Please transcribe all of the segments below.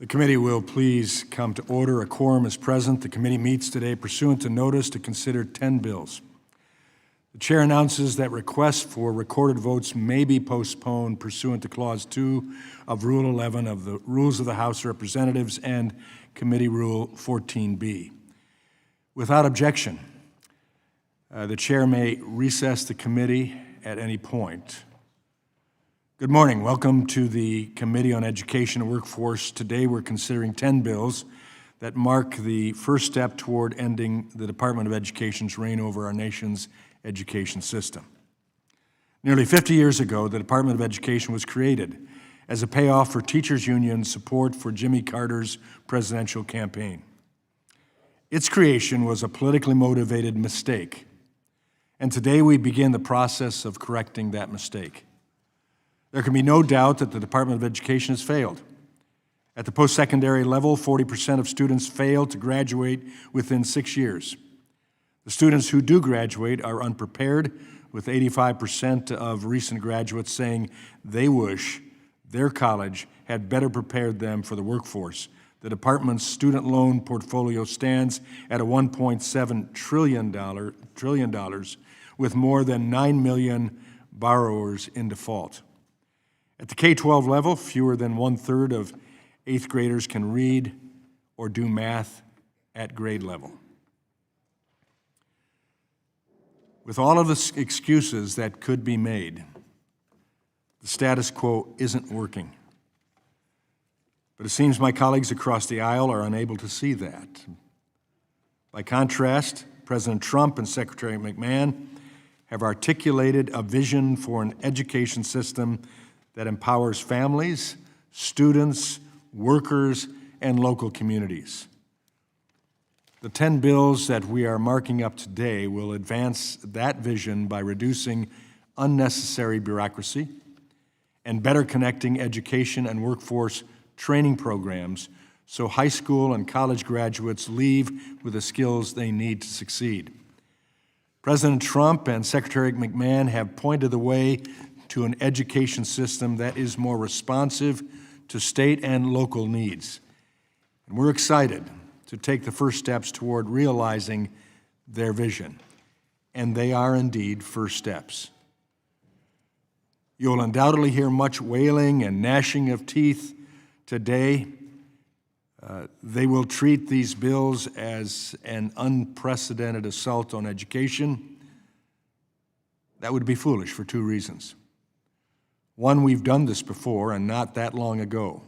The committee will please come to order. A quorum is present. The committee meets today pursuant to notice to consider 10 bills. The chair announces that requests for recorded votes may be postponed pursuant to Clause 2 of Rule 11 of the Rules of the House of Representatives and Committee Rule 14B. Without objection, the chair may recess the committee at any point. Good morning. Welcome to the Committee on Education and Workforce. Today we're considering 10 bills that mark the first step toward ending the Department of Education's reign over our nation's education system. Nearly 50 years ago, the Department of Education was created as a payoff for teachers' union support for Jimmy Carter's presidential campaign. Its creation was a politically motivated mistake, and today we begin the process of correcting that mistake. There can be no doubt that the Department of Education has failed. At the post-secondary level, 40% of students fail to graduate within 6 years. The students who do graduate are unprepared, with 85% of recent graduates saying they wish their college had better prepared them for the workforce. The department's student loan portfolio stands at a $1.7 trillion, with more than 9 million borrowers in default. At the K-12 level, fewer than 1/3 of 8th graders can read or do math at grade level. With all of the excuses that could be made, the status quo isn't working. But it seems my colleagues across the aisle are unable to see that. By contrast, President Trump and Secretary McMahon have articulated a vision for an education system that empowers families, students, workers, and local communities. The 10 bills that we are marking up today will advance that vision by reducing unnecessary bureaucracy and better connecting education and workforce training programs so high school and college graduates leave with the skills they need to succeed. President Trump and Secretary McMahon have pointed the way to an education system that is more responsive to state and local needs. And we're excited to take the first steps toward realizing their vision. And they are indeed first steps. You'll undoubtedly hear much wailing and gnashing of teeth today. They will treat these bills as an unprecedented assault on education. That would be foolish for two reasons. One, we've done this before, and not that long ago.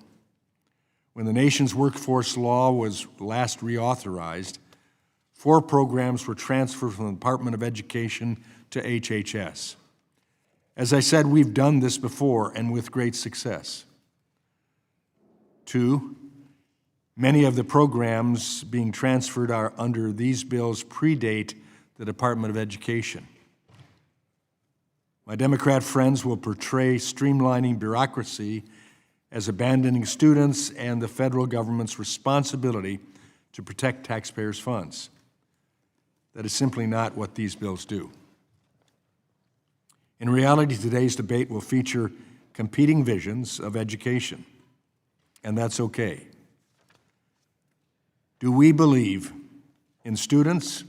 When the nation's workforce law was last reauthorized, 4 programs were transferred from the Department of Education to HHS. As I said, we've done this before, and with great success. 2, many of the programs being transferred under these bills predate the Department of Education. My Democrat friends will portray streamlining bureaucracy as abandoning students and the federal government's responsibility to protect taxpayers' funds. That is simply not what these bills do. In reality, today's debate will feature competing visions of education, and that's okay. Do we believe in students,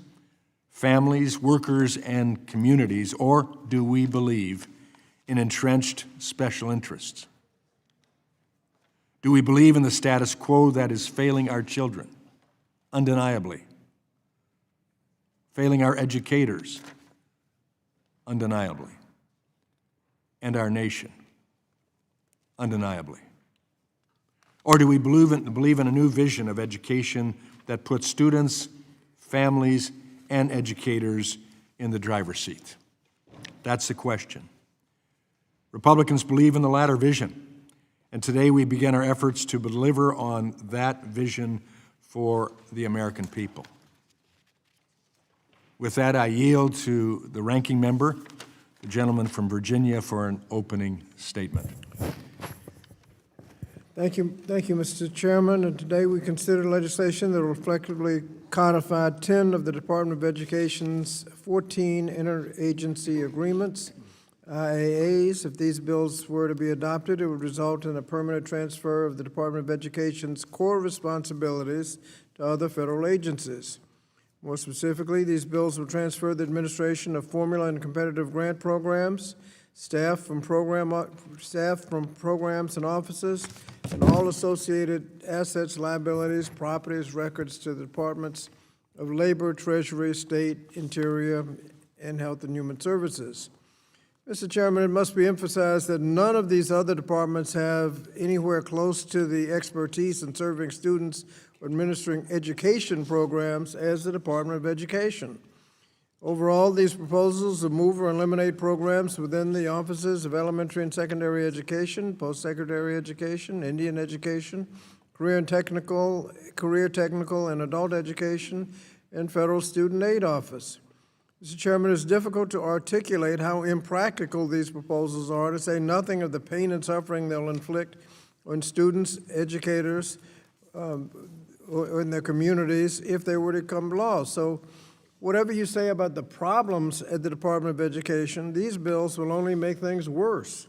families, workers, and communities, or do we believe in entrenched special interests? Do we believe in the status quo that is failing our children, undeniably? Failing our educators, undeniably? And our nation, undeniably? Or do we believe in a new vision of education that puts students, families, and educators in the driver's seat? That's the question. Republicans believe in the latter vision, and today we begin our efforts to deliver on that vision for the American people. With that, I yield to the ranking member, the gentleman from Virginia, for an opening statement. Thank you, Mr. Chairman. And today we consider legislation that will reflectively codify 10 of the Department of Education's 14 interagency agreements IAAs. If these bills were to be adopted, it would result in a permanent transfer of the Department of Education's core responsibilities to other federal agencies. More specifically, these bills will transfer the administration of formula and competitive grant programs, staff from programs and offices, and all associated assets, liabilities, properties, records to the Departments of Labor, Treasury, State, Interior, and Health and Human Services. Mr. Chairman, it must be emphasized that none of these other departments have anywhere close to the expertise in serving students or administering education programs as the Department of Education. Overall, these proposals will move or eliminate programs within the offices of elementary and secondary education, post-secondary education, Indian education, career technical, and adult education, and federal student aid office. Mr. Chairman, it's difficult to articulate how impractical these proposals are, to say nothing of the pain and suffering they'll inflict on students, educators, or in their communities if they were to become law. So whatever you say about the problems at the Department of Education, these bills will only make things worse.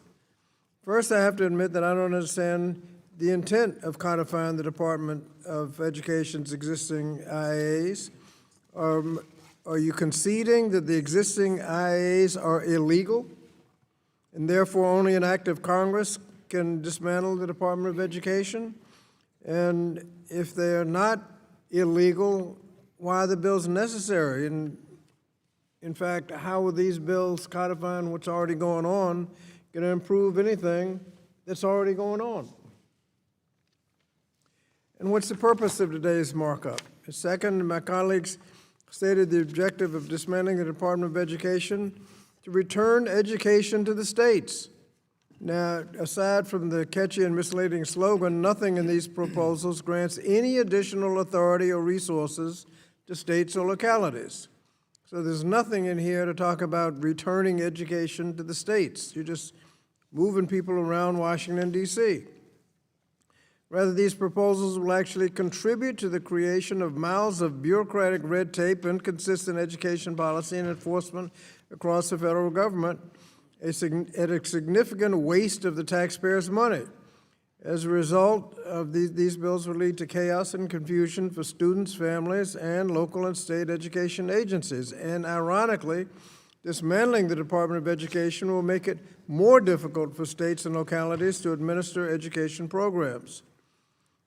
First, I have to admit that I don't understand the intent of codifying the Department of Education's existing IAs. Are you conceding that the existing IAs are illegal and therefore only an act of Congress can dismantle the Department of Education? And if they're not illegal, why are the bills necessary? And in fact, how are these bills codifying what's already going on going to improve anything that's already going on? And what's the purpose of today's markup? Second, my colleagues stated the objective of dismantling the Department of Education to return education to the states. Now, aside from the catchy and misleading slogan, nothing in these proposals grants any additional authority or resources to states or localities. So there's nothing in here to talk about returning education to the states. You're just moving people around Washington, D.C. Rather, these proposals will actually contribute to the creation of miles of bureaucratic red tape, inconsistent education policy and enforcement across the federal government, at a significant waste of the taxpayers' money. As a result of these bills will lead to chaos and confusion for students, families, and local and state education agencies. And ironically, dismantling the Department of Education will make it more difficult for states and localities to administer education programs.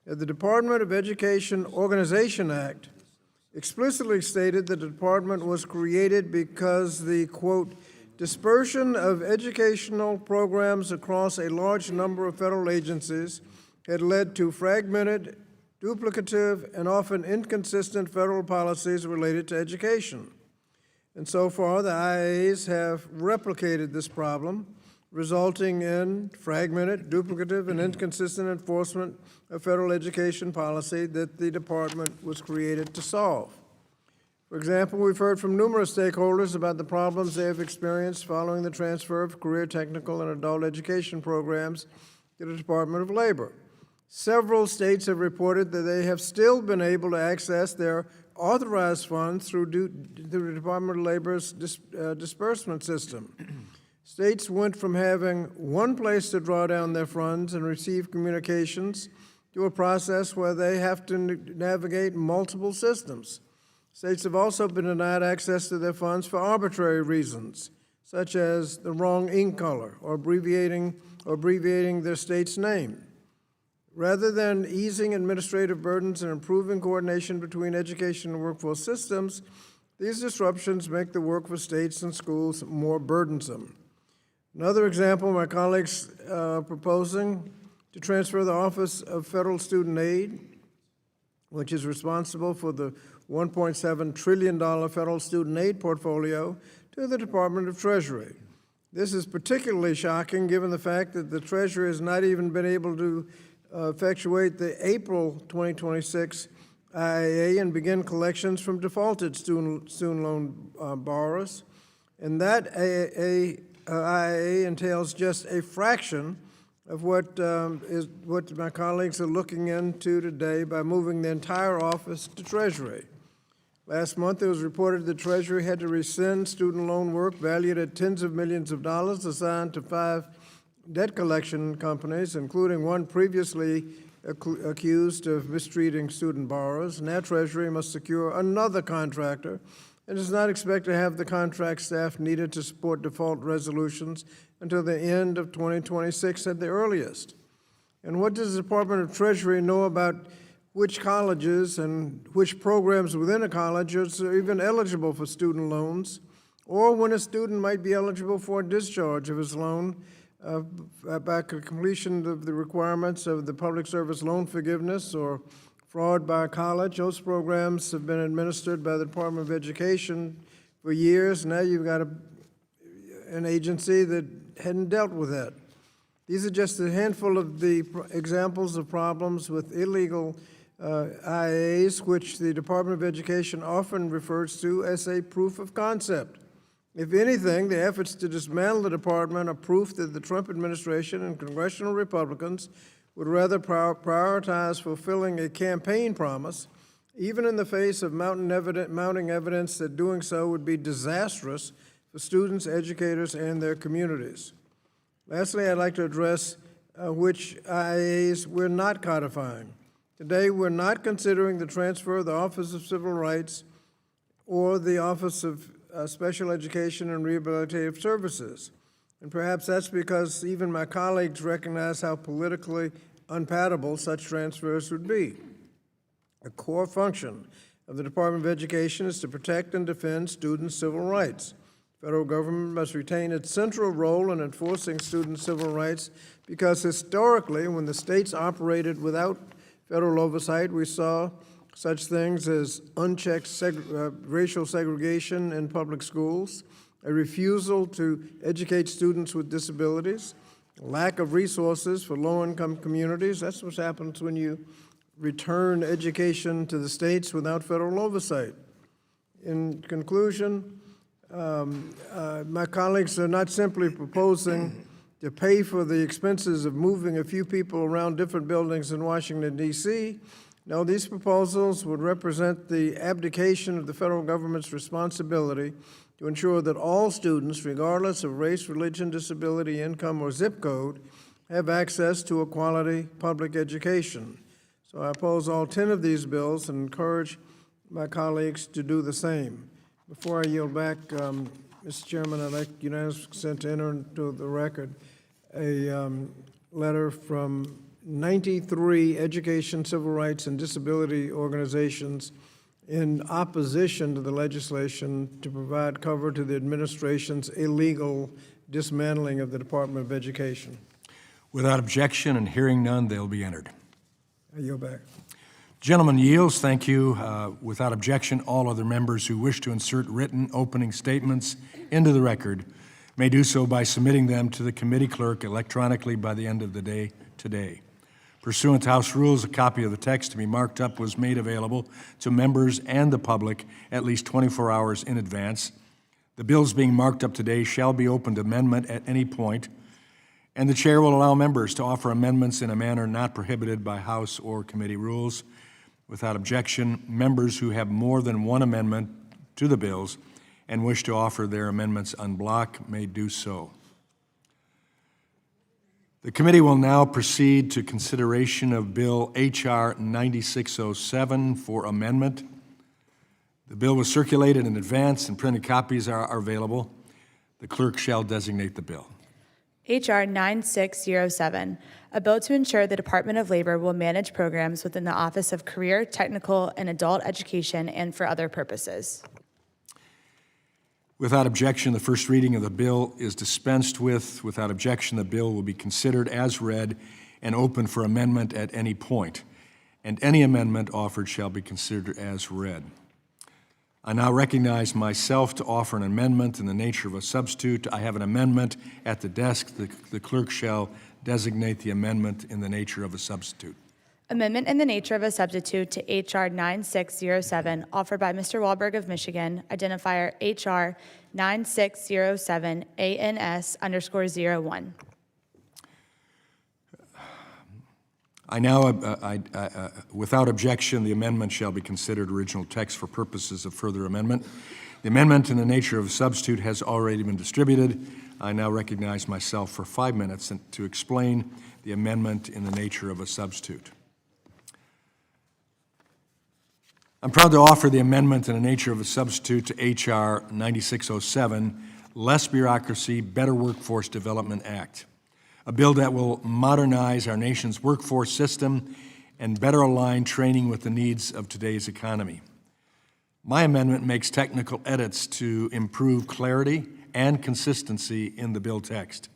The Department of Education Organization Act explicitly stated that the department was created because the, quote, dispersion of educational programs across a large number of federal agencies had led to fragmented, duplicative, and often inconsistent federal policies related to education. And so far, the IAs have replicated this problem, resulting in fragmented, duplicative, and inconsistent enforcement of federal education policy that the department was created to solve. For example, we've heard from numerous stakeholders about the problems they have experienced following the transfer of career technical and adult education programs to the Department of Labor. Several states have reported that they have still been able to access their authorized funds through the Department of Labor's disbursement system. States went from having one place to draw down their funds and receive communications to a process where they have to navigate multiple systems. States have also been denied access to their funds for arbitrary reasons, such as the wrong ink color or abbreviating their state's name. Rather than easing administrative burdens and improving coordination between education and workforce systems, these disruptions make the work for states and schools more burdensome. Another example, my colleagues are proposing to transfer the Office of Federal Student Aid, which is responsible for the $1.7 trillion federal student aid portfolio, to the Department of Treasury. This is particularly shocking given the fact that the Treasury has not even been able to effectuate the April 2026 IAA and begin collections from defaulted student loan borrowers. And that IAA entails just a fraction of what my colleagues are looking into today by moving the entire office to Treasury. Last month, it was reported the Treasury had to rescind student loan work valued at tens of millions of dollars assigned to 5 debt collection companies, including one previously accused of mistreating student borrowers. Now Treasury must secure another contractor and does not expect to have the contract staff needed to support default resolutions until the end of 2026 at the earliest. And what does the Department of Treasury know about which colleges and which programs within a college are even eligible for student loans, or when a student might be eligible for a discharge of his loan by completion of the requirements of the public service loan forgiveness or fraud by a college? Those programs have been administered by the Department of Education for years. Now you've got an agency that hadn't dealt with that. These are just a handful of the examples of problems with illegal IAs, which the Department of Education often refers to as a proof of concept. If anything, the efforts to dismantle the department are proof that the Trump administration and congressional Republicans would rather prioritize fulfilling a campaign promise, even in the face of mounting evidence that doing so would be disastrous for students, educators, and their communities. Lastly, I'd like to address which IAs we're not codifying. Today, we're not considering the transfer of the Office of Civil Rights or the Office of Special Education and Rehabilitative Services. And perhaps that's because even my colleagues recognize how politically unpalatable such transfers would be. A core function of the Department of Education is to protect and defend students' civil rights. The federal government must retain its central role in enforcing student civil rights because historically, when the states operated without federal oversight, we saw such things as unchecked racial segregation in public schools, a refusal to educate students with disabilities, lack of resources for low-income communities. That's what happens when you return education to the states without federal oversight. In conclusion, my colleagues are not simply proposing to pay for the expenses of moving a few people around different buildings in Washington, D.C. No, these proposals would represent the abdication of the federal government's responsibility to ensure that all students, regardless of race, religion, disability, income, or zip code, have access to a quality public education. So I oppose all 10 of these bills and encourage my colleagues to do the same. Before I yield back, Mr. Chairman, I'd like unanimous consent to enter into the record a letter from 93 education, civil rights, and disability organizations in opposition to the legislation to provide cover to the administration's illegal dismantling of the Department of Education. Without objection and hearing none, they'll be entered. I yield back. Gentleman yields. Thank you. Without objection, all other members who wish to insert written opening statements into the record may do so by submitting them to the committee clerk electronically by the end of the day today. Pursuant to House rules, a copy of the text to be marked up was made available to members and the public at least 24 hours in advance. The bills being marked up today shall be open to amendment at any point, and the chair will allow members to offer amendments in a manner not prohibited by House or committee rules. Without objection, members who have more than one amendment to the bills and wish to offer their amendments en bloc may do so. The committee will now proceed to consideration of Bill H.R. 9607 for amendment. The bill was circulated in advance and printed copies are available. The clerk shall designate the bill. H.R. 9607, a bill to ensure the Department of Labor will manage programs within the Office of Career, Technical, and Adult Education and for other purposes. Without objection, the first reading of the bill is dispensed with. Without objection, the bill will be considered as read and open for amendment at any point, and any amendment offered shall be considered as read. I now recognize myself to offer an amendment in the nature of a substitute. I have an amendment at the desk. The clerk shall designate the amendment in the nature of a substitute. Amendment in the nature of a substitute to H.R. 9607, offered by Mr. Wahlberg of Michigan, identifier H.R. 9607 ANS_01. Without objection, the amendment shall be considered original text for purposes of further amendment. The amendment in the nature of a substitute has already been distributed. I now recognize myself for 5 minutes to explain the amendment in the nature of a substitute. I'm proud to offer the amendment in the nature of a substitute to H.R. 9607, Less Bureaucracy, Better Workforce Development Act, a bill that will modernize our nation's workforce system and better align training with the needs of today's economy. My amendment makes technical edits to improve clarity and consistency in the bill text.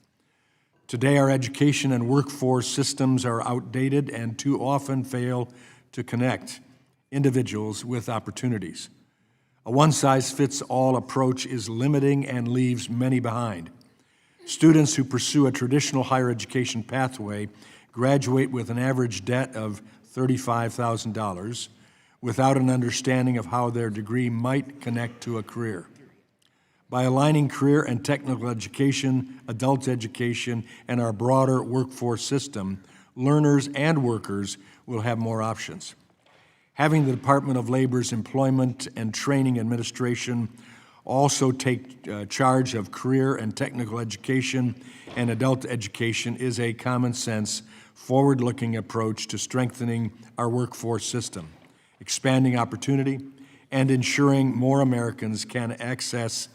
Today, our education and workforce systems are outdated and too often fail to connect individuals with opportunities. A one-size-fits-all approach is limiting and leaves many behind. Students who pursue a traditional higher education pathway graduate with an average debt of $35,000 without an understanding of how their degree might connect to a career. By aligning career and technical education, adult education, and our broader workforce system, learners and workers will have more options. Having the Department of Labor's Employment and Training Administration also take charge of career and technical education and adult education is a common-sense, forward-looking approach to strengthening our workforce system, expanding opportunity, and ensuring more Americans can access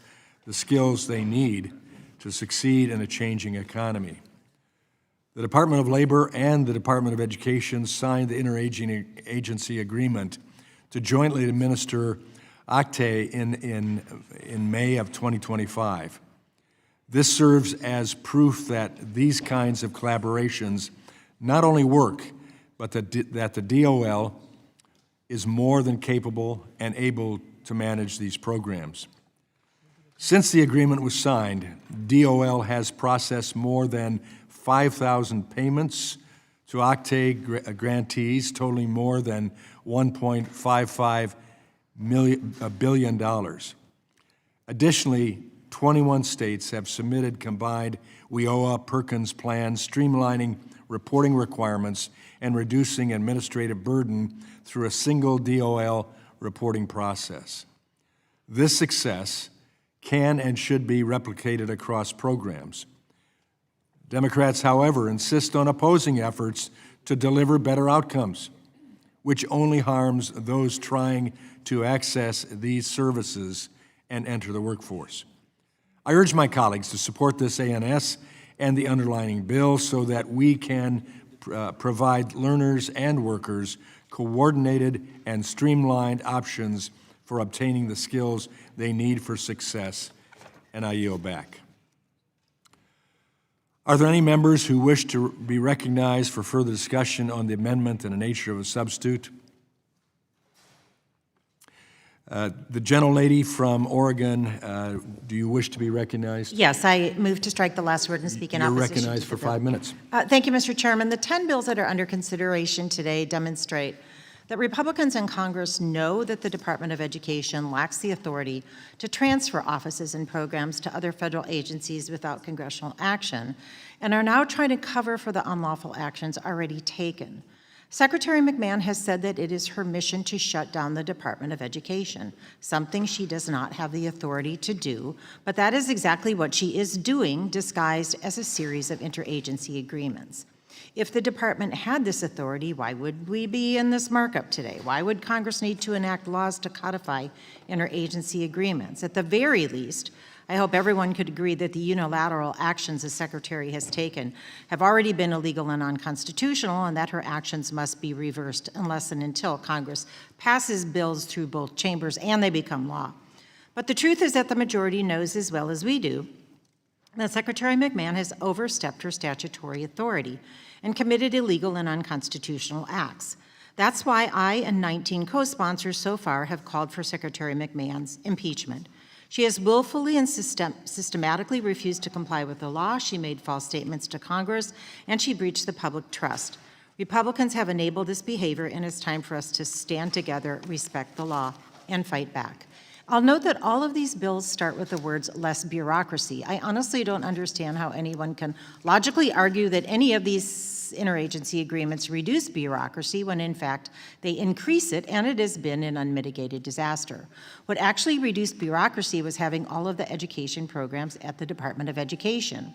the skills they need to succeed in a changing economy. The Department of Labor and the Department of Education signed the interagency agreement to jointly administer OCTAE in May of 2025. This serves as proof that these kinds of collaborations not only work, but that the DOL is more than capable and able to manage these programs. Since the agreement was signed, DOL has processed more than 5,000 payments to OCTAE grantees totaling more than $1.55 billion. Additionally, 21 states have submitted combined WIOA-Perkins plans streamlining reporting requirements and reducing administrative burden through a single DOL reporting process. This success can and should be replicated across programs. Democrats, however, insist on opposing efforts to deliver better outcomes, which only harms those trying to access these services and enter the workforce. I urge my colleagues to support this ANS and the underlying bill so that we can provide learners and workers coordinated and streamlined options for obtaining the skills they need for success. And I yield back. Are there any members who wish to be recognized for further discussion on the amendment and the nature of a substitute? The gentlelady from Oregon, do you wish to be recognized? Yes, I move to strike the last word and speak in opposition. You're recognized for 5 minutes. Thank you, Mr. Chairman. The 10 bills that are under consideration today demonstrate that Republicans in Congress know that the Department of Education lacks the authority to transfer offices and programs to other federal agencies without congressional action, and are now trying to cover for the unlawful actions already taken. Secretary McMahon has said that it is her mission to shut down the Department of Education, something she does not have the authority to do, but that is exactly what she is doing, disguised as a series of interagency agreements. If the department had this authority, why would we be in this markup today? Why would Congress need to enact laws to codify interagency agreements? At the very least, I hope everyone could agree that the unilateral actions the Secretary has taken have already been illegal and unconstitutional, and that her actions must be reversed unless and until Congress passes bills through both chambers and they become law. But the truth is that the majority knows as well as we do that Secretary McMahon has overstepped her statutory authority and committed illegal and unconstitutional acts. That's why I and 19 co-sponsors so far have called for Secretary McMahon's impeachment. She has willfully and systematically refused to comply with the law. She made false statements to Congress, and she breached the public trust. Republicans have enabled this behavior, and it's time for us to stand together, respect the law, and fight back. I'll note that all of these bills start with the words less bureaucracy. I honestly don't understand how anyone can logically argue that any of these interagency agreements reduce bureaucracy when in fact they increase it, and it has been an unmitigated disaster. What actually reduced bureaucracy was having all of the education programs at the Department of Education.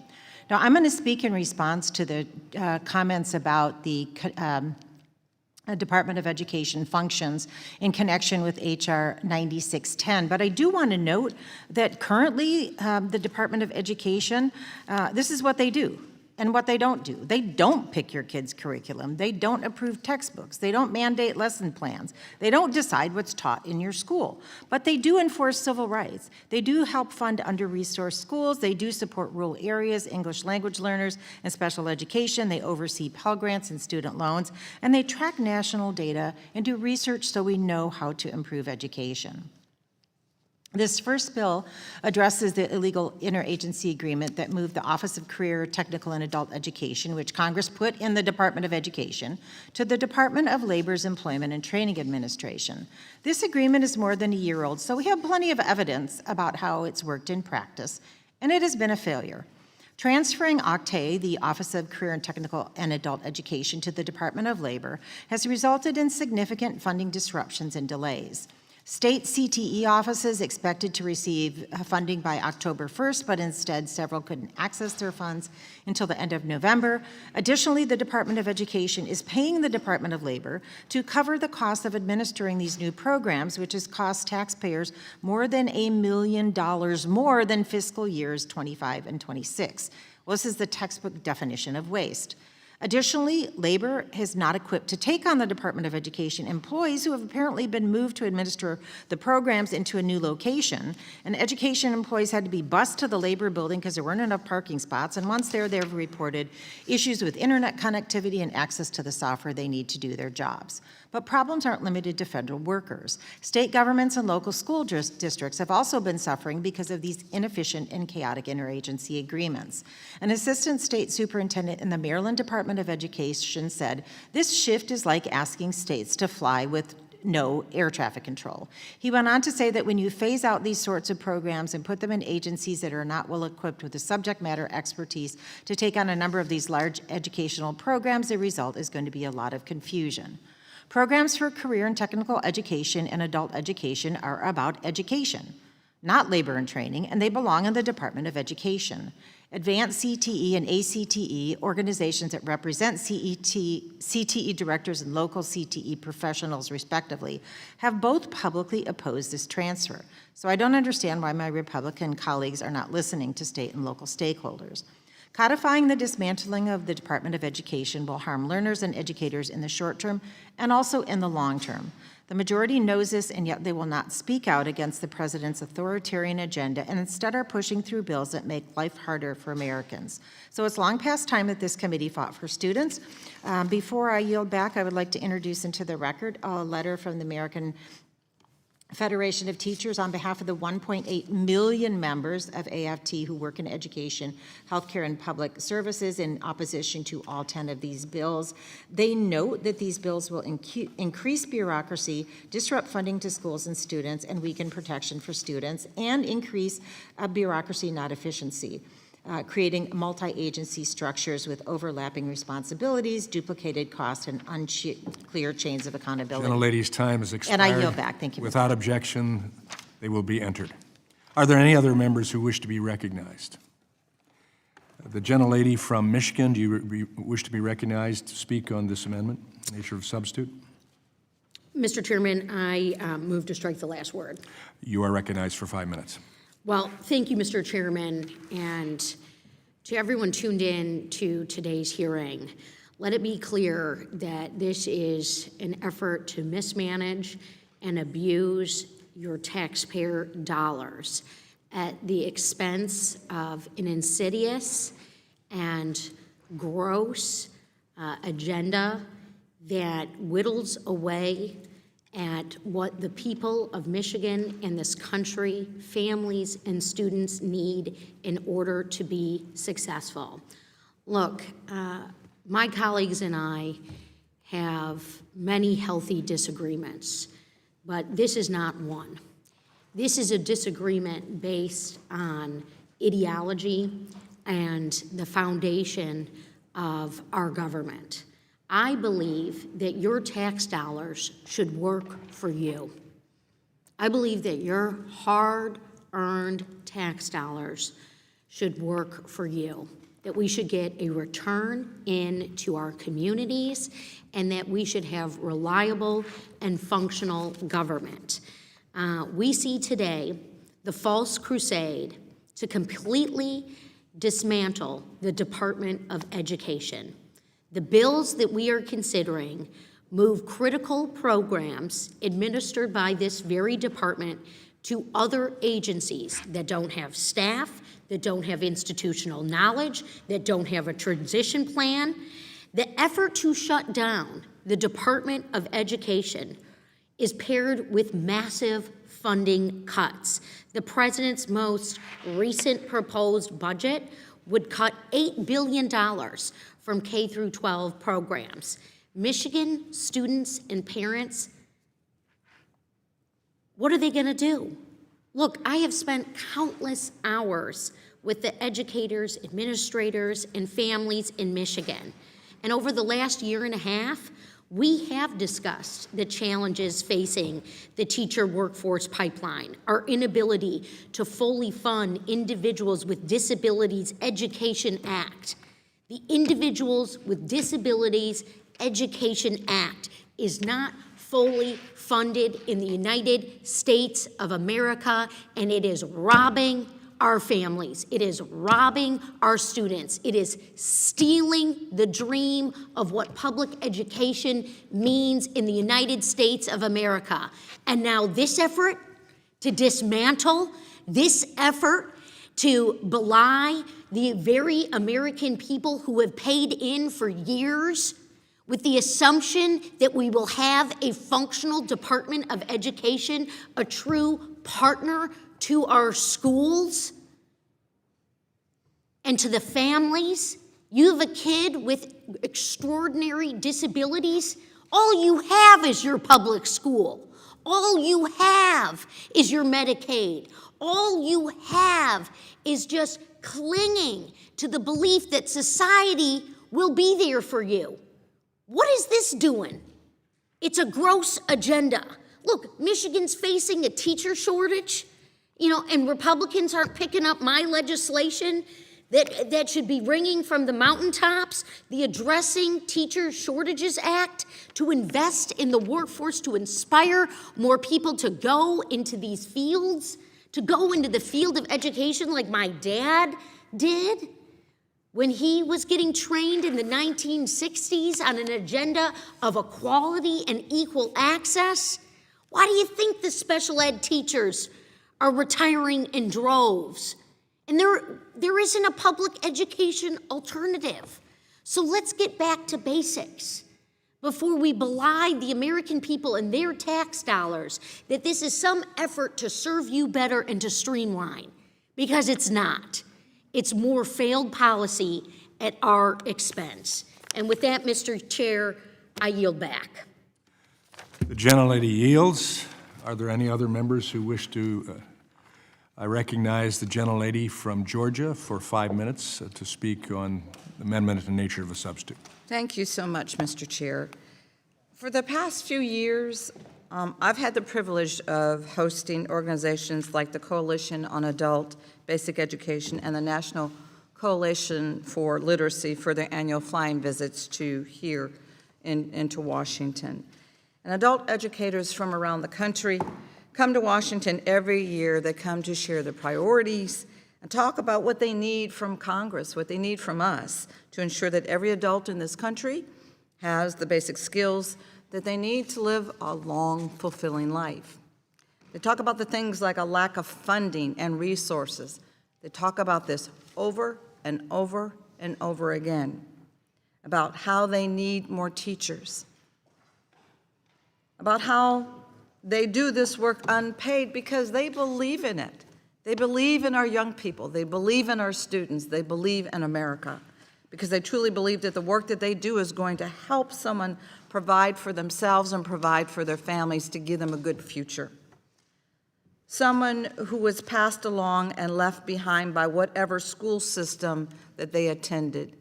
Now, I'm going to speak in response to the comments about the Department of Education functions in connection with H.R. 9610. But I do want to note that currently the Department of Education, this is what they do and what they don't do. They don't pick your kids' curriculum. They don't approve textbooks. They don't mandate lesson plans. They don't decide what's taught in your school. But they do enforce civil rights. They do help fund under-resourced schools. They do support rural areas, English language learners, and special education. They oversee Pell Grants and student loans. And they track national data and do research so we know how to improve education. This first bill addresses the illegal interagency agreement that moved the Office of Career, Technical, and Adult Education, which Congress put in the Department of Education, to the Department of Labor's Employment and Training Administration. This agreement is more than a year old, so we have plenty of evidence about how it's worked in practice, and it has been a failure. Transferring OCTAE, the Office of Career and Technical and Adult Education, to the Department of Labor has resulted in significant funding disruptions and delays. State CTE offices expected to receive funding by October 1st, but instead several couldn't access their funds until the end of November. Additionally, the Department of Education is paying the Department of Labor to cover the cost of administering these new programs, which has cost taxpayers more than $1 million more than fiscal years 25 and 26. Well, this is the textbook definition of waste. Additionally, Labor is not equipped to take on the Department of Education employees who have apparently been moved to administer the programs into a new location. And education employees had to be bused to the Labor building because there weren't enough parking spots. And once there, they've reported issues with internet connectivity and access to the software they need to do their jobs. But problems aren't limited to federal workers. State governments and local school districts have also been suffering because of these inefficient and chaotic interagency agreements. An assistant state superintendent in the Maryland Department of Education said, "This shift is like asking states to fly with no air traffic control." He went on to say that when you phase out these sorts of programs and put them in agencies that are not well equipped with the subject matter expertise to take on a number of these large educational programs, the result is going to be a lot of confusion. Programs for career and technical education and adult education are about education, not labor and training, and they belong in the Department of Education. Advanced CTE and ACTE, organizations that represent CTE directors and local CTE professionals respectively, have both publicly opposed this transfer. So I don't understand why my Republican colleagues are not listening to state and local stakeholders. Codifying the dismantling of the Department of Education will harm learners and educators in the short term and also in the long term. The majority knows this, and yet they will not speak out against the president's authoritarian agenda and instead are pushing through bills that make life harder for Americans. So it's long past time that this committee fought for students. Before I yield back, I would like to introduce into the record a letter from the American Federation of Teachers on behalf of the 1.8 million members of AFT who work in education, healthcare, and public services in opposition to all 10 of these bills. They note that these bills will increase bureaucracy, disrupt funding to schools and students, and weaken protection for students, and increase bureaucracy, not efficiency. Creating multi-agency structures with overlapping responsibilities, duplicated costs, and unclear chains of accountability. Gentlelady's time has expired. And I yield back. Thank you. Without objection, they will be entered. Are there any other members who wish to be recognized? The gentlelady from Michigan, do you wish to be recognized to speak on this amendment, nature of substitute? Mr. Chairman, I move to strike the last word. You are recognized for 5 minutes. Well, thank you, Mr. Chairman, and to everyone tuned in to today's hearing. Let it be clear that this is an effort to mismanage and abuse your taxpayer dollars at the expense of an insidious and gross agenda that whittles away at what the people of Michigan and this country, families and students need in order to be successful. Look, my colleagues and I have many healthy disagreements, but this is not one. This is a disagreement based on ideology and the foundation of our government. I believe that your tax dollars should work for you. I believe that your hard-earned tax dollars should work for you, that we should get a return into our communities, and that we should have reliable and functional government. We see today the false crusade to completely dismantle the Department of Education. The bills that we are considering move critical programs administered by this very department to other agencies that don't have staff, that don't have institutional knowledge, that don't have a transition plan. The effort to shut down the Department of Education is paired with massive funding cuts. The president's most recent proposed budget would cut $8 billion from K through 12 programs. Michigan students and parents, what are they going to do? Look, I have spent countless hours with the educators, administrators, and families in Michigan. And over the last year and a half, we have discussed the challenges facing the teacher workforce pipeline, our inability to fully fund Individuals with Disabilities Education Act. The Individuals with Disabilities Education Act is not fully funded in the United States of America, and it is robbing our families. It is robbing our students. It is stealing the dream of what public education means in the United States of America. And now this effort to dismantle, this effort to belie the very American people who have paid in for years with the assumption that we will have a functional Department of Education, a true partner to our schools and to the families. You have a kid with extraordinary disabilities, all you have is your public school. All you have is your Medicaid. All you have is just clinging to the belief that society will be there for you. What is this doing? It's a gross agenda. Look, Michigan's facing a teacher shortage, and Republicans aren't picking up my legislation that should be ringing from the mountaintops, the Addressing Teacher Shortages Act, to invest in the workforce, to inspire more people to go into these fields, to go into the field of education like my dad did when he was getting trained in the 1960s on an agenda of equality and equal access. Why do you think the special ed teachers are retiring in droves? And there isn't a public education alternative. So let's get back to basics before we belie the American people and their tax dollars that this is some effort to serve you better and to streamline, because it's not. It's more failed policy at our expense. And with that, Mr. Chair, I yield back. The gentlelady yields. Are there any other members who wish to? I recognize the gentlelady from Georgia for 5 minutes to speak on the amendment in nature of a substitute. Thank you so much, Mr. Chair. For the past few years, I've had the privilege of hosting organizations like the Coalition on Adult Basic Education and the National Coalition for Literacy for their annual flying visits to here into Washington. And adult educators from around the country come to Washington every year. They come to share their priorities and talk about what they need from Congress, what they need from us to ensure that every adult in this country has the basic skills that they need to live a long, fulfilling life. They talk about the things like a lack of funding and resources. They talk about this over and over and over again, about how they need more teachers, about how they do this work unpaid because they believe in it. They believe in our young people. They believe in our students. They believe in America because they truly believe that the work that they do is going to help someone provide for themselves and provide for their families to give them a good future. someone who was passed along and left behind by whatever school system that they attended.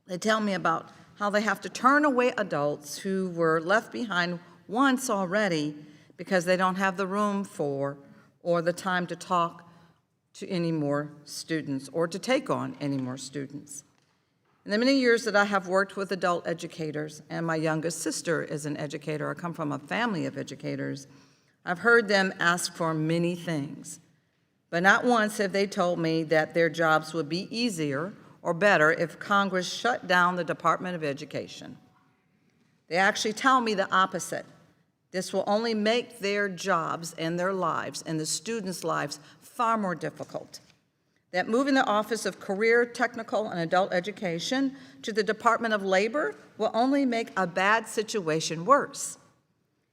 They tell me about how they have to turn away adults who were left behind once already because they don't have the room for or the time to talk to any more students or to take on any more students. In the many years that I have worked with adult educators, and my youngest sister is an educator, I come from a family of educators, I've heard them ask for many things, but not once have they told me that their jobs would be easier or better if Congress shut down the Department of Education. They actually tell me the opposite. This will only make their jobs and their lives and the students' lives far more difficult. That moving the Office of Career, Technical, and Adult Education to the Department of Labor will only make a bad situation worse.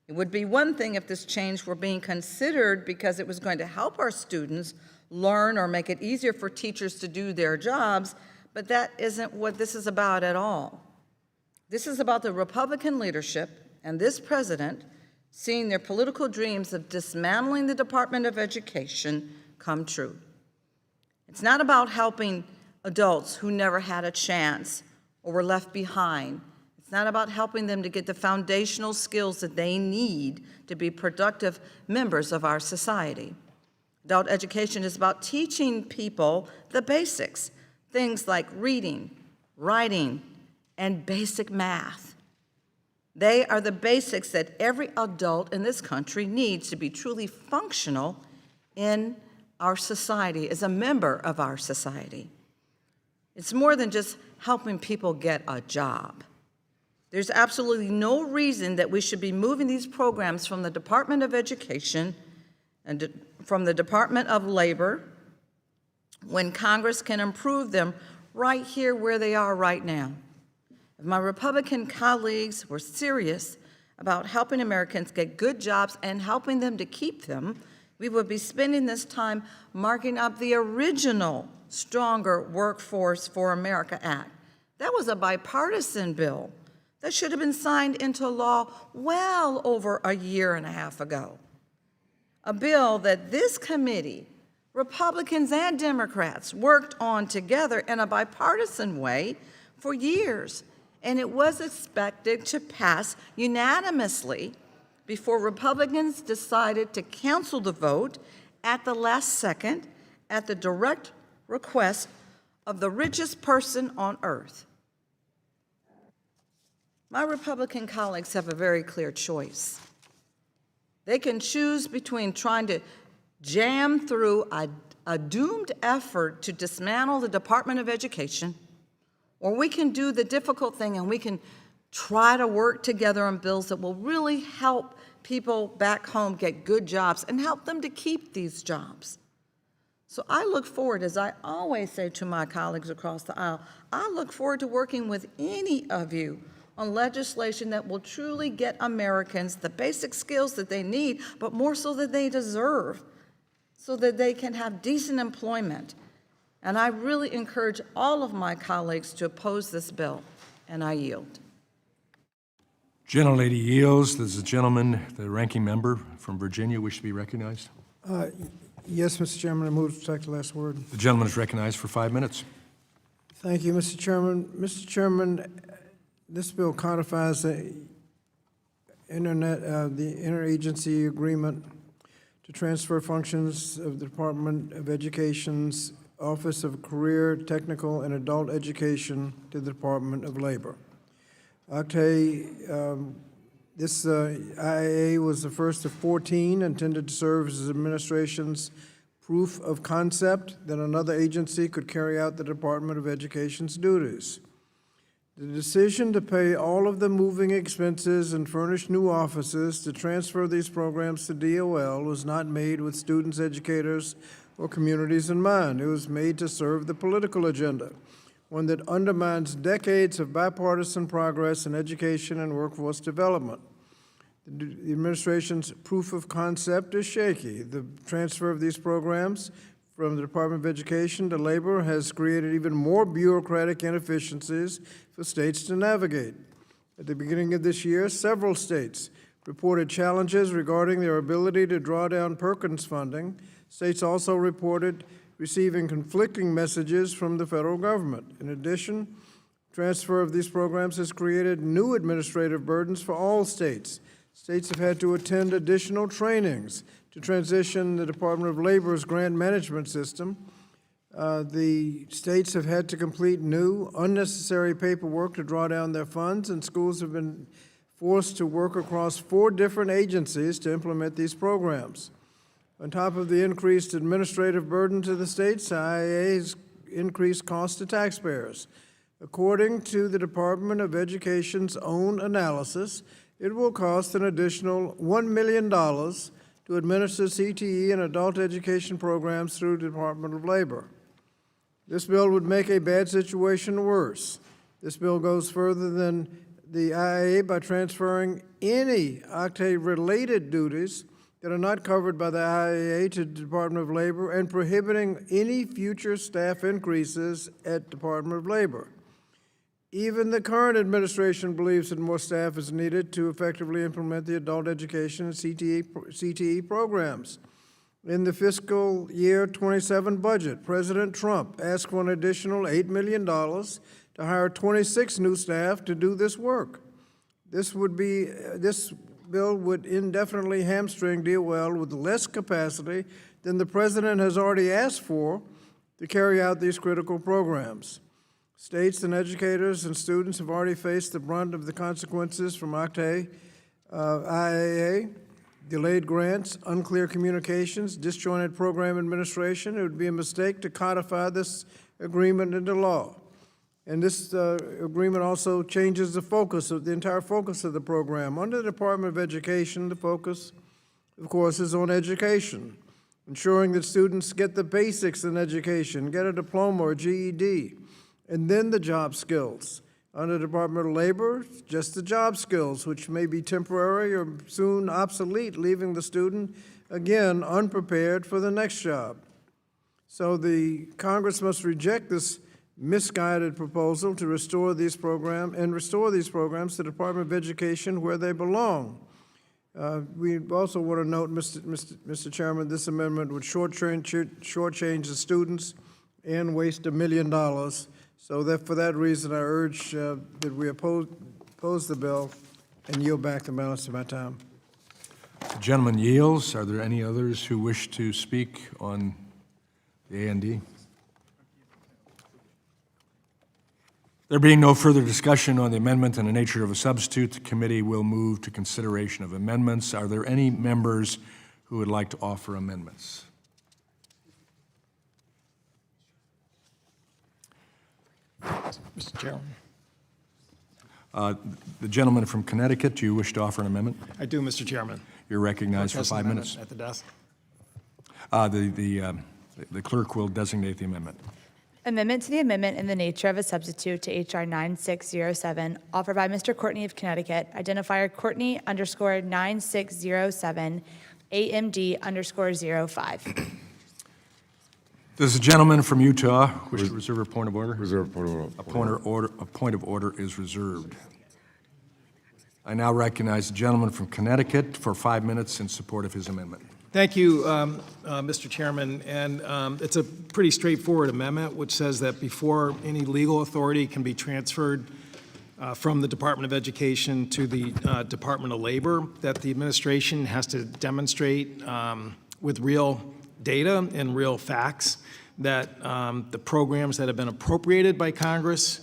It would be one thing if this change were being considered because it was going to help our students learn or make it easier for teachers to do their jobs, but that isn't what this is about at all. This is about the Republican leadership and this president seeing their political dreams of dismantling the Department of Education come true. It's not about helping adults who never had a chance or were left behind. It's not about helping them to get the foundational skills that they need to be productive members of our society. Adult education is about teaching people the basics, things like reading, writing, and basic math. They are the basics that every adult in this country needs to be truly functional in our society, as a member of our society. It's more than just helping people get a job. There's absolutely no reason that we should be moving these programs from the Department of Education and from the Department of Labor when Congress can improve them right here where they are right now. If my Republican colleagues were serious about helping Americans get good jobs and helping them to keep them, we would be spending this time marking up the original Stronger Workforce for America Act. That was a bipartisan bill that should have been signed into law well over a year and a half ago. A bill that this committee, Republicans and Democrats, worked on together in a bipartisan way for years, and it was expected to pass unanimously before Republicans decided to cancel the vote at the last second at the direct request of the richest person on earth. My Republican colleagues have a very clear choice. They can choose between trying to jam through a doomed effort to dismantle the Department of Education, or we can do the difficult thing and we can try to work together on bills that will really help people back home get good jobs and help them to keep these jobs. So I look forward, as I always say to my colleagues across the aisle, I look forward to working with any of you on legislation that will truly get Americans the basic skills that they need, but more so that they deserve, so that they can have decent employment. And I really encourage all of my colleagues to oppose this bill, and I yield. Gentlelady yields. There's a gentleman, the ranking member from Virginia, wish to be recognized. Yes, Mr. Chairman, I move to take the last word. The gentleman is recognized for 5 minutes. Thank you, Mr. Chairman. Mr. Chairman, this bill codifies the interagency agreement to transfer functions of the Department of Education's Office of Career, Technical, and Adult Education to the Department of Labor. This IAA was the first of 14 intended to serve as the administration's proof of concept that another agency could carry out the Department of Education's duties. The decision to pay all of the moving expenses and furnish new offices to transfer these programs to DOL was not made with students, educators, or communities in mind. It was made to serve the political agenda, one that undermines decades of bipartisan progress in education and workforce development. The administration's proof of concept is shaky. The transfer of these programs from the Department of Education to Labor has created even more bureaucratic inefficiencies for states to navigate. At the beginning of this year, several states reported challenges regarding their ability to draw down Perkins funding. States also reported receiving conflicting messages from the federal government. In addition, transfer of these programs has created new administrative burdens for all states. States have had to attend additional trainings to transition the Department of Labor's grant management system. The states have had to complete new, unnecessary paperwork to draw down their funds, and schools have been forced to work across 4 different agencies to implement these programs. On top of the increased administrative burden to the states, IIA has increased costs to taxpayers. According to the Department of Education's own analysis, it will cost an additional $1 million to administer CTE and adult education programs through the Department of Labor. This bill would make a bad situation worse. This bill goes further than the IIA by transferring any OCTAE-related duties that are not covered by the IIA to the Department of Labor and prohibiting any future staff increases at Department of Labor. Even the current administration believes that more staff is needed to effectively implement the adult education and CTE programs. In the fiscal year 27 budget, President Trump asked for an additional $8 million to hire 26 new staff to do this work. This bill would indefinitely hamstring DOL with less capacity than the president has already asked for to carry out these critical programs. States and educators and students have already faced the brunt of the consequences from OCTAE, IIA, delayed grants, unclear communications, disjointed program administration. It would be a mistake to codify this agreement into law. And this agreement also changes the focus of the entire focus of the program. Under the Department of Education, the focus, of course, is on education, ensuring that students get the basics in education, get a diploma or GED, and then the job skills. Under the Department of Labor, just the job skills, which may be temporary or soon obsolete, leaving the student, again, unprepared for the next job. So the Congress must reject this misguided proposal to restore these programs to the Department of Education where they belong. We also want to note, Mr. Chairman, this amendment would shortchange the students and waste $1 million. So that for that reason, I urge that we oppose the bill and yield back the balance of my time. The gentleman yields. Are there any others who wish to speak on the A&D? There being no further discussion on the amendment and the nature of a substitute, the committee will move to consideration of amendments. Are there any members who would like to offer amendments? Mr. Chairman. The gentleman from Connecticut, do you wish to offer an amendment? I do, Mr. Chairman. You're recognized for 5 minutes. At the desk. The clerk will designate the amendment. Amendment to the amendment in the nature of a substitute to H.R. 9607, offered by Mr. Courtney of Connecticut, identifier Courtney_9607, AMD_05. Does the gentleman from Utah wish to reserve a point of order? Reserve point of order. A point of order is reserved. I now recognize the gentleman from Connecticut for 5 minutes in support of his amendment. Thank you, Mr. Chairman. And it's a pretty straightforward amendment, which says that before any legal authority can be transferred from the Department of Education to the Department of Labor, that the administration has to demonstrate with real data and real facts that the programs that have been appropriated by Congress,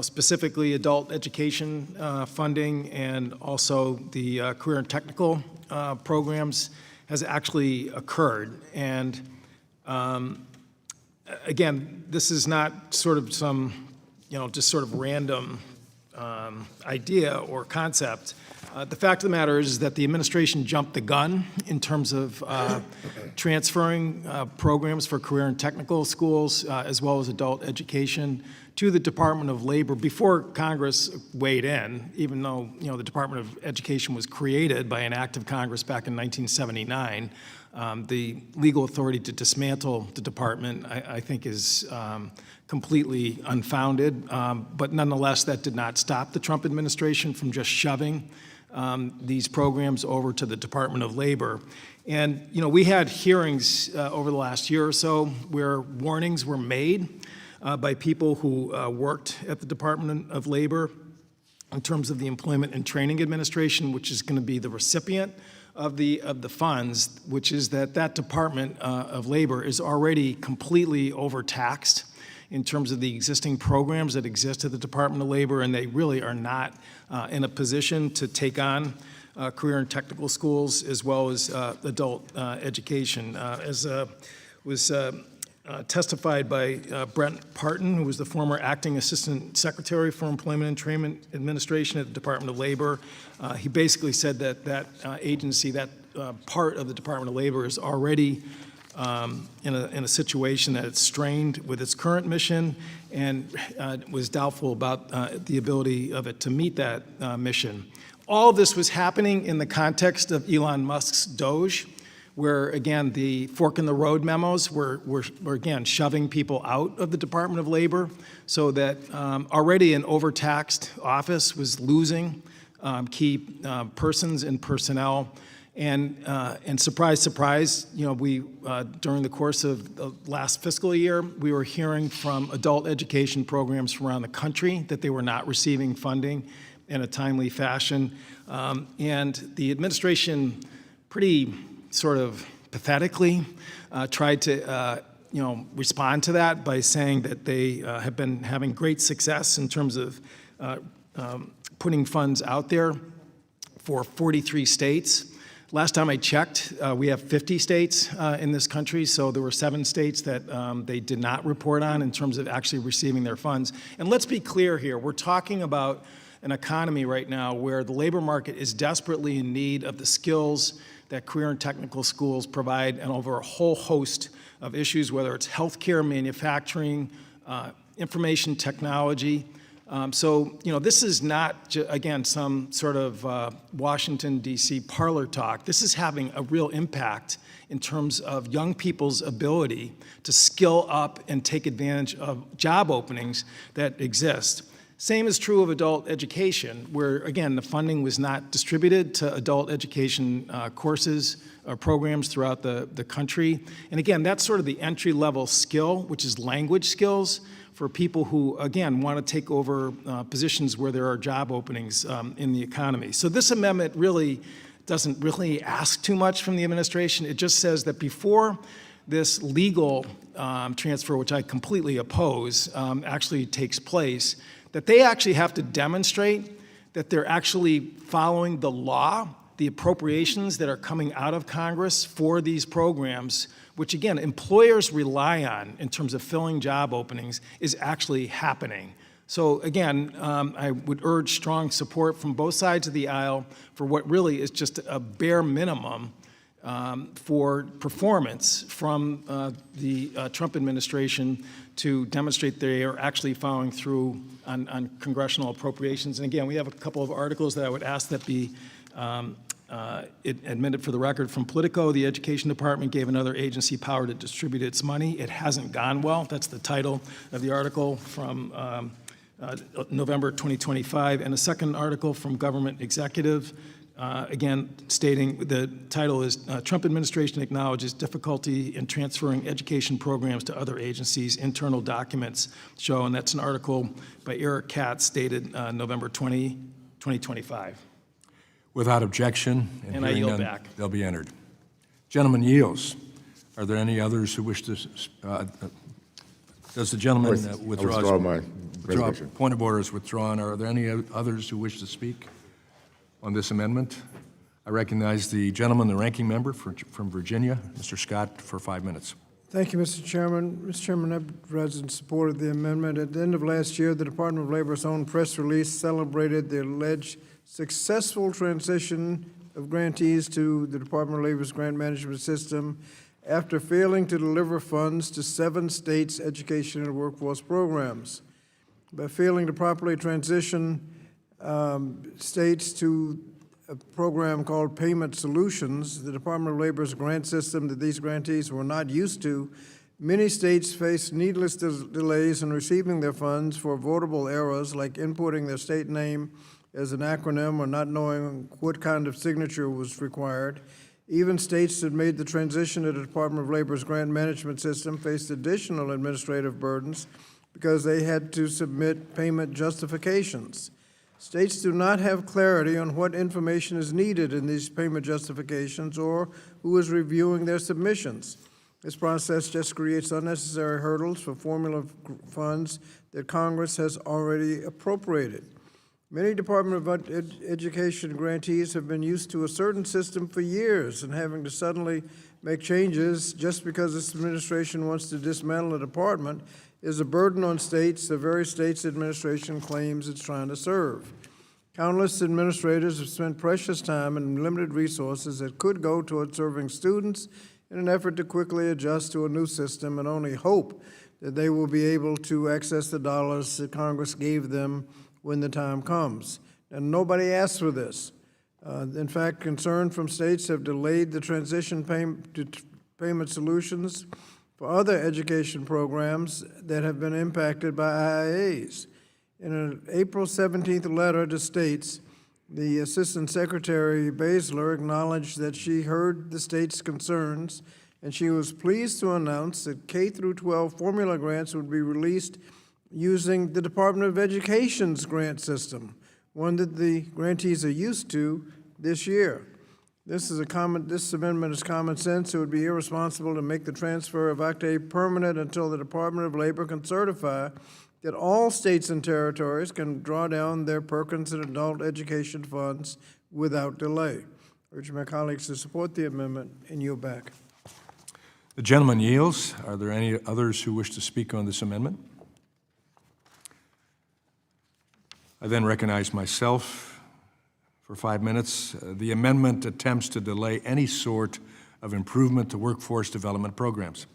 specifically adult education funding and also the career and technical programs, has actually occurred. And again, this is not sort of some, just sort of random idea or concept. The fact of the matter is that the administration jumped the gun in terms of transferring programs for career and technical schools as well as adult education to the Department of Labor before Congress weighed in, even though the Department of Education was created by an act of Congress back in 1979. The legal authority to dismantle the department, I think, is completely unfounded. But nonetheless, that did not stop the Trump administration from just shoving these programs over to the Department of Labor. And, we had hearings over the last year or so where warnings were made by people who worked at the Department of Labor in terms of the Employment and Training Administration, which is going to be the recipient of the funds, which is that Department of Labor is already completely overtaxed in terms of the existing programs that exist at the Department of Labor, and they really are not in a position to take on career and technical schools as well as adult education. As was testified by Brent Parton, who was the former acting assistant secretary for Employment and Training Administration at the Department of Labor. He basically said that agency, that part of the Department of Labor is already in a situation that it's strained with its current mission and was doubtful about the ability of it to meet that mission. All of this was happening in the context of Elon Musk's Doge, where, again, the fork in the road memos were again, shoving people out of the Department of Labor so that already an overtaxed office was losing key persons and personnel. And surprise, surprise, we during the course of the last fiscal year, we were hearing from adult education programs from around the country that they were not receiving funding in a timely fashion. And the administration pretty sort of pathetically tried to respond to that by saying that they have been having great success in terms of putting funds out there for 43 states. Last time I checked, we have 50 states in this country, so there were 7 states that they did not report on in terms of actually receiving their funds. And let's be clear here, we're talking about an economy right now where the labor market is desperately in need of the skills that career and technical schools provide, and over a whole host of issues, whether it's healthcare, manufacturing, information technology. So, this is not, again, some sort of Washington, D.C. parlor talk. This is having a real impact in terms of young people's ability to skill up and take advantage of job openings that exist. Same is true of adult education, where, again, the funding was not distributed to adult education courses or programs throughout the country. And again, that's sort of the entry-level skill, which is language skills for people who, again, want to take over positions where there are job openings in the economy. So this amendment really doesn't really ask too much from the administration. It just says that before this legal transfer, which I completely oppose, actually takes place, that they actually have to demonstrate that they're actually following the law, the appropriations that are coming out of Congress for these programs, which, again, employers rely on in terms of filling job openings, is actually happening. So, again, I would urge strong support from both sides of the aisle for what really is just a bare minimum for performance from the Trump administration to demonstrate they are actually following through on congressional appropriations. And again, we have a couple of articles that I would ask that be admitted for the record. From Politico, the Education Department gave another agency power to distribute its money. It hasn't gone well. That's the title of the article from November 2025. And a second article from Government Executive, again, stating the title is Trump Administration Acknowledges Difficulty in Transferring Education Programs to Other Agencies, Internal Documents Show, and that's an article by Eric Katz dated November 20, 2025. Without objection, And I hearing yield none, back. they'll be entered. Gentleman yields. Are there any others who wish to, does the gentleman withdraw? I withdraw my Withdraw. resolution. Point of order is withdrawn. Are there any others who wish to speak on this amendment? I recognize the gentleman, the ranking member from Virginia, Mr. Scott, for 5 minutes. Thank you, Mr. Chairman. Mr. Chairman, I've read and supported the amendment. At the end of last year, the Department of Labor's own press release celebrated the alleged successful transition of grantees to the Department of Labor's grant management system after failing to deliver funds to 7 states' education and workforce programs. By failing to properly transition states to a program called Payment Solutions, the Department of Labor's grant system that these grantees were not used to, many states face needless delays in receiving their funds for avoidable errors like inputting their state name as an acronym or not knowing what kind of signature was required. Even states that made the transition to the Department of Labor's grant management system faced additional administrative burdens because they had to submit payment justifications. States do not have clarity on what information is needed in these payment justifications or who is reviewing their submissions. This process just creates unnecessary hurdles for formula funds that Congress has already appropriated. Many Department of Education grantees have been used to a certain system for years, and having to suddenly make changes just because this administration wants to dismantle a department is a burden on states, the very states administration claims it's trying to serve. Countless administrators have spent precious time and limited resources that could go toward serving students in an effort to quickly adjust to a new system and only hope that they will be able to access the dollars that Congress gave them when the time comes. And nobody asked for this. In fact, concern from states have delayed the transition to payment solutions for other education programs that have been impacted by IIAs. In an April 17th letter to states, the Assistant Secretary Baszler acknowledged that she heard the state's concerns, and she was pleased to announce that K-12 formula grants would be released using the Department of Education's grant system, one that the grantees are used to this year. This amendment is common sense. It would be irresponsible to make the transfer of OCTAE permanent until the Department of Labor can certify that all states and territories can draw down their Perkins and adult education funds without delay. I urge my colleagues to support the amendment and yield back. The gentleman yields. Are there any others who wish to speak on this amendment? I then recognize myself for 5 minutes. The amendment attempts to delay any sort of improvement to workforce development programs.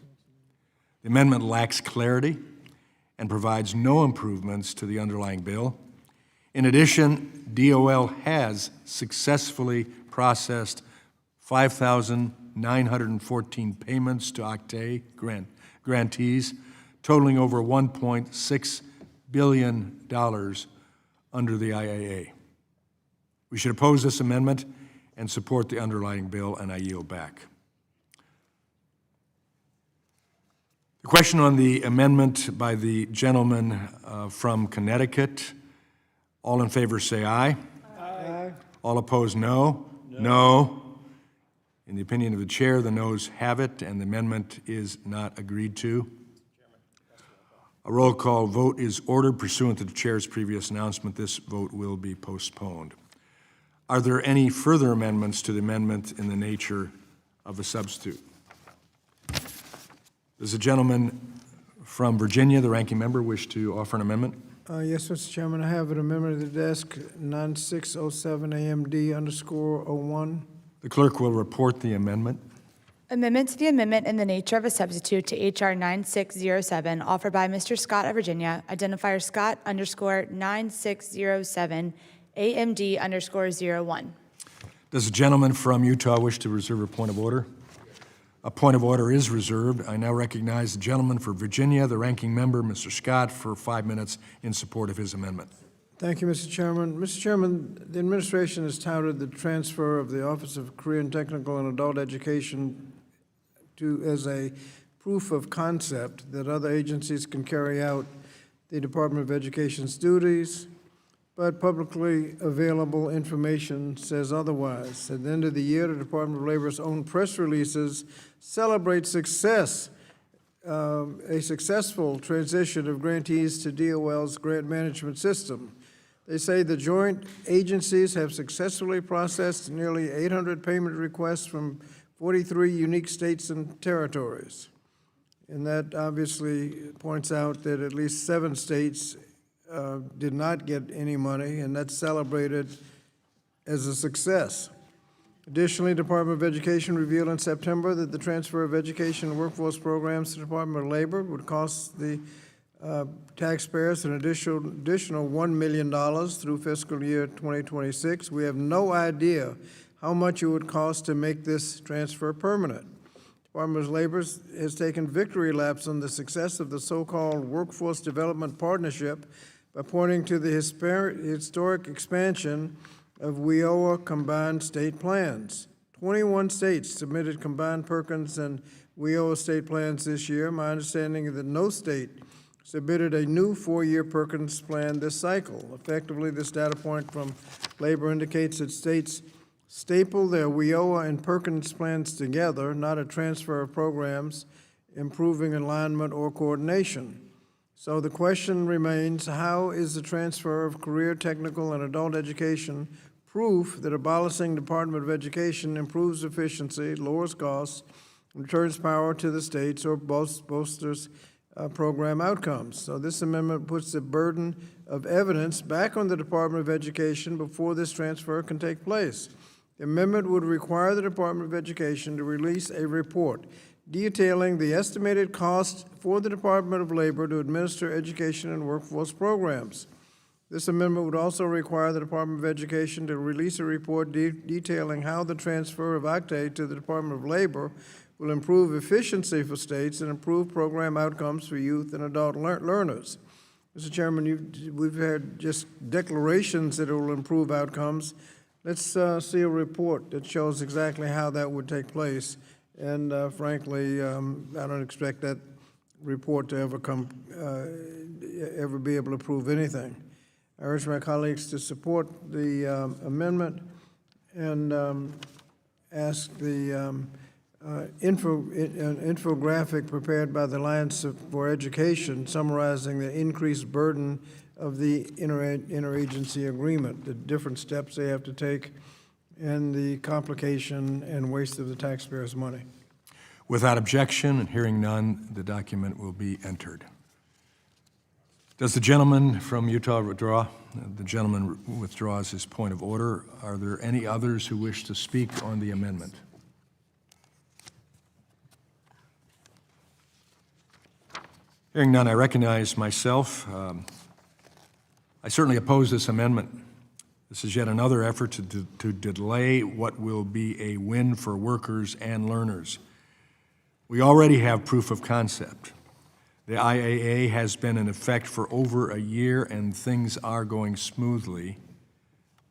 The amendment lacks clarity and provides no improvements to the underlying bill. In addition, DOL has successfully processed 5,914 payments to OCTAE grantees, totaling over $1.6 billion under the IAA. We should oppose this amendment and support the underlying bill, and I yield back. The question on the amendment by the gentleman from Connecticut, all in favor say aye. Aye. All opposed, no. No. In the opinion of the chair, the noes have it, and the amendment is not agreed to. A roll call vote is ordered pursuant to the chair's previous announcement. This vote will be postponed. Are there any further amendments to the amendment in the nature of a substitute? Does the gentleman from Virginia, the ranking member, wish to offer an amendment? Yes, Mr. Chairman, I have an amendment at the desk, 9607 AMD_01. The clerk will report the amendment. Amendment to the amendment in the nature of a substitute to H.R. 9607, offered by Mr. Scott of Virginia, identifier Scott_9607, AMD_01. Does the gentleman from Utah wish to reserve a point of order? A point of order is reserved. I now recognize the gentleman for Virginia, the ranking member, Mr. Scott, for 5 minutes in support of his amendment. Thank you, Mr. Chairman. Mr. Chairman, the administration has touted the transfer of the Office of Career and Technical and Adult Education as a proof of concept that other agencies can carry out the Department of Education's duties, but publicly available information says otherwise. At the end of the year, the Department of Labor's own press releases celebrate success, a successful transition of grantees to DOL's grant management system. They say the joint agencies have successfully processed nearly 800 payment requests from 43 unique states and territories. And that obviously points out that at least 7 states did not get any money, and that's celebrated as a success. Additionally, the Department of Education revealed in September that the transfer of education and workforce programs to the Department of Labor would cost the taxpayers an additional $1 million through fiscal year 2026. We have no idea how much it would cost to make this transfer permanent. Department of Labor has taken victory laps on the success of the so-called Workforce Development Partnership by pointing to the historic expansion of WIOA combined state plans. 21 states submitted combined Perkins and WIOA state plans this year. My understanding is that no state submitted a new 4-year Perkins plan this cycle. Effectively, this data point from Labor indicates that states staple their WIOA and Perkins plans together, not a transfer of programs, improving alignment or coordination. So the question remains, how is the transfer of career, technical, and adult education proof that abolishing Department of Education improves efficiency, lowers costs, returns power to the states, or bolsters program outcomes? So this amendment puts the burden of evidence back on the Department of Education before this transfer can take place. The amendment would require the Department of Education to release a report detailing the estimated cost for the Department of Labor to administer education and workforce programs. This amendment would also require the Department of Education to release a report detailing how the transfer of OCTAE to the Department of Labor will improve efficiency for states and improve program outcomes for youth and adult learners. Mr. Chairman, we've had just declarations that it will improve outcomes. Let's see a report that shows exactly how that would take place. And frankly, I don't expect that report to ever be able to prove anything. I urge my colleagues to support the amendment and ask the infographic prepared by the Alliance for Education summarizing the increased burden of the interagency agreement, the different steps they have to take, and the complication and waste of the taxpayers' money. Without objection and hearing none, the document will be entered. Does the gentleman from Utah withdraw? The gentleman withdraws his point of order. Are there any others who wish to speak on the amendment? Hearing none, I recognize myself. I certainly oppose this amendment. This is yet another effort to delay what will be a win for workers and learners. We already have proof of concept. The IAA has been in effect for over a year and things are going smoothly.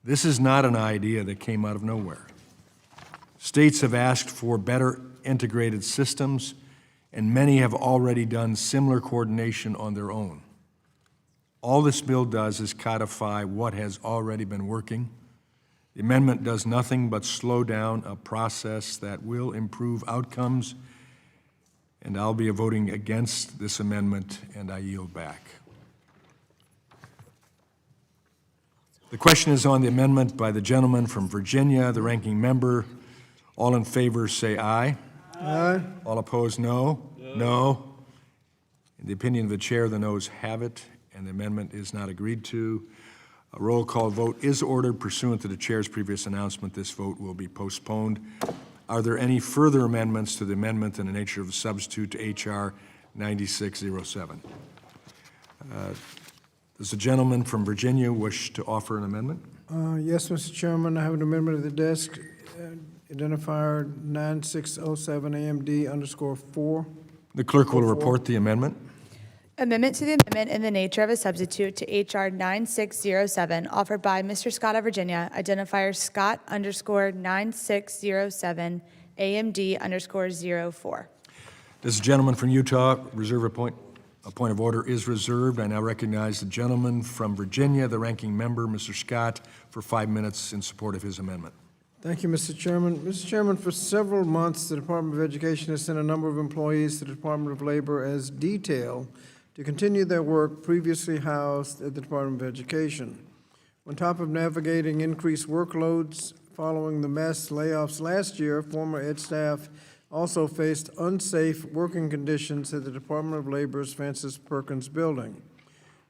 This is not an idea that came out of nowhere. States have asked for better integrated systems, and many have already done similar coordination on their own. All this bill does is codify what has already been working. The amendment does nothing but slow down a process that will improve outcomes, and I'll be voting against this amendment, and I yield back. The question is on the amendment by the gentleman from Virginia, the ranking member. All in favor say aye. Aye. All opposed, no. No. In the opinion of the chair, the noes have it, and the amendment is not agreed to. A roll call vote is ordered pursuant to the chair's previous announcement. This vote will be postponed. Are there any further amendments to the amendment in the nature of a substitute to H.R. 9607? Does the gentleman from Virginia wish to offer an amendment? Yes, Mr. Chairman, I have an amendment at the desk, identifier 9607 AMD_4. The clerk will report the amendment. Amendment to the amendment in the nature of a substitute to H.R. 9607, offered by Mr. Scott of Virginia, identifier Scott_9607, AMD_04. Does the gentleman from Utah reserve a point? A point of order is reserved. I now recognize the gentleman from Virginia, the ranking member, Mr. Scott, for 5 minutes in support of his amendment. Thank you, Mr. Chairman. Mr. Chairman, for several months, the Department of Education has sent a number of employees to the Department of Labor as detail to continue their work previously housed at the Department of Education. On top of navigating increased workloads following the mass layoffs last year, former Ed staff also faced unsafe working conditions at the Department of Labor's Francis Perkins building.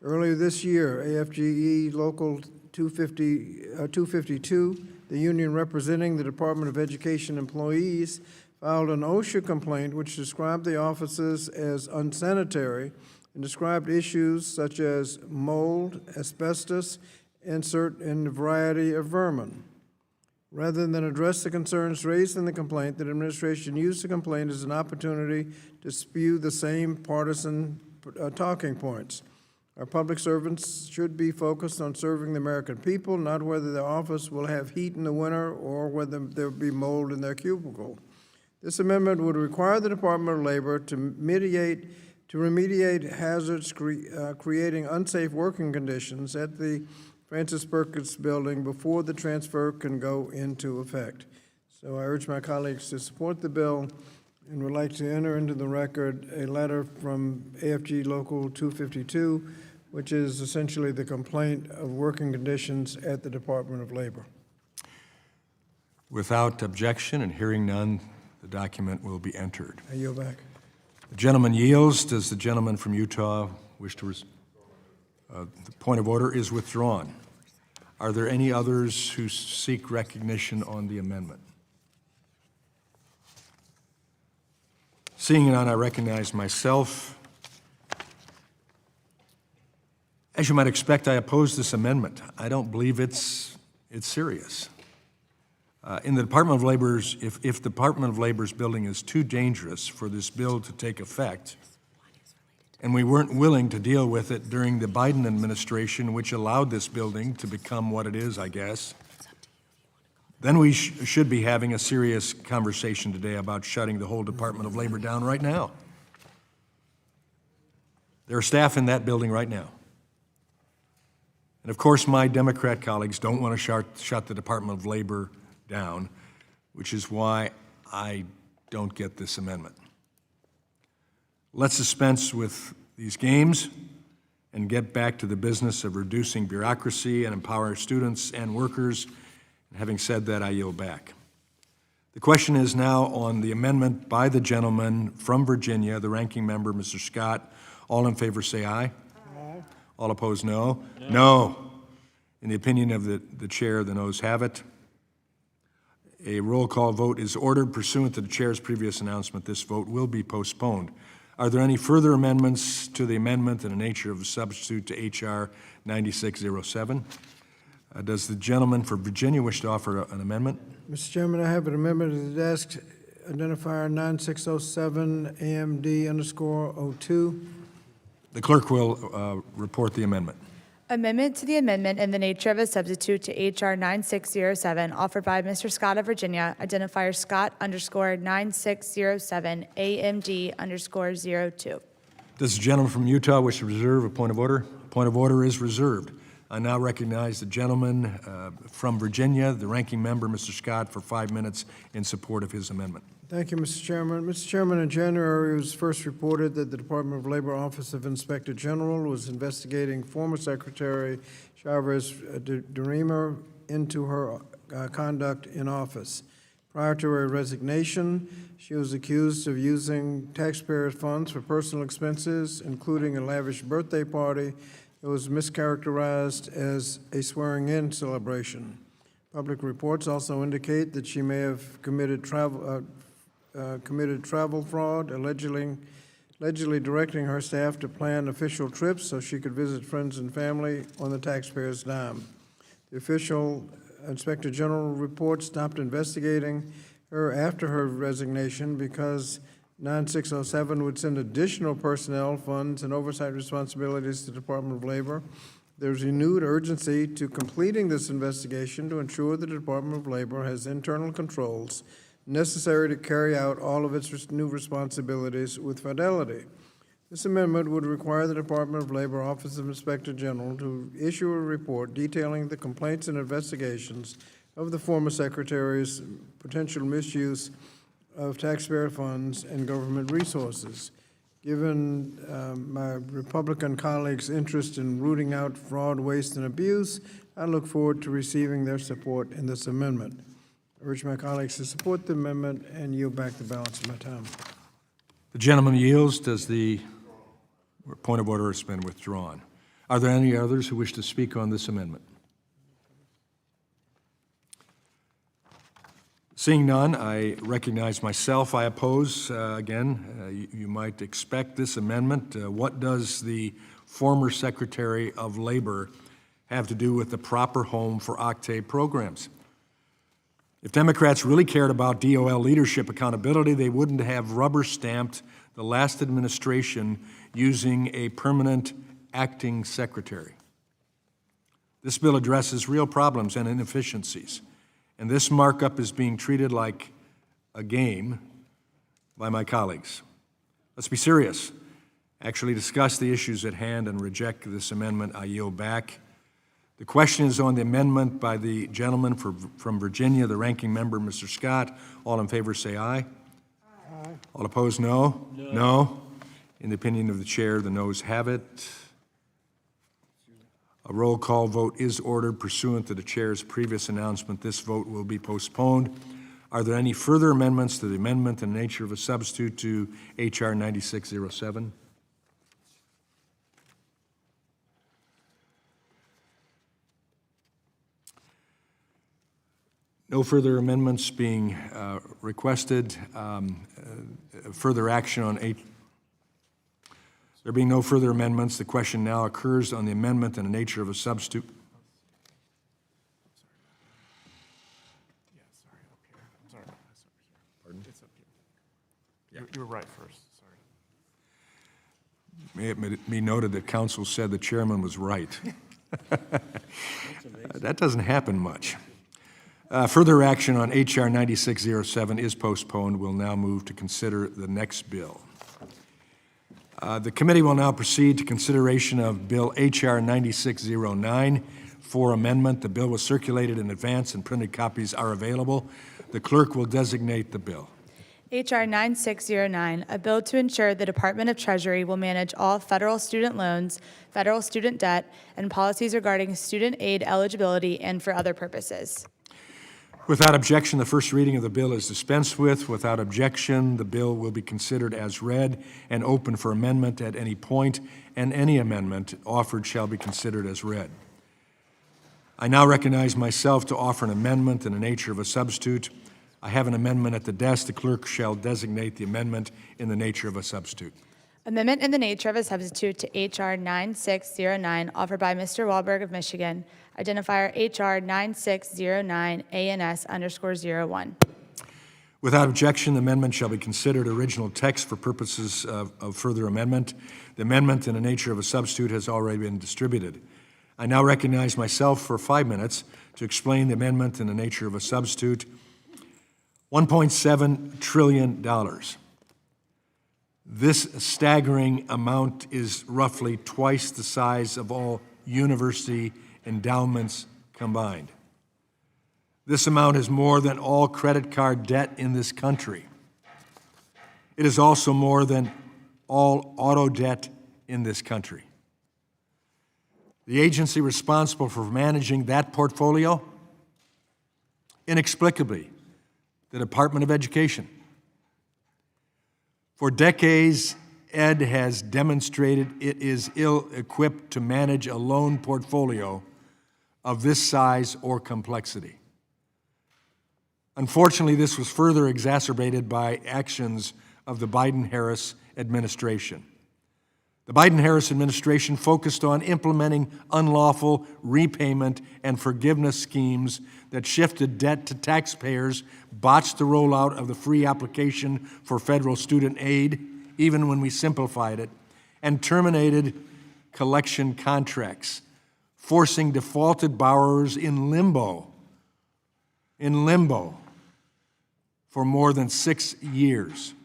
Earlier this year, AFGE Local 252, the union representing the Department of Education employees, filed an OSHA complaint which described the offices as unsanitary, and described issues such as mold, asbestos, insert, and a variety of vermin. Rather than address the concerns raised in the complaint, the administration used the complaint as an opportunity to spew the same partisan talking points. Our public servants should be focused on serving the American people, not whether their office will have heat in the winter or whether there will be mold in their cubicle. This amendment would require the Department of Labor to remediate hazards creating unsafe working conditions at the Francis Perkins Building before the transfer can go into effect. So I urge my colleagues to support the bill and would like to enter into the record a letter from AFG Local 252, which is essentially the complaint of working conditions at the Department of Labor. Without objection and hearing none, the document will be entered. I yield back. The gentleman yields. Does the gentleman from Utah wish to? The point of order is withdrawn. Are there any others who seek recognition on the amendment? Seeing none, I recognize myself. As you might expect, I oppose this amendment. I don't believe it's serious. In the Department of Labor's, if the Department of Labor's building is too dangerous for this bill to take effect, and we weren't willing to deal with it during the Biden administration, which allowed this building to become what it is, I guess, then we should be having a serious conversation today about shutting the whole Department of Labor down right now. There are staff in that building right now. And of course, my Democrat colleagues don't want to shut the Department of Labor down, which is why I don't get this amendment. Let's dispense with these games and get back to the business of reducing bureaucracy and empower students and workers. And having said that, I yield back. The question is now on the amendment by the gentleman from Virginia, the ranking member, Mr. Scott. All in favor say aye. Aye. All opposed, no. No. In the opinion of the chair, the noes have it. A roll call vote is ordered. Pursuant to the chair's previous announcement, this vote will be postponed. Are there any further amendments to the amendment in the nature of a substitute to H.R. 9607? Does the gentleman for Virginia wish to offer an amendment? Mr. Chairman, I have an amendment to the desk, identifier 9607 AMD_02. The clerk will report the amendment. Amendment to the amendment in the nature of a substitute to H.R. 9607, offered by Mr. Scott of Virginia, identifier Scott_9607 AMD_02. Does the gentleman from Utah wish to reserve a point of order? Point of order is reserved. I now recognize the gentleman from Virginia, the ranking member, Mr. Scott, for 5 minutes in support of his amendment. Thank you, Mr. Chairman. Mr. Chairman, in January, it was first reported that the Department of Labor Office of Inspector General was investigating former Secretary Chavez DeRemer into her conduct in office. Prior to her resignation, she was accused of using taxpayer funds for personal expenses, including a lavish birthday party. It was mischaracterized as a swearing-in celebration. Public reports also indicate that she may have committed travel fraud, allegedly directing her staff to plan official trips so she could visit friends and family on the taxpayers' dime. The official Inspector General report stopped investigating her after her resignation because 9607 would send additional personnel, funds, and oversight responsibilities to the Department of Labor. There's renewed urgency to completing this investigation to ensure the Department of Labor has internal controls necessary to carry out all of its new responsibilities with fidelity. This amendment would require the Department of Labor Office of Inspector General to issue a report detailing the complaints and investigations of the former Secretary's potential misuse of taxpayer funds and government resources. Given my Republican colleagues' interest in rooting out fraud, waste, and abuse, I look forward to receiving their support in this amendment. I urge my colleagues to support the amendment and yield back the balance of my time. The gentleman yields. Does the point of order has been withdrawn? Are there any others who wish to speak on this amendment? Seeing none, I recognize myself. I oppose. You might expect this amendment. What does the former Secretary of Labor have to do with the proper home for Octave programs? If Democrats really cared about DOL leadership accountability, they wouldn't have rubber-stamped the last administration using a permanent acting secretary. This bill addresses real problems and inefficiencies, and this markup is being treated like a game by my colleagues. Let's be serious. Actually discuss the issues at hand and reject this amendment. I yield back. The question is on the amendment by the gentleman from Virginia, the ranking member, Mr. Scott. All in favor say aye. Aye. All opposed, no? No. In the opinion of the chair, the noes have it. A roll call vote is ordered pursuant to the chair's previous announcement. This vote will be postponed. Are there any further amendments to the amendment in the nature of a substitute to H.R. 9607? No further amendments being requested. Further action on There being no further amendments, the question now occurs on the amendment in the nature of a substitute. Pardon? It's up here. You were right first, sorry. May it be noted that counsel said the chairman was right. That doesn't happen much. Further action on H.R. 9607 is postponed. We'll now move to consider the next bill. The committee will now proceed to consideration of Bill H.R. 9609 for amendment. The bill was circulated in advance and printed copies are available. The clerk will designate the bill. H.R. 9609, a bill to ensure the Department of Treasury will manage all federal student loans, federal student debt, and policies regarding student aid eligibility and for other purposes. Without objection, the first reading of the bill is dispensed with. Without objection, the bill will be considered as read and open for amendment at any point, and any amendment offered shall be considered as read. I now recognize myself to offer an amendment in the nature of a substitute. I have an amendment at the desk. The clerk shall designate the amendment in the nature of a substitute. Amendment in the nature of a substitute to H.R. 9609, offered by Mr. Wahlberg of Michigan, identifier H.R. 9609 ANS_01. Without objection, the amendment shall be considered original text for purposes of further amendment. The amendment in the nature of a substitute has already been distributed. I now recognize myself for 5 minutes to explain the amendment in the nature of a substitute. $1.7 trillion. This staggering amount is roughly twice the size of all university endowments combined. This amount is more than all credit card debt in this country. It is also more than all auto debt in this country. The agency responsible for managing that portfolio, inexplicably, the Department of Education. For decades, Ed has demonstrated it is ill-equipped to manage a loan portfolio of this size or complexity. Unfortunately, this was further exacerbated by actions of the Biden-Harris administration. The Biden-Harris administration focused on implementing unlawful repayment and forgiveness schemes that shifted debt to taxpayers, botched the rollout of the free application for federal student aid, even when we simplified it, and terminated collection contracts, forcing defaulted borrowers in limbo for more than 6 years.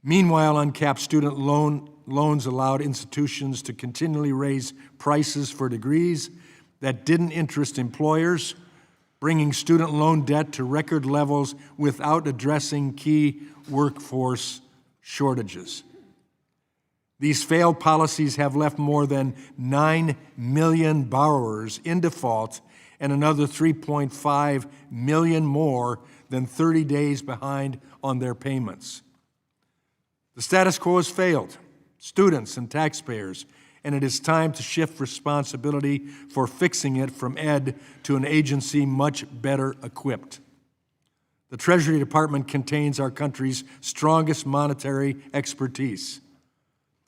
Meanwhile, uncapped student loans allowed institutions to continually raise prices for degrees that didn't interest employers, bringing student loan debt to record levels without addressing key workforce shortages. These failed policies have left more than 9 million borrowers in default and another 3.5 million more than 30 days behind on their payments. The status quo has failed students and taxpayers, and it is time to shift responsibility for fixing it from Ed to an agency much better equipped. The Treasury Department contains our country's strongest monetary expertise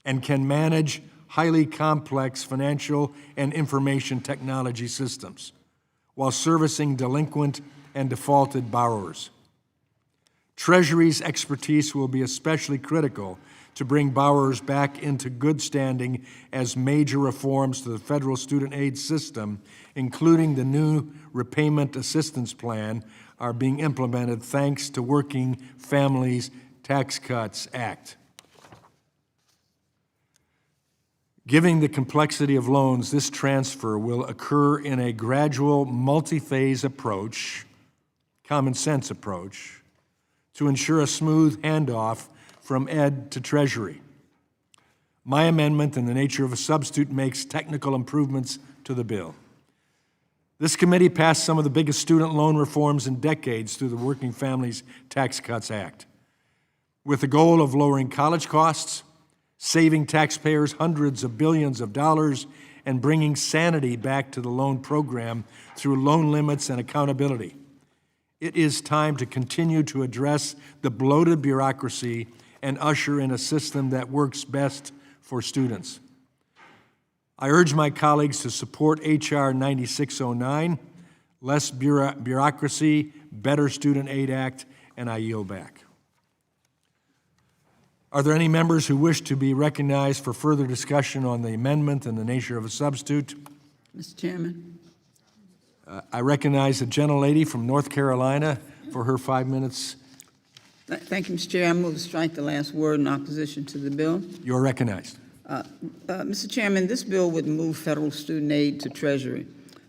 and can manage highly complex financial and information technology systems while servicing delinquent and defaulted borrowers. Treasury's expertise will be especially critical to bring borrowers back into good standing as major reforms to the federal student aid system, including the new Repayment Assistance Plan, are being implemented thanks to Working Families Tax Cuts Act. Given the complexity of loans, this transfer will occur in a gradual, multi-phase approach, common sense approach, to ensure a smooth handoff from Ed to Treasury. My amendment, in the nature of a substitute, makes technical improvements to the bill. This committee passed some of the biggest student loan reforms in decades through the Working Families Tax Cuts Act, with the goal of lowering college costs, saving taxpayers hundreds of billions of dollars, and bringing sanity back to the loan program through loan limits and accountability. It is time to continue to address the bloated bureaucracy and usher in a system that works best for students. I urge my colleagues to support H.R. 9609, Less Bureaucracy, Better Student Aid Act, and I yield back. Are there any members who wish to be recognized for further discussion on the amendment in the nature of a substitute? Mr. Chairman. I recognize the gentlelady from North Carolina for her 5 minutes. Thank you, Mr. Chair. I move to strike the last word in opposition to the bill. You're recognized. Mr. Chairman, this bill would move federal student aid to Treasury,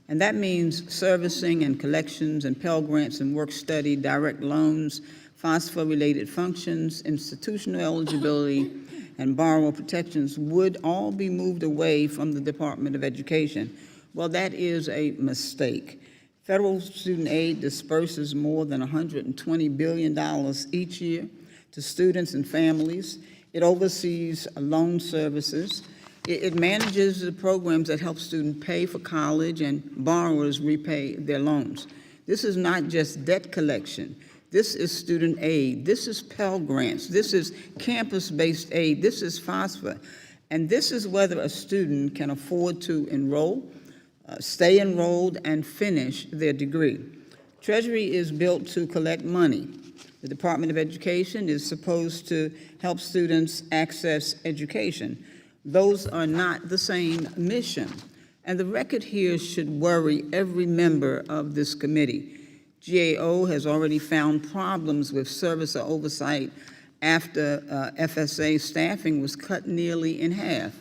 and that means servicing and collections and Pell Grants and work study, direct loans, FOSFA-related functions, institutional eligibility, and borrower protections would all be moved away from the Department of Education. Well, that is a mistake. Federal student aid disperses more than $120 billion each year to students and families. It oversees loan services. It manages the programs that help students pay for college and borrowers repay their loans. This is not just debt collection. This is student aid. This is Pell Grants. This is campus-based aid. This is FOSFA. And this is whether a student can afford to enroll, stay enrolled, and finish their degree. Treasury is built to collect money. The Department of Education is supposed to help students access education. Those are not the same mission. And the record here should worry every member of this committee. GAO has already found problems with servicer oversight after FSA staffing was cut nearly in half.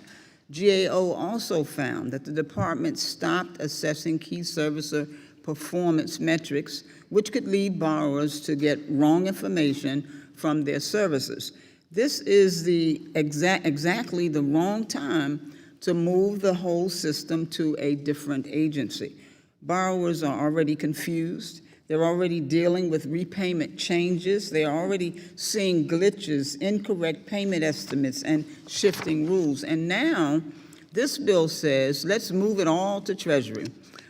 GAO also found that the department stopped assessing key servicer performance metrics, which could lead borrowers to get wrong information from their servicers. This is exactly the wrong time to move the whole system to a different agency. Borrowers are already confused. They're already dealing with repayment changes. They are already seeing glitches, incorrect payment estimates, and shifting rules. And now, this bill says, let's move it all to Treasury.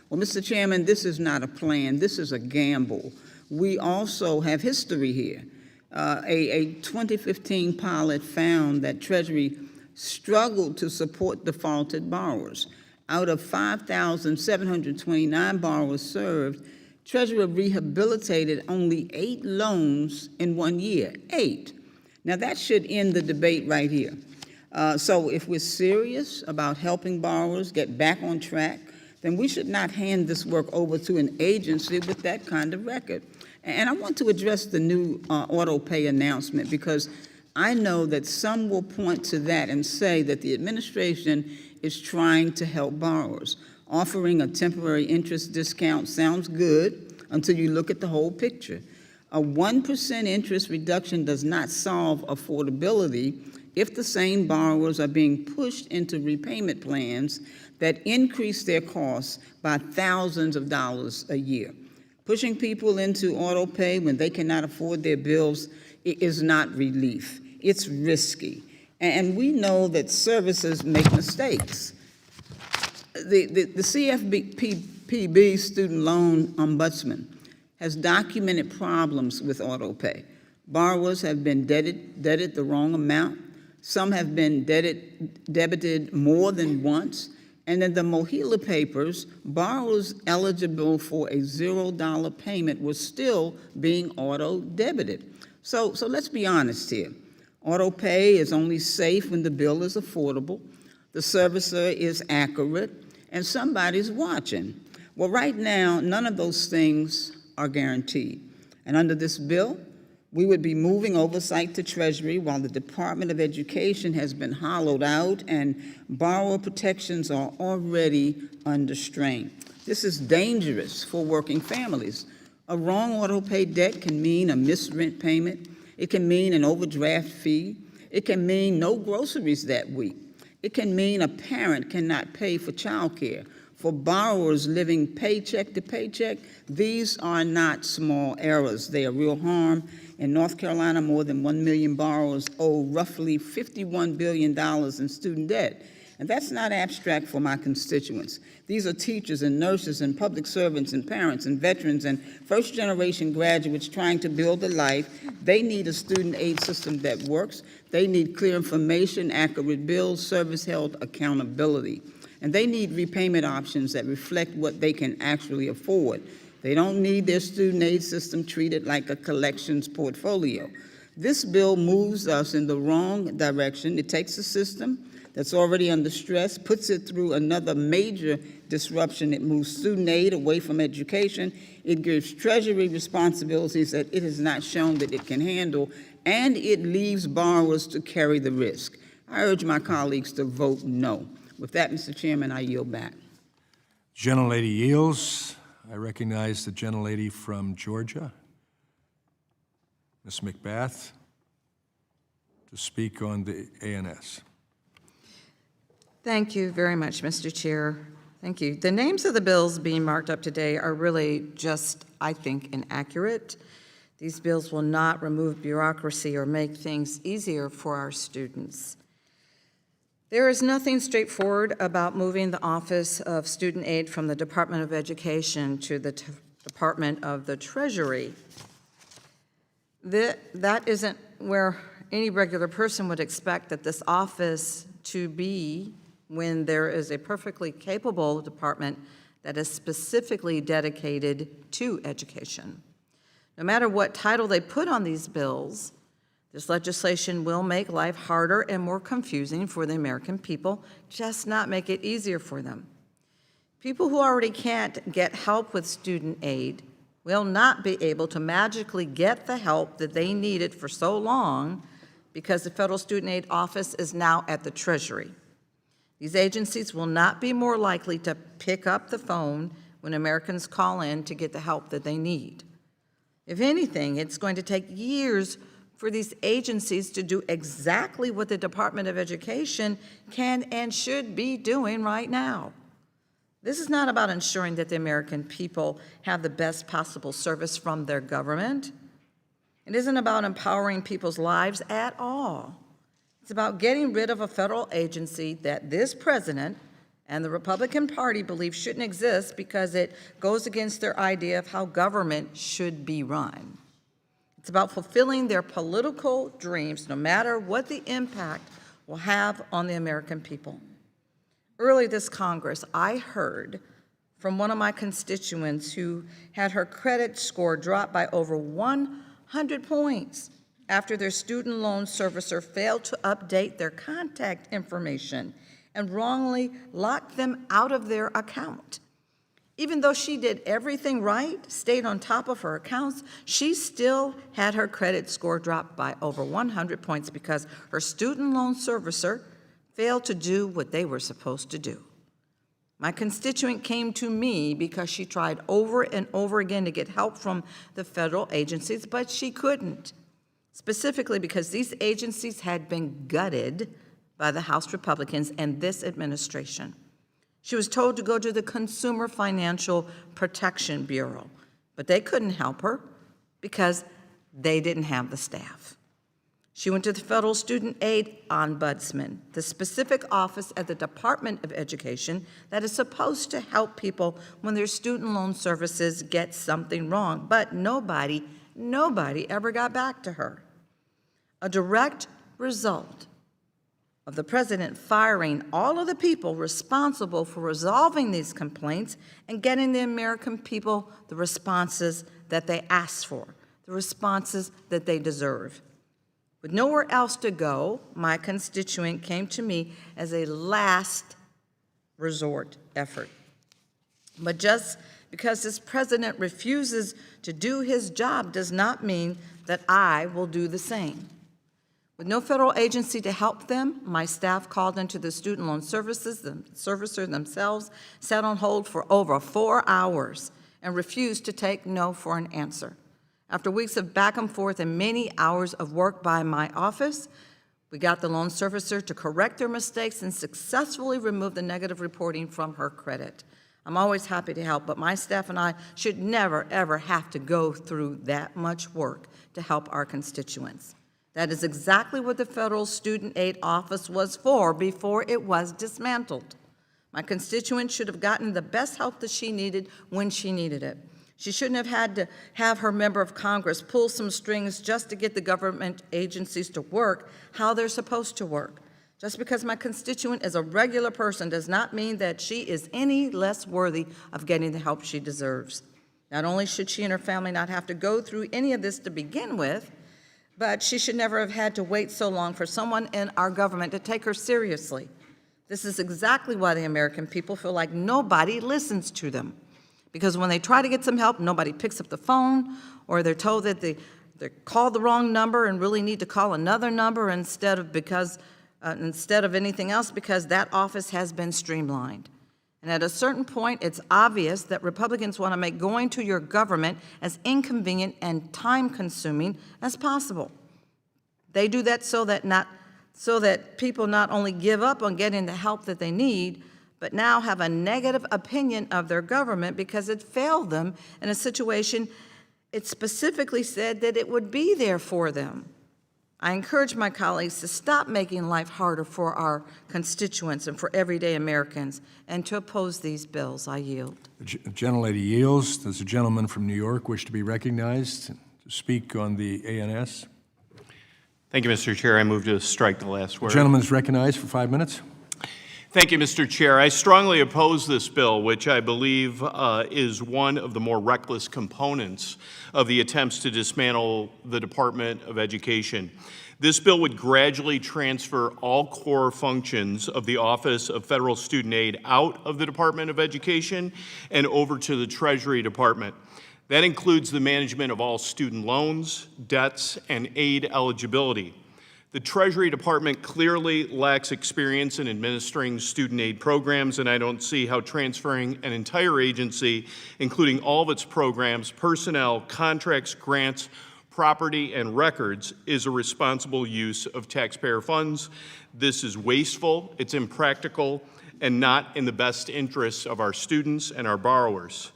Well, Mr. Chairman, this is not a plan. This is a gamble. We also have history here. A 2015 pilot found that Treasury struggled to support defaulted borrowers. Out of 5,729 borrowers served, Treasury rehabilitated only 8 loans in 1 year, 8. Now that should end the debate right here. So if we're serious about helping borrowers get back on track, then we should not hand this work over to an agency with that kind of record. And I want to address the new auto pay announcement, because I know that some will point to that and say that the administration is trying to help borrowers. Offering a temporary interest discount sounds good until you look at the whole picture. A 1% interest reduction does not solve affordability if the same borrowers are being pushed into repayment plans that increase their costs by thousands of dollars a year. Pushing people into auto pay when they cannot afford their bills is not relief. It's risky. And we know that servicers make mistakes. The CFPB Student Loan Ombudsman has documented problems with auto pay. Borrowers have been debited the wrong amount. Some have been debited more than once. And in the Mohila papers, borrowers eligible for a $0 payment were still being auto-debited. So let's be honest here. Auto pay is only safe when the bill is affordable, the servicer is accurate, and somebody's watching. Well, right now, none of those things are guaranteed. And under this bill, we would be moving oversight to Treasury while the Department of Education has been hollowed out and borrower protections are already under strain. This is dangerous for working families. A wrong auto pay debt can mean a missed rent payment. It can mean an overdraft fee. It can mean no groceries that week. It can mean a parent cannot pay for childcare. For borrowers living paycheck to paycheck, these are not small errors. They are real harm. In North Carolina, more than 1 million borrowers owe roughly $51 billion in student debt. And that's not abstract for my constituents. These are teachers and nurses and public servants and parents and veterans and first-generation graduates trying to build a life. They need a student aid system that works. They need clear information, accurate bills, service-held accountability. And they need repayment options that reflect what they can actually afford. They don't need their student aid system treated like a collections portfolio. This bill moves us in the wrong direction. It takes a system that's already under stress, puts it through another major disruption. It moves student aid away from education. It gives Treasury responsibilities that it has not shown that it can handle, and it leaves borrowers to carry the risk. I urge my colleagues to vote no. With that, Mr. Chairman, I yield back. Gentlelady yields. I recognize the gentlelady from Georgia, Ms. McBath, to speak on the ANS. Thank you very much, Mr. Chair. Thank you. The names of the bills being marked up today are really just, I think, inaccurate. These bills will not remove bureaucracy or make things easier for our students. There is nothing straightforward about moving the Office of Student Aid from the Department of Education to the Department of the Treasury. That isn't where any regular person would expect that this office to be when there is a perfectly capable department that is specifically dedicated to education. No matter what title they put on these bills, this legislation will make life harder and more confusing for the American people, just not make it easier for them. People who already can't get help with student aid will not be able to magically get the help that they needed for so long because the Federal Student Aid Office is now at the Treasury. These agencies will not be more likely to pick up the phone when Americans call in to get the help that they need. If anything, it's going to take years for these agencies to do exactly what the Department of Education can and should be doing right now. This is not about ensuring that the American people have the best possible service from their government. It isn't about empowering people's lives at all. It's about getting rid of a federal agency that this president and the Republican Party believe shouldn't exist because it goes against their idea of how government should be run. It's about fulfilling their political dreams, no matter what the impact will have on the American people. Early this Congress, I heard from one of my constituents who had her credit score drop by over 100 points after their student loan servicer failed to update their contact information and wrongly locked them out of their account. Even though she did everything right, stayed on top of her accounts, she still had her credit score drop by over 100 points because her student loan servicer failed to do what they were supposed to do. My constituent came to me because she tried over and over again to get help from the federal agencies, but she couldn't, specifically because these agencies had been gutted by the House Republicans and this administration. She was told to go to the Consumer Financial Protection Bureau, but they couldn't help her because they didn't have the staff. She went to the Federal Student Aid Ombudsman, the specific office at the Department of Education that is supposed to help people when their student loan services get something wrong. But nobody ever got back to her. A direct result of the president firing all of the people responsible for resolving these complaints and getting the American people the responses that they asked for, the responses that they deserve. With nowhere else to go, my constituent came to me as a last resort effort. But just because this president refuses to do his job does not mean that I will do the same. With no federal agency to help them, my staff called into the student loan services, the servicer themselves, sat on hold for over 4 hours and refused to take no for an answer. After weeks of back and forth and many hours of work by my office, we got the loan servicer to correct their mistakes and successfully remove the negative reporting from her credit. I'm always happy to help, but my staff and I should never, ever have to go through that much work to help our constituents. That is exactly what the Federal Student Aid Office was for before it was dismantled. My constituent should have gotten the best help that she needed when she needed it. She shouldn't have had to have her member of Congress pull some strings just to get the government agencies to work how they're supposed to work. Just because my constituent is a regular person does not mean that she is any less worthy of getting the help she deserves. Not only should she and her family not have to go through any of this to begin with, but she should never have had to wait so long for someone in our government to take her seriously. This is exactly why the American people feel like nobody listens to them. Because when they try to get some help, nobody picks up the phone, or they're told that they called the wrong number and really need to call another number instead of anything else, because that office has been streamlined. And at a certain point, it's obvious that Republicans want to make going to your government as inconvenient and time-consuming as possible. They do that so that people not only give up on getting the help that they need, but now have a negative opinion of their government because it failed them in a situation it specifically said that it would be there for them. I encourage my colleagues to stop making life harder for our constituents and for everyday Americans, and to oppose these bills. I yield. The gentlelady yields. Does the gentleman from New York wish to be recognized to speak on the ANS? Thank you, Mr. Chair. I move to strike the last word. The gentleman is recognized for 5 minutes. Thank you, Mr. Chair. I strongly oppose this bill, which I believe is one of the more reckless components of the attempts to dismantle the Department of Education. This bill would gradually transfer all core functions of the Office of Federal Student Aid out of the Department of Education and over to the Treasury Department. That includes the management of all student loans, debts, and aid eligibility. The Treasury Department clearly lacks experience in administering student aid programs, and I don't see how transferring an entire agency, including all of its programs, personnel, contracts, grants, property, and records, is a responsible use of taxpayer funds. This is wasteful, it's impractical, and not in the best interests of our students and our borrowers.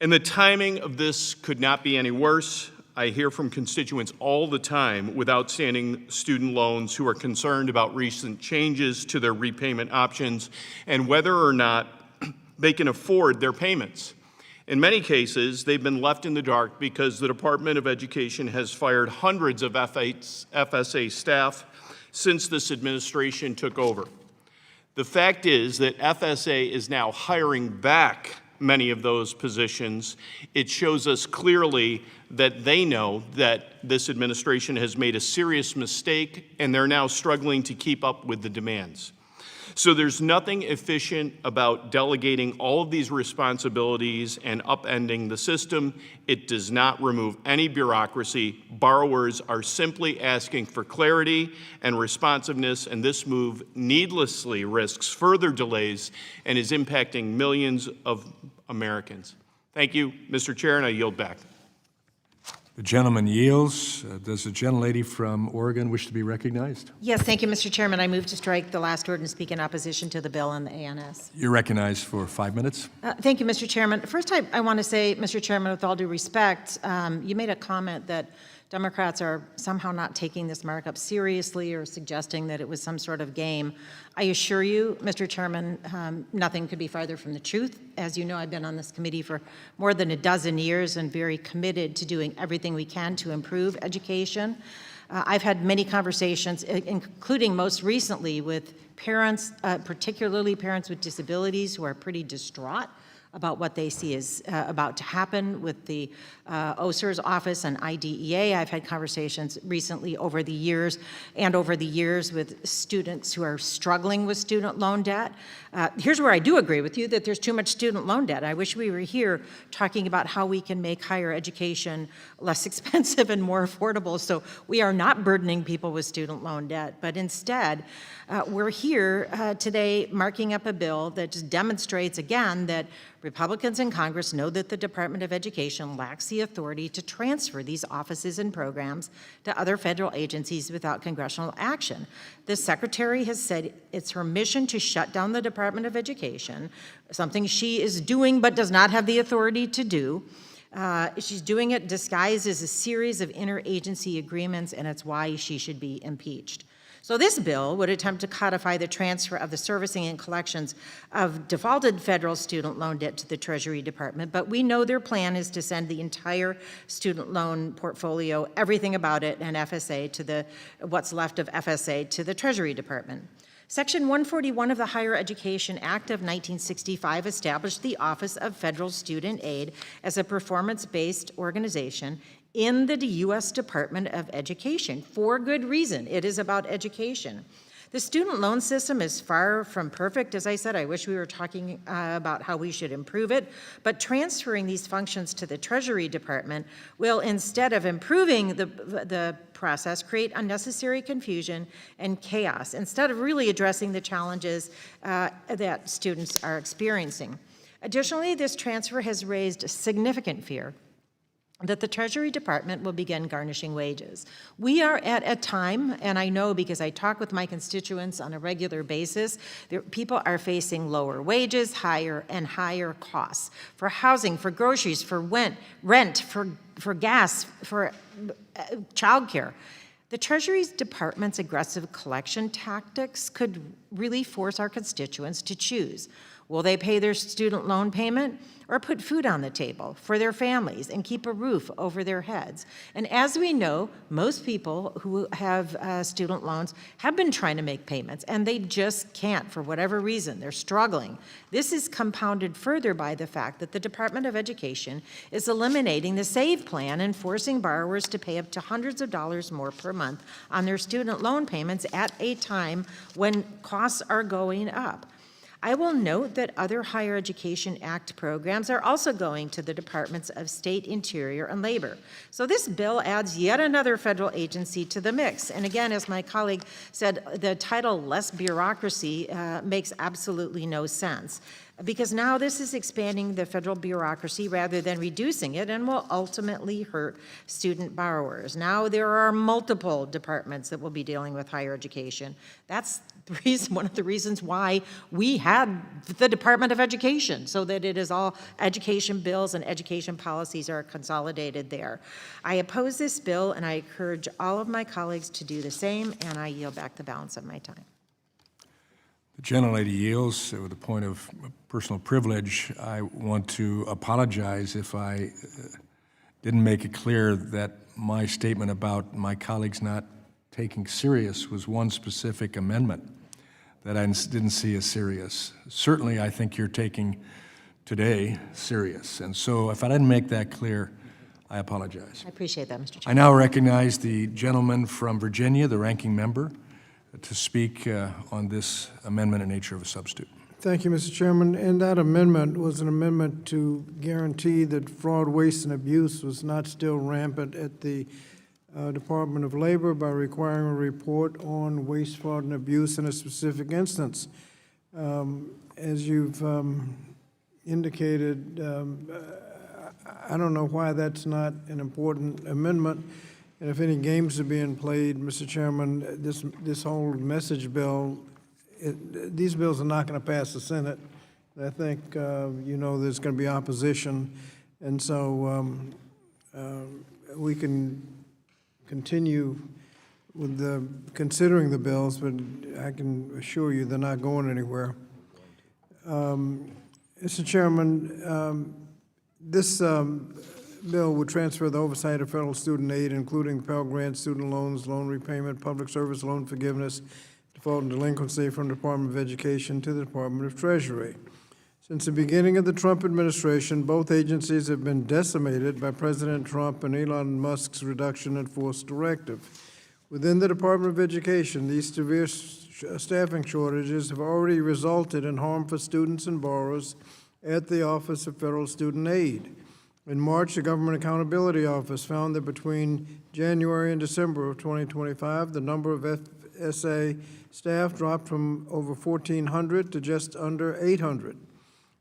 And the timing of this could not be any worse. I hear from constituents all the time with outstanding student loans who are concerned about recent changes to their repayment options and whether or not they can afford their payments. In many cases, they've been left in the dark because the Department of Education has fired hundreds of FSA staff since this administration took over. The fact is that FSA is now hiring back many of those positions. It shows us clearly that they know that this administration has made a serious mistake and they're now struggling to keep up with the demands. So there's nothing efficient about delegating all of these responsibilities and upending the system. It does not remove any bureaucracy. Borrowers are simply asking for clarity and responsiveness, and this move needlessly risks further delays and is impacting millions of Americans. Thank you, Mr. Chair, and I yield back. The gentleman yields. Does the gentlelady from Oregon wish to be recognized? Yes, thank you, Mr. Chairman. I move to strike the last word and speak in opposition to the bill and the ANS. You're recognized for 5 minutes. Thank you, Mr. Chairman. First, I want to say, Mr. Chairman, with all due respect, you made a comment that Democrats are somehow not taking this markup seriously or suggesting that it was some sort of game. I assure you, Mr. Chairman, nothing could be farther from the truth. As you know, I've been on this committee for more than a dozen years and very committed to doing everything we can to improve education. I've had many conversations, including most recently with parents, particularly parents with disabilities who are pretty distraught about what they see is about to happen with the OSER's office and IDEA. I've had conversations recently over the years with students who are struggling with student loan debt. Here's where I do agree with you, that there's too much student loan debt. I wish we were here talking about how we can make higher education less expensive and more affordable, so we are not burdening people with student loan debt. But instead, we're here today marking up a bill that just demonstrates again that Republicans in Congress know that the Department of Education lacks the authority to transfer these offices and programs to other federal agencies without congressional action. The Secretary has said it's her mission to shut down the Department of Education, something she is doing but does not have the authority to do. She's doing it disguised as a series of interagency agreements, and it's why she should be impeached. So this bill would attempt to codify the transfer of the servicing and collections of defaulted federal student loan debt to the Treasury Department, but we know their plan is to send the entire student loan portfolio, everything about it, and FSA to what's left of FSA to the Treasury Department. Section 141 of the Higher Education Act of 1965 established the Office of Federal Student Aid as a performance-based organization in the U.S. Department of Education, for good reason. It is about education. The student loan system is far from perfect. As I said, I wish we were talking about how we should improve it, but transferring these functions to the Treasury Department will, instead of improving the process, create unnecessary confusion and chaos, instead of really addressing the challenges that students are experiencing. Additionally, this transfer has raised significant fear that the Treasury Department will begin garnishing wages. We are at a time, and I know because I talk with my constituents on a regular basis, people are facing lower wages, higher and higher costs for housing, for groceries, for rent, for gas, for childcare. The Treasury Department's aggressive collection tactics could really force our constituents to choose. Will they pay their student loan payment or put food on the table for their families and keep a roof over their heads? And as we know, most people who have student loans have been trying to make payments, and they just can't for whatever reason. They're struggling. This is compounded further by the fact that the Department of Education is eliminating the SAVE plan and forcing borrowers to pay up to hundreds of dollars more per month on their student loan payments at a time when costs are going up. I will note that other Higher Education Act programs are also going to the Departments of State, Interior, and Labor. So this bill adds yet another federal agency to the mix. And again, as my colleague said, the title "less bureaucracy" makes absolutely no sense, because now this is expanding the federal bureaucracy rather than reducing it, and will ultimately hurt student borrowers. Now there are multiple departments that will be dealing with higher education. That's one of the reasons why we had the Department of Education, so that it is all education bills and education policies are consolidated there. I oppose this bill, and I encourage all of my colleagues to do the same, and I yield back the balance of my time. The gentlelady yields. With a point of personal privilege, I want to apologize if I didn't make it clear that my statement about my colleagues not taking serious was one specific amendment that I didn't see as serious. Certainly, I think you're taking today serious. And so if I didn't make that clear, I apologize. I appreciate that, Mr. I Chairman. now recognize the gentleman from Virginia, the ranking member, to speak on this amendment in nature of a substitute. Thank you, Mr. Chairman. And that amendment was an amendment to guarantee that fraud, waste, and abuse was not still rampant at the Department of Labor by requiring a report on waste, fraud, and abuse in a specific instance. As you've indicated, I don't know why that's not an important amendment. And if any games are being played, Mr. Chairman, this whole message bill, these bills are not going to pass the Senate. I think you know there's going to be opposition, and so we can continue with considering the bills, but I can assure you they're not going anywhere. Mr. Chairman, this bill would transfer the oversight of federal student aid, including Pell Grants, student loans, loan repayment, public service loan forgiveness, default and delinquency, from the Department of Education to the Department of Treasury. Since the beginning of the Trump administration, both agencies have been decimated by President Trump and Elon Musk's reduction in force directive. Within the Department of Education, these severe staffing shortages have already resulted in harm for students and borrowers at the Office of Federal Student Aid. In March, the Government Accountability Office found that between January and December of 2025, the number of FSA staff dropped from over 1,400 to just under 800.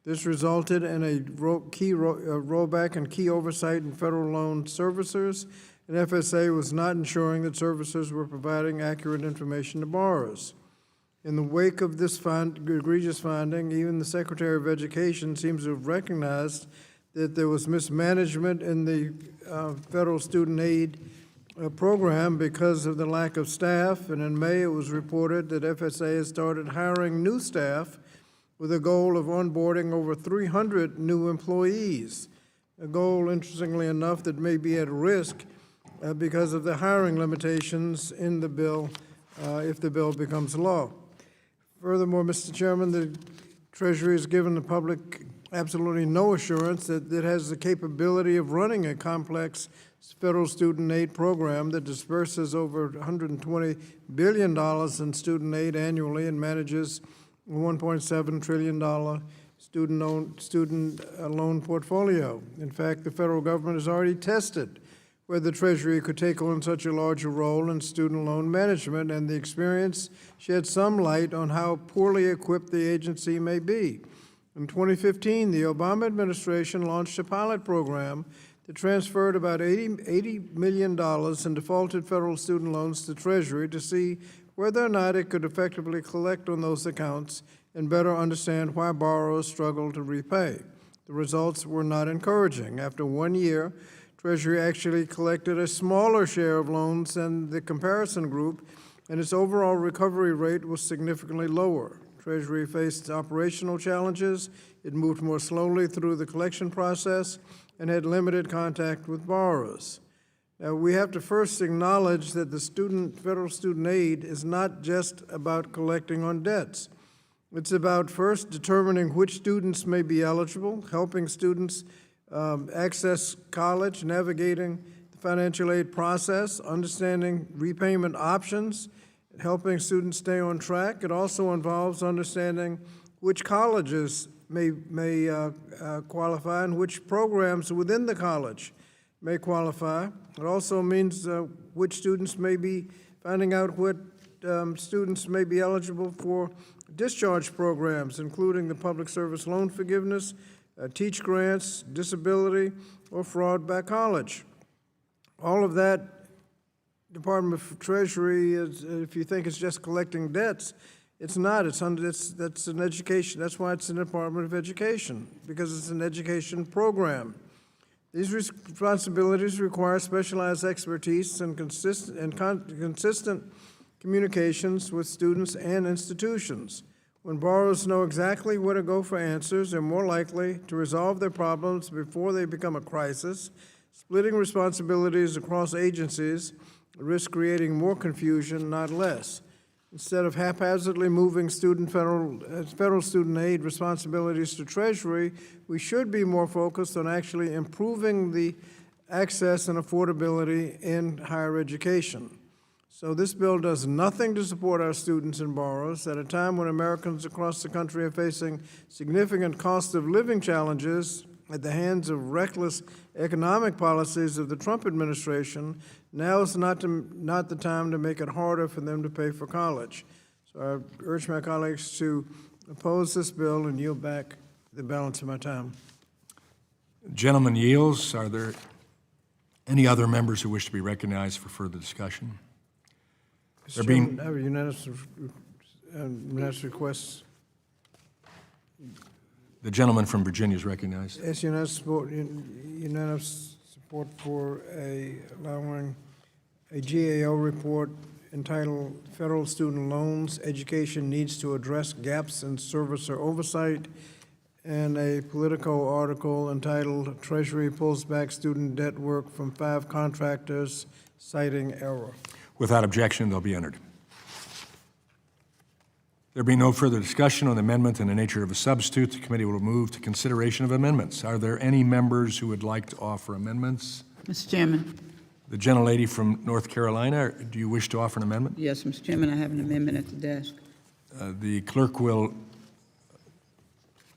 This resulted in a rollback in key oversight in federal loan servicers, and FSA was not ensuring that servicers were providing accurate information to borrowers. In the wake of this egregious finding, even the Secretary of Education seems to have recognized that there was mismanagement in the federal student aid program because of the lack of staff, and in May it was reported that FSA has started hiring new staff with a goal of onboarding over 300 new employees, a goal, interestingly enough, that may be at risk because of the hiring limitations in the bill if the bill becomes law. Furthermore, Mr. Chairman, the Treasury has given the public absolutely no assurance that it has the capability of running a complex federal student aid program that disperses over $120 billion in student aid annually and manages a $1.7 trillion student loan portfolio. In fact, the federal government has already tested whether the Treasury could take on such a larger role in student loan management, and the experience shed some light on how poorly equipped the agency may be. In 2015, the Obama administration launched a pilot program that transferred about $80 million in defaulted federal student loans to Treasury to see whether or not it could effectively collect on those accounts and better understand why borrowers struggle to repay. The results were not encouraging. After 1 year, Treasury actually collected a smaller share of loans than the comparison group, and its overall recovery rate was significantly lower. Treasury faced operational challenges, it moved more slowly through the collection process, and had limited contact with borrowers. Now, we have to first acknowledge that the federal student aid is not just about collecting on debts. It's about first determining which students may be eligible, helping students access college, navigating the financial aid process, understanding repayment options, helping students stay on track. It also involves understanding which colleges may qualify and which programs within the college may qualify. It also means which students may be finding out what students may be eligible for discharge programs, including the public service loan forgiveness, teach grants, disability, or fraud by college. All of that, Department of Treasury, if you think it's just collecting debts, it's not. That's an education. That's why it's an Department of Education, because it's an education program. These responsibilities require specialized expertise and consistent communications with students and institutions. When borrowers know exactly where to go for answers, they're more likely to resolve their problems before they become a crisis. Splitting responsibilities across agencies risks creating more confusion, not less. Instead of haphazardly moving federal student aid responsibilities to Treasury, we should be more focused on actually improving the access and affordability in higher education. So this bill does nothing to support our students and borrowers at a time when Americans across the country are facing significant cost of living challenges at the hands of reckless economic policies of the Trump administration. Now is not the time to make it harder for them to pay for college. So I urge my colleagues to oppose this bill and yield back the balance of my time. Gentleman yields. Are there any other members who wish to be recognized for further discussion? Mr. Chairman, I have a unanimous request. The gentleman from Virginia is recognized. Yes, unanimous support for allowing a GAO report entitled Federal Student Loans, Education Needs to Address Gaps in Servicer Oversight, and a Politico article entitled Treasury Pulls Back Student Debt Work from 5 Contractors, Citing Error. Without objection, they'll be entered. There being no further discussion on the amendment in the nature of a substitute, the committee will move to consideration of amendments. Are there any members who would like to offer amendments? Mr. Chairman. The gentlelady from North Carolina, do you wish to offer an amendment? Yes, Mr. Chairman, I have an amendment at the desk. The clerk will,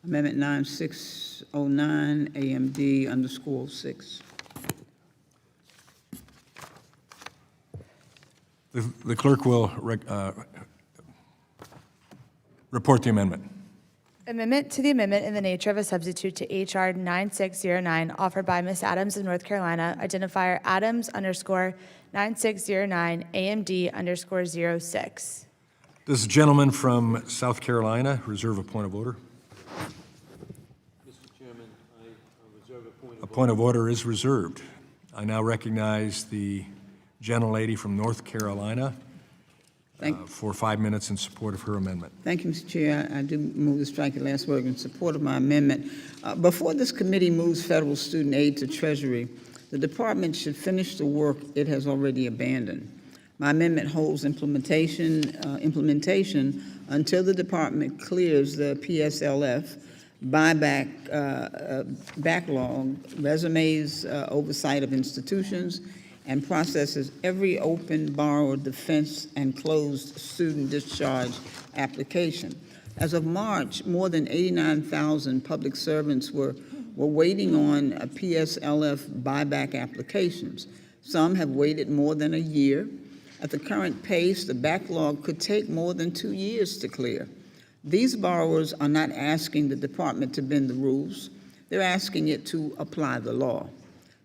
Amendment 9609 AMD underscore 6. the clerk will report the amendment. Amendment to the amendment in the nature of a substitute to H.R. 9609, offered by Ms. Adams of North Carolina, identifier Adams underscore 9609 AMD underscore 06. Does the gentleman from South Carolina reserve a point of order? Mr. Chairman, I reserve a point of order. A point of order is reserved. I now recognize the gentlelady from North Carolina for 5 minutes in support of her amendment. Thank you, Mr. Chair. I do move to strike the last word in support of my amendment. Before this committee moves federal student aid to Treasury, the department should finish the work it has already abandoned. My amendment holds implementation until the department clears the PSLF buyback backlog, resumes, oversight of institutions, and processes every open, borrowed, defense, and closed student discharge application. As of March, more than 89,000 public servants were waiting on PSLF buyback applications. Some have waited more than a year. At the current pace, the backlog could take more than 2 years to clear. These borrowers are not asking the department to bend the rules. They're asking it to apply the law.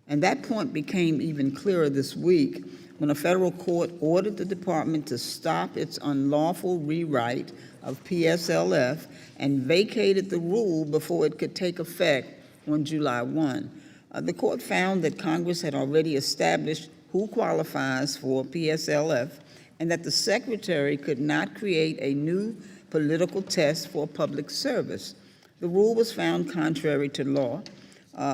And that point became even clearer this week when a federal court ordered the department to stop its unlawful rewrite of PSLF and vacated the rule before it could take effect on July 1. The court found that Congress had already established who qualifies for PSLF and that the secretary could not create a new political test for public service. The rule was found contrary to law,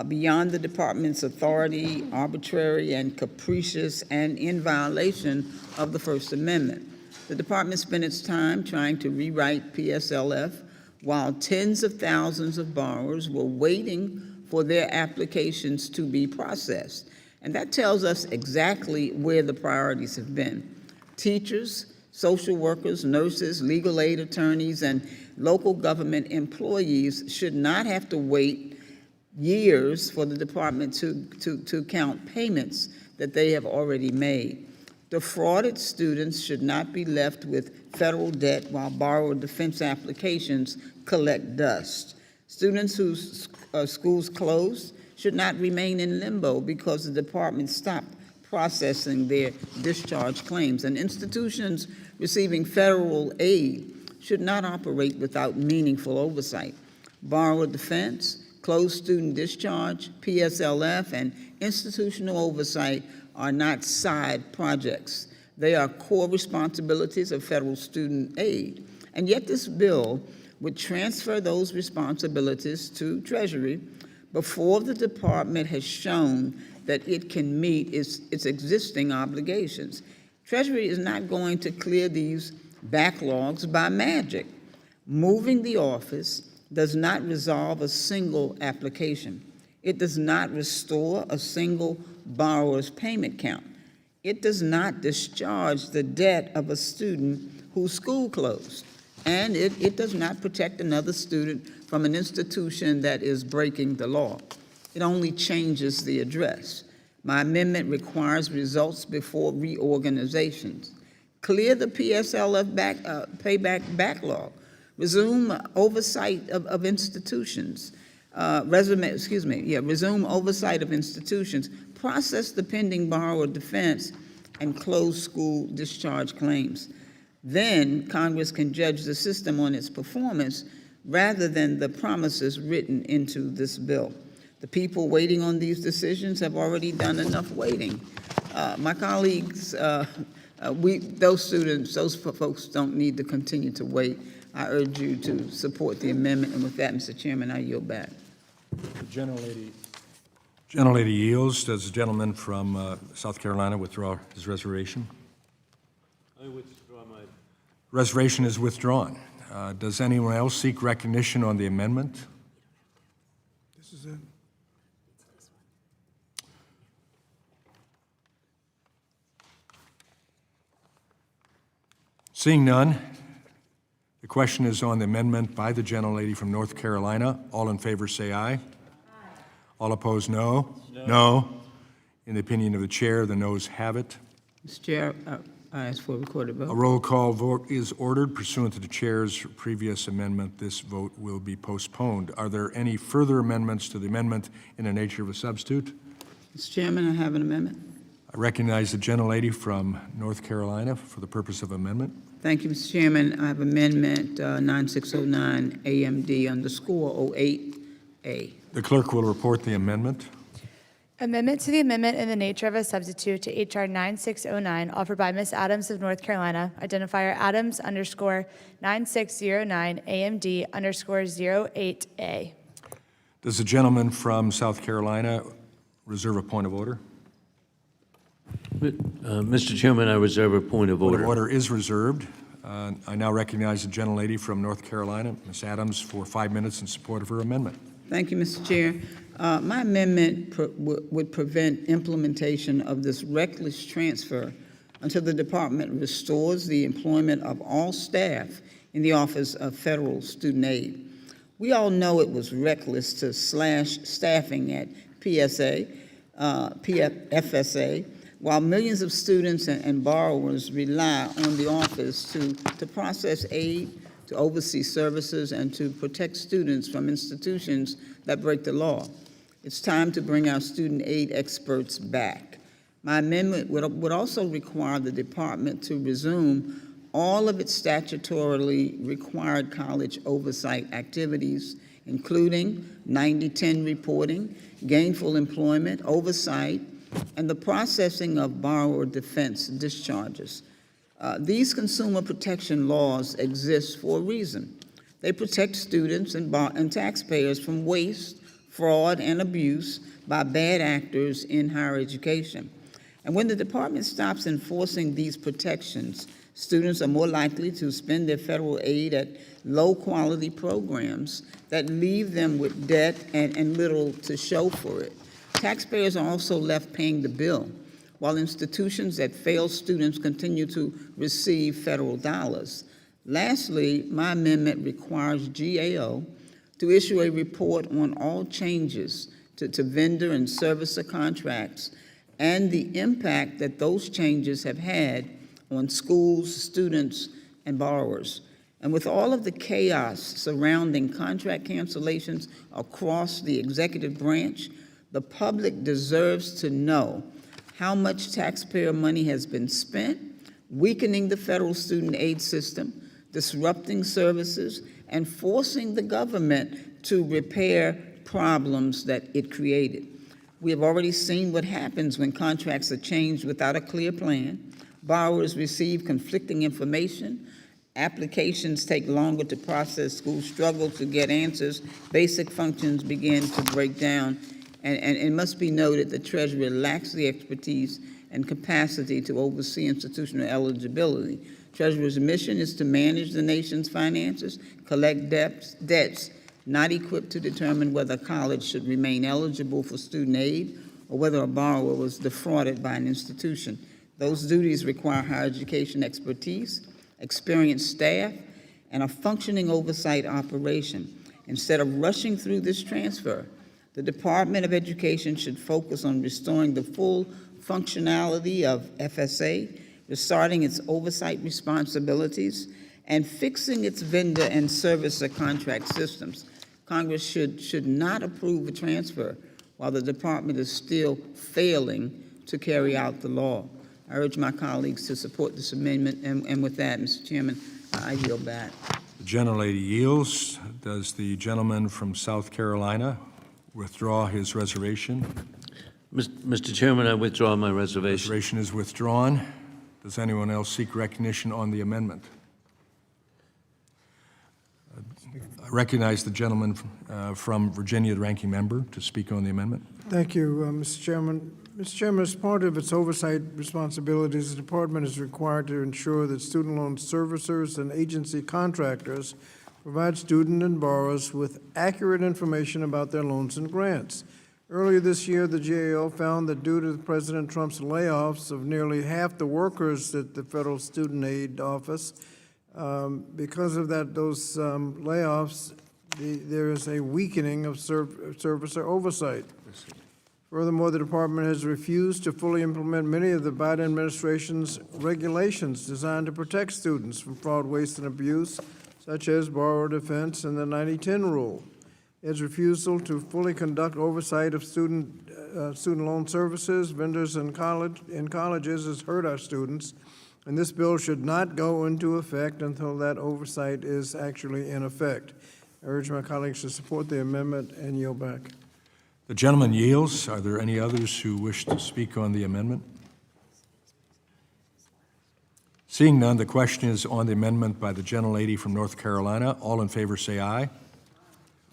beyond the department's authority, arbitrary and capricious, and in violation of the First Amendment. The department spent its time trying to rewrite PSLF while tens of thousands of borrowers were waiting for their applications to be processed. And that tells us exactly where the priorities have been. Teachers, social workers, nurses, legal aid attorneys, and local government employees should not have to wait years for the department to count payments that they have already made. Defrauded students should not be left with federal debt while borrowed defense applications collect dust. Students whose schools closed should not remain in limbo because the department stopped processing their discharge claims. And institutions receiving federal aid should not operate without meaningful oversight. Borrower defense, closed student discharge, PSLF, and institutional oversight are not side projects. They are core responsibilities of federal student aid. And yet this bill would transfer those responsibilities to Treasury before the department has shown that it can meet its existing obligations. Treasury is not going to clear these backlogs by magic. Moving the office does not resolve a single application. It does not restore a single borrower's payment count. It does not discharge the debt of a student whose school closed. And it does not protect another student from an institution that is breaking the law. It only changes the address. My amendment requires results before reorganizations. Clear the PSLF payback backlog. Resume oversight of institutions. Resume oversight of institutions. Process the pending borrower defense and close school discharge claims. Then Congress can judge the system on its performance rather than the promises written into this bill. The people waiting on these decisions have already done enough waiting. My colleagues, those students, those folks don't need to continue to wait. I urge you to support the amendment, and with that, Mr. Chairman, I yield back. The gentlelady yields. Does the gentleman from South Carolina withdraw his reservation? I withdraw my. Reservation is withdrawn. Does anyone else seek recognition on the amendment? This is it. Seeing none, the question is on the amendment by the gentlelady from North Carolina. All in favor say aye. Aye. All opposed, no. No. In the opinion of the chair, the noes have it. Mr. Chair, I ask for a recorded A vote. roll call vote is ordered. Pursuant to the chair's previous amendment, this vote will be postponed. Are there any further amendments to the amendment in the nature of a substitute? Mr. Chairman, I have an amendment. I recognize the gentlelady from North Carolina for the purpose of amendment. Thank you, Mr. Chairman. I have amendment 9609 AMD_08A. The clerk will report the amendment. Amendment to the amendment in the nature of a substitute to H.R. 9609, offered by Ms. Adams of North Carolina, identifier Adams_9609 AMD_08A. Does the gentleman from South Carolina reserve a point of order? Mr. Chairman, I reserve a point of Point order. of order is reserved. I now recognize the gentlelady from North Carolina, Ms. Adams, for 5 minutes in support of her amendment. Thank you, Mr. Chair. My amendment would prevent implementation of this reckless transfer until the department restores the employment of all staff in the Office of Federal Student Aid. We all know it was reckless to slash staffing at FSA, while millions of students and borrowers rely on the office to process aid, to oversee services, and to protect students from institutions that break the law. It's time to bring our student aid experts back. My amendment would also require the department to resume all of its statutorily required college oversight activities, including 90-10 reporting, gainful employment, oversight, and the processing of borrower defense discharges. These consumer protection laws exist for a reason. They protect students and taxpayers from waste, fraud, and abuse by bad actors in higher education. And when the department stops enforcing these protections, students are more likely to spend their federal aid at low-quality programs that leave them with debt and little to show for it. Taxpayers are also left paying the bill, while institutions that fail students continue to receive federal dollars. Lastly, my amendment requires GAO to issue a report on all changes to vendor and servicer contracts and the impact that those changes have had on schools, students, and borrowers. And with all of the chaos surrounding contract cancellations across the executive branch, the public deserves to know how much taxpayer money has been spent, weakening the federal student aid system, disrupting services, and forcing the government to repair problems that it created. We have already seen what happens when contracts are changed without a clear plan. Borrowers receive conflicting information, applications take longer to process, schools struggle to get answers, basic functions begin to break down, and it must be noted the Treasury lacks the expertise and capacity to oversee institutional eligibility. Treasury's mission is to manage the nation's finances, collect debts, not equipped to determine whether a college should remain eligible for student aid or whether a borrower was defrauded by an institution. Those duties require higher education expertise, experienced staff, and a functioning oversight operation. Instead of rushing through this transfer, the Department of Education should focus on restoring the full functionality of FSA, restarting its oversight responsibilities, and fixing its vendor and servicer contract systems. Congress should not approve a transfer while the department is still failing to carry out the law. I urge my colleagues to support this amendment, and with that, Mr. Chairman, I yield back. The gentlelady yields. Does the gentleman from South Carolina withdraw his reservation? Mr. Chairman, I withdraw my reservation. Reservation is withdrawn. Does anyone else seek recognition on the amendment? I recognize the gentleman from Virginia, the ranking member, to speak on the amendment. Thank you, Mr. Chairman. Mr. Chairman, as part of its oversight responsibilities, the department is required to ensure that student loan servicers and agency contractors provide student and borrowers with accurate information about their loans and grants. Earlier this year, the GAO found that due to President Trump's layoffs of nearly half the workers at the Federal Student Aid Office, because of those layoffs, there is a weakening of servicer oversight. Furthermore, the department has refused to fully implement many of the Biden administration's regulations designed to protect students from fraud, waste, and abuse, such as borrower defense and the 90-10 rule. Its refusal to fully conduct oversight of student loan services, vendors, and colleges has hurt our students, and this bill should not go into effect until that oversight is actually in effect. I urge my colleagues to support the amendment and yield back. The gentleman yields. Are there any others who wish to speak on the amendment? Seeing none, the question is on the amendment by the gentlelady from North Carolina. All in favor say aye.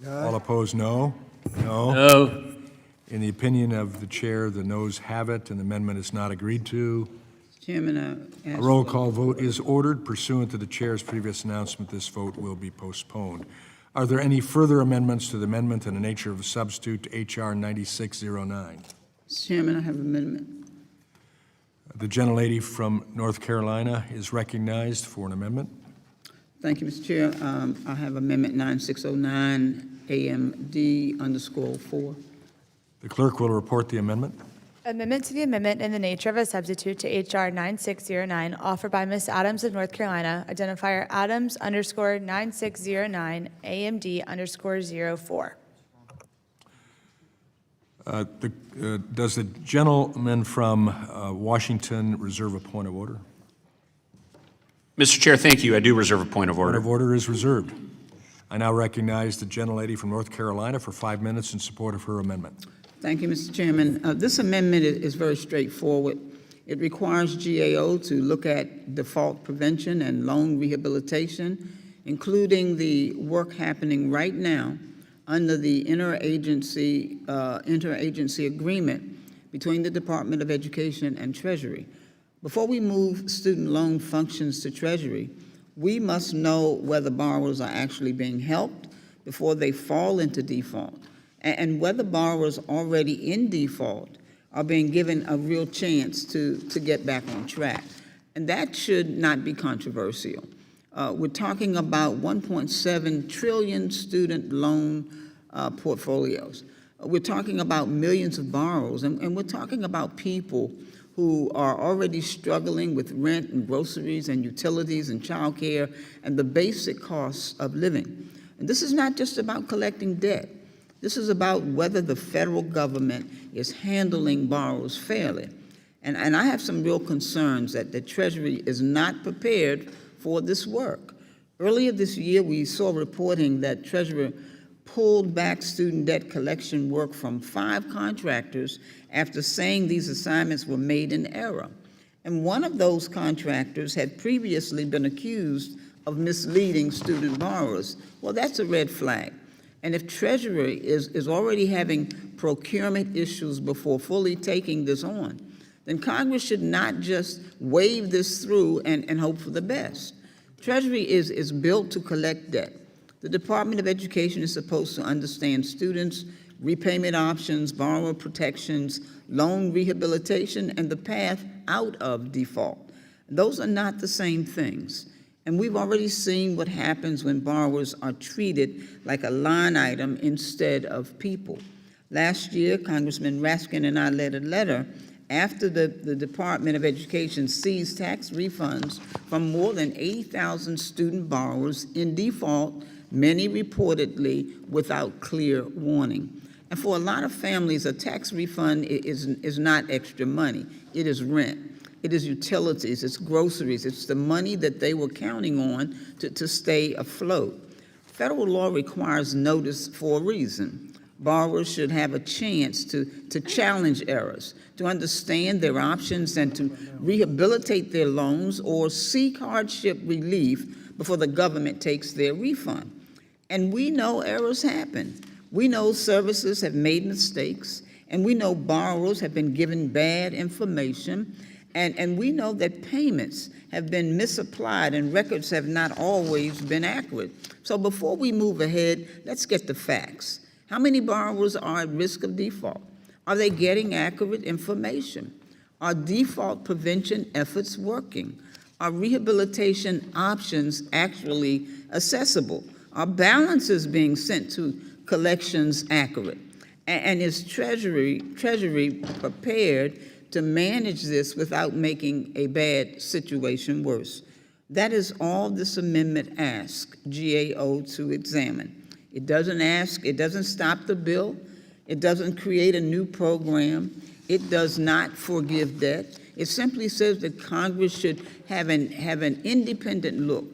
Aye. All opposed, no. No. No. In the opinion of the chair, the noes have it, and the amendment is not agreed to. Chairman, I A ask roll for- call vote is ordered. Pursuant to the chair's previous announcement, this vote will be postponed. Are there any further amendments to the amendment in the nature of a substitute to H.R. 9609? Mr. Chairman, I have an amendment. The gentlelady from North Carolina is recognized for an amendment. Thank you, Mr. Chair. I have Amendment 9609 AMD_4. The clerk will report the amendment. Amendment to the amendment in the nature of a substitute to H.R. 9609, offered by Ms. Adams of North Carolina, identifier Adams_9609 AMD_04. Does the gentleman from Washington reserve a point of order? Mr. Chair, thank you. I do reserve a point of Point order. of order is reserved. I now recognize the gentlelady from North Carolina for 5 minutes in support of her amendment. Thank you, Mr. Chairman. This amendment is very straightforward. It requires GAO to look at default prevention and loan rehabilitation, including the work happening right now under the interagency agreement between the Department of Education and Treasury. Before we move student loan functions to Treasury, we must know whether borrowers are actually being helped before they fall into default, and whether borrowers already in default are being given a real chance to get back on track. And that should not be controversial. We're talking about 1.7 trillion student loan portfolios. We're talking about millions of borrowers, and we're talking about people who are already struggling with rent and groceries and utilities and childcare and the basic costs of living. And this is not just about collecting debt. This is about whether the federal government is handling borrowers fairly. And I have some real concerns that the Treasury is not prepared for this work. Earlier this year, we saw reporting that Treasury pulled back student debt collection work from 5 contractors after saying these assignments were made in error. And one of those contractors had previously been accused of misleading student borrowers. Well, that's a red flag. And if Treasury is already having procurement issues before fully taking this on, then Congress should not just wave this through and hope for the best. Treasury is built to collect debt. The Department of Education is supposed to understand students' repayment options, borrower protections, loan rehabilitation, and the path out of default. Those are not the same things. And we've already seen what happens when borrowers are treated like a line item instead of people. Last year, Congressman Raskin and I led a letter after the Department of Education seized tax refunds from more than 80,000 student borrowers in default, many reportedly without clear warning. And for a lot of families, a tax refund is not extra money. It is rent. It is utilities, it's groceries, it's the money that they were counting on to stay afloat. Federal law requires notice for a reason. Borrowers should have a chance to challenge errors, to understand their options, and to rehabilitate their loans or seek hardship relief before the government takes their refund. And we know errors happen. We know servicers have made mistakes, and we know borrowers have been given bad information, and we know that payments have been misapplied and records have not always been accurate. So before we move ahead, let's get the facts. How many borrowers are at risk of default? Are they getting accurate information? Are default prevention efforts working? Are rehabilitation options actually accessible? Are balances being sent to collections accurate? And is Treasury prepared to manage this without making a bad situation worse? That is all this amendment asks GAO to examine. It doesn't stop the bill. It doesn't create a new program. It does not forgive debt. It simply says that Congress should have an independent look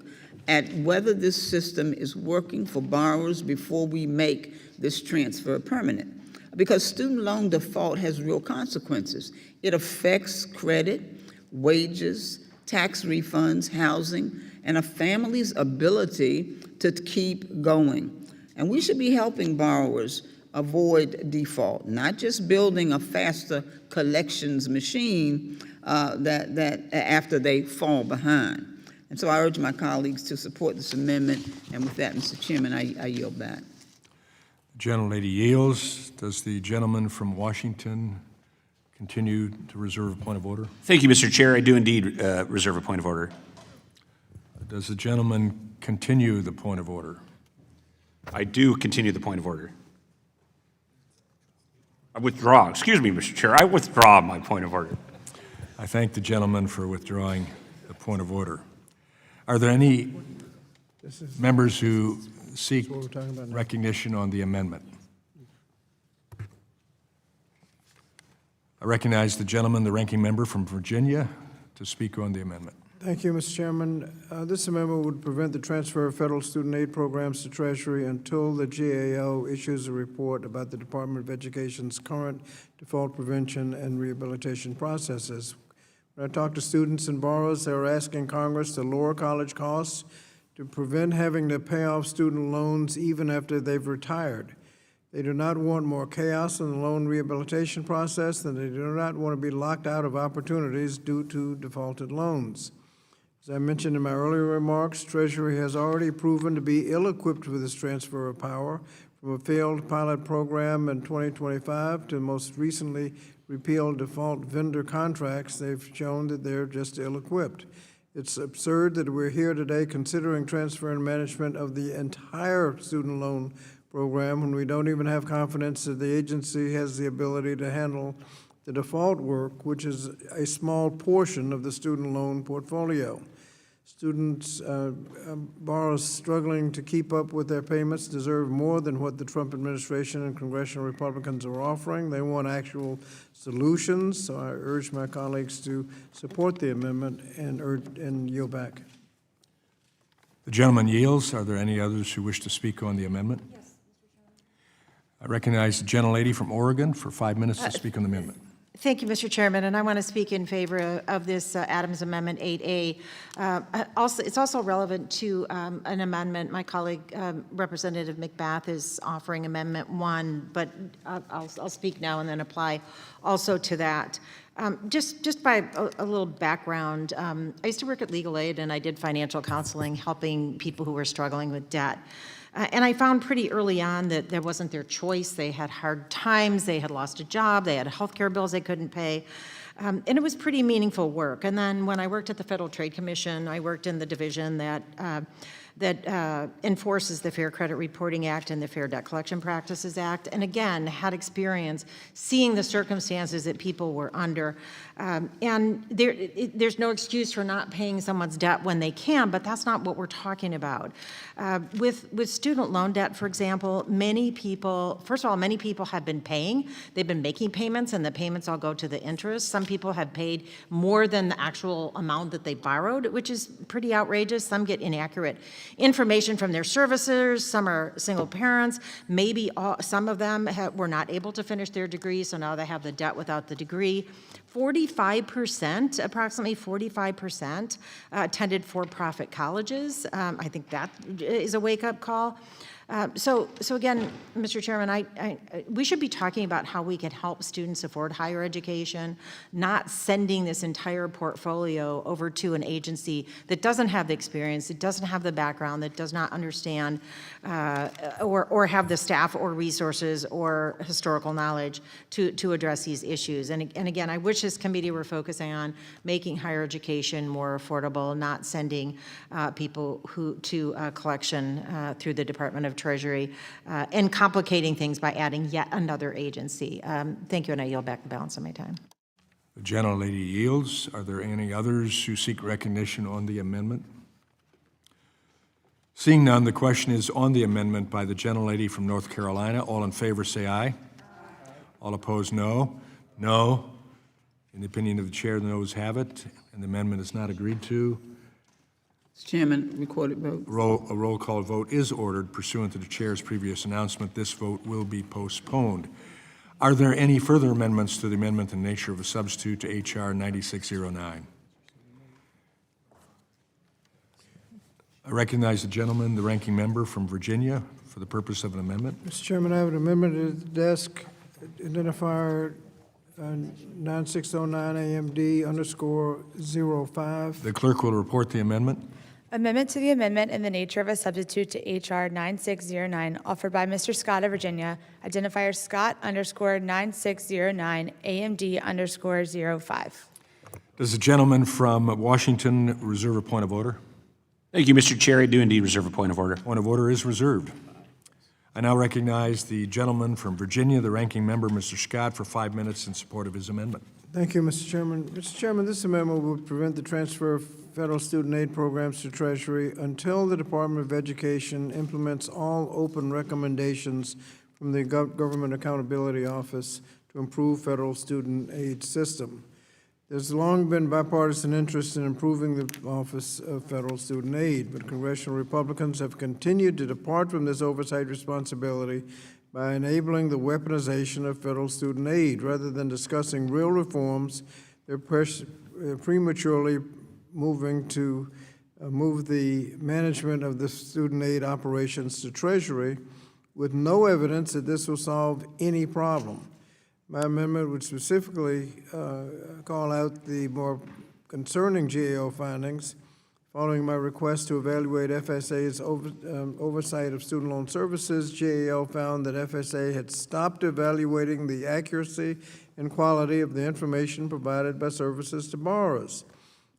at whether this system is working for borrowers before we make this transfer permanent. Because student loan default has real consequences. It affects credit, wages, tax refunds, housing, and a family's ability to keep going. And we should be helping borrowers avoid default, not just building a faster collections machine that after they fall behind. And so I urge my colleagues to support this amendment. And with that, Mr. Chairman, I yield back. The gentlelady yields. Does the gentleman from Washington continue to reserve a point of order? Thank you, Mr. Chair. I do indeed reserve a point of order. Does the gentleman continue the point of order? I do continue the point of order. I withdraw. Excuse me, Mr. Chair. I withdraw my point of order. I thank the gentleman for withdrawing the point of order. Are there any members who seek recognition on the amendment? I recognize the gentleman, the ranking member from Virginia, to speak on the amendment. Thank you, Mr. Chairman. This amendment would prevent the transfer of federal student aid programs to Treasury until the GAO issues a report about the Department of Education's current default prevention and rehabilitation processes. When I talk to students and borrowers, they're asking Congress to lower college costs to prevent having to pay off student loans even after they've retired. They do not want more chaos in the loan rehabilitation process, and they do not want to be locked out of opportunities due to defaulted loans. As I mentioned in my earlier remarks, Treasury has already proven to be ill-equipped with this transfer of power, from a failed pilot program in 2025 to most recently repealed default vendor contracts. They've shown that they're just ill-equipped. It's absurd that we're here today considering transfer and management of the entire student loan program when we don't even have confidence that the agency has the ability to handle the default work, which is a small portion of the student loan portfolio. Students, borrowers struggling to keep up with their payments deserve more than what the Trump administration and congressional Republicans are offering. They want actual solutions, so I urge my colleagues to support the amendment and yield back. The gentleman yields. Are there any others who wish to speak on the amendment? Yes, Mr. Chairman. I recognize the gentlelady from Oregon for 5 minutes to speak on the amendment. Thank you, Mr. Chairman, and I want to speak in favor of this Adams Amendment 8A. It's also relevant to an amendment my colleague, Representative McBath, is offering, Amendment 1, but I'll speak now and then apply also to that. Just by a little background, I used to work at Legal Aid, and I did financial counseling, helping people who were struggling with debt. And I found pretty early on that that wasn't their choice. They had hard times, they had lost a job, they had health care bills they couldn't pay. And it was pretty meaningful work. And then when I worked at the Federal Trade Commission, I worked in the division that enforces the Fair Credit Reporting Act and the Fair Debt Collection Practices Act, and again, had experience seeing the circumstances that people were under. And there's no excuse for not paying someone's debt when they can, but that's not what we're talking about. With student loan debt, for example, many people have been paying. They've been making payments, and the payments all go to the interest. Some people have paid more than the actual amount that they borrowed, which is pretty outrageous. Some get inaccurate information from their servicers. Some are single parents. Maybe some of them were not able to finish their degree, so now they have the debt without the degree. 45%, approximately 45%, attended for-profit colleges. I think that is a wake-up call. So again, Mr. Chairman, we should be talking about how we can help students afford higher education, not sending this entire portfolio over to an agency that doesn't have the experience, that doesn't have the background, that does not understand or have the staff or resources or historical knowledge to address these issues. And again, I wish this committee were focusing on making higher education more affordable, not sending people to collection through the Department of Treasury, and complicating things by adding yet another agency. Thank you, and I yield back the balance of my time. The gentlelady yields. Are there any others who seek recognition on the amendment? Seeing none, the question is on the amendment by the gentlelady from North Carolina. All in favor say aye. Aye. All opposed, no. No. In the opinion of the chair, the noes have it, and the amendment is not agreed to. Mr. Chairman, recorded vote. A roll call vote is ordered pursuant to the chair's previous announcement. This vote will be postponed. Are there any further amendments to the amendment in the nature of a substitute to H.R. 9609? I recognize the gentleman, the ranking member from Virginia, for the purpose of an amendment. Mr. Chairman, I have an amendment to the desk, identifier 9609 AMD_05. The clerk will report the amendment. Amendment to the amendment in the nature of a substitute to H.R. 9609, offered by Mr. Scott of Virginia, identifier Scott_9609 AMD_05. Does the gentleman from Washington reserve a point of order? Thank you, Mr. Chair. I do indeed reserve a point of order. Point of order is reserved. I now recognize the gentleman from Virginia, the ranking member, Mr. Scott, for 5 minutes in support of his amendment. Thank you, Mr. Chairman. Mr. Chairman, this amendment will prevent the transfer of federal student aid programs to Treasury until the Department of Education implements all open recommendations from the Government Accountability Office to improve federal student aid system. There's long been bipartisan interest in improving the Office of Federal Student Aid, but congressional Republicans have continued to depart from this oversight responsibility by enabling the weaponization of federal student aid. Rather than discussing real reforms, they're prematurely moving to move the management of the student aid operations to Treasury with no evidence that this will solve any problem. My amendment would specifically call out the more concerning GAO findings. Following my request to evaluate FSA's oversight of student loan services, GAO found that FSA had stopped evaluating the accuracy and quality of the information provided by services to borrowers.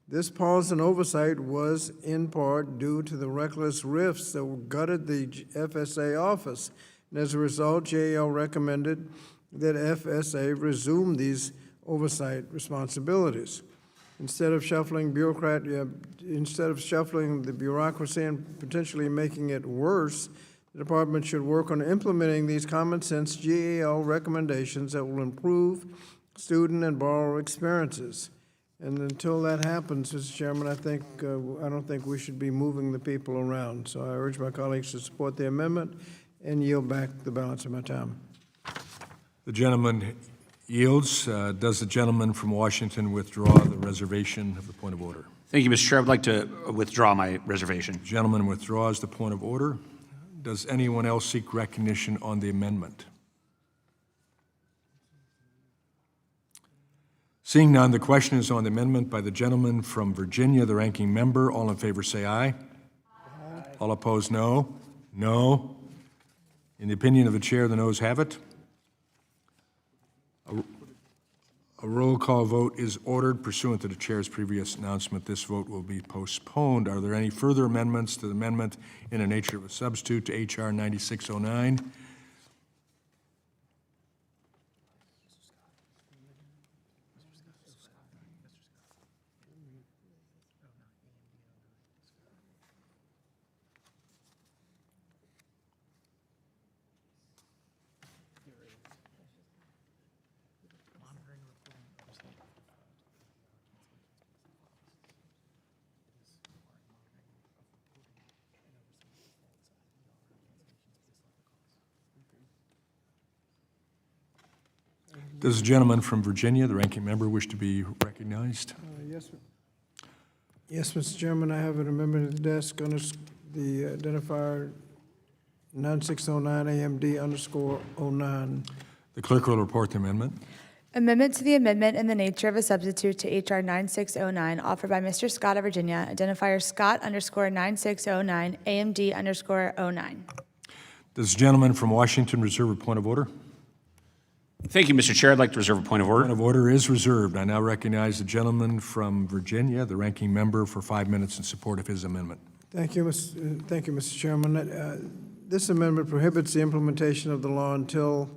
This pause in oversight was in part due to the reckless rifts that gutted the FSA office. And as a result, GAO recommended that FSA resume these oversight responsibilities. Instead of shuffling the bureaucracy and potentially making it worse, the department should work on implementing these common sense GAO recommendations that will improve student and borrower experiences. And until that happens, Mr. Chairman, I don't think we should be moving the people around. So I urge my colleagues to support the amendment and yield back the balance of my time. The gentleman yields. Does the gentleman from Washington withdraw the reservation of the point of order? Thank you, Mr. Chair. I would like to withdraw my reservation. The gentleman withdraws the point of order. Does anyone else seek recognition on the amendment? Seeing none, the question is on the amendment by the gentleman from Virginia, the ranking member. All in favor say aye. Aye. All opposed, no. No. In the opinion of the chair, the noes have it. A roll call vote is ordered pursuant to the chair's previous announcement. This vote will be postponed. Are there any further amendments to the amendment in the nature of a substitute to H.R. 9609? Does the gentleman from Virginia, the ranking member, wish to be recognized? Yes, yes, Mr. Chairman, I have an amendment at the desk under the identifier 9609 AMD_09. The clerk will report the amendment. Amendment to the amendment in the nature of a substitute to H.R. 9609, offered by Mr. Scott of Virginia, identifier Scott_9609, AMD_09. Does the gentleman from Washington reserve a point of order? Thank you, Mr. Chair. I'd like to reserve a point of Point order. of order is reserved. I now recognize the gentleman from Virginia, the ranking member, for 5 minutes in support of his amendment. Thank you, Mr. Chairman. This amendment prohibits the implementation of the law until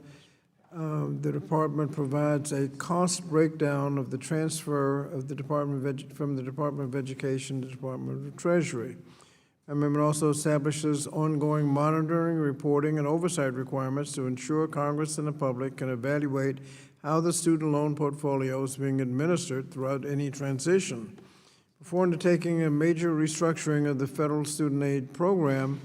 the department provides a cost breakdown of the transfer of the from the Department of Education to the Department of Treasury. Amendment also establishes ongoing monitoring, reporting, and oversight requirements to ensure Congress and the public can evaluate how the student loan portfolio is being administered throughout any transition. Before undertaking a major restructuring of the federal student aid program,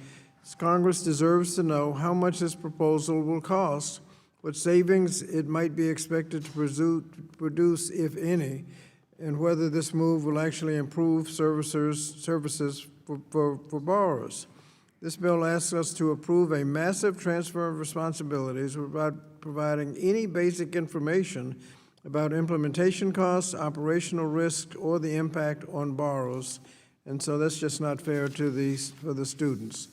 Congress deserves to know how much this proposal will cost, what savings it might be expected to produce, if any, and whether this move will actually improve services for borrowers. This bill asks us to approve a massive transfer of responsibilities without providing any basic information about implementation costs, operational risk, or the impact on borrowers. And so that's just not fair to for the students.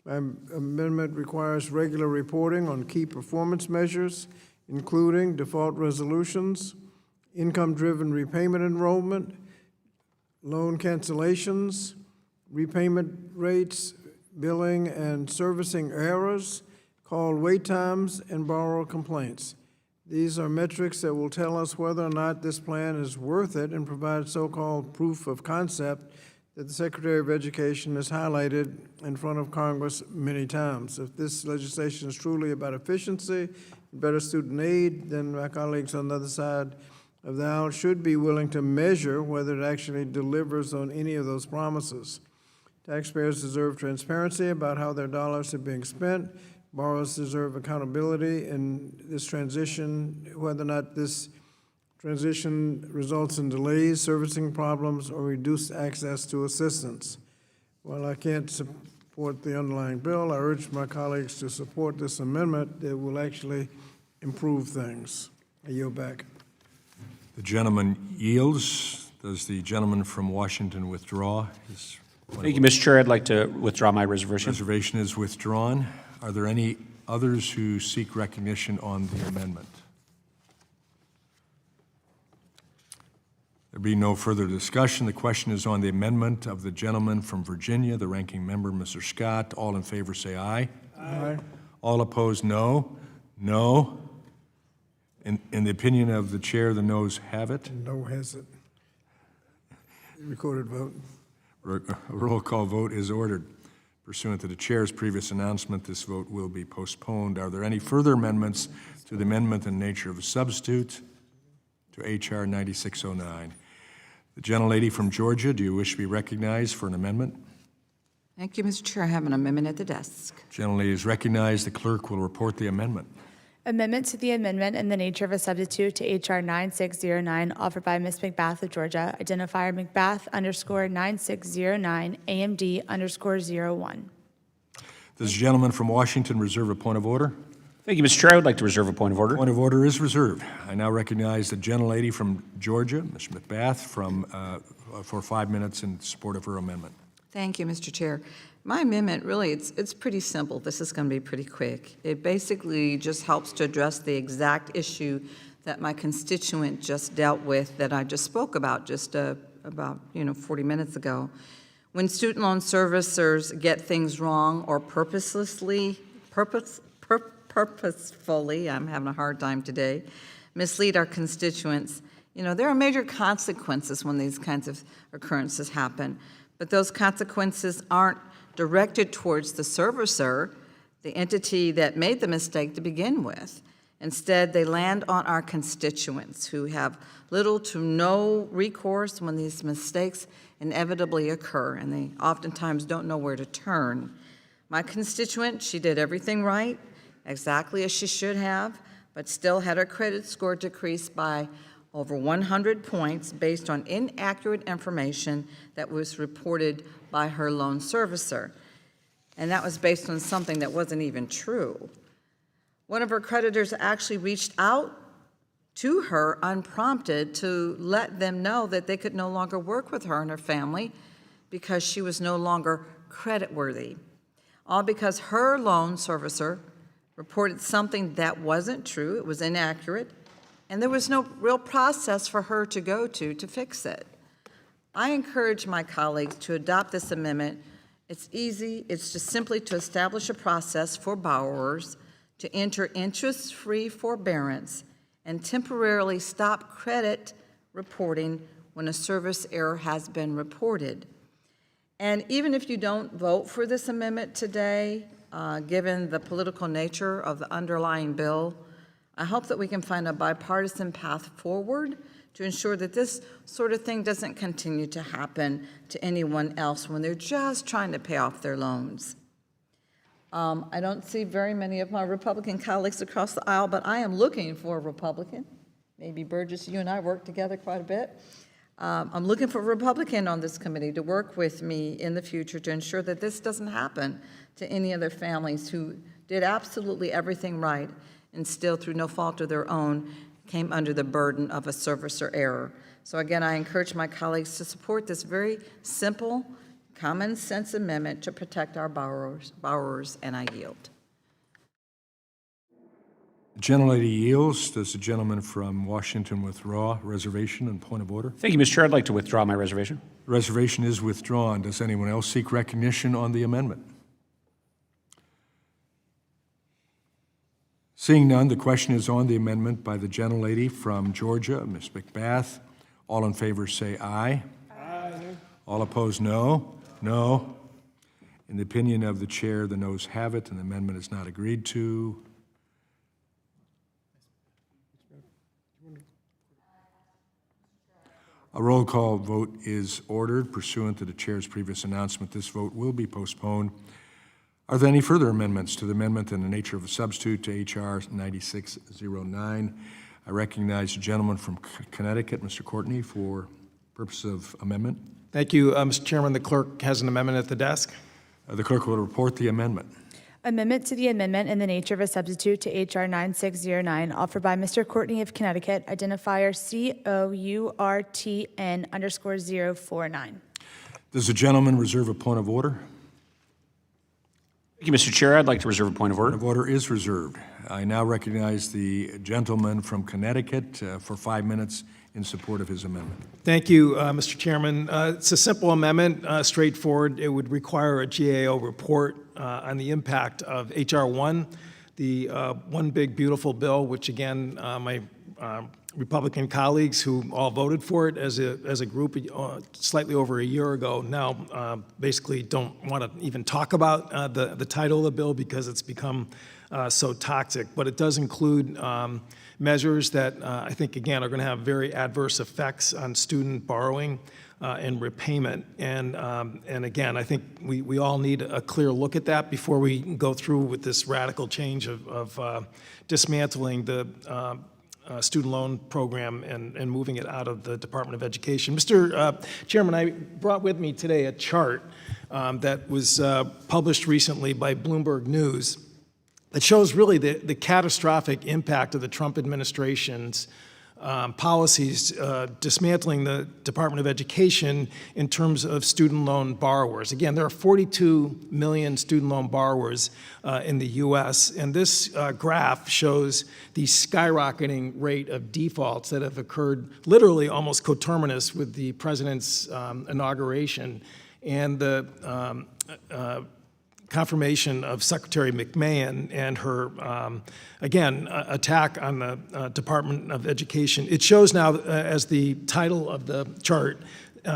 My amendment requires regular reporting on key performance measures, including default resolutions, income-driven repayment enrollment, loan cancellations, repayment rates, billing and servicing errors, call wait times, and borrower complaints. These are metrics that will tell us whether or not this plan is worth it and provide so-called proof of concept that the Secretary of Education has highlighted in front of Congress many times. If this legislation is truly about efficiency and better student aid, then my colleagues on the other side of the aisle should be willing to measure whether it actually delivers on any of those promises. Taxpayers deserve transparency about how their dollars are being spent. Borrowers deserve accountability in this transition, whether or not this transition results in delays, servicing problems, or reduced access to assistance. While I can't support the underlying bill, I urge my colleagues to support this amendment that will actually improve things. I yield back. The gentleman yields. Does the gentleman from Washington withdraw his Thank you, Mr. Chair. I'd like to withdraw my reservation. reservation? Is withdrawn. Are there any others who seek recognition on the amendment? There being no further discussion, the question is on the amendment of the gentleman from Virginia, the ranking member, Mr. Scott. All in favor say aye. Aye. All opposed, no. No. In the opinion of the chair, the noes have it. No has it. Recorded vote. A roll call vote is ordered. Pursuant to the chair's previous announcement, this vote will be postponed. Are there any further amendments to the amendment in nature of a substitute to H.R. 9609? The gentlelady from Georgia, do you wish to be recognized for an amendment? Thank you, Mr. Chair. I have an amendment at the desk. Gentlelady is recognized. The clerk will report the amendment. Amendment to the amendment in the nature of a substitute to H.R. 9609, offered by Ms. McBath of Georgia, identifier McBath_9609, AMD_01. Does the gentleman from Washington reserve a point of order? Thank you, Mr. Chair. I would like to reserve a point of order. Point of order is reserved. I now recognize the gentlelady from Georgia, Ms. McBath, for 5 minutes in support of her amendment. Thank you, Mr. Chair. My amendment, really, it's pretty simple. This is going to be pretty quick. It basically just helps to address the exact issue that my constituent just dealt with, that I just spoke about about 40 minutes ago. When student loan servicers get things wrong or purposefully, I'm having a hard time today, mislead our constituents, there are major consequences when these kinds of occurrences happen. But those consequences aren't directed towards the servicer, the entity that made the mistake to begin with. Instead, they land on our constituents who have little to no recourse when these mistakes inevitably occur, and they oftentimes don't know where to turn. My constituent, she did everything right, exactly as she should have, but still had her credit score decreased by over 100 points based on inaccurate information that was reported by her loan servicer. And that was based on something that wasn't even true. One of her creditors actually reached out to her unprompted to let them know that they could no longer work with her and her family because she was no longer creditworthy. All because her loan servicer reported something that wasn't true, it was inaccurate, and there was no real process for her to go to fix it. I encourage my colleagues to adopt this amendment. It's easy. It's just simply to establish a process for borrowers to enter interest-free forbearance and temporarily stop credit reporting when a service error has been reported. And even if you don't vote for this amendment today, given the political nature of the underlying bill, I hope that we can find a bipartisan path forward to ensure that this sort of thing doesn't continue to happen to anyone else when they're just trying to pay off their loans. I don't see very many of my Republican colleagues across the aisle, but I am looking for a Republican. Maybe Burgess, you and I work together quite a bit. I'm looking for a Republican on this committee to work with me in the future to ensure that this doesn't happen to any other families who did absolutely everything right and still, through no fault of their own, came under the burden of a servicer error. So again, I encourage my colleagues to support this very simple, common sense amendment to protect our borrowers, and I yield. The gentlelady yields. Does the gentleman from Washington withdraw reservation and point of order? Thank you, Mr. Chair. I'd like to withdraw my reservation. Reservation is withdrawn. Does anyone else seek recognition on the amendment? Seeing none, the question is on the amendment by the gentlelady from Georgia, Ms. McBath. All in favor say aye. Aye. All opposed, no. No. In the opinion of the chair, the noes have it, and the amendment is not agreed to. A roll call vote is ordered. Pursuant to the chair's previous announcement, this vote will be postponed. Are there any further amendments to the amendment in the nature of a substitute to H.R. 9609? I recognize the gentleman from Connecticut, Mr. Courtney, for purpose of amendment. Thank you, Mr. Chairman. The clerk has an amendment at the desk. The clerk will report the amendment. Amendment to the amendment in the nature of a substitute to H.R. 9609, offered by Mr. Courtney of Connecticut, identifier COURTN_049. Does the gentleman reserve a point of order? Thank you, Mr. Chair. I'd like to reserve a point of order. Point of order is reserved. I now recognize the gentleman from Connecticut for 5 minutes in support of his amendment. Thank you, Mr. Chairman. It's a simple amendment, straightforward. It would require a GAO report on the impact of H.R. 1, the One Big Beautiful Bill, which again, my Republican colleagues who all voted for it as a group slightly over a year ago now basically don't want to even talk about the title of the bill because it's become so toxic. But it does include measures that I think, again, are going to have very adverse effects on student borrowing and repayment. And again, I think we all need a clear look at that before we go through with this radical change of dismantling the student loan program and moving it out of the Department of Education. Mr. Chairman, I brought with me today a chart that was published recently by Bloomberg News that shows really the catastrophic impact of the Trump administration's policies dismantling the Department of Education in terms of student loan borrowers. Again, there are 42 million student loan borrowers in the U.S., and this graph shows the skyrocketing rate of defaults that have occurred literally almost coterminous with the president's inauguration and the confirmation of Secretary McMahon and her, again, attack on the Department of Education. It shows now, as the title of the chart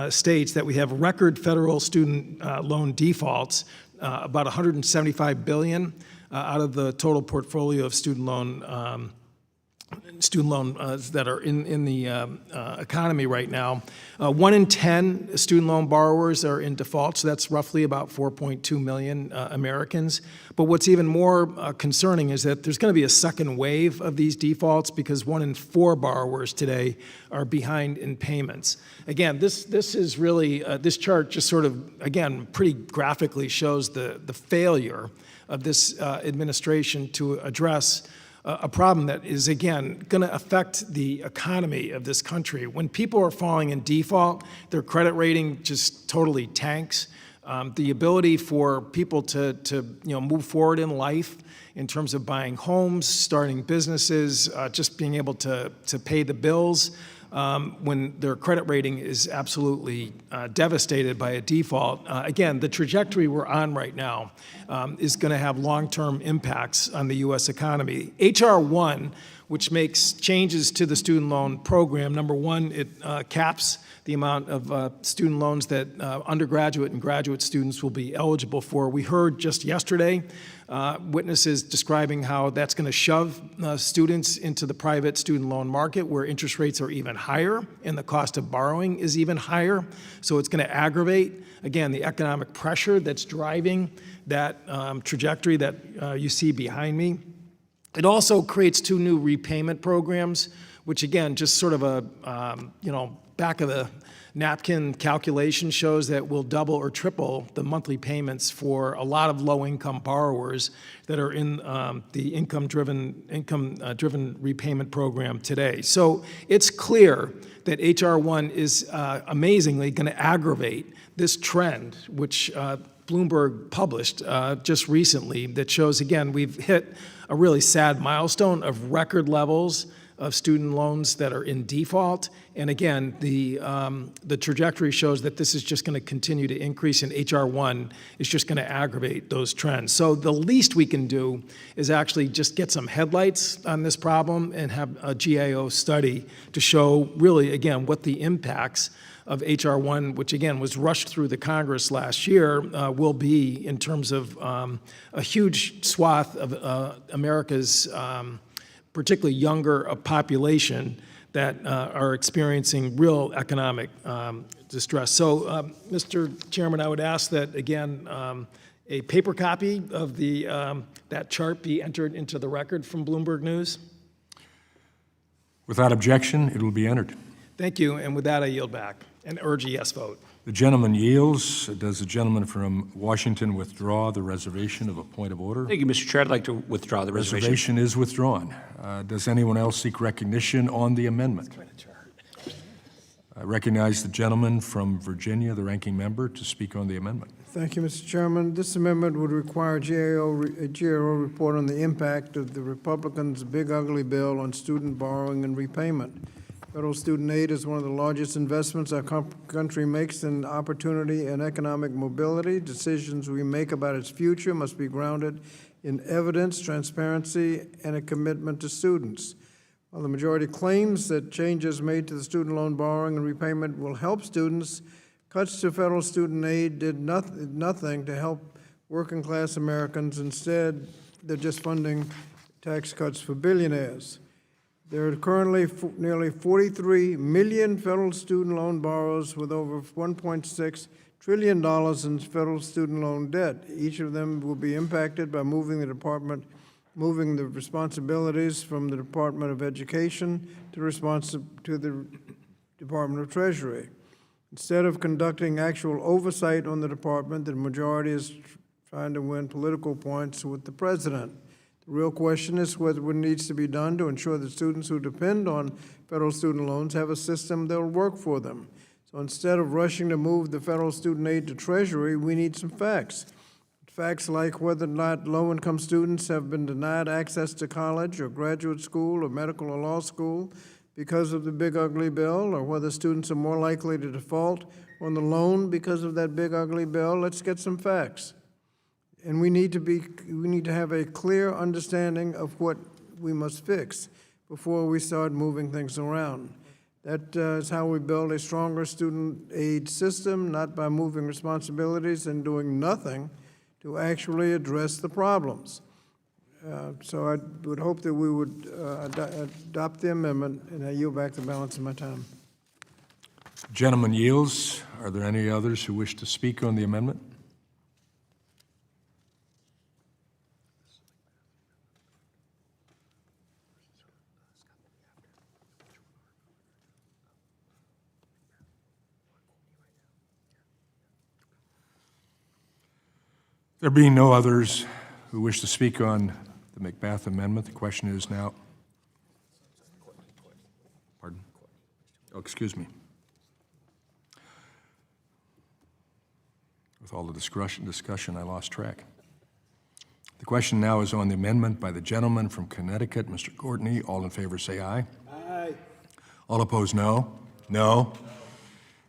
states, that we have record federal student loan defaults, about $175 billion out of the total portfolio of student loan student loans that are in the economy right now. 1 in 10 student loan borrowers are in default, so that's roughly about 4.2 million Americans. But what's even more concerning is that there's going to be a second wave of these defaults because 1 in 4 borrowers today are behind in payments. Again, this is really, this chart just sort of, again, pretty graphically shows the failure of this administration to address a problem that is, again, going to affect the economy of this country. When people are falling in default, their credit rating just totally tanks. The ability for people to move forward in life in terms of buying homes, starting businesses, just being able to pay the bills, when their credit rating is absolutely devastated by a default. Again, the trajectory we're on right now is going to have long-term impacts on the U.S. economy. H.R. 1, which makes changes to the student loan program, number one, it caps the amount of student loans that undergraduate and graduate students will be eligible for. We heard just yesterday witnesses describing how that's going to shove students into the private student loan market where interest rates are even higher and the cost of borrowing is even higher. So it's going to aggravate, again, the economic pressure that's driving that trajectory that you see behind me. It also creates 2 new repayment programs, which again, just sort of a, back of the napkin calculation shows that will double or triple the monthly payments for a lot of low-income borrowers that are in the income-driven repayment program today. So it's clear that H.R. 1 is amazingly going to aggravate this trend, which Bloomberg published just recently, that shows, again, we've hit a really sad milestone of record levels of student loans that are in default. And again, the trajectory shows that this is just going to continue to increase, and H.R. 1 is just going to aggravate those trends. So the least we can do is actually just get some headlights on this problem and have a GAO study to show really, again, what the impacts of H.R. 1, which again was rushed through the Congress last year, will be in terms of a huge swath of America's particularly younger population that are experiencing real economic distress. So, Mr. Chairman, I would ask that, again, a paper copy of that chart be entered into the record from Bloomberg News. Without objection, it will be entered. Thank you, and with that, I yield back and urge a yes vote. The gentleman yields. Does the gentleman from Washington withdraw the reservation of a point of order? Thank you, Mr. Chair. I'd like to withdraw the reservation. Reservation is withdrawn. Does anyone else seek recognition on the amendment? I recognize the gentleman from Virginia, the ranking member, to speak on the amendment. Thank you, Mr. Chairman. This amendment would require a GAO report on the impact of the Republicans' big ugly bill on student borrowing and repayment. Federal student aid is one of the largest investments our country makes in opportunity and economic mobility. Decisions we make about its future must be grounded in evidence, transparency, and a commitment to students. While the majority claims that changes made to the student loan borrowing and repayment will help students, cuts to federal student aid did nothing to help working-class Americans. Instead, they're just funding tax cuts for billionaires. There are currently nearly 43 million federal student loan borrowers with over $1.6 trillion in federal student loan debt. Each of them will be impacted by moving the responsibilities from the Department of Education to the Department of Treasury. Instead of conducting actual oversight on the department, the majority is trying to win political points with the president. The real question is what needs to be done to ensure that students who depend on federal student loans have a system that will work for them. So instead of rushing to move the federal student aid to Treasury, we need some facts. Facts like whether or not low-income students have been denied access to college or graduate school or medical or law school because of the big ugly bill, or whether students are more likely to default on the loan because of that big ugly bill. Let's get some facts. And we need to have a clear understanding of what we must fix before we start moving things around. That is how we build a stronger student aid system, not by moving responsibilities and doing nothing to actually address the problems. So I would hope that we would adopt the amendment, and I yield back the balance of my time. Gentleman yields. Are there any others who wish to speak on the amendment? There being no others who wish to speak on the Macbeth Amendment, the question is now. Pardon? Oh, excuse me. With all the discussion, I lost track. The question now is on the amendment by the gentleman from Connecticut, Mr. Courtney. All in favor say aye. Aye. All opposed, no. No.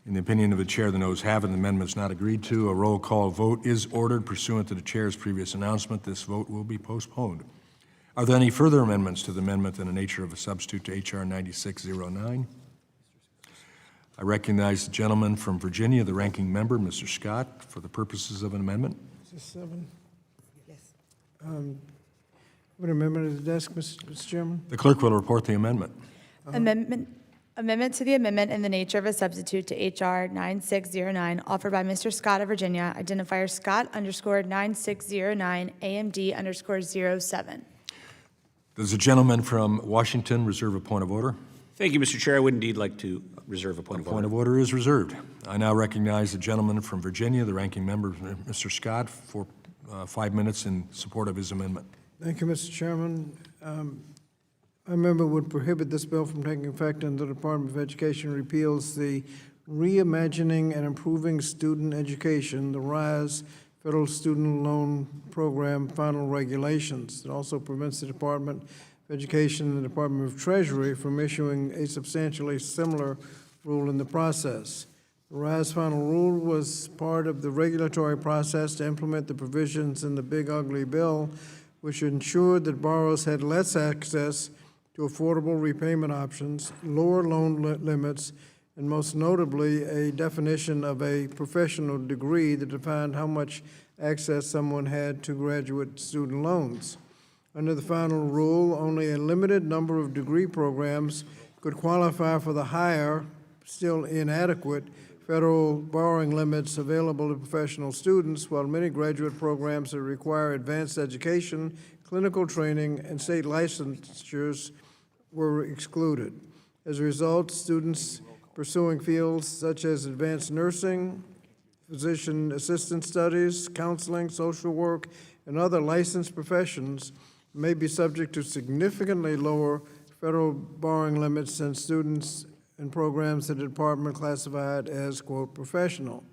In the opinion of the chair, the noes have it. The amendment is not agreed to. A roll call vote is ordered pursuant to the chair's previous announcement. This vote will be postponed. Are there any further amendments to the amendment in the nature of a substitute to H.R. 9609? I recognize the gentleman from Virginia, the ranking member, Mr. Scott, for the purposes of an amendment. Is this 7? Yes. Would amendment at the desk, Mr. Chairman? The clerk will report the amendment. Amendment to the amendment in the nature of a substitute to H.R. 9609, offered by Mr. Scott of Virginia, identifier Scott_9609, AMD_07. Does the gentleman from Washington reserve a point of order? Thank you, Mr. Chair. I would indeed like to reserve a point of order. Point of order is reserved. I now recognize the gentleman from Virginia, the ranking member, Mr. Scott, for 5 minutes in support of his amendment. Thank you, Mr. Chairman. My member would prohibit this bill from taking effect until the Department of Education repeals the Reimagining and Improving Student Education, the RISE Federal Student Loan Program final regulations. It also prevents the Department of Education and the Department of Treasury from issuing a substantially similar rule in the process. The RISE final rule was part of the regulatory process to implement the provisions in the Big Ugly Bill, which ensured that borrowers had less access to affordable repayment options, lower loan limits, and most notably, a definition of a professional degree that defined how much access someone had to graduate student loans. Under the final rule, only a limited number of degree programs could qualify for the higher, still inadequate, federal borrowing limits available to professional students, while many graduate programs that require advanced education, clinical training, and state licensures were excluded. As a result, students pursuing fields such as advanced nursing, physician assistant studies, counseling, social work, and other licensed professions may be subject to significantly lower federal borrowing limits than students in programs that the department classified as, quote, professional.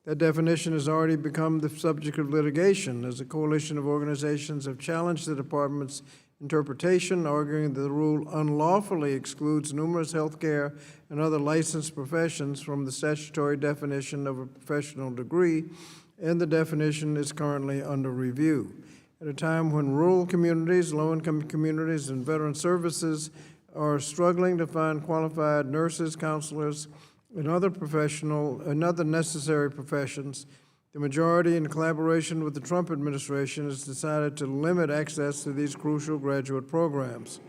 That definition has already become the subject of litigation, as a coalition of organizations have challenged the department's interpretation, arguing that the rule unlawfully excludes numerous healthcare and other licensed professions from the statutory definition of a professional degree, and the definition is currently under review. At a time when rural communities, low-income communities, and veteran services are struggling to find qualified nurses, counselors, and other necessary professions, the majority, in collaboration with the Trump administration, has decided to limit access to these crucial graduate programs.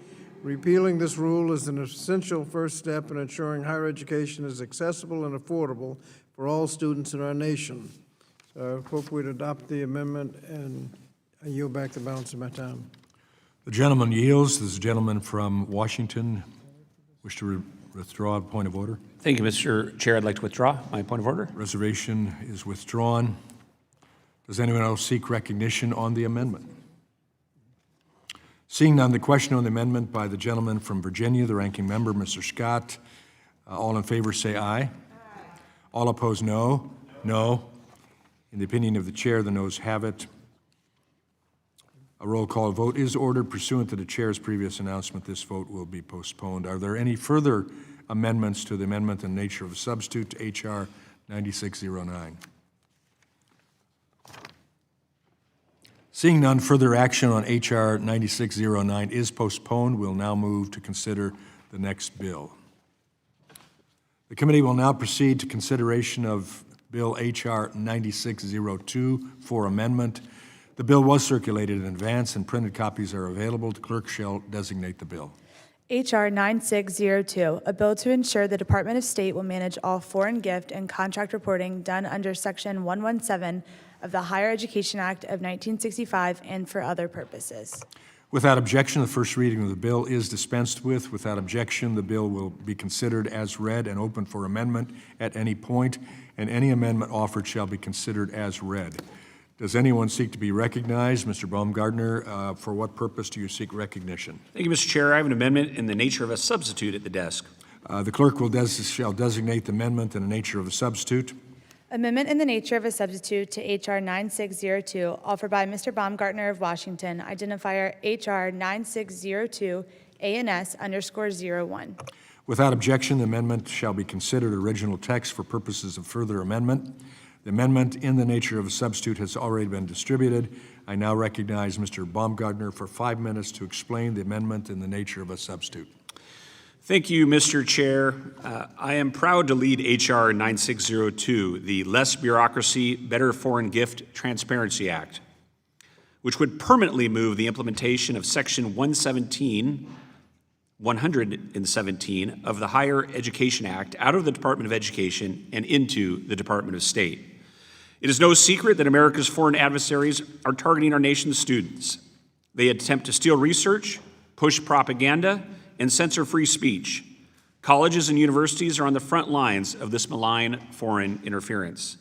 Repealing this rule is an essential first step in ensuring higher education is accessible and affordable for all students in our nation. So I hope we'd adopt the amendment, and I yield back the balance of my time. The gentleman yields. Does the gentleman from Washington wish to withdraw a point of order? Thank you, Mr. Chair. I'd like to withdraw my point of order. Reservation is withdrawn. Does anyone else seek recognition on the amendment? Seeing none, the question on the amendment by the gentleman from Virginia, the ranking member, Mr. Scott. All in favor say aye. Aye. All opposed, no. No. In the opinion of the chair, the noes have it. A roll call vote is ordered pursuant to the chair's previous announcement. This vote will be postponed. Are there any further amendments to the amendment in the nature of a substitute to H.R. 9609? Seeing none, further action on H.R. 9609 is postponed. We'll now move to consider the next bill. The committee will now proceed to consideration of Bill H.R. 9602 for amendment. The bill was circulated in advance, and printed copies are available. The clerk shall designate the bill. H.R. 9602, a bill to ensure the Department of State will manage all foreign gift and contract reporting done under Section 117 of the Higher Education Act of 1965 and for other purposes. Without objection, the first reading of the bill is dispensed with. Without objection, the bill will be considered as read and open for amendment at any point, and any amendment offered shall be considered as read. Does anyone seek to be recognized? Mr. Baumgartner, for what purpose do you seek recognition? Thank you, Mr. Chair. I have an amendment in the nature of a substitute at the desk. The clerk shall designate the amendment in the nature of a substitute. Amendment in the nature of a substitute to H.R. 9602, offered by Mr. Baumgartner of Washington, identifier H.R. 9602 ANS_01. Without objection, the amendment shall be considered original text for purposes of further amendment. The amendment in the nature of a substitute has already been distributed. I now recognize Mr. Baumgartner for 5 minutes to explain the amendment in the nature of a substitute. Thank you, Mr. Chair. I am proud to lead H.R. 9602, the Less Bureaucracy, Better Foreign Gift Transparency Act, which would permanently move the implementation of Section 117 of the Higher Education Act out of the Department of Education and into the Department of State. It is no secret that America's foreign adversaries are targeting our nation's students. They attempt to steal research, push propaganda, and censor free speech. Colleges and universities are on the front lines of this malign foreign interference.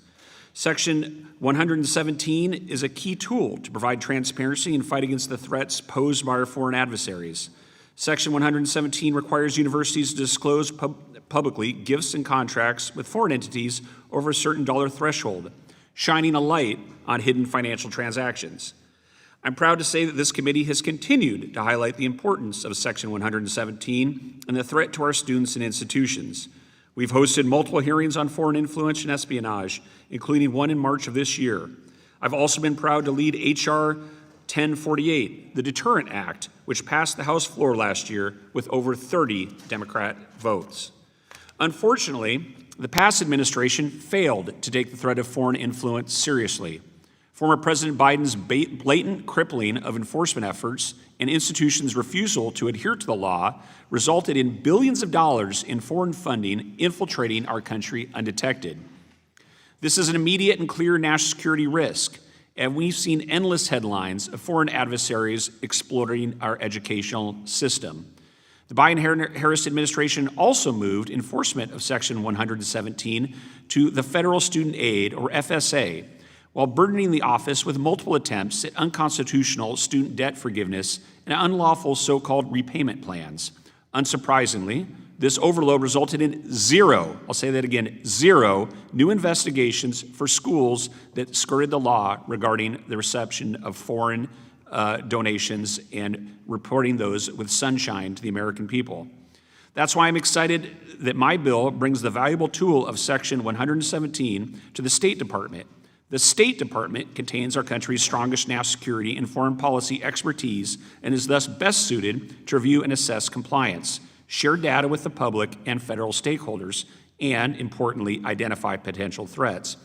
Section 117 is a key tool to provide transparency and fight against the threats posed by our foreign adversaries. Section 117 requires universities to disclose publicly gifts and contracts with foreign entities over a certain dollar threshold, shining a light on hidden financial transactions. I'm proud to say that this committee has continued to highlight the importance of Section 117 and the threat to our students and institutions. We've hosted multiple hearings on foreign influence and espionage, including one in March of this year. I've also been proud to lead H.R. 1048, the Deterrent Act, which passed the House floor last year with over 30 Democrat votes. Unfortunately, the past administration failed to take the threat of foreign influence seriously. Former President Biden's blatant crippling of enforcement efforts and institutions' refusal to adhere to the law resulted in billions of dollars in foreign funding infiltrating our country undetected. This is an immediate and clear national security risk, and we've seen endless headlines of foreign adversaries exploiting our educational system. The Biden-Harris administration also moved enforcement of Section 117 to the Federal Student Aid, or FSA, while burdening the office with multiple attempts at unconstitutional student debt forgiveness and unlawful so-called repayment plans. Unsurprisingly, this overload resulted in zero, I'll say that again, zero new investigations for schools that skirted the law regarding the reception of foreign donations and reporting those with sunshine to the American people. That's why I'm excited that my bill brings the valuable tool of Section 117 to the State Department. The State Department contains our country's strongest national security and foreign policy expertise and is thus best suited to review and assess compliance, share data with the public and federal stakeholders, and, importantly, identify potential threats.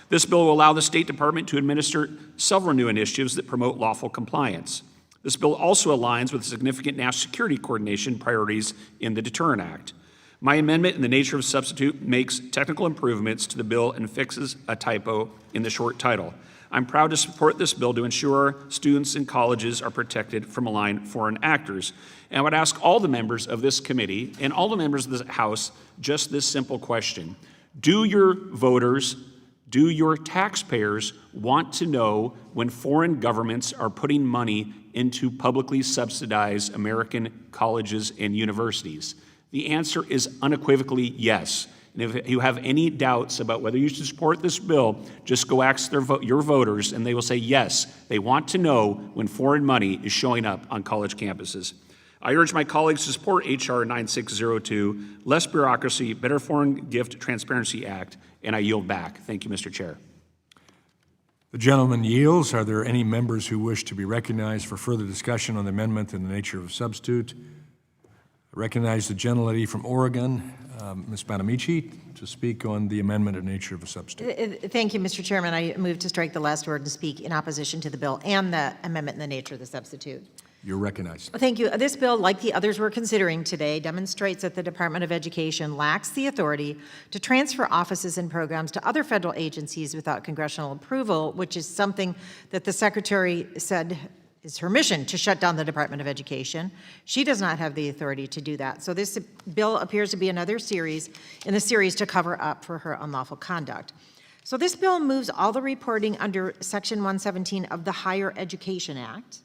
This bill will allow the State Department to administer several new initiatives that promote lawful compliance. This bill also aligns with significant national security coordination priorities in the Deterrent Act. My amendment in the nature of a substitute makes technical improvements to the bill and fixes a typo in the short title. I'm proud to support this bill to ensure students and colleges are protected from malign foreign actors. And I would ask all the members of this committee and all the members of the House just this simple question. Do your voters, do your taxpayers want to know when foreign governments are putting money into publicly subsidized American colleges and universities? The answer is unequivocally yes. And if you have any doubts about whether you should support this bill, just go ask your voters, and they will say yes, they want to know when foreign money is showing up on college campuses. I urge my colleagues to support H.R. 9602, Less Bureaucracy, Better Foreign Gift Transparency Act, and I yield back. Thank you, Mr. Chair. The gentleman yields. Are there any members who wish to be recognized for further discussion on the amendment in the nature of a substitute? I recognize the gentlelady from Oregon, Ms. Bonamici, to speak on the amendment in nature of a substitute. Thank you, Mr. Chairman. I move to strike the last word and speak in opposition to the bill and the amendment in the nature of the substitute. You're recognized. Thank you. This bill, like the others we're considering today, demonstrates that the Department of Education lacks the authority to transfer offices and programs to other federal agencies without congressional approval, which is something that the Secretary said is her mission, to shut down the Department of Education. She does not have the authority to do that. So this bill appears to be another series in the series to cover up for her unlawful conduct. So this bill moves all the reporting under Section 117 of the Higher Education Act,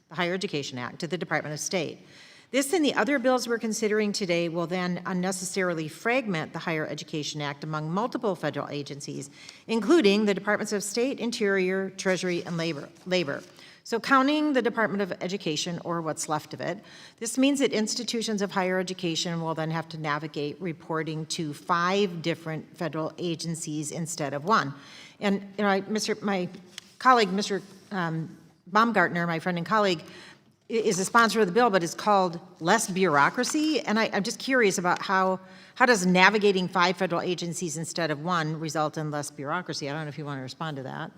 to the Department of State. This and the other bills we're considering today will then unnecessarily fragment the Higher Education Act among multiple federal agencies, including the Departments of State, Interior, Treasury, and Labor. So counting the Department of Education, or what's left of it, this means that institutions of higher education will then have to navigate reporting to 5 different federal agencies instead of 1. And my colleague, Mr. Baumgartner, my friend and colleague, is a sponsor of the bill, but it's called Less Bureaucracy. And I'm just curious about how does navigating 5 federal agencies instead of 1 result in less bureaucracy? I don't know if you want to respond to that.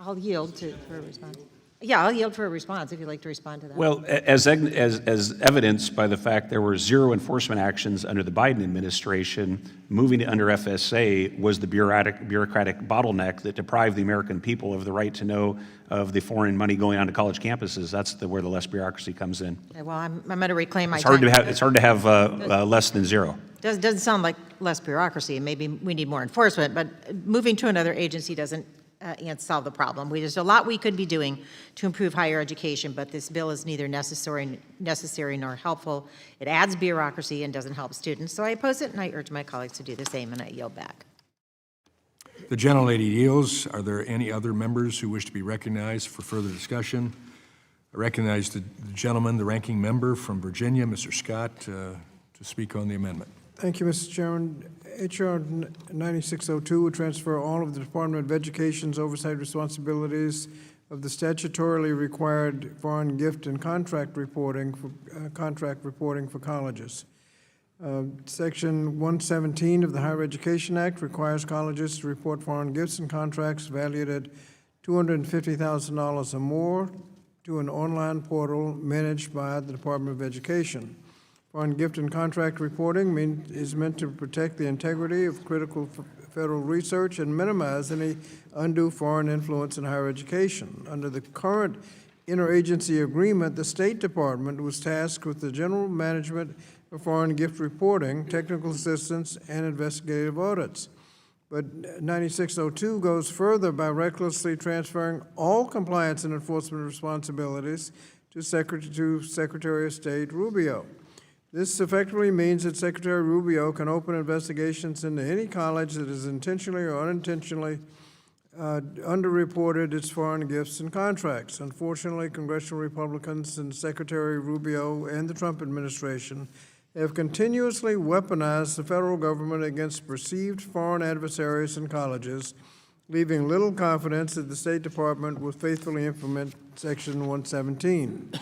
I'll yield for a response. Yeah, I'll yield for a response if you'd like to respond to that. Well, as evidenced by the fact there were 0 enforcement actions under the Biden administration, moving it under FSA was the bureaucratic bottleneck that deprived the American people of the right to know of the foreign money going on to college campuses. That's where the less bureaucracy comes in. Okay, well, I'm going to reclaim my It's time. hard to have less than 0. Doesn't sound like less bureaucracy. Maybe we need more enforcement, but moving to another agency doesn't solve the problem. There's a lot we could be doing to improve higher education, but this bill is neither necessary nor helpful. It adds bureaucracy and doesn't help students. So I oppose it, and I urge my colleagues to do the same, and I yield back. The gentlelady yields. Are there any other members who wish to be recognized for further discussion? I recognize the gentleman, the ranking member from Virginia, Mr. Scott, to speak on the amendment. Thank you, Mr. Chairman. H.R. 9602 would transfer all of the Department of Education's oversight responsibilities of the statutorily required foreign gift and contract reporting for colleges. Section 117 of the Higher Education Act requires colleges to report foreign gifts and contracts valued at $250,000 or more to an online portal managed by the Department of Education. Foreign gift and contract reporting is meant to protect the integrity of critical federal research and minimize any undue foreign influence in higher education. Under the current interagency agreement, the State Department was tasked with the general management of foreign gift reporting, technical assistance, and investigative audits. But 9602 goes further by recklessly transferring all compliance and enforcement responsibilities to Secretary of State Rubio. This effectively means that Secretary Rubio can open investigations into any college that is intentionally or unintentionally underreported its foreign gifts and contracts. Unfortunately, congressional Republicans and Secretary Rubio and the Trump administration have continuously weaponized the federal government against perceived foreign adversaries in colleges, leaving little confidence that the State Department will faithfully implement Section 117.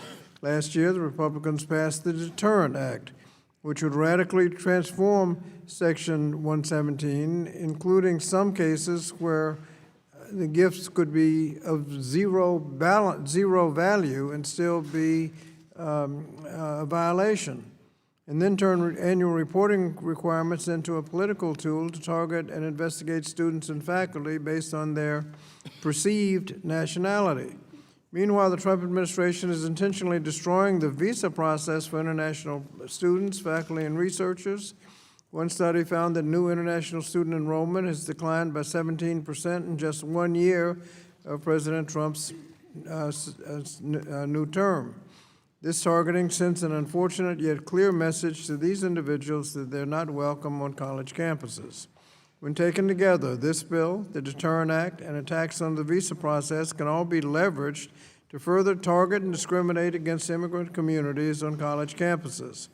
Last year, the Republicans passed the Deterrent Act, which would radically transform Section 117, including some cases where the gifts could be of zero value and still be a violation, and then turn annual reporting requirements into a political tool to target and investigate students and faculty based on their perceived nationality. Meanwhile, the Trump administration is intentionally destroying the visa process for international students, faculty, and researchers. One study found that new international student enrollment has declined by 17% in just 1 year of President Trump's new term. This targeting sends an unfortunate yet clear message to these individuals that they're not welcome on college campuses. When taken together, this bill, the Deterrent Act, and attacks on the visa process can all be leveraged to further target and discriminate against immigrant communities on college campuses.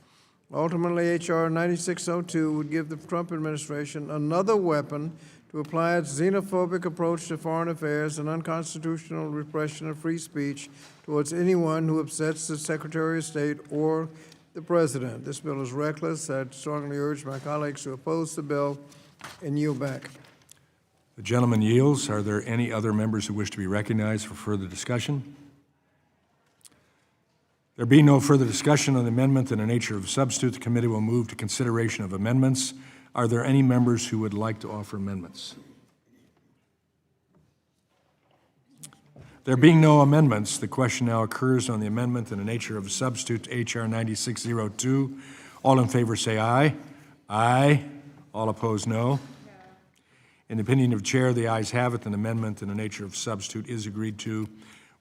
Ultimately, H.R. 9602 would give the Trump administration another weapon to apply its xenophobic approach to foreign affairs and unconstitutional repression of free speech towards anyone who upsets the Secretary of State or the President. This bill is reckless. I strongly urge my colleagues to oppose the bill and yield back. The gentleman yields. Are there any other members who wish to be recognized for further discussion? There being no further discussion on the amendment in the nature of a substitute, the committee will move to consideration of amendments. Are there any members who would like to offer amendments? There being no amendments, the question now occurs on the amendment in the nature of a substitute to H.R. 9602. All in favor say aye. Aye. All opposed, no. In the opinion of the chair, the ayes have it. An amendment in the nature of substitute is agreed to.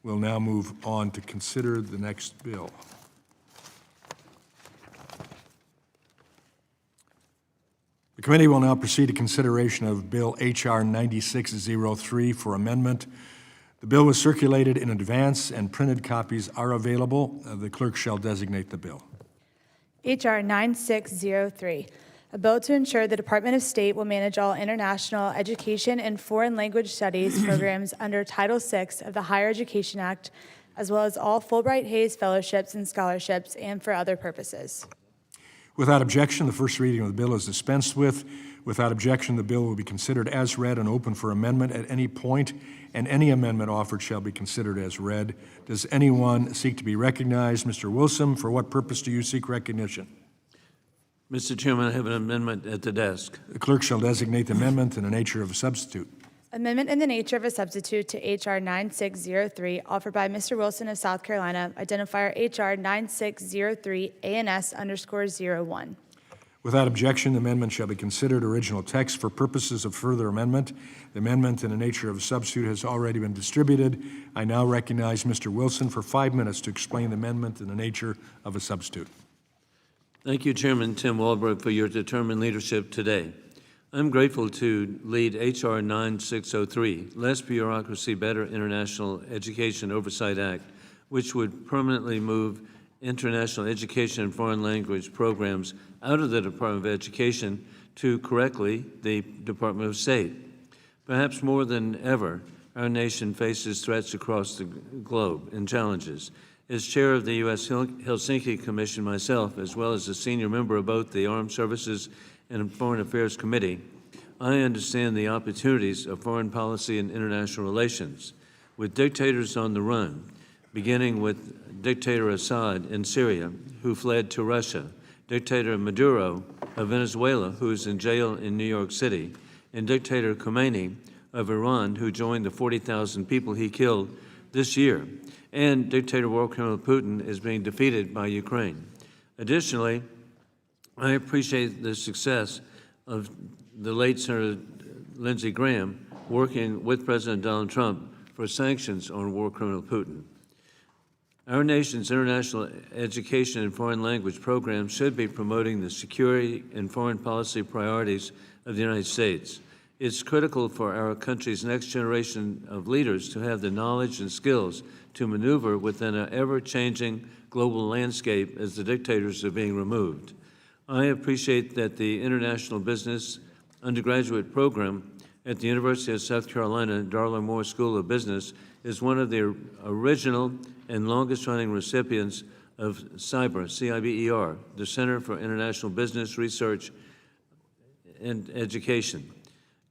We'll now move on to consider the next bill. The committee will now proceed to consideration of Bill H.R. 9603 for amendment. The bill was circulated in advance and printed copies are available. The clerk shall designate the bill. H.R. 9603, a bill to ensure the Department of State will manage all international education and foreign language studies programs under Title VI of the Higher Education Act, as well as all Fulbright-Hays fellowships and scholarships, and for other purposes. Without objection, the first reading of the bill is dispensed with. Without objection, the bill will be considered as read and open for amendment at any point, and any amendment offered shall be considered as read. Does anyone seek to be recognized? Mr. Wilson, for what purpose do you seek recognition? Mr. Chairman, I have an amendment at the desk. The clerk shall designate the amendment in the nature of a substitute. Amendment in the nature of a substitute to H.R. 9603, offered by Mr. Wilson of South Carolina, identifier H.R. 9603 ANS_01. Without objection, the amendment shall be considered original text for purposes of further amendment. The amendment in the nature of a substitute has already been distributed. I now recognize Mr. Wilson for 5 minutes to explain the amendment in the nature of a substitute. Thank you, Chairman Tim Walbrook, for your determined leadership today. I'm grateful to lead H.R. 9603, Less Bureaucracy, Better International Education Oversight Act, which would permanently move international education and foreign language programs out of the Department of Education to, correctly, the Department of State. Perhaps more than ever, our nation faces threats across the globe and challenges. As chair of the U.S. Helsinki Commission myself, as well as a senior member of both the Armed Services and Foreign Affairs Committee, I understand the opportunities of foreign policy and international relations. With dictators on the run, beginning with dictator Assad in Syria, who fled to Russia, dictator Maduro of Venezuela, who is in jail in New York City, and dictator Khomeini of Iran, who joined the 40,000 people he killed this year, and dictator war criminal Putin is being defeated by Ukraine. Additionally, I appreciate the success of the late Senator Lindsey Graham working with President Donald Trump for sanctions on war criminal Putin. Our nation's international education and foreign language programs should be promoting the security and foreign policy priorities of the United States. It's critical for our country's next generation of leaders to have the knowledge and skills to maneuver within an ever-changing global landscape as the dictators are being removed. I appreciate that the International Business undergraduate program at the University of South Carolina Darla Moore School of Business is one of the original and longest-running recipients of CIBER, C-I-B-E-R, the Center for International Business Research and Education.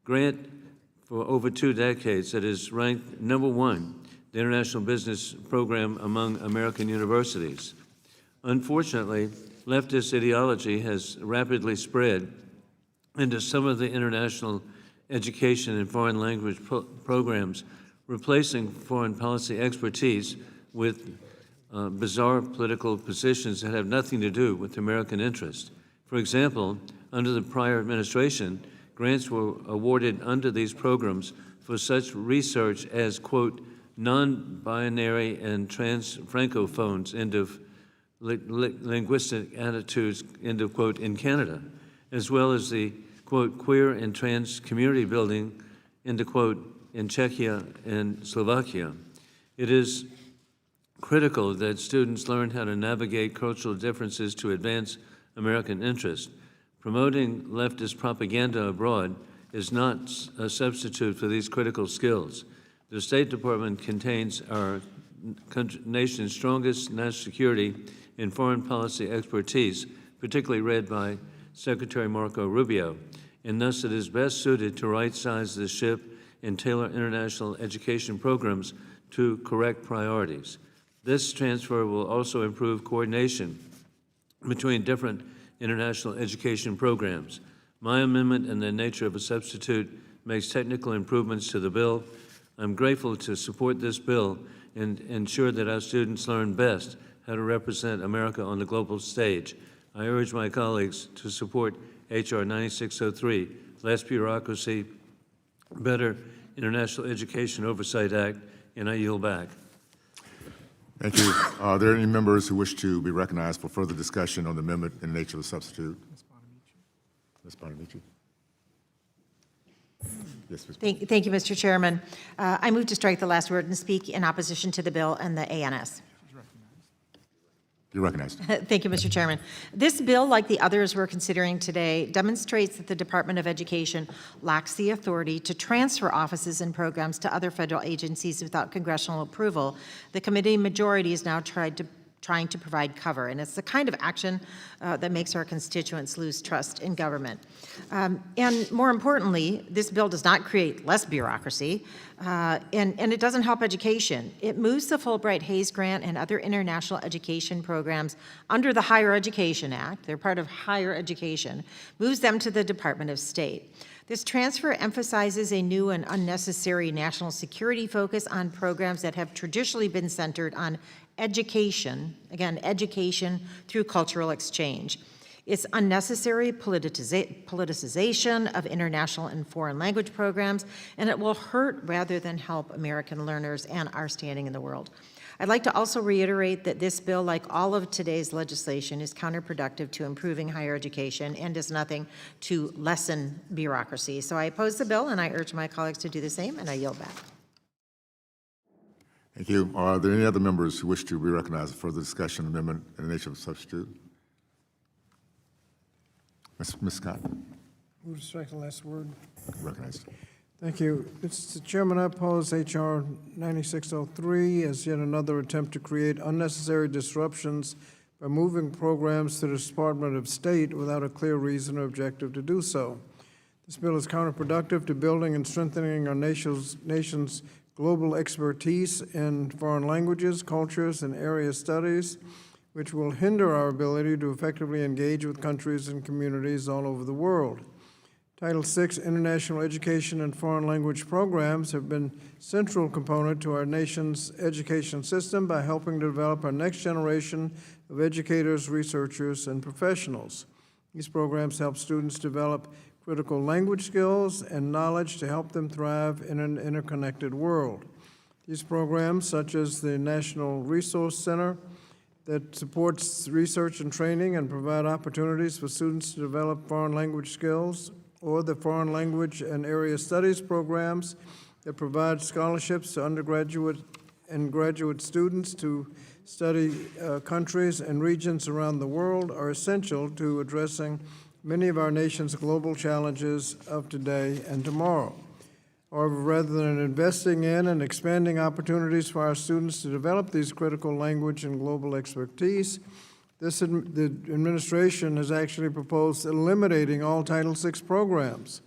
Grant for over 2 decades that is ranked #1, the international business program among American universities. Unfortunately, leftist ideology has rapidly spread into some of the international education and foreign language programs, replacing foreign policy expertise with bizarre political positions that have nothing to do with American interest. For example, under the prior administration, grants were awarded under these programs for such research as, quote, non-binary and trans francophones, end of linguistic attitudes, end of quote, in Canada, as well as the, quote, queer and trans community building, end of quote, in Czechia and Slovakia. It is critical that students learn how to navigate cultural differences to advance American interests. Promoting leftist propaganda abroad is not a substitute for these critical skills. The State Department contains our nation's strongest national security and foreign policy expertise, particularly led by Secretary Marco Rubio, and thus it is best suited to right-size the ship and tailor international education programs to correct priorities. This transfer will also improve coordination between different international education programs. My amendment, in the nature of a substitute, makes technical improvements to the bill. I'm grateful to support this bill and ensure that our students learn best how to represent America on the global stage. I urge my colleagues to support H.R. 9603, Less Bureaucracy, Better International Education Oversight Act, and I yield back. Thank you. Are there any members who wish to be recognized for further discussion on the amendment in the nature of a substitute? Ms. Bonamici. Yes, Ms. Thank you, Mr. Chairman. I move to strike the last word and speak in opposition to the bill and the ANS. You're recognized. Thank you, Mr. Chairman. This bill, like the others we're considering today, demonstrates that the Department of Education lacks the authority to transfer offices and programs to other federal agencies without congressional approval. The committee majority is now trying to provide cover, and it's the kind of action that makes our constituents lose trust in government. And more importantly, this bill does not create less bureaucracy, and it doesn't help education. It moves the Fulbright-Hays Grant and other international education programs under the Higher Education Act, they're part of higher education, moves them to the Department of State. This transfer emphasizes a new and unnecessary national security focus on programs that have traditionally been centered on education, again, education through cultural exchange. It's unnecessary politicization of international and foreign language programs, and it will hurt rather than help American learners and our standing in the world. I'd like to also reiterate that this bill, like all of today's legislation, is counterproductive to improving higher education and does nothing to lessen bureaucracy. So I oppose the bill, and I urge my colleagues to do the same, and I yield back. Thank you. Are there any other members who wish to be recognized for further discussion on the amendment in the nature of a substitute? Ms. Scott, Move to strike the last word. recognized. Thank you. Mr. Chairman, I oppose H.R. 9603 as yet another attempt to create unnecessary disruptions by moving programs to the Department of State without a clear reason or objective to do so. This bill is counterproductive to building and strengthening our nation's global expertise in foreign languages, cultures, and area studies, which will hinder our ability to effectively engage with countries and communities all over the world. Title VI international education and foreign language programs have been a central component to our nation's education system by helping to develop our next generation of educators, researchers, and professionals. These programs help students develop critical language skills and knowledge to help them thrive in an interconnected world. These programs, such as the National Resource Center, that supports research and training and provide opportunities for students to develop foreign language skills, or the foreign language and area studies programs that provide scholarships to undergraduate and graduate students to study countries and regions around the world, are essential to addressing many of our nation's global challenges of today and tomorrow. However, rather than investing in and expanding opportunities for our students to develop these critical language and global expertise, the administration has actually proposed eliminating all Title VI programs.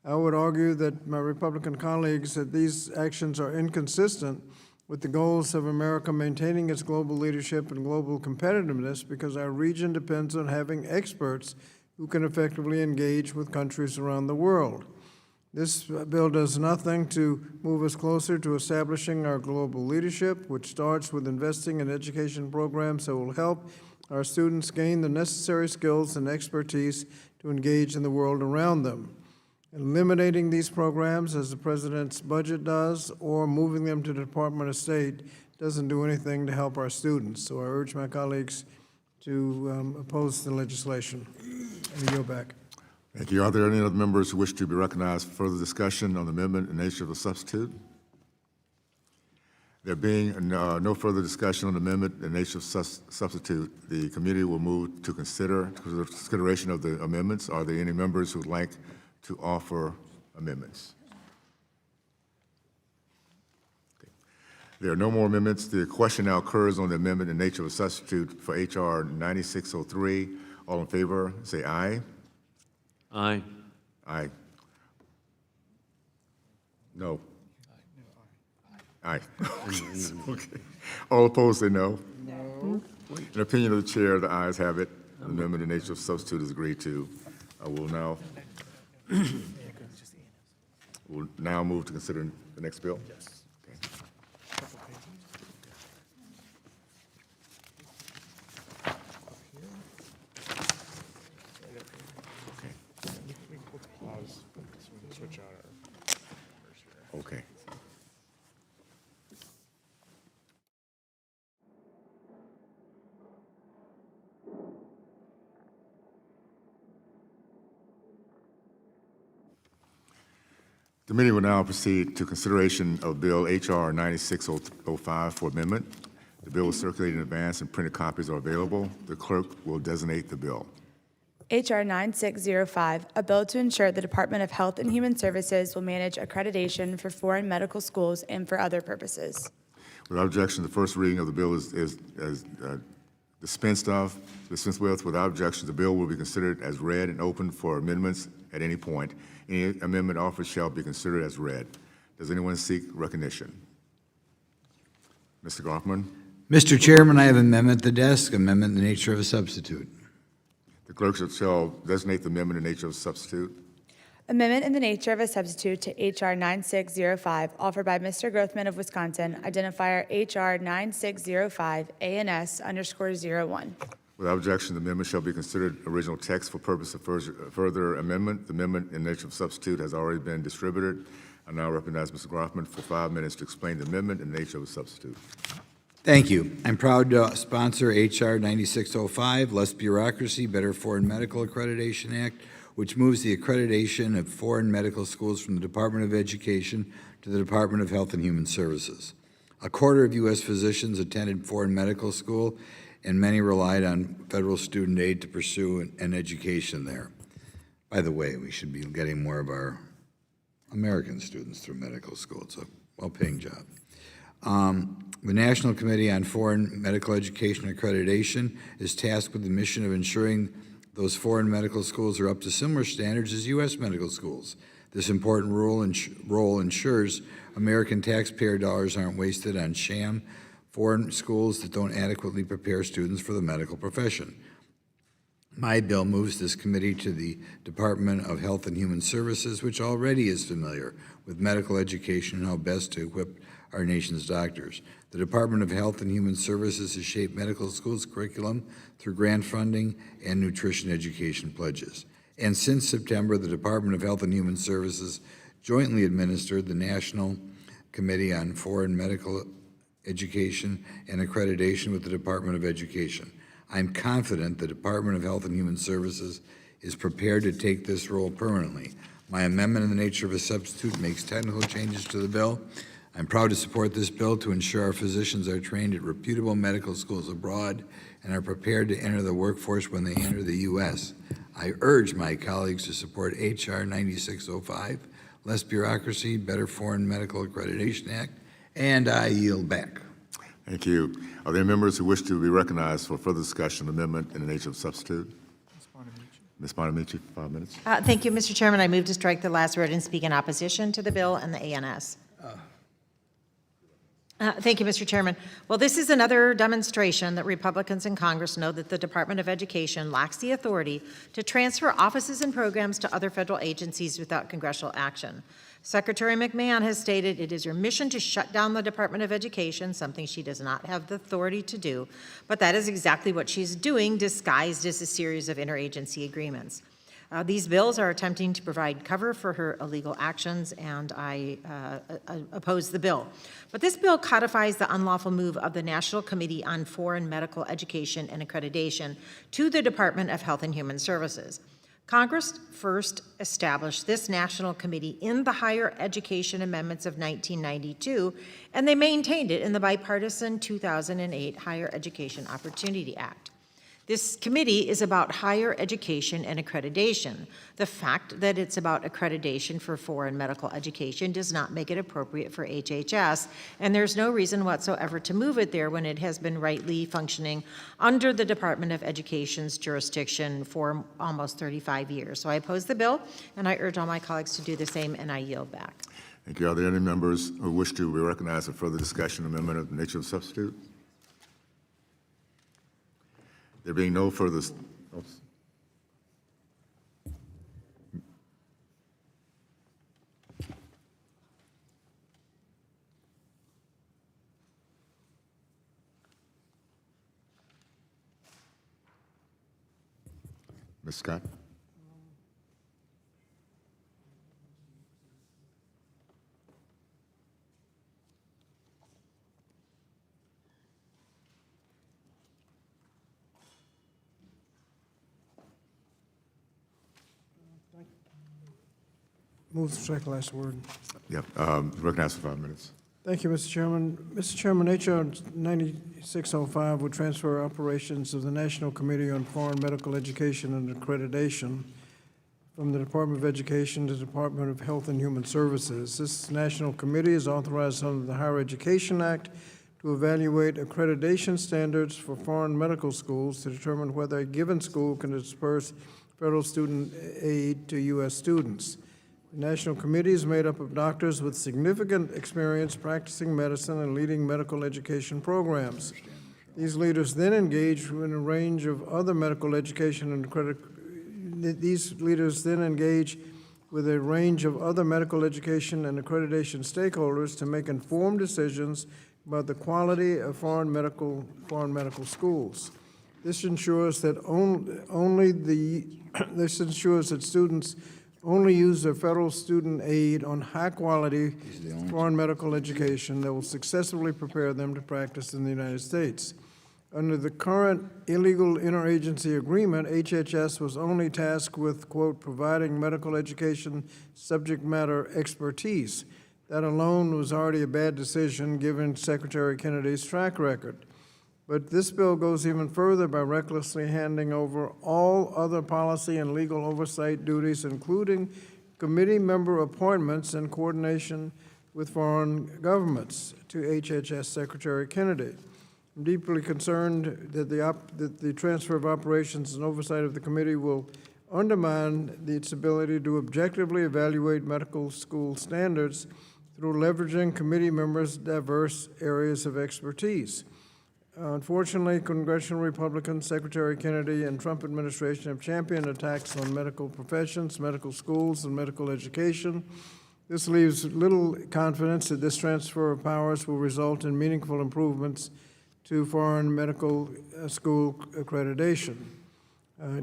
I would argue that my Republican colleagues that these actions are inconsistent with the goals of America maintaining its global leadership and global competitiveness, because our region depends on having experts who can effectively engage with countries around the world. This bill does nothing to move us closer to establishing our global leadership, which starts with investing in education programs that will help our students gain the necessary skills and expertise to engage in the world around them. Eliminating these programs, as the President's budget does, or moving them to the Department of State doesn't do anything to help our students. So I urge my colleagues to oppose the legislation. And yield back. Thank you. Are there any other members who wish to be recognized for further discussion on the amendment in the nature of a substitute? There being no further discussion on the amendment in the nature of substitute, the committee will move to consideration of the amendments. Are there any members who would like to offer amendments? Okay. There are no more amendments. The question now occurs on the amendment in nature of a substitute for H.R. 9603. All in favor, say aye. Aye. Aye. No. Aye. Okay. All opposed, say no. No. In opinion of the chair, the ayes have it. The amendment in nature of substitute is agreed to. We'll now move to consider the next bill. Yes. Okay. The committee will now proceed to consideration of Bill H.R. 9605 for amendment. The bill was circulated in advance and printed copies are available. The clerk will designate the bill. H.R. 9605, a bill to ensure the Department of Health and Human Services will manage accreditation for foreign medical schools and for other purposes. Without objection, the first reading of the bill is dispensed with. Without objection, the bill will be considered as read and open for amendments at any point. Any amendment offered shall be considered as read. Does anyone seek recognition? Mr. Groffman? Mr. Chairman, I have an amendment at the desk, amendment in the nature of a substitute. The clerk shall designate the amendment in the nature of a substitute. Amendment in the nature of a substitute to H.R. 9605, offered by Mr. Grothman of Wisconsin, identifier H.R. 9605 ANS_01. Without objection, the amendment shall be considered original text for purpose of further amendment. The amendment in nature of substitute has already been distributed. I now recognize Mr. Groffman for 5 minutes to explain the amendment in the nature of a substitute. Thank you. I'm proud to sponsor H.R. 9605, Less Bureaucracy, Better Foreign Medical Accreditation Act, which moves the accreditation of foreign medical schools from the Department of Education to the Department of Health and Human Services. A quarter of U.S. physicians attended foreign medical school, and many relied on federal student aid to pursue an education there. By the way, we should be getting more of our American students through medical school. It's a well-paying job. The National Committee on Foreign Medical Education Accreditation is tasked with the mission of ensuring those foreign medical schools are up to similar standards as U.S. medical schools. This important role ensures American taxpayer dollars aren't wasted on sham foreign schools that don't adequately prepare students for the medical profession. My bill moves this committee to the Department of Health and Human Services, which already is familiar with medical education and how best to equip our nation's doctors. The Department of Health and Human Services has shaped medical schools' curriculum through grant funding and nutrition education pledges. And since September, the Department of Health and Human Services jointly administered the National Committee on Foreign Medical Education and Accreditation with the Department of Education. I'm confident the Department of Health and Human Services is prepared to take this role permanently. My amendment in the nature of a substitute makes technical changes to the bill. I'm proud to support this bill to ensure our physicians are trained at reputable medical schools abroad and are prepared to enter the workforce when they enter the U.S. I urge my colleagues to support H.R. 9605, Less Bureaucracy, Better Foreign Medical Accreditation Act, and I yield back. Thank you. Are there members who wish to be recognized for further discussion of amendment in the nature of substitute? Ms. Bonamici, 5 minutes. Thank you, Mr. Chairman. I move to strike the last word and speak in opposition to the bill and the ANS. Thank you, Mr. Chairman. Well, this is another demonstration that Republicans in Congress know that the Department of Education lacks the authority to transfer offices and programs to other federal agencies without congressional action. Secretary McMahon has stated it is her mission to shut down the Department of Education, something she does not have the authority to do, but that is exactly what she's doing, disguised as a series of interagency agreements. These bills are attempting to provide cover for her illegal actions, and I oppose the bill. But this bill codifies the unlawful move of the National Committee on Foreign Medical Education and Accreditation to the Department of Health and Human Services. Congress first established this national committee in the Higher Education Amendments of 1992, and they maintained it in the bipartisan 2008 Higher Education Opportunity Act. This committee is about higher education and accreditation. The fact that it's about accreditation for foreign medical education does not make it appropriate for HHS, and there's no reason whatsoever to move it there when it has been rightly functioning under the Department of Education's jurisdiction for almost 35 years. So I oppose the bill, and I urge all my colleagues to do the same, and I yield back. Thank you. Are there any members who wish to be recognized for further discussion on amendment of the nature of substitute? There being no further, Ms. Scott? Move to strike last word. Yep, recognized for 5 minutes. Thank you, Mr. Chairman. Mr. Chairman, H.R. 9605 would transfer operations of the National Committee on Foreign Medical Education and Accreditation from the Department of Education to the Department of Health and Human Services. This national committee is authorized under the Higher Education Act to evaluate accreditation standards for foreign medical schools to determine whether a given school can disperse federal student aid to U.S. students. The National Committee is made up of doctors with significant experience practicing medicine and leading medical education programs. These leaders then engage in a range of other medical education and accreditation stakeholders to make informed decisions about the quality of foreign medical schools. This ensures that students only use their federal student aid on high-quality foreign medical education that will successfully prepare them to practice in the United States. Under the current illegal interagency agreement, HHS was only tasked with, quote, providing medical education subject matter expertise. That alone was already a bad decision given Secretary Kennedy's track record. But this bill goes even further by recklessly handing over all other policy and legal oversight duties, including committee member appointments in coordination with foreign governments, to HHS Secretary Kennedy. I'm deeply concerned that the transfer of operations and oversight of the committee will undermine its ability to objectively evaluate medical school standards through leveraging committee members' diverse areas of expertise. Unfortunately, congressional Republicans, Secretary Kennedy, and Trump administration have championed attacks on medical professions, medical schools, and medical education. This leaves little confidence that this transfer of powers will result in meaningful improvements to foreign medical school accreditation.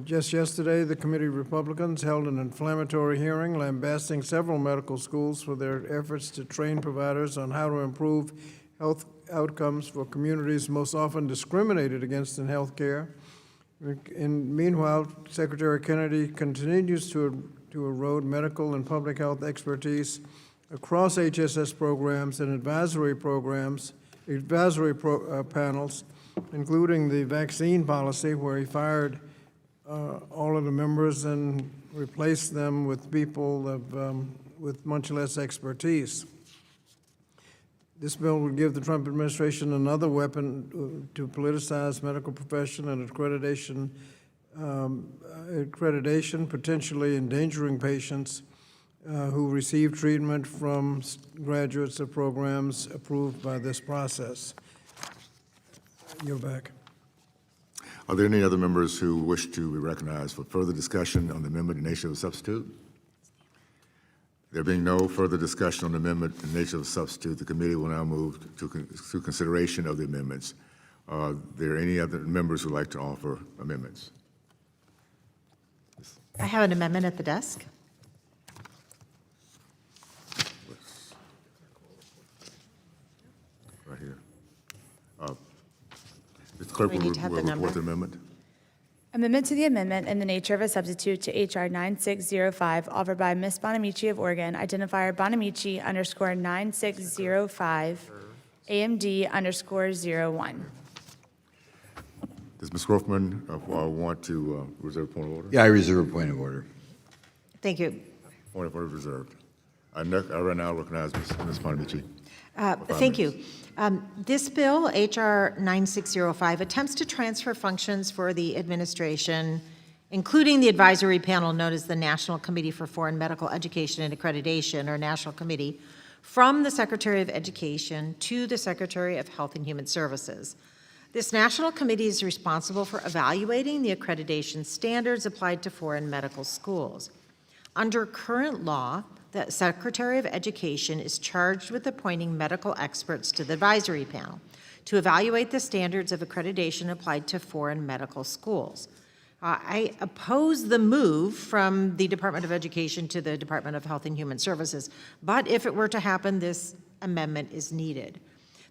Just yesterday, the committee Republicans held an inflammatory hearing lambasting several medical schools for their efforts to train providers on how to improve health outcomes for communities most often discriminated against in health care. And meanwhile, Secretary Kennedy continues to erode medical and public health expertise across HSS programs and advisory panels, including the vaccine policy, where he fired all of the members and replaced them with people with much less expertise. This bill would give the Trump administration another weapon to politicize medical profession and accreditation, potentially endangering patients who receive treatment from graduates of programs approved by this process. You're back. Are there any other members who wish to be recognized for further discussion on the amendment in nature of substitute? There being no further discussion on the amendment in nature of substitute, the committee will now move to consideration of the amendments. Are there any other members who would like to offer amendments? I have an amendment at the desk. Right here. Mr. Clerk We will need to have the report number. the amendment. Amendment to the amendment in the nature of a substitute to H.R. 9605, offered by Ms. Bonamici of Oregon, identifier Bonamici _ 9605, AMD _01. Does Ms. Groffman want to reserve point of order? Yeah, I reserve a point of order. Thank you. Point of order reserved. I right now recognize Ms. Bonamici. Thank you. This bill, H.R. 9605, attempts to transfer functions for the administration, including the advisory panel known as the National Committee for Foreign Medical Education and Accreditation, or National Committee, from the Secretary of Education to the Secretary of Health and Human Services. This National Committee is responsible for evaluating the accreditation standards applied to foreign medical schools. Under current law, the Secretary of Education is charged with appointing medical experts to the advisory panel to evaluate the standards of accreditation applied to foreign medical schools. I oppose the move from the Department of Education to the Department of Health and Human Services, but if it were to happen, this amendment is needed.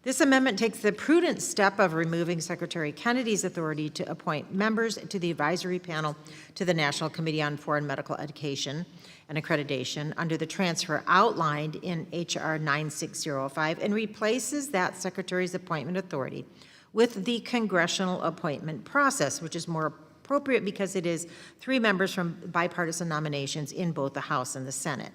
This amendment takes the prudent step of removing Secretary Kennedy's authority to appoint members to the advisory panel to the National Committee on Foreign Medical Education and Accreditation under the transfer outlined in H.R. 9605 and replaces that Secretary's appointment authority with the congressional appointment process, which is more appropriate because it is 3 members from bipartisan nominations in both the House and the Senate.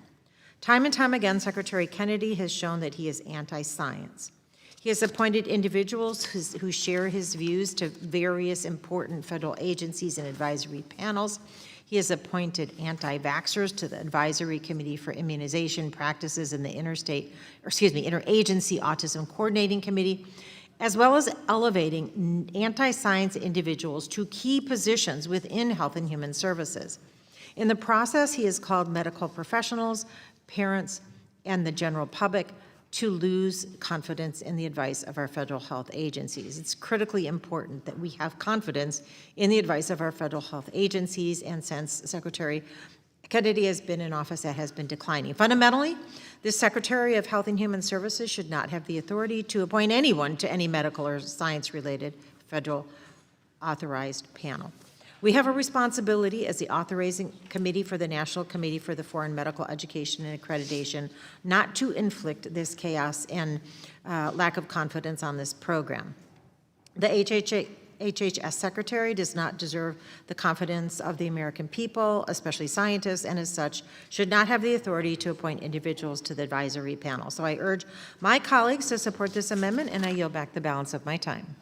Time and time again, Secretary Kennedy has shown that he is anti-science. He has appointed individuals who share his views to various important federal agencies and advisory panels. He has appointed anti-vaxxers to the Advisory Committee for Immunization Practices in the Interagency Autism Coordinating Committee, as well as elevating anti-science individuals to key positions within Health and Human Services. In the process, he has called medical professionals, parents, and the general public to lose confidence in the advice of our federal health agencies. It's critically important that we have confidence in the advice of our federal health agencies, and since Secretary Kennedy has been in office, that has been declining. Fundamentally, the Secretary of Health and Human Services should not have the authority to appoint anyone to any medical or science-related federal authorized panel. We have a responsibility as the authorizing committee for the National Committee for the Foreign Medical Education and Accreditation not to inflict this chaos and lack of confidence on this program. The HHS Secretary does not deserve the confidence of the American people, especially scientists, and as such should not have the authority to appoint individuals to the advisory panel. So I urge my colleagues to support this amendment, and I yield back the balance of my time.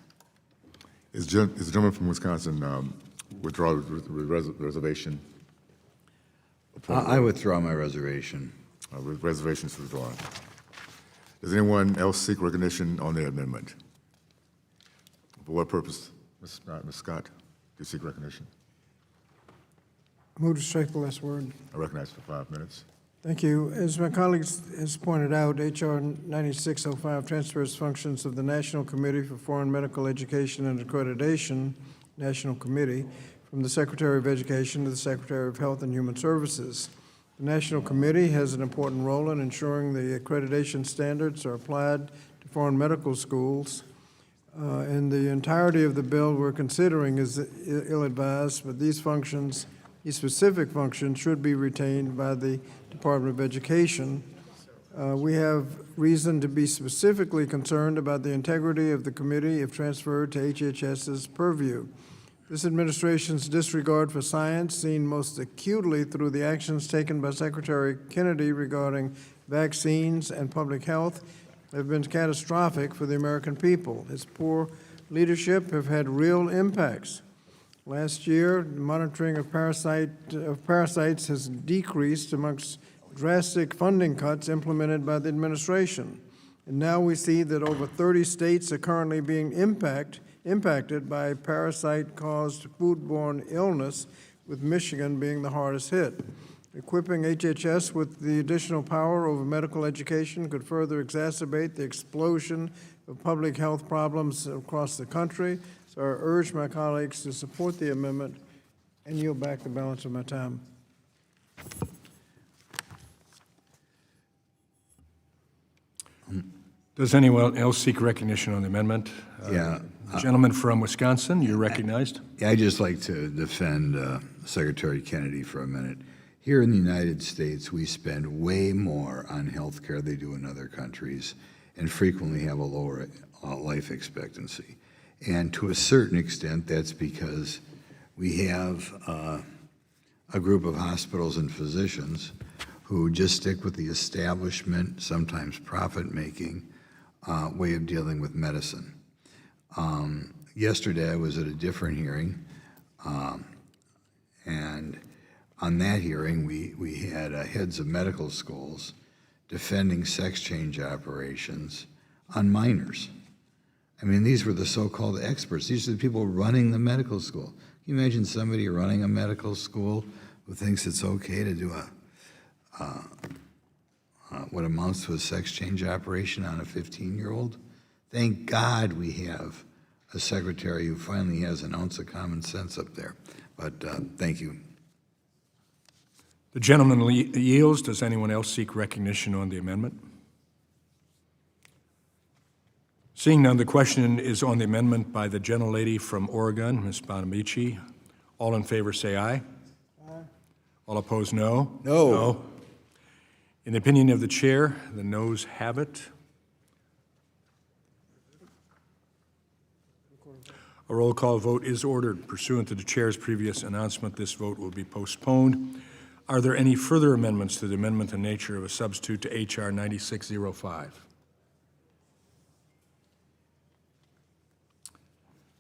Is the gentleman from Wisconsin withdraw reservation? I withdraw my reservation. Reservations withdrawn. Does anyone else seek recognition on the amendment? For what purpose? Ms. Scott, do you seek recognition? Move to strike the last word. I recognize for 5 minutes. Thank you. As my colleagues has pointed out, H.R. 9605 transfers functions of the National Committee for Foreign Medical Education and Accreditation, National Committee, from the Secretary of Education to the Secretary of Health and Human Services. The National Committee has an important role in ensuring the accreditation standards are applied to foreign medical schools. And the entirety of the bill we're considering is ill-advised, but these functions, these specific functions, should be retained by the Department of Education. We have reason to be specifically concerned about the integrity of the committee if transferred to HHS's purview. This administration's disregard for science, seen most acutely through the actions taken by Secretary Kennedy regarding vaccines and public health, have been catastrophic for the American people. His poor leadership have had real impacts. Last year, monitoring of parasites has decreased amongst drastic funding cuts implemented by the administration. And now we see that over 30 states are currently being impacted by parasite-caused foodborne illness, with Michigan being the hardest hit. Equipping HHS with the additional power over medical education could further exacerbate the explosion of public health problems across the country. So I urge my colleagues to support the amendment and yield back the balance of my time. Does anyone else seek recognition on the amendment? Yeah. The gentleman from Wisconsin, you're recognized. Yeah, I'd just like to defend Secretary Kennedy for a minute. Here in the United States, we spend way more on health care than they do in other countries, and frequently have a lower life expectancy. And to a certain extent, that's because we have a group of hospitals and physicians who just stick with the establishment, sometimes profit-making way of dealing with medicine. Yesterday, I was at a different hearing, and on that hearing, we had heads of medical schools defending sex change operations on minors. I mean, these were the so-called experts. These are the people running the medical school. Can you imagine somebody running a medical school who thinks it's okay to do what amounts to a sex change operation on a 15-year-old? Thank God we have a secretary who finally has an ounce of common sense up there. But thank you. The gentleman yields. Does anyone else seek recognition on the amendment? Seeing none, the question is on the amendment by the gentlelady from Oregon, Ms. Bonamici. All in favor say aye. Aye. All opposed, no. No. In the opinion of the chair, the noes have it. A roll call vote is ordered. Pursuant to the chair's previous announcement, this vote will be postponed. Are there any further amendments to the amendment in nature of a substitute to H.R. 9605?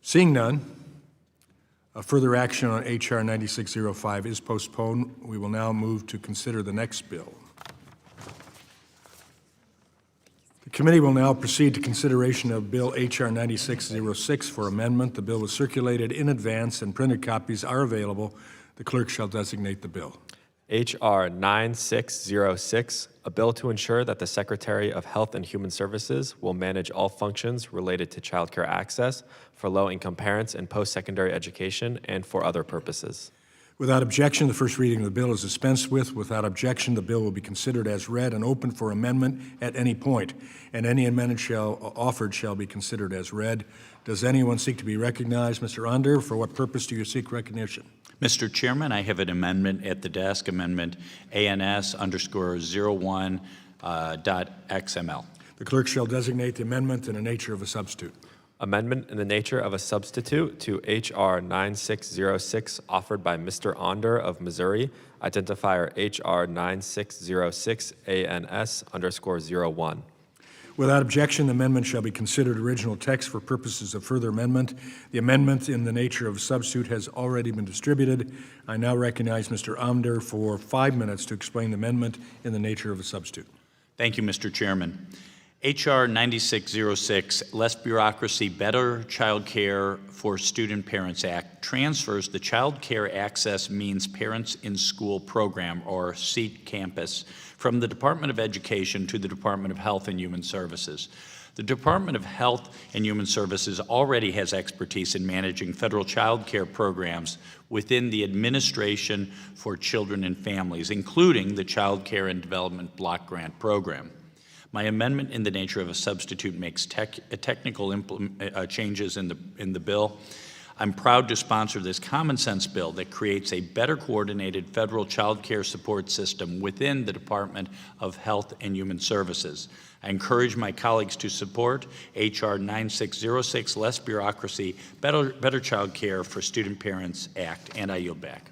Seeing none, a further action on H.R. 9605 is postponed. We will now move to consider the next bill. The committee will now proceed to consideration of Bill H.R. 9606 for amendment. The bill was circulated in advance and printed copies are available. The clerk shall designate the bill. H.R. 9606, a bill to ensure that the Secretary of Health and Human Services will manage all functions related to child care access for low-income parents in post-secondary education and for other purposes. Without objection, the first reading of the bill is dispensed with. Without objection, the bill will be considered as read and open for amendment at any point, and any amendment offered shall be considered as read. Does anyone seek to be recognized? Mr. Onder, for what purpose do you seek recognition? Mr. Chairman, I have an amendment at the desk, amendment ANS_01.XML. The clerk shall designate the amendment in the nature of a substitute. Amendment in the nature of a substitute to H.R. 9606 offered by Mr. Onder of Missouri, identifier H.R. 9606 ANS_01. Without objection, the amendment shall be considered original text for purposes of further amendment. The amendment in the nature of a substitute has already been distributed. I now recognize Mr. Onder for 5 minutes to explain the amendment in the nature of a substitute. Thank you, Mr. Chairman. H.R. 9606, Less Bureaucracy, Better Child Care for Student Parents Act, transfers the Child Care Access Means Parents in School program, or SEAT campus, from the Department of Education to the Department of Health and Human Services. The Department of Health and Human Services already has expertise in managing federal child care programs within the Administration for Children and Families, including the Child Care and Development Block Grant Program. My amendment in the nature of a substitute makes technical changes in the bill. I'm proud to sponsor this common sense bill that creates a better coordinated federal child care support system within the Department of Health and Human Services. I encourage my colleagues to support H.R. 9606, Less Bureaucracy, Better Child Care for Student Parents Act, and I yield back.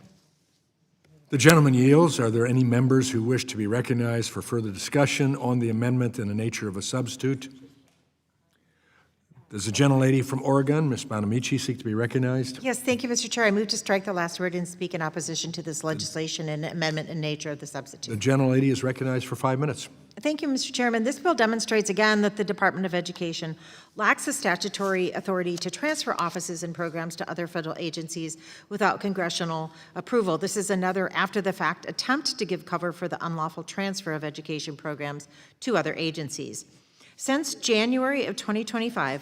The gentleman yields. Are there any members who wish to be recognized for further discussion on the amendment in the nature of a substitute? Does the gentlelady from Oregon, Ms. Bonamici, seek to be recognized? Yes, thank you, Mr. Chair. I move to strike the last word and speak in opposition to this legislation and amendment in nature of the The substitute. gentlelady is recognized for 5 minutes. Thank you, Mr. Chairman. This bill demonstrates again that the Department of Education lacks the statutory authority to transfer offices and programs to other federal agencies without congressional approval. This is another after-the-fact attempt to give cover for the unlawful transfer of education programs to other agencies. Since January of 2025,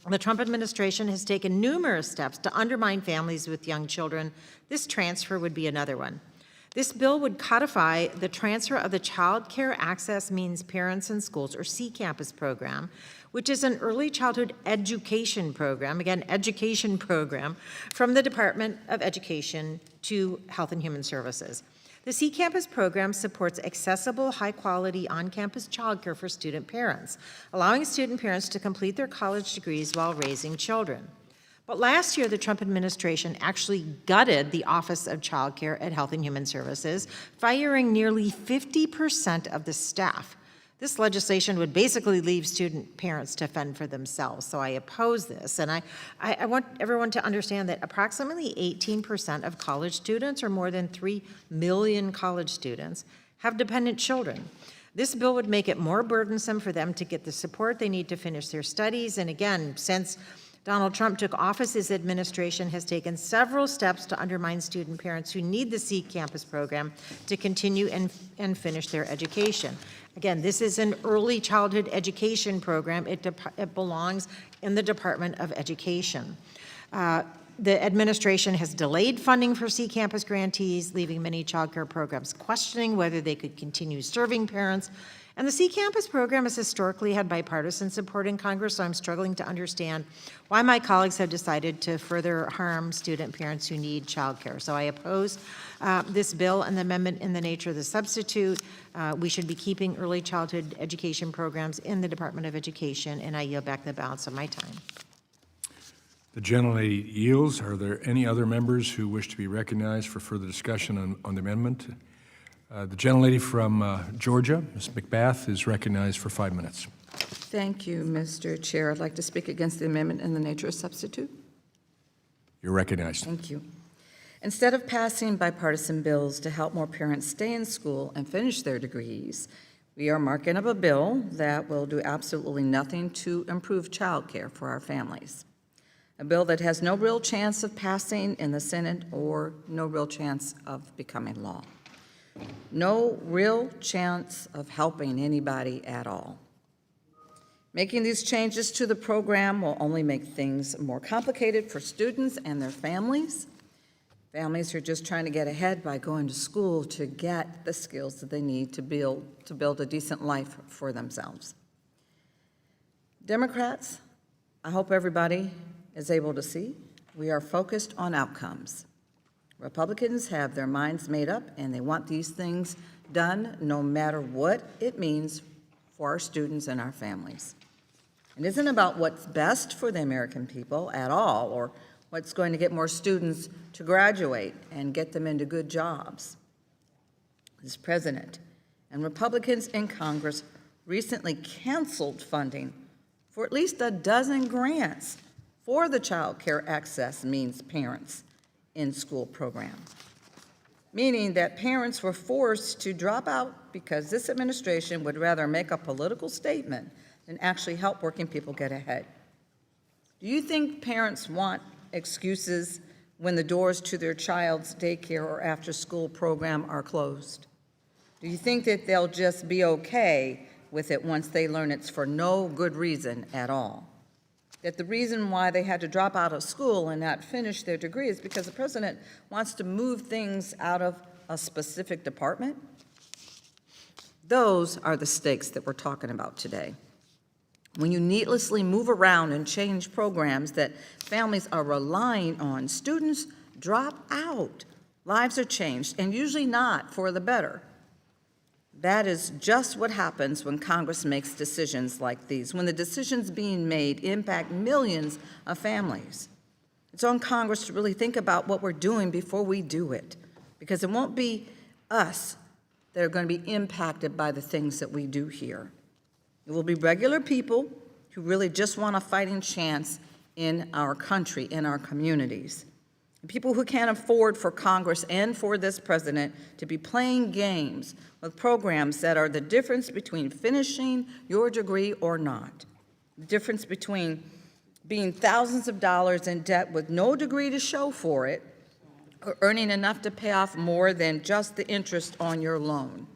the Trump administration has taken numerous steps to undermine families with young children. This transfer would be another one. This bill would codify the transfer of the Child Care Access Means Parents in Schools, or C-Campus program, which is an early childhood education program, again, education program, from the Department of Education to Health and Human Services. The C-Campus program supports accessible, high-quality on-campus childcare for student parents, allowing student parents to complete their college degrees while raising children. But last year, the Trump administration actually gutted the Office of Child Care at Health and Human Services, firing nearly 50% of the staff. This legislation would basically leave student parents to fend for themselves, so I oppose this. And I want everyone to understand that approximately 18% of college students, or more than 3 million college students, have dependent children. This bill would make it more burdensome for them to get the support they need to finish their studies. And again, since Donald Trump took office, his administration has taken several steps to undermine student parents who need the C-Campus program to continue and finish their education. Again, this is an early childhood education program. It belongs in the Department of Education. The administration has delayed funding for C-Campus grantees, leaving many child care programs questioning whether they could continue serving parents. And the C-Campus program has historically had bipartisan support in Congress, so I'm struggling to understand why my colleagues have decided to further harm student parents who need child care. So I oppose this bill and the amendment in the nature of the substitute. We should be keeping early childhood education programs in the Department of Education, and I yield back the balance of my time. The gentlelady yields. Are there any other members who wish to be recognized for further discussion on the amendment? The gentlelady from Georgia, Ms. McBath, is recognized for 5 minutes. Thank you, Mr. Chair. I'd like to speak against the amendment in the nature of substitute. You're recognized. Thank you. Instead of passing bipartisan bills to help more parents stay in school and finish their degrees, we are marking up a bill that will do absolutely nothing to improve child care for our families. A bill that has no real chance of passing in the Senate or no real chance of becoming law. No real chance of helping anybody at all. Making these changes to the program will only make things more complicated for students and their families. Families who are just trying to get ahead by going to school to get the skills that they need to build a decent life for themselves. Democrats, I hope everybody is able to see, we are focused on outcomes. Republicans have their minds made up, and they want these things done no matter what it means for our students and our families. It isn't about what's best for the American people at all, or what's going to get more students to graduate and get them into good jobs. This president and Republicans in Congress recently canceled funding for at least a dozen grants for the Child Care Access Means Parents in School program, meaning that parents were forced to drop out because this administration would rather make a political statement than actually help working people get ahead. Do you think parents want excuses when the doors to their child's daycare or after-school program are closed? Do you think that they'll just be okay with it once they learn it's for no good reason at all? That the reason why they had to drop out of school and not finish their degree is because the president wants to move things out of a specific department? Those are the stakes that we're talking about today. When you needlessly move around and change programs that families are relying on, students drop out. Lives are changed, and usually not for the better. That is just what happens when Congress makes decisions like these, when the decisions being made impact millions of families. It's on Congress to really think about what we're doing before we do it, because it won't be us that are going to be impacted by the things that we do here. It will be regular people who really just want a fighting chance in our country, in our communities. People who can't afford for Congress and for this president to be playing games with programs that are the difference between finishing your degree or not. The difference between being thousands of dollars in debt with no degree to show for it, or earning enough to pay off more than just the interest on your loan.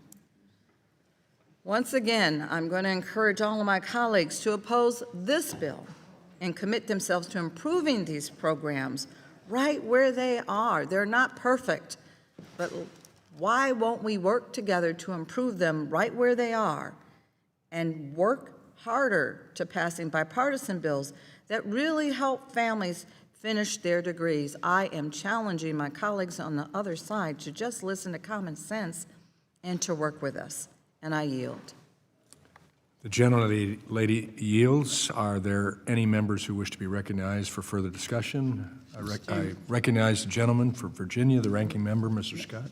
Once again, I'm going to encourage all of my colleagues to oppose this bill and commit themselves to improving these programs right where they are. They're not perfect, but why won't we work together to improve them right where they are and work harder to passing bipartisan bills that really help families finish their degrees. I am challenging my colleagues on the other side to just listen to common sense and to work with us, and I yield. The gentlelady yields. Are there any members who wish to be recognized for further discussion? I recognize the gentleman from Virginia, the ranking member, Mr. Scott.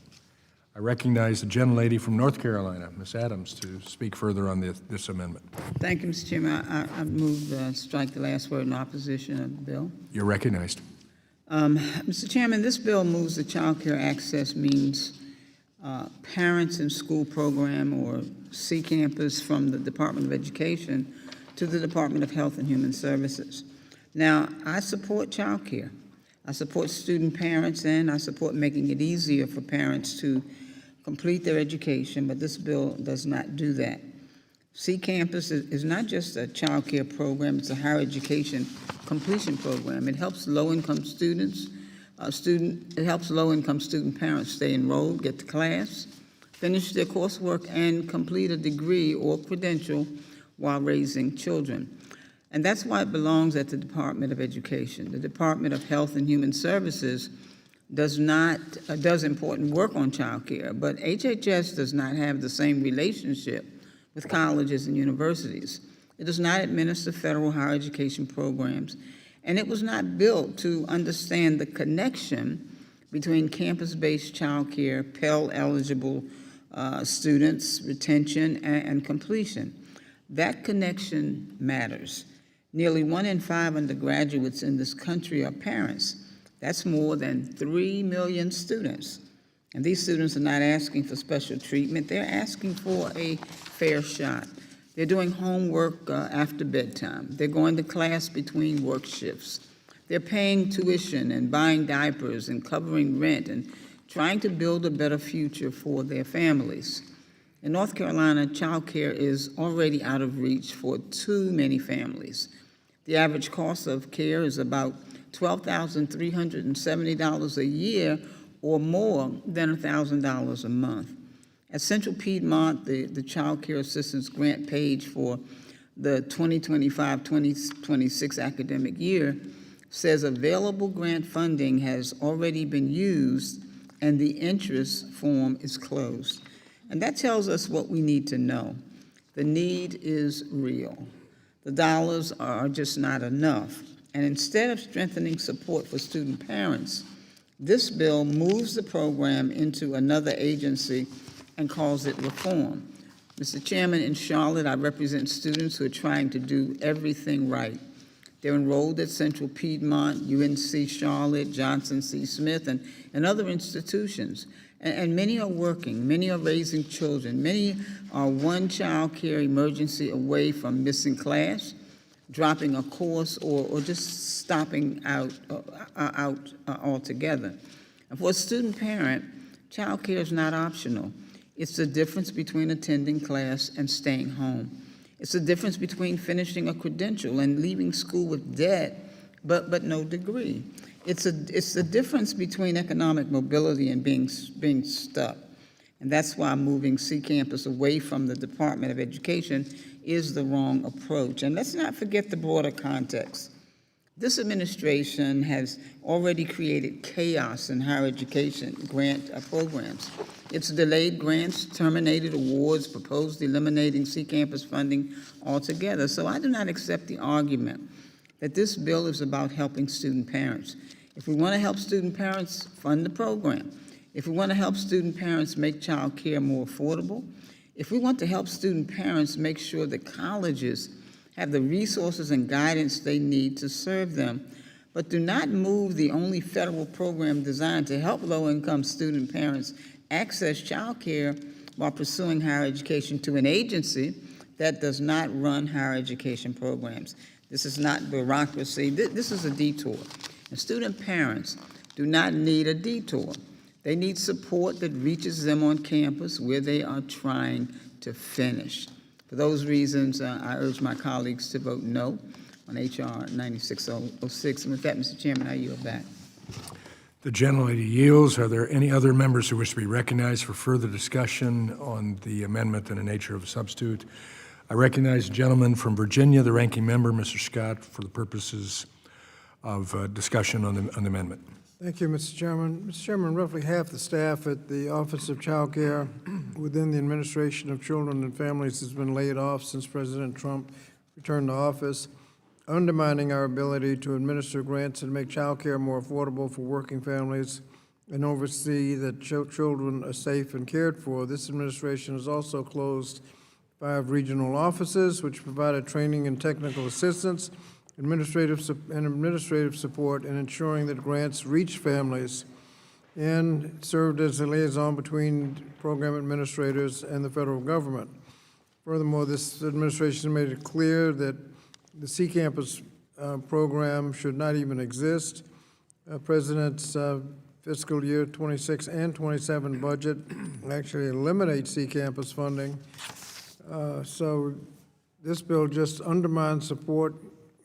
I recognize the gentlelady from North Carolina, Ms. Adams, to speak further on this amendment. Thank you, Mr. Chairman. I move strike the last word in opposition of the bill. You're recognized. Mr. Chairman, this bill moves the child care access means parents in school program or C campus from the Department of Education to the Department of Health and Human Services. Now, I support child care. I support student parents, and I support making it easier for parents to complete their education, but this bill does not do that. C Campus is not just a child care program, it's a higher education completion program. It helps low-income students, it helps low-income student parents stay enrolled, get to class, finish their coursework, and complete a degree or credential while raising children. And that's why it belongs at the Department of Education. The Department of Health and Human Services does important work on child care, but HHS does not have the same relationship with colleges and universities. It does not administer federal higher education programs, and it was not built to understand the connection between campus-based child care, Pell-eligible students, retention, and completion. That connection matters. Nearly 1 in 5 undergraduates in this country are parents. That's more than 3 million students. And these students are not asking for special treatment. They're asking for a fair shot. They're doing homework after bedtime. They're going to class between work shifts. They're paying tuition and buying diapers and covering rent and trying to build a better future for their families. In North Carolina, child care is already out of reach for too many families. The average cost of care is about $12,370 a year, or more than $1,000 a month. At Central Piedmont, the Child Care Assistance Grant page for the 2025-2026 academic year says available grant funding has already been used and the interest form is closed. And that tells us what we need to know. The need is real. The dollars are just not enough. And instead of strengthening support for student parents, this bill moves the program into another agency and calls it reform. Mr. Chairman, in Charlotte, I represent students who are trying to do everything right. They're enrolled at Central Piedmont, UNC Charlotte, Johnson C. Smith, and other institutions. And many are working, many are raising children, many are one child care emergency away from missing class, dropping a course, or just stopping out altogether. And for a student parent, child care is not optional. It's the difference between attending class and staying home. It's the difference between finishing a credential and leaving school with debt, but no degree. It's the difference between economic mobility and being stuck. And that's why moving C Campus away from the Department of Education is the wrong approach. And let's not forget the broader context. This administration has already created chaos in higher education grant programs. It's delayed grants, terminated awards, proposed eliminating C Campus funding altogether. So I do not accept the argument that this bill is about helping student parents. If we want to help student parents, fund the program. If we want to help student parents make child care more affordable, if we want to help student parents make sure that colleges have the resources and guidance they need to serve them, but do not move the only federal program designed to help low-income student parents access child care while pursuing higher education to an agency that does not run higher education programs. This is not bureaucracy. This is a detour. And student parents do not need a detour. They need support that reaches them on campus where they are trying to finish. For those reasons, I urge my colleagues to vote no on H.R. 9606. And with that, Mr. Chairman, I yield back. The gentlelady yields. Are there any other members who wish to be recognized for further discussion on the amendment in the nature of a substitute? I recognize the gentleman from Virginia, the ranking member, Mr. Scott, for the purposes discussion on the amendment. Thank you, Mr. Chairman. Mr. Chairman, roughly half the staff at the Office of Child Care within the Administration of Children and Families has been laid off since President Trump returned to office, undermining our ability to administer grants and make child care more affordable for working families and oversee that children are safe and cared for. This administration has also closed 5 regional offices, which provided training and technical assistance, administrative support in ensuring that grants reach families, and served as a liaison between program administrators and the federal government. Furthermore, this administration made it clear that the C Campus program should not even exist. President's fiscal year 26 and 27 budget actually eliminates C Campus funding. So this bill just undermines support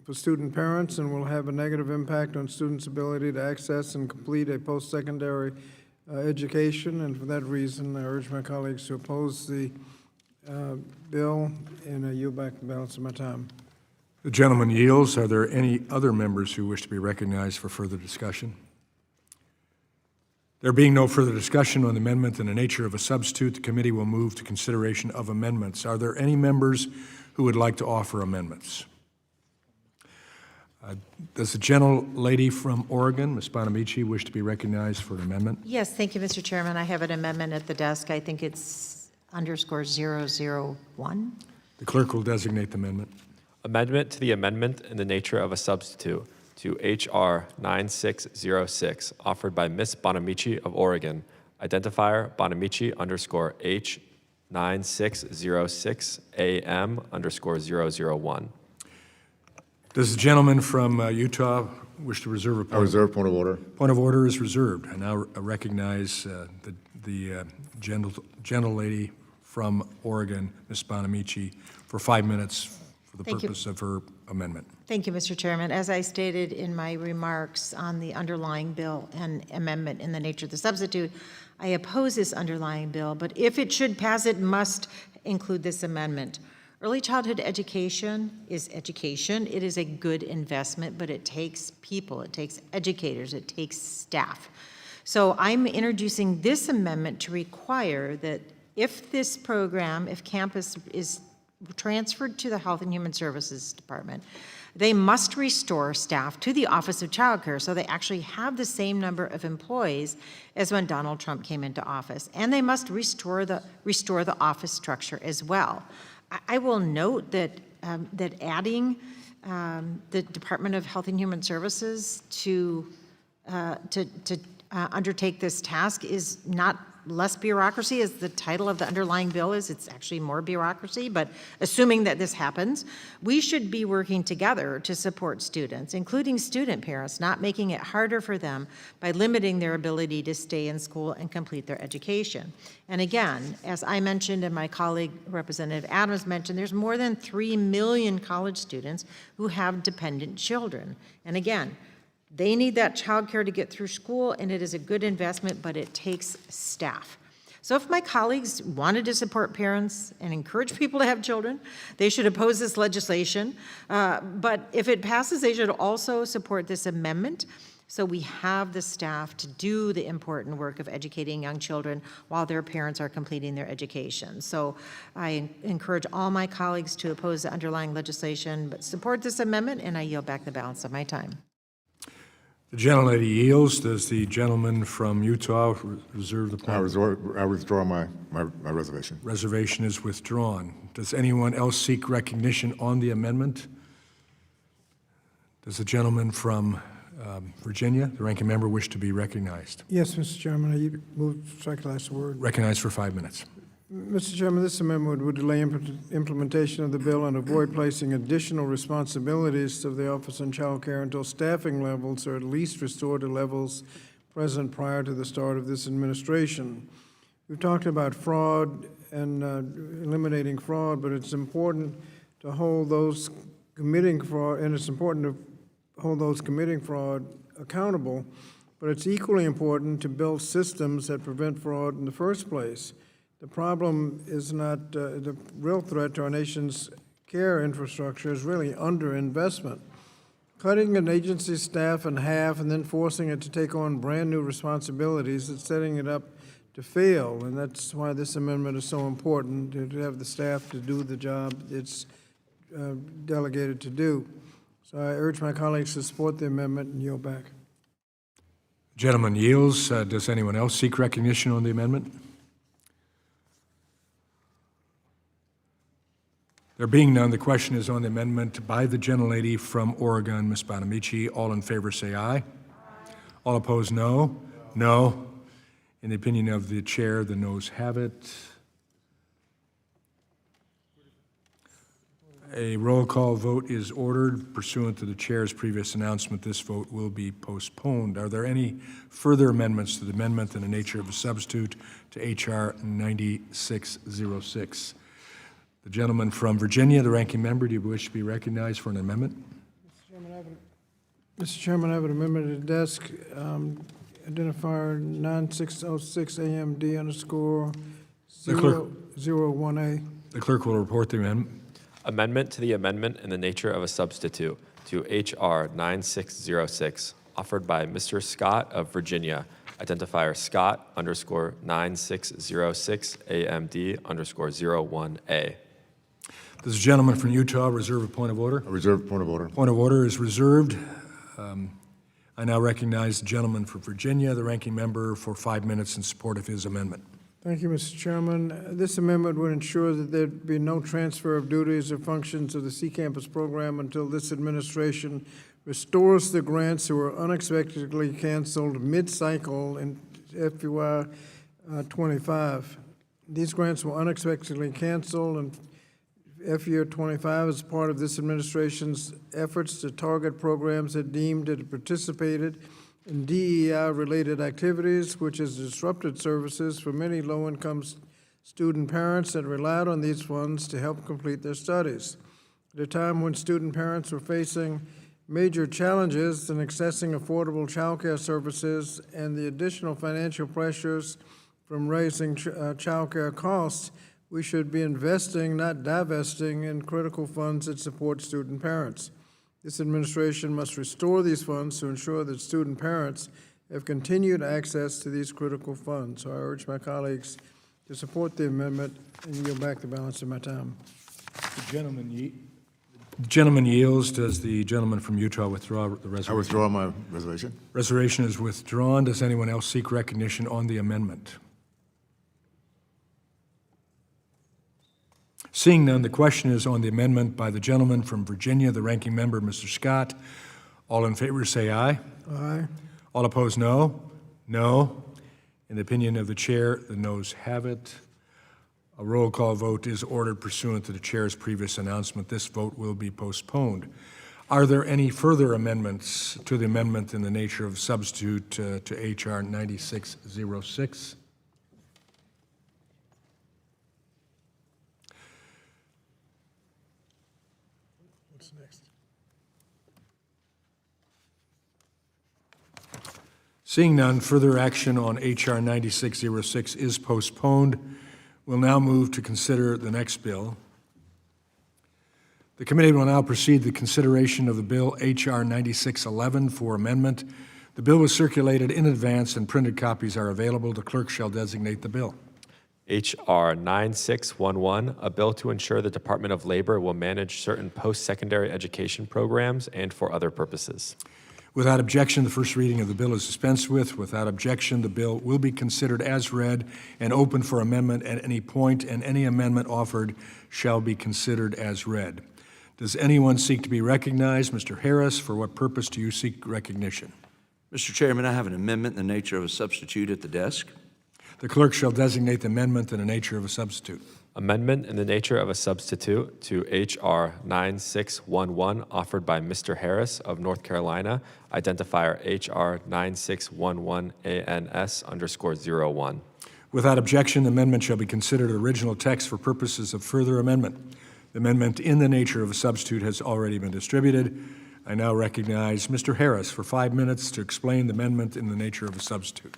for student parents and will have a negative impact on students' ability to access and complete a post-secondary education. And for that reason, I urge my colleagues to oppose the bill, and I yield back the balance of my time. The gentleman yields. Are there any other members who wish to be recognized for further discussion? There being no further discussion on the amendment in the nature of a substitute, the committee will move to consideration of amendments. Are there any members who would like to offer amendments? Does the gentlelady from Oregon, Ms. Bonamici, wish to be recognized for an amendment? Yes, thank you, Mr. Chairman. I have an amendment at the desk. I think it's _001. The clerk will designate the amendment. Amendment to the amendment in the nature of a substitute to H.R. 9606, offered by Ms. Bonamici of Oregon, identifier Bonamici_H 9606 AM_001. Does the gentleman from Utah wish to reserve a point? I reserve point of order. Point of order is reserved. I now recognize the gentlelady from Oregon, Ms. Bonamici, for 5 minutes for the purpose of her amendment. Thank you, Mr. Chairman. As I stated in my remarks on the underlying bill and amendment in the nature of the substitute, I oppose this underlying bill, but if it should pass, it must include this amendment. Early childhood education is education. It is a good investment, but it takes people, it takes educators, it takes staff. So I'm introducing this amendment to require that if this program, if campus is transferred to the Health and Human Services Department, they must restore staff to the Office of Child Care so they actually have the same number of employees as when Donald Trump came into office. And they must restore the office structure as well. I will note that that adding the Department of Health and Human Services to undertake this task is not less bureaucracy, as the title of the underlying bill is. It's actually more bureaucracy, but assuming that this happens, we should be working together to support students, including student parents, not making it harder for them by limiting their ability to stay in school and complete their education. And again, as I mentioned and my colleague Representative Adams mentioned, there's more than 3 million college students who have dependent children. And again, they need that child care to get through school, and it is a good investment, but it takes staff. So if my colleagues wanted to support parents and encourage people to have children, they should oppose this legislation. But if it passes, they should also support this amendment so we have the staff to do the important work of educating young children while their parents are completing their education. So I encourage all my colleagues to oppose the underlying legislation, but support this amendment, and I yield back the balance of my time. The gentlelady yields. Does the gentleman from Utah reserve the point? I withdraw my reservation. Reservation is withdrawn. Does anyone else seek recognition on the amendment? Does the gentleman from Virginia, the ranking member, wish to be recognized? Yes, Mr. Chairman, I move to strike the last word. Recognized for 5 minutes. Mr. Chairman, this amendment would delay implementation of the bill and avoid placing additional responsibilities of the Office on Child Care until staffing levels are at least restored to levels present prior to the start of this administration. We've talked about fraud and eliminating fraud, but it's important to hold those committing fraud, and it's important to hold those committing fraud accountable, but it's equally important to build systems that prevent fraud in the first place. The problem is not, the real threat to our nation's care infrastructure is really underinvestment. cutting an agency staff in half and then forcing it to take on brand-new responsibilities, it's setting it up to fail, and that's why this amendment is so important, to have the staff to do the job it's delegated to do. So I urge my colleagues to support the amendment and yield back. Gentleman yields. Does anyone else seek recognition on the amendment? There being none, the question is on the amendment by the gentlelady from Oregon, Ms. Bonamici. All in favor say aye. All opposed, no. No. In the opinion of the chair, the noes have it. A roll call vote is ordered. Pursuant to the chair's previous announcement, this vote will be postponed. Are there any further amendments to the amendment in the nature of a substitute to H.R. 9606? The gentleman from Virginia, the ranking member, do you wish to be recognized for an amendment? Mr. Chairman, I have an amendment at the desk, identifier 9606 AMD underscore 001A. The clerk will report the amendment. Amendment to the amendment in the nature of a substitute to H.R. 9606, offered by Mr. Scott of Virginia, identifier Scott underscore 9606 AMD underscore 01A. Does the gentleman from Utah reserve a point of order? A reserved point of order. Point of order is reserved. I now recognize the gentleman from Virginia, the ranking member, for 5 minutes in support of his amendment. Thank you, Mr. Chairman. This amendment would ensure that there'd be no transfer of duties or functions of the C-Campus program until this administration restores the grants that were unexpectedly canceled mid-cycle in FY 25. These grants were unexpectedly canceled in FY 25 as part of this administration's efforts to target programs that deemed it participated in DEI-related activities, which has disrupted services for many low-income student parents that relied on these funds to help complete their studies. At a time when student parents were facing major challenges in accessing affordable child care services and the additional financial pressures from raising child care costs, we should be investing, not divesting, in critical funds that support student parents. This administration must restore these funds to ensure that student parents have continued access to these critical funds. So I urge my colleagues to support the amendment and yield back the balance of my time. The gentleman yields. Does the gentleman from Utah withdraw the reservation? I withdraw my reservation. Reservation is withdrawn. Does anyone else seek recognition on the amendment? Seeing none, the question is on the amendment by the gentleman from Virginia, the ranking member, Mr. Scott. All in favor say aye. Aye. All opposed, no. No. In the opinion of the chair, the noes have it. A roll call vote is ordered pursuant to the chair's previous announcement. This vote will be postponed. Are there any further amendments to the amendment in the nature of substitute to H.R. 9606? What's next? Seeing none, further action on H.R. 9606 is postponed. We'll now move to consider the next bill. The committee will now proceed to the consideration of the bill H.R. 9611 for amendment. The bill was circulated in advance and printed copies are available. The clerk shall designate the bill. H.R. 9611, a bill to ensure the Department of Labor will manage certain post-secondary education programs and for other purposes. Without objection, the first reading of the bill is dispensed with. Without objection, the bill will be considered as read and open for amendment at any point, and any amendment offered shall be considered as read. Does anyone seek to be recognized? Mr. Harris, for what purpose do you seek recognition? Mr. Chairman, I have an amendment in the nature of a substitute at the desk. The clerk shall designate the amendment in the nature of a substitute. Amendment in the nature of a substitute to H.R. 9611, offered by Mr. Harris of North Carolina, identifier H.R. 9611 ANS underscore 01. Without objection, the amendment shall be considered original text for purposes of further amendment. The amendment in the nature of a substitute has already been distributed. I now recognize Mr. Harris for 5 minutes to explain the amendment in the nature of a substitute.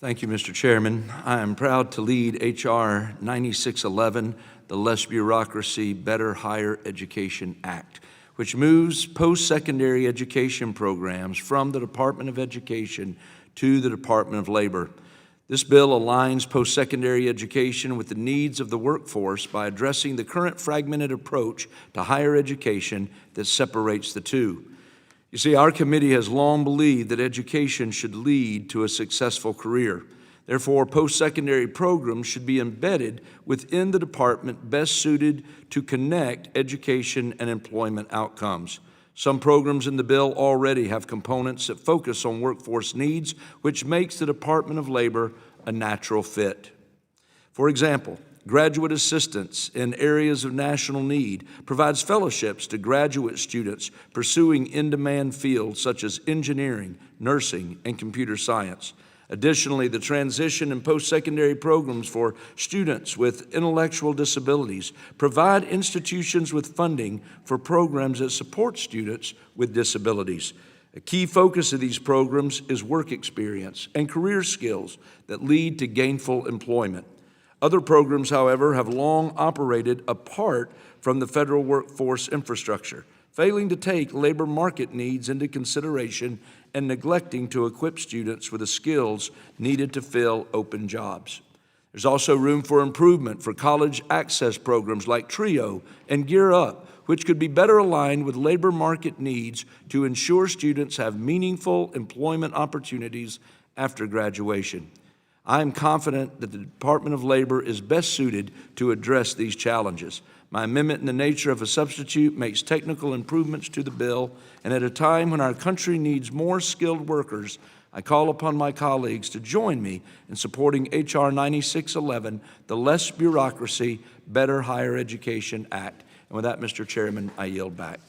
Thank you, Mr. Chairman. I am proud to lead H.R. 9611, the Less Bureaucracy, Better Higher Education Act, which moves post-secondary education programs from the Department of Education to the Department of Labor. This bill aligns post-secondary education with the needs of the workforce by addressing the current fragmented approach to higher education that separates the two. You see, our committee has long believed that education should lead to a successful career. Therefore, post-secondary programs should be embedded within the department best suited to connect education and employment outcomes. Some programs in the bill already have components that focus on workforce needs, which makes the Department of Labor a natural fit. For example, graduate assistance in areas of national need provides fellowships to graduate students pursuing in-demand fields such as engineering, nursing, and computer science. Additionally, the transition and post-secondary programs for students with intellectual disabilities provide institutions with funding for programs that support students with disabilities. A key focus of these programs is work experience and career skills that lead to gainful employment. Other programs, however, have long operated apart from the federal workforce infrastructure, failing to take labor market needs into consideration and neglecting to equip students with the skills needed to fill open jobs. There's also room for improvement for college access programs like TRIO and Gear Up, which could be better aligned with labor market needs to ensure students have meaningful employment opportunities after graduation. I am confident that the Department of Labor is best suited to address these challenges. My amendment in the nature of a substitute makes technical improvements to the bill, and at a time when our country needs more skilled workers, I call upon my colleagues to join me in supporting H.R. 9611, the Less Bureaucracy, Better Higher Education Act. And with that, Mr. Chairman, I yield back.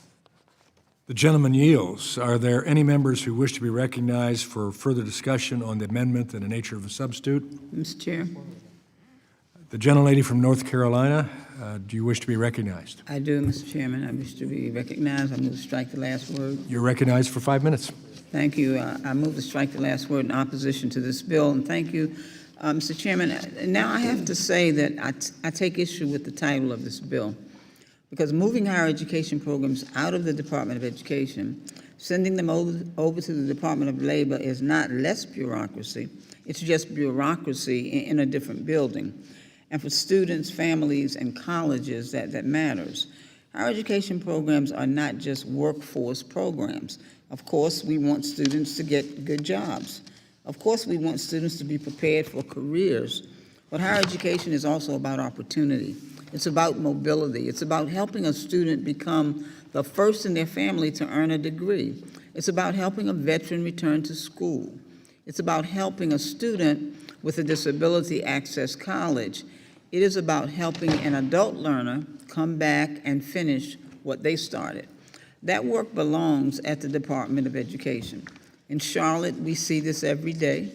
The gentleman yields. Are there any members who wish to be recognized for further discussion on the amendment in the nature of a substitute? Mr. Chair. The gentlelady from North Carolina, do you wish to be recognized? I do, Mr. Chairman. I wish to be recognized. I move to strike the last word. You're recognized for 5 minutes. Thank you. I move to strike the last word in opposition to this bill, and thank you, Mr. Chairman. Now, I have to say that I take issue with the title of this bill, because moving higher education programs out of the Department of Education, sending them over to the Department of Labor is not less bureaucracy. It's just bureaucracy in a different building. And for students, families, and colleges, that matters. Higher education programs are not just workforce programs. Of course, we want students to get good jobs. Of course, we want students to be prepared for careers. But higher education is also about opportunity. It's about mobility. It's about helping a student become the first in their family to earn a degree. It's about helping a veteran return to school. It's about helping a student with a disability access college. It is about helping an adult learner come back and finish what they started. That work belongs at the Department of Education. In Charlotte, we see this every day.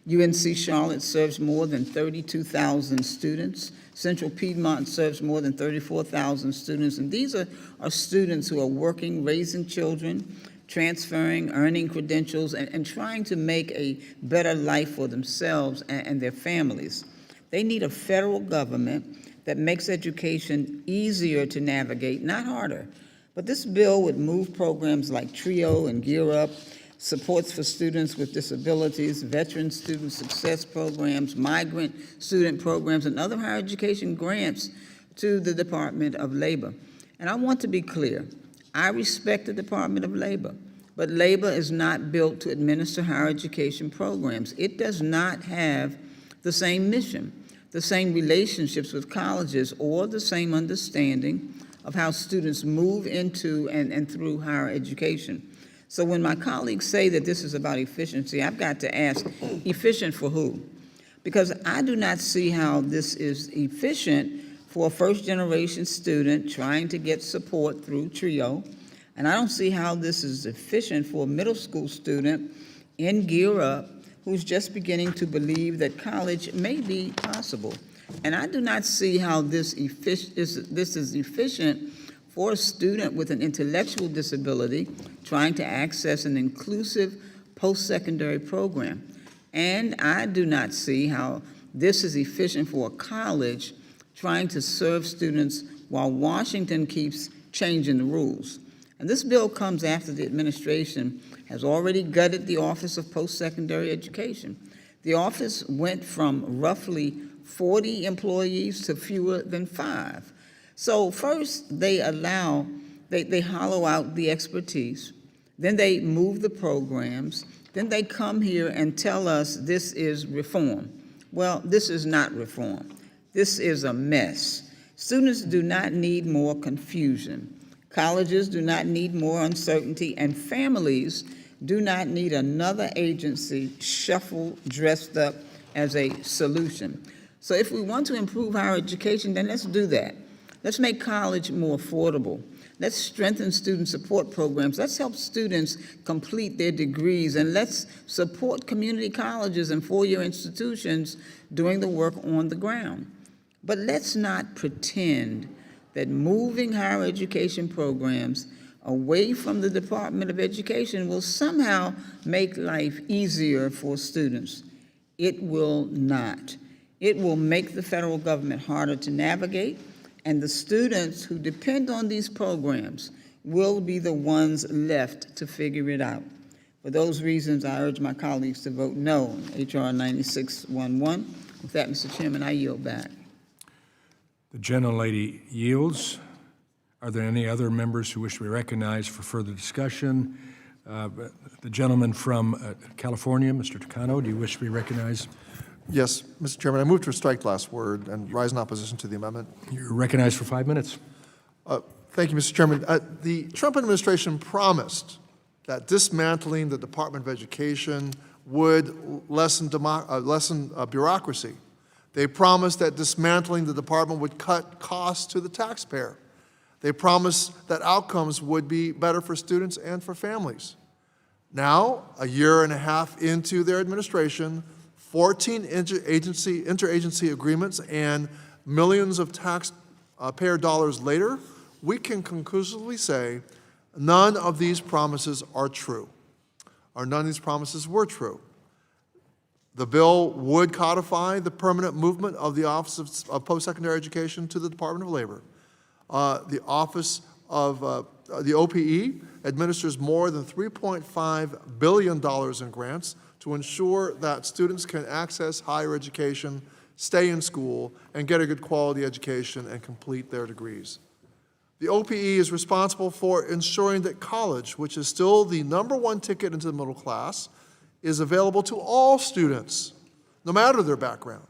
UNC Charlotte serves more than 32,000 students. Central Piedmont serves more than 34,000 students. And these are students who are working, raising children, transferring, earning credentials, and trying to make a better life for themselves and their families. They need a federal government that makes education easier to navigate, not harder. But this bill would move programs like TRIO and Gear Up, supports for students with disabilities, veteran student success programs, migrant student programs, and other higher education grants to the Department of Labor. And I want to be clear, I respect the Department of Labor, but labor is not built to administer higher education programs. It does not have the same mission, the same relationships with colleges, or the same understanding of how students move into and through higher education. So when my colleagues say that this is about efficiency, I've got to ask, efficient for who? Because I do not see how this is efficient for a first-generation student trying to get support through TRIO, and I don't see how this is efficient for a middle school student in Gear Up who's just beginning to believe that college may be possible. And I do not see how this is efficient for a student with an intellectual disability trying to access an inclusive post-secondary program. And I do not see how this is efficient for a college trying to serve students while Washington keeps changing the rules. And this bill comes after the administration has already gutted the Office of Post-Secondary Education. The office went from roughly 40 employees to fewer than 5. So first, they hollow out the expertise, then they move the programs, then they come here and tell us this is reform. Well, this is not reform. This is a mess. Students do not need more confusion. Colleges do not need more uncertainty, and families do not need another agency shuffled, dressed up as a solution. So if we want to improve higher education, then let's do that. Let's make college more affordable. Let's strengthen student support programs. Let's help students complete their degrees, and let's support community colleges and four-year institutions doing the work on the ground. But let's not pretend that moving higher education programs away from the Department of Education will somehow make life easier for students. It will not. It will make the federal government harder to navigate, and the students who depend on these programs will be the ones left to figure it out. For those reasons, I urge my colleagues to vote no on H.R. 9611. With that, Mr. Chairman, I yield back. The gentlelady yields. Are there any other members who wish to be recognized for further discussion? The gentleman from California, Mr. Takano, do you wish to be recognized? Yes, Mr. Chairman, I move to strike the last word and rise in opposition to the amendment. You're recognized for 5 minutes. Thank you, Mr. Chairman. The Trump administration promised that dismantling the Department of Education would lessen bureaucracy. They promised that dismantling the department would cut costs to the taxpayer. They promised that outcomes would be better for students and for families. Now, a year and a half into their administration, 14 interagency agreements and millions of taxpayer dollars later, we can conclusively say none of these promises are true, or none of these promises were true. The bill would codify the permanent movement of the Office of Post-Secondary Education to the Department of Labor. The Office of the OPE administers more than $3.5 billion in grants to ensure that students can access higher education, stay in school, and get a good quality education and complete their degrees. The OPE is responsible for ensuring that college, which is still the #1 ticket into the middle class, is available to all students, no matter their background.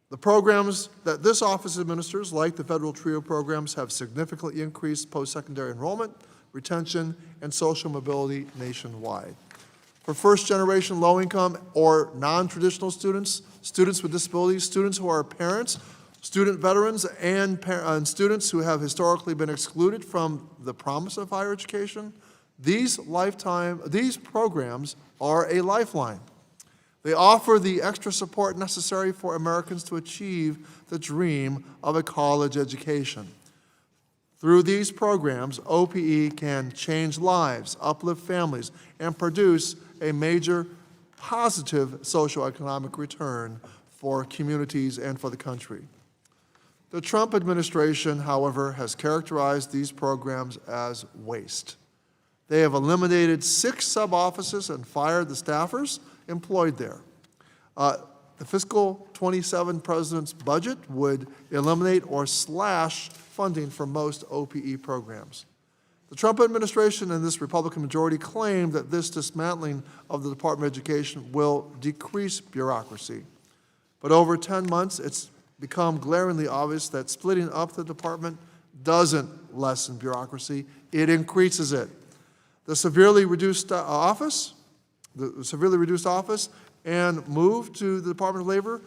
The programs that this office administers, like the federal TRIO programs, have significantly increased post-secondary enrollment, retention, and social mobility nationwide. For first-generation low-income or non-traditional students, students with disabilities, students who are parents, student veterans, and students who have historically been excluded from the promise of higher education, these programs are a lifeline. They offer the extra support necessary for Americans to achieve the dream of a college education. Through these programs, OPE can change lives, uplift families, and produce a major positive socioeconomic return for communities and for the country. The Trump administration, however, has characterized these programs as waste. They have eliminated 6 sub-offices and fired the staffers employed there. The fiscal 27 president's budget would eliminate or slash funding for most OPE programs. The Trump administration and this Republican majority claim that this dismantling of the Department of Education will decrease bureaucracy. But over 10 months, it's become glaringly obvious that splitting up the department doesn't lessen bureaucracy, it increases it. The severely reduced office and move to the Department of Labor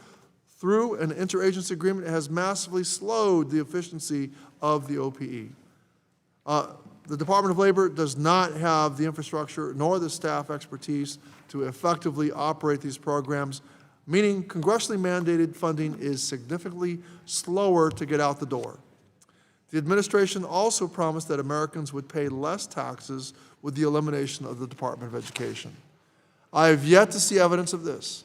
through an interagency agreement has massively slowed the efficiency of the OPE. The Department of Labor does not have the infrastructure nor the staff expertise to effectively operate these programs, meaning congressionally mandated funding is significantly slower to get out the door. The administration also promised that Americans would pay less taxes with the elimination of the Department of Education. I have yet to see evidence of this.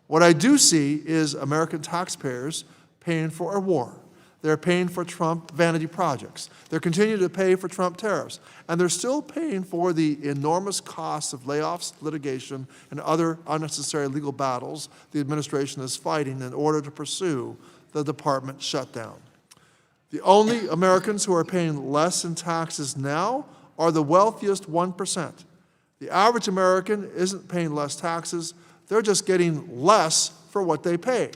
What I do see is American taxpayers paying for a war They're paying for Trump vanity projects. They're continuing to pay for Trump tariffs. And they're still paying for the enormous costs of layoffs, litigation, and other unnecessary legal battles the administration is fighting in order to pursue the department shutdown. The only Americans who are paying less in taxes now are the wealthiest 1%. The average American isn't paying less taxes. They're just getting less for what they pay.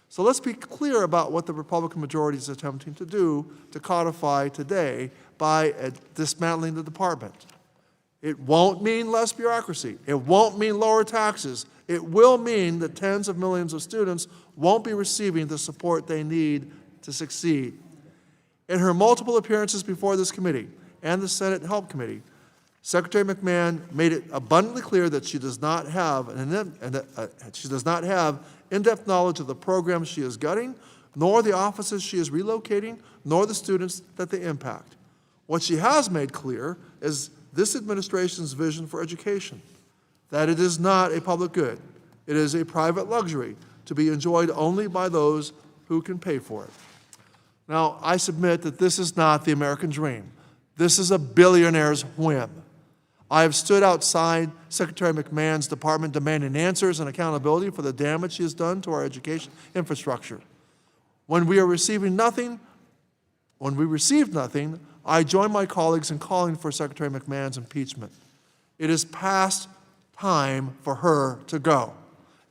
So let's be clear about what the Republican majority is attempting to do to codify today by dismantling the department. It won't mean less bureaucracy. It won't mean lower taxes. It will mean that tens of millions of students won't be receiving the support they need to succeed. In her multiple appearances before this committee and the Senate Help Committee, Secretary McMahon made it abundantly clear that she does not have in-depth knowledge of the programs she is gutting, nor the offices she is relocating, nor the students that they impact. What she has made clear is this administration's vision for education, that it is not a public good. It is a private luxury to be enjoyed only by those who can pay for it. Now, I submit that this is not the American dream. This is a billionaire's whim. I have stood outside Secretary McMahon's department demanding answers and accountability for the damage she has done to our education infrastructure. When we received nothing, I joined my colleagues in calling for Secretary McMahon's impeachment. It is past time for her to go.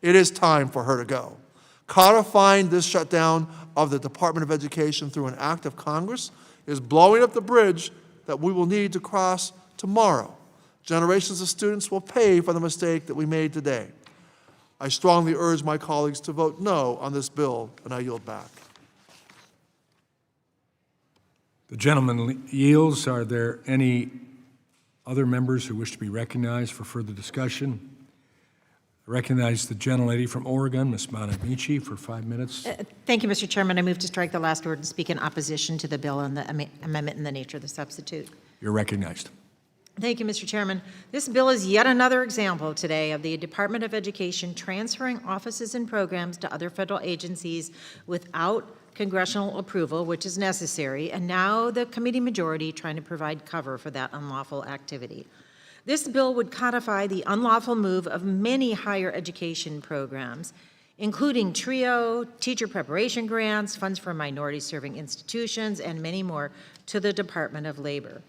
It is time for her to go. Codifying this shutdown of the Department of Education through an act of Congress is blowing up the bridge that we will need to cross tomorrow. Generations of students will pay for the mistake that we made today. I strongly urge my colleagues to vote no on this bill, and I yield back. The gentleman yields. Are there any other members who wish to be recognized for further discussion? I recognize the gentlelady from Oregon, Ms. Bonamici, for 5 minutes. Thank you, Mr. Chairman. I move to strike the last word and speak in opposition to the bill and the amendment in the nature of the substitute. You're recognized. Thank you, Mr. Chairman. This bill is yet another example today of the Department of Education transferring offices and programs to other federal agencies without congressional approval, which is necessary, and now the committee majority trying to provide cover for that unlawful activity. This bill would codify the unlawful move of many higher education programs, including TRIO, teacher preparation grants, funds for minority-serving institutions, and many more, to the Department of Labor.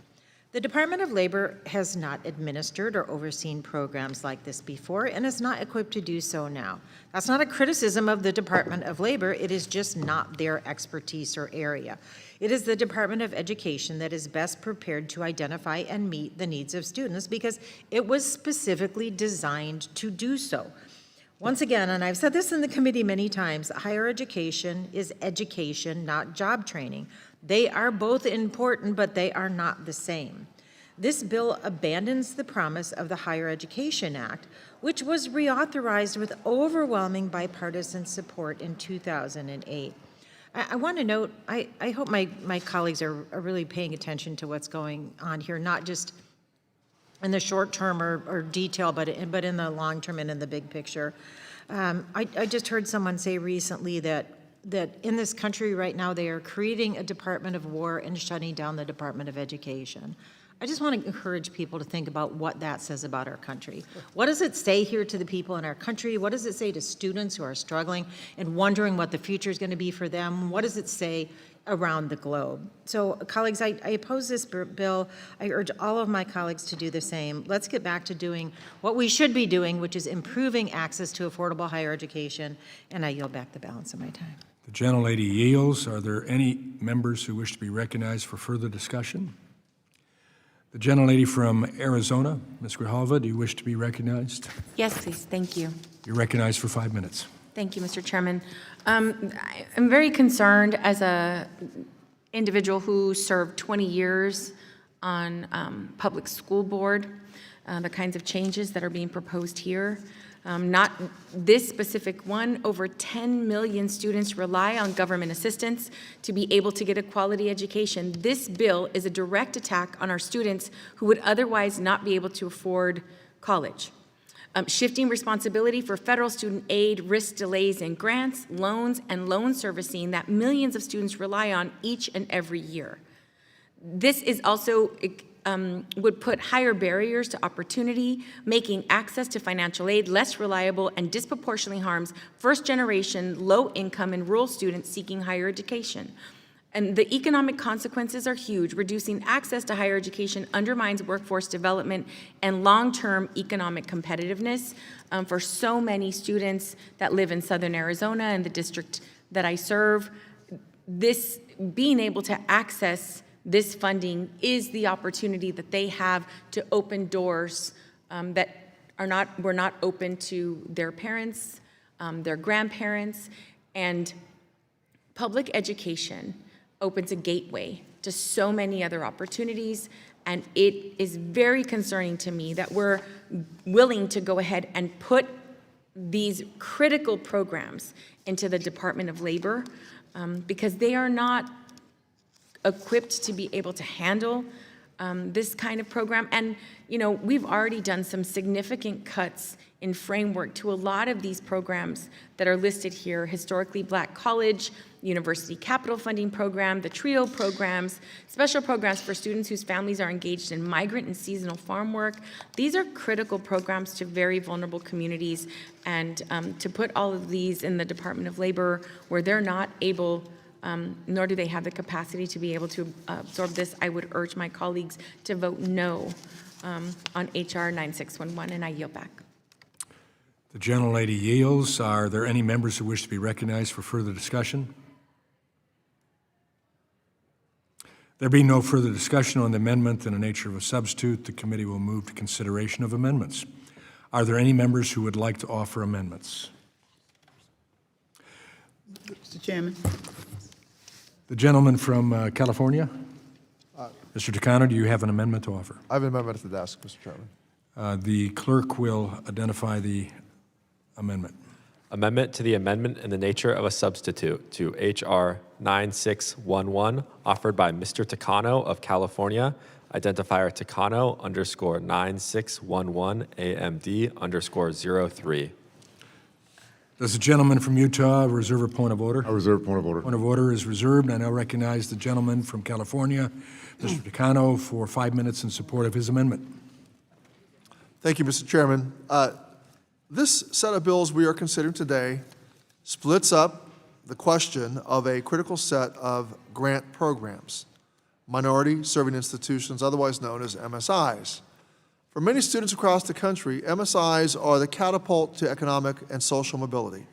The Department of Labor has not administered or overseen programs like this before and is not equipped to do so now. That's not a criticism of the Department of Labor. It is just not their expertise or area. It is the Department of Education that is best prepared to identify and meet the needs of students because it was specifically designed to do so. Once again, and I've said this in the committee many times, higher education is education, not job training. They are both important, but they are not the same. This bill abandons the promise of the Higher Education Act, which was reauthorized with overwhelming bipartisan support in 2008. I want to note, I hope my colleagues are really paying attention to what's going on here, not just in the short term or detail, but in the long term and in the big picture. I just heard someone say recently that in this country right now, they are creating a Department of War and shutting down the Department of Education. I just want to encourage people to think about what that says about our country. What does it say here to the people in our country? What does it say to students who are struggling and wondering what the future is going to be for them? What does it say around the globe? So, colleagues, I oppose this bill. I urge all of my colleagues to do the same. Let's get back to doing what we should be doing, which is improving access to affordable higher education, and I yield back the balance of my time. The gentlelady yields. Are there any members who wish to be recognized for further discussion? The gentlelady from Arizona, Ms. Grijalva, do you wish to be recognized? Yes, please. Thank you. You're recognized for 5 minutes. Thank you, Mr. Chairman. I'm very concerned as an individual who served 20 years on public school board, the kinds of changes that are being proposed here. Not this specific one. Over 10 million students rely on government assistance to be able to get a quality education. This bill is a direct attack on our students who would otherwise not be able to afford college. shifting responsibility for federal student aid risks delays in grants, loans, and loan servicing that millions of students rely on each and every year. This is also would put higher barriers to opportunity, making access to financial aid less reliable and disproportionately harms first-generation, low-income, and rural students seeking higher education. And the economic consequences are huge. Reducing access to higher education undermines workforce development and long-term economic competitiveness for so many students that live in Southern Arizona and the district that I serve. This, being able to access this funding is the opportunity that they have to open doors that were not open to their parents, their grandparents, and public education opens a gateway to so many other opportunities, and it is very concerning to me that we're willing to go ahead and put these critical programs into the Department of Labor because they are not equipped to be able to handle this kind of program. And, you know, we've already done some significant cuts in framework to a lot of these programs that are listed here: Historically Black College, University Capital Funding Program, the TRIO programs, special programs for students whose families are engaged in migrant and seasonal farm work. These are critical programs to very vulnerable communities, and to put all of these in the Department of Labor where they're not able, nor do they have the capacity to be able to absorb this, I would urge my colleagues to vote no on HR 9611, and I yield back. The gentlelady yields. Are there any members who wish to be recognized for further discussion? There being no further discussion on the amendment in the nature of a substitute, the committee will move to consideration of amendments. Are there any members who would like to offer amendments? Mr. Chairman. The gentleman from California? Mr. Takano, do you have an amendment to offer? I have an amendment at the desk, Mr. Chairman. The clerk will identify the amendment. Amendment to the amendment in the nature of a substitute to H.R. 9611, offered by Mr. Takano of California, identifier Takano _9611 AMD _03. Does the gentleman from Utah reserve a point of order? I reserve point of order. Point of order is reserved. I now recognize the gentleman from California, Mr. Takano, for 5 minutes in support of his amendment. Thank you, Mr. Chairman. This set of bills we are considering today splits up the question of a critical set of grant programs, minority serving institutions, otherwise known as MSIs. For many students across the country, MSIs are the catapult to economic and social mobility.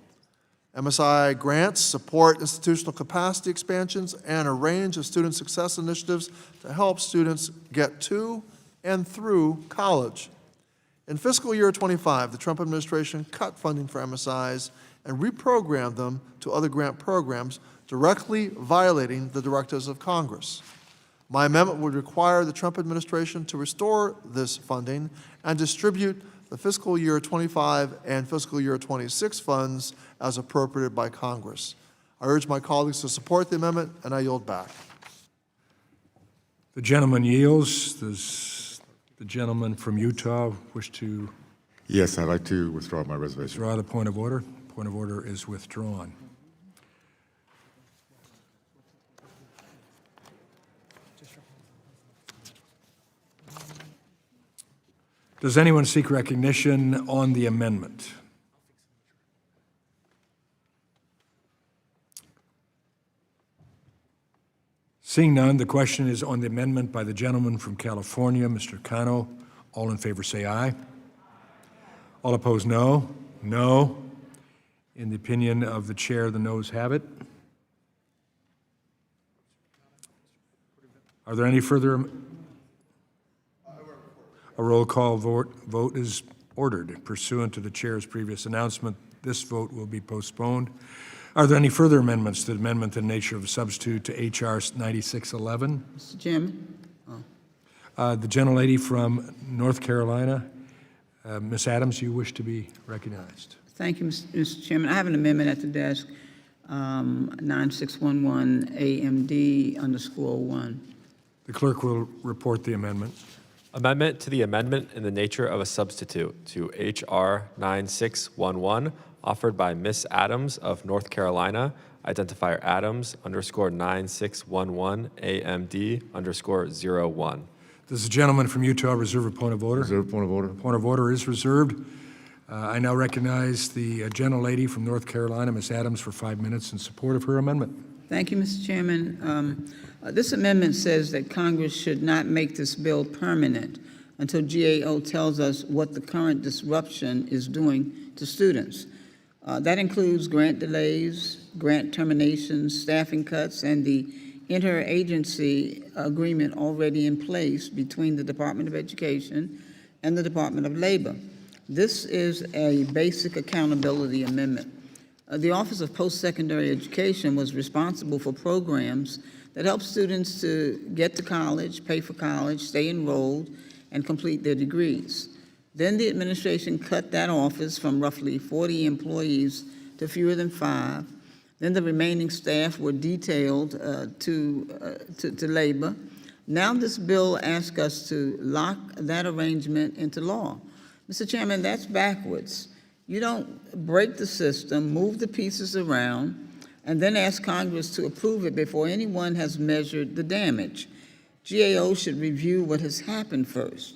MSI grants support institutional capacity expansions and a range of student success initiatives to help students get to and through college. In fiscal year 25, the Trump administration cut funding for MSIs and reprogrammed them to other grant programs, directly violating the directives of Congress. My amendment would require the Trump administration to restore this funding and distribute the fiscal year 25 and fiscal year 26 funds as appropriated by Congress. I urge my colleagues to support the amendment, and I yield back. The gentleman yields. Does the gentleman from Utah wish to? Yes, I'd like to withdraw my reservation. Withdraw the point of order. Point of order is withdrawn. Does anyone seek recognition on the amendment? Seeing none, the question is on the amendment by the gentleman from California, Mr. Cano. All in favor say aye. All opposed, no. No. In the opinion of the chair, the noes have it. Are there any further? A roll call vote is ordered. Pursuant to the chair's previous announcement, this vote will be postponed. Are there any further amendments to the amendment in the nature of a substitute to H.R. 9611? Mr. Chairman. The gentlelady from North Carolina, Ms. Adams, you wish to be recognized. Thank you, Mr. Chairman. I have an amendment at the desk, 9611 AMD _01. The clerk will report the amendment. Amendment to the amendment in the nature of a substitute to H.R. 9611, offered by Ms. Adams of North Carolina, identifier Adams _9611 AMD_01. Does the gentleman from Utah reserve a point of order? Reserve point of order. Point of order is reserved. I now recognize the gentlelady from North Carolina, Ms. Adams, for 5 minutes in support of her amendment. Thank you, Mr. Chairman. This amendment says that Congress should not make this bill permanent until GAO tells us what the current disruption is doing to students. That includes grant delays, grant terminations, staffing cuts, and the interagency agreement already in place between the Department of Education and the Department of Labor. This is a basic accountability amendment. The Office of Post-Secondary Education was responsible for programs that help students to get to college, pay for college, stay enrolled, and complete their degrees. Then the administration cut that office from roughly 40 employees to fewer than 5. Then the remaining staff were detailed to labor. Now this bill asks us to lock that arrangement into law. Mr. Chairman, that's backwards. You don't break the system, move the pieces around, and then ask Congress to approve it before anyone has measured the damage. GAO should review what has happened first.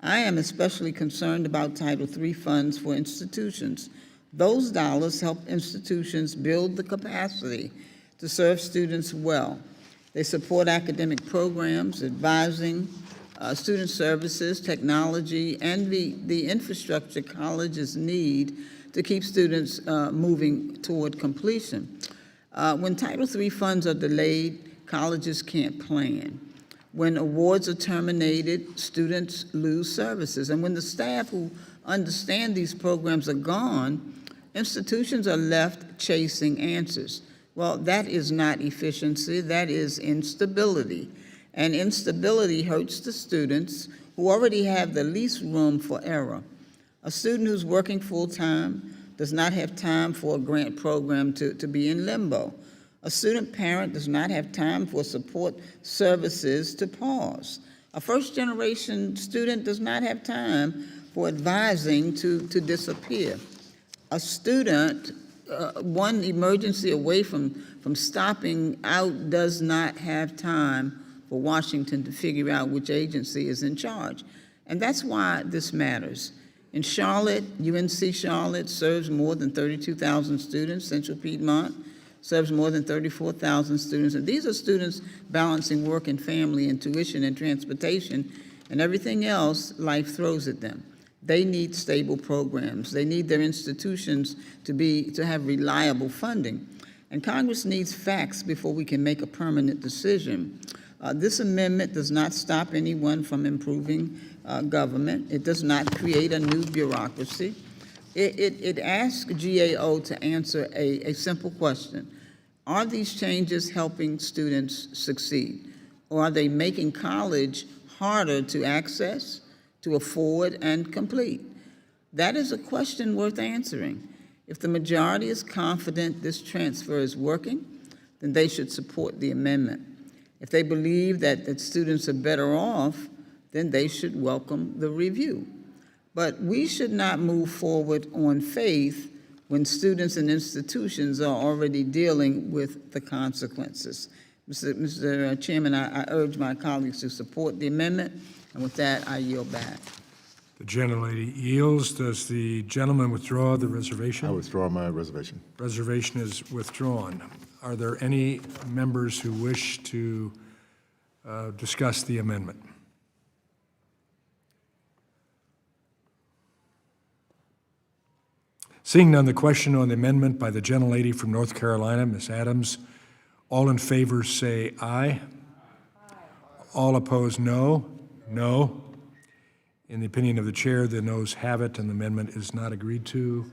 I am especially concerned about Title III funds for institutions. Those dollars help institutions build the capacity to serve students well. They support academic programs, advising, student services, technology, and the infrastructure colleges need to keep students moving toward completion. When Title III funds are delayed, colleges can't plan. When awards are terminated, students lose services. And when the staff who understand these programs are gone, institutions are left chasing answers. Well, that is not efficiency, that is instability. And instability hurts the students who already have the least room for error. A student who's working full-time does not have time for a grant program to be in limbo. A student parent does not have time for support services to pause. A first-generation student does not have time for advising to disappear. A student, one emergency away from stopping out, does not have time for Washington to figure out which agency is in charge. And that's why this matters. In Charlotte, UNC Charlotte serves more than 32,000 students. Central Piedmont serves more than 34,000 students. And these are students balancing work and family and tuition and transportation and everything else life throws at them. They need stable programs. They need their institutions to have reliable funding. And Congress needs facts before we can make a permanent decision. This amendment does not stop anyone from improving government. It does not create a new bureaucracy. It asks GAO to answer a simple question. Are these changes helping students succeed? Or are they making college harder to access, to afford, and complete? That is a question worth answering. If the majority is confident this transfer is working, then they should support the amendment. If they believe that students are better off, then they should welcome the review. But we should not move forward on faith when students and institutions are already dealing with the consequences. Mr. Chairman, I urge my colleagues to support the amendment, and with that, I yield back. The gentlelady yields. Does the gentleman withdraw the reservation? I withdraw my reservation. Reservation is withdrawn. Are there any members who wish to discuss the amendment? Seeing none, the question on the amendment by the gentlelady from North Carolina, Ms. Adams, all in favor say aye. All opposed, no. No. In the opinion of the chair, the noes have it, and the amendment is not agreed to.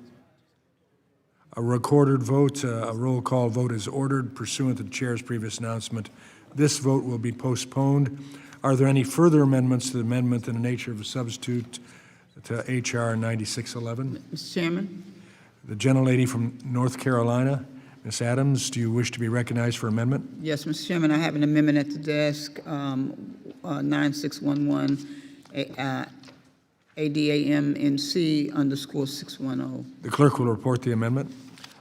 A recorded vote, a roll call vote is ordered pursuant to the chair's previous announcement. This vote will be postponed. Are there any further amendments to the amendment in the nature of a substitute to H.R. 9611? Mr. Chairman? The gentlelady from North Carolina, Ms. Adams, do you wish to be recognized for amendment? Yes, Mr. Chairman, I have an amendment at the desk, 9611. ADAMNC_610. The clerk will report the amendment.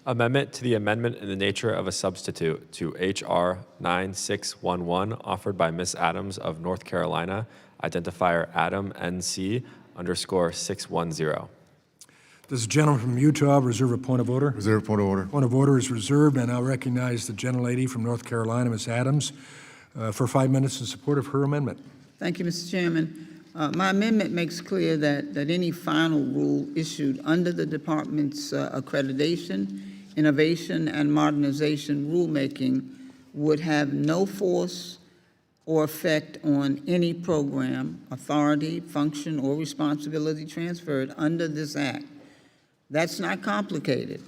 Amendment to the amendment in the nature of a substitute to H.R. 9611, offered by Ms. Adams of North Carolina, identifier Adam NC_610. Does the gentleman from Utah reserve a point of order? Reserve point of order. Point of order is reserved, and I'll recognize the gentlelady from North Carolina, Ms. Adams, for 5 minutes in support of her amendment. Thank you, Mr. Chairman. My amendment makes clear that any final rule issued under the department's accreditation, innovation, and modernization rulemaking would have no force or effect on any program, authority, function, or responsibility transferred under this act. That's not complicated.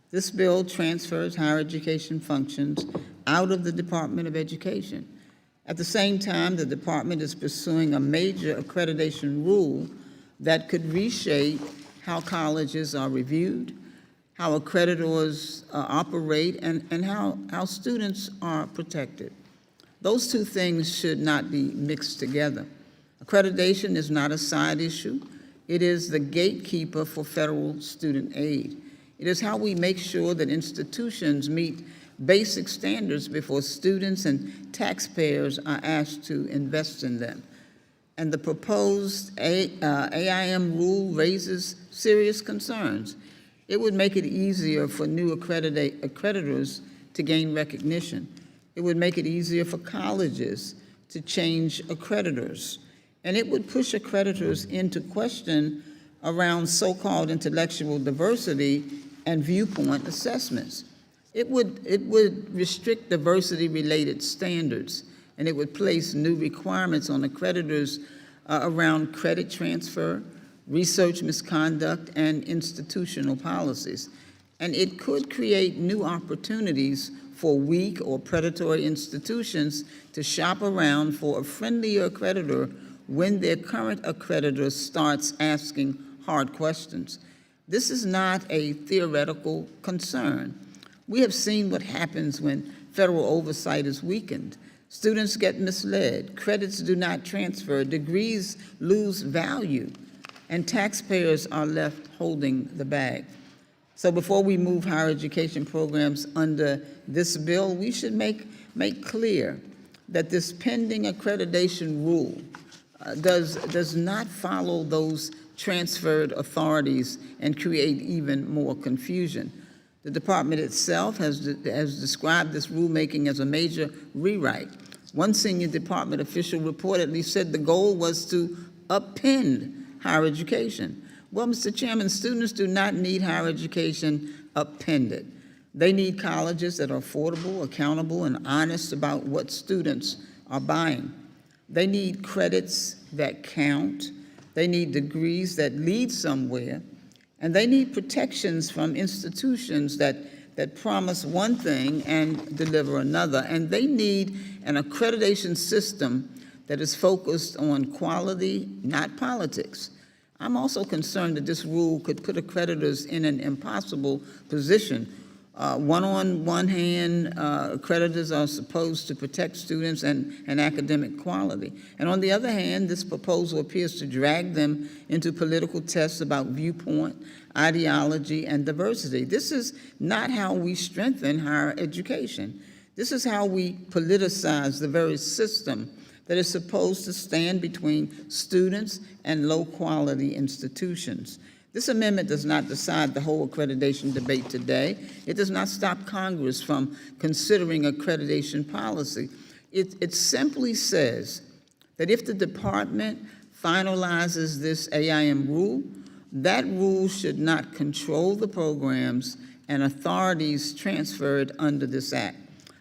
This bill transfers higher education functions out of the Department of Education. At the same time, the department is pursuing a major accreditation rule that could reshape how colleges are reviewed, how accreditors operate, and how students are protected. Those two things should not be mixed together. Accreditation is not a side issue. It is the gatekeeper for federal student aid. It is how we make sure that institutions meet basic standards before students and taxpayers are asked to invest in them. And the proposed AIM rule raises serious concerns. It would make it easier for new accreditors to gain recognition. It would make it easier for colleges to change accreditors. And it would push accreditors into question around so-called intellectual diversity and viewpoint assessments. It would restrict diversity-related standards, and it would place new requirements on accreditors around credit transfer, research misconduct, and institutional policies. And it could create new opportunities for weak or predatory institutions to shop around for a friendlier accreditor when their current accreditor starts asking hard questions. This is not a theoretical concern. We have seen what happens when federal oversight is weakened. Students get misled, credits do not transfer, degrees lose value, and taxpayers are left holding the bag. So before we move higher education programs under this bill, we should make clear that this pending accreditation rule does not follow those transferred authorities and create even more confusion. The department itself has described this rulemaking as a major rewrite. One senior department official reportedly said the goal was to upend higher education. Well, Mr. Chairman, students do not need higher education appended. They need colleges that are affordable, accountable, and honest about what students are buying. They need credits that count. They need degrees that lead somewhere. And they need protections from institutions that promise one thing and deliver another. And they need an accreditation system that is focused on quality, not politics. I'm also concerned that this rule could put accreditors in an impossible position. On one hand, accreditors are supposed to protect students and academic quality. And on the other hand, this proposal appears to drag them into political tests about viewpoint, ideology, and diversity. This is not how we strengthen higher education. This is how we politicize the very system that is supposed to stand between students and low-quality institutions. This amendment does not decide the whole accreditation debate today. It does not stop Congress from considering accreditation policy. It simply says that if the department finalizes this AIM rule, that rule should not control the programs and authorities transferred under this act.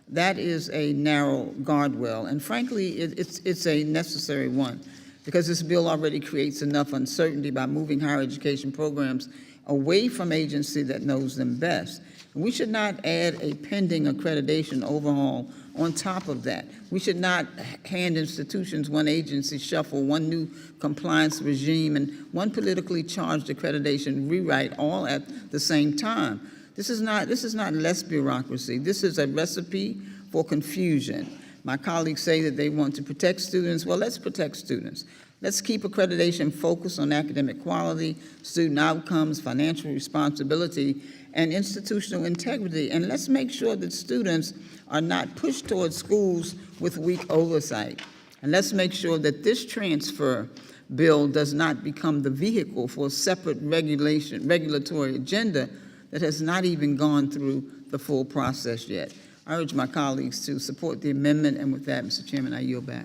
That is a narrow guardrail, and frankly, it's a necessary one, because this bill already creates enough uncertainty by moving higher education programs away from agency that knows them best. And we should not add a pending accreditation overhaul on top of that. We should not hand institutions one agency shuffle, one new compliance regime, and one politically charged accreditation rewrite all at the same time. This is not less bureaucracy. This is a recipe for confusion. My colleagues say that they want to protect students. Well, let's protect students. Let's keep accreditation focused on academic quality, student outcomes, financial responsibility, and institutional integrity. And let's make sure that students are not pushed towards schools with weak oversight. And let's make sure that this transfer bill does not become the vehicle for a separate regulatory agenda that has not even gone through the full process yet. I urge my colleagues to support the amendment, and with that, Mr. Chairman, I yield back.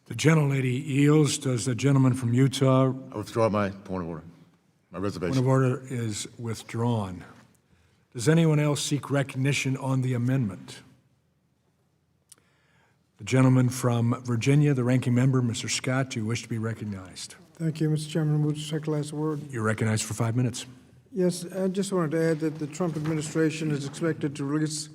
The gentlelady yields. Does the gentleman from Utah? I withdraw my point of order, my reservation. Point of order is withdrawn. Does anyone else seek recognition on the amendment? The gentleman from Virginia, the ranking member, Mr. Scott, do you wish to be recognized? Thank you, Mr. Chairman. Would you take the last word? You're recognized for 5 minutes. Yes, I just wanted to add that the Trump administration is expected to release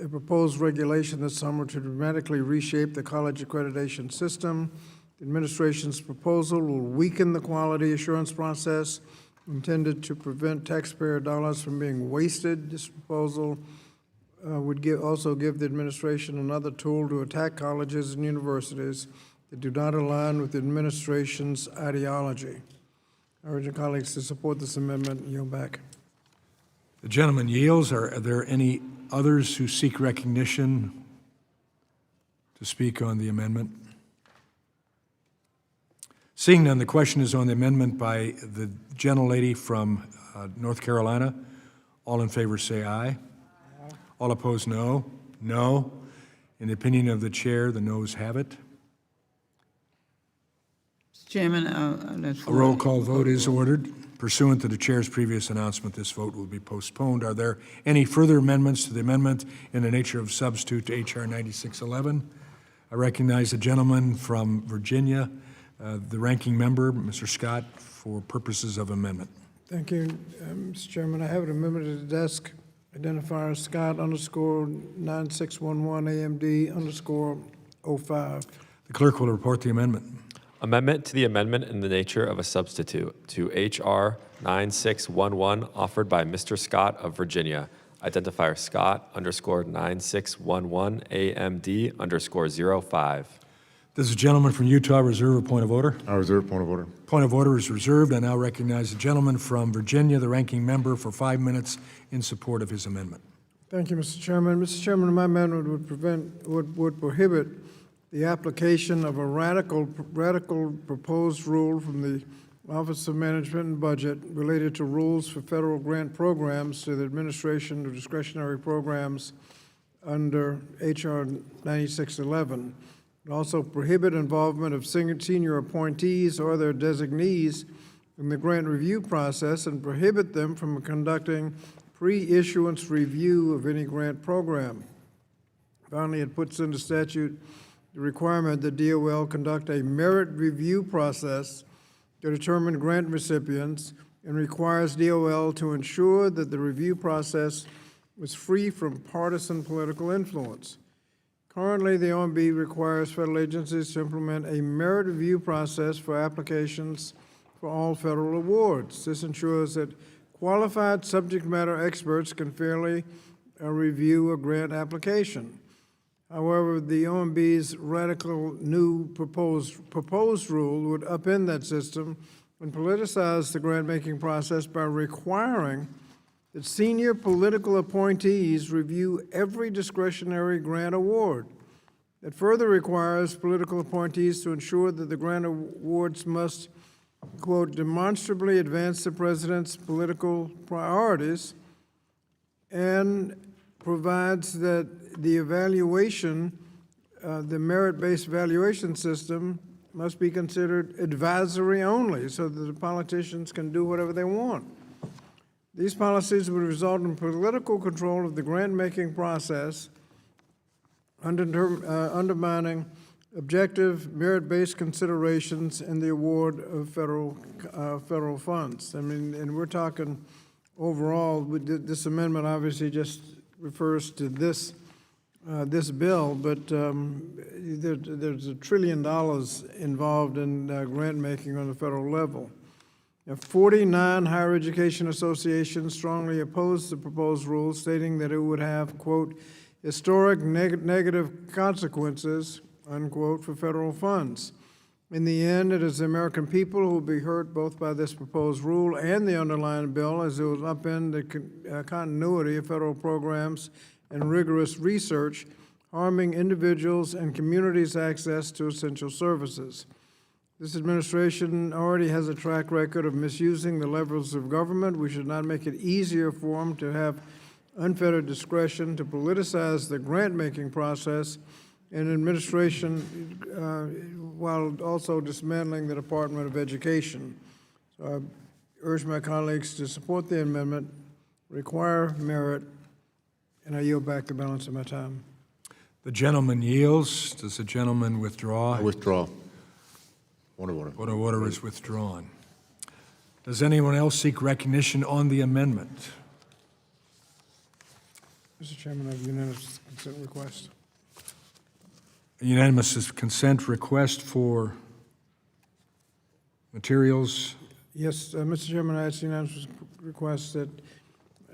a proposed regulation this summer to dramatically reshape the college accreditation system. The administration's proposal will weaken the quality assurance process intended to prevent taxpayer dollars from being wasted. This proposal would also give the administration another tool to attack colleges and universities that do not align with the administration's ideology. I urge your colleagues to support this amendment and yield back. The gentleman yields. Are there any others who seek recognition to speak on the amendment? Seeing none, the question is on the amendment by the gentlelady from North Carolina. All in favor say aye. All opposed, no. No. In the opinion of the chair, the noes have it. Mr. Chairman, A roll call vote is ordered. Pursuant to the chair's previous announcement, this vote will be postponed. Are there any further amendments to the amendment in the nature of substitute to H.R. 9611? I recognize the gentleman from Virginia, the ranking member, Mr. Scott, for purposes of amendment. Thank you, Mr. Chairman. I have an amendment at the desk. Identifier Scott _ 9611 AMD _ 05. The clerk will report the amendment. Amendment to the amendment in the nature of a substitute to H.R. 9611 offered by Mr. Scott of Virginia. Identifier Scott _ 9611 AMD _ 05. Does the gentleman from Utah reserve a point of order? I reserve point of order. Point of order is reserved. I now recognize the gentleman from Virginia, the ranking member, for 5 minutes in support of his amendment. Thank you, Mr. Chairman. Mr. Chairman, my amendment would prohibit the application of a radical proposed rule from the Office of Management and Budget related to rules for federal grant programs to the administration of discretionary programs under H.R. 9611. It also prohibit involvement of senior appointees or their designees in the grant review process and prohibit them from conducting pre-issuance review of any grant program. Finally, it puts into statute the requirement that DOL conduct a merit review process to determine grant recipients and requires DOL to ensure that the review process was free from partisan political influence. Currently, the OMB requires federal agencies to implement a merit review process for applications for all federal awards. This ensures that qualified subject matter experts can fairly review a grant application. However, the OMB's radical new proposed rule would upend that system and politicize the grant-making process by requiring that senior political appointees review every discretionary grant award. It further requires political appointees to ensure that the grant awards must, quote, demonstrably advance the president's political priorities, and provides that the evaluation, the merit-based evaluation system must be considered advisory only so that the politicians can do whatever they want. These policies would result in political control of the grant-making process, undermining objective merit-based considerations in the award of federal funds. I mean, and we're talking overall, this amendment obviously just refers to this bill, but there's $1 trillion involved in grant making on the federal level. 49 higher education associations strongly opposed the proposed rule, stating that it would have, quote, historic negative consequences, unquote, for federal funds. In the end, it is the American people who will be hurt both by this proposed rule and the underlying bill, as it will upend the continuity of federal programs and rigorous research, harming individuals and communities' access to essential services. This administration already has a track record of misusing the levers of government. We should not make it easier for them to have unfettered discretion to politicize the grant-making process and administration while also dismantling the Department of Education. So I urge my colleagues to support the amendment, require merit, and I yield back the balance of my time. The gentleman yields. Does the gentleman withdraw? I withdraw. Point of order. Point of order is withdrawn. Does anyone else seek recognition on the amendment? Mr. Chairman, I have a unanimous consent request. A unanimous consent request for materials. Yes, Mr. Chairman, I ask unanimous request that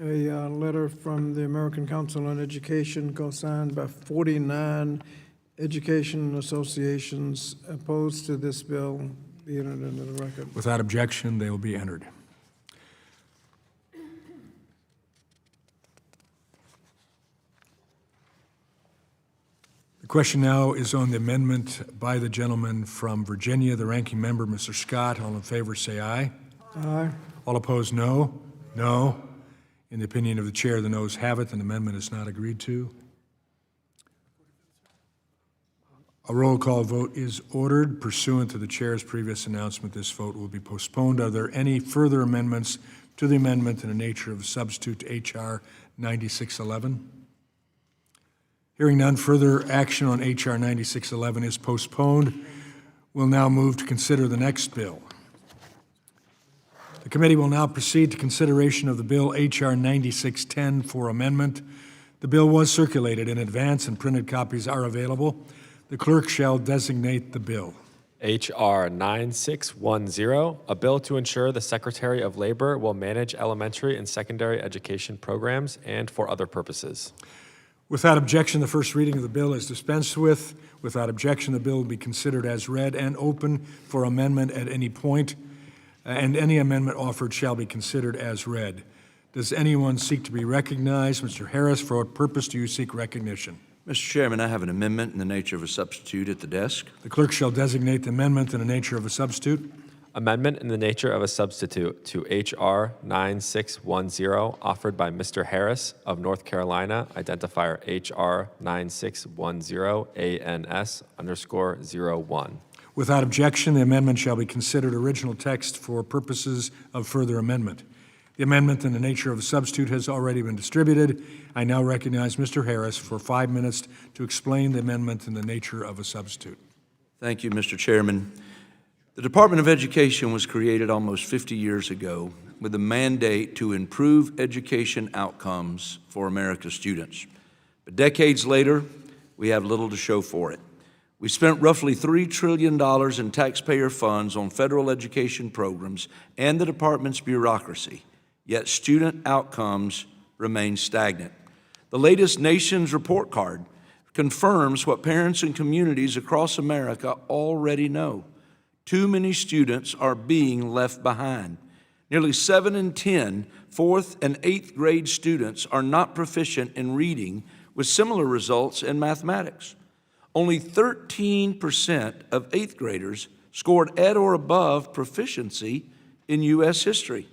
a letter from the American Council on Education co-signed by 49 education associations opposed to this bill be entered into the record. Without objection, they will be entered. The question now is on the amendment by the gentleman from Virginia, the ranking member, Mr. Scott. All in favor, say aye. Aye. All opposed, no. No. In the opinion of the chair, the noes have it. An amendment is not agreed to. A roll call vote is ordered. Pursuant to the chair's previous announcement, this vote will be postponed. Are there any further amendments to the amendment in the nature of a substitute to H.R. 9611? Hearing none, further action on H.R. 9611 is postponed. We'll now move to consider the next bill. The committee will now proceed to consideration of the bill H.R. 9610 for amendment. The bill was circulated in advance and printed copies are available. The clerk shall designate the bill. H.R. 9610, a bill to ensure the Secretary of Labor will manage elementary and secondary education programs and for other purposes. Without objection, the first reading of the bill is dispensed with. Without objection, the bill will be considered as read and open for amendment at any point, and any amendment offered shall be considered as read. Does anyone seek to be recognized? Mr. Harris, for what purpose do you seek recognition? Mr. Chairman, I have an amendment in the nature of a substitute at the desk. The clerk shall designate the amendment in the nature of a substitute. Amendment in the nature of a substitute to H.R. 9610, offered by Mr. Harris of North Carolina, identifier H.R. 9610 ANS_01. Without objection, the amendment shall be considered original text for purposes of further amendment. The amendment in the nature of a substitute has already been distributed. I now recognize Mr. Harris for 5 minutes to explain the amendment in the nature of a substitute. Thank you, Mr. Chairman. The Department of Education was created almost 50 years ago with a mandate to improve education outcomes for America's students. But decades later, we have little to show for it. We spent roughly $3 trillion in taxpayer funds on federal education programs and the department's bureaucracy, yet student outcomes remain stagnant. The latest Nation's Report Card confirms what parents and communities across America already know. Too many students are being left behind. Nearly 7 in 10 4th and 8th grade students are not proficient in reading, with similar results in mathematics. Only 13% of 8th graders scored at or above proficiency in U.S. history.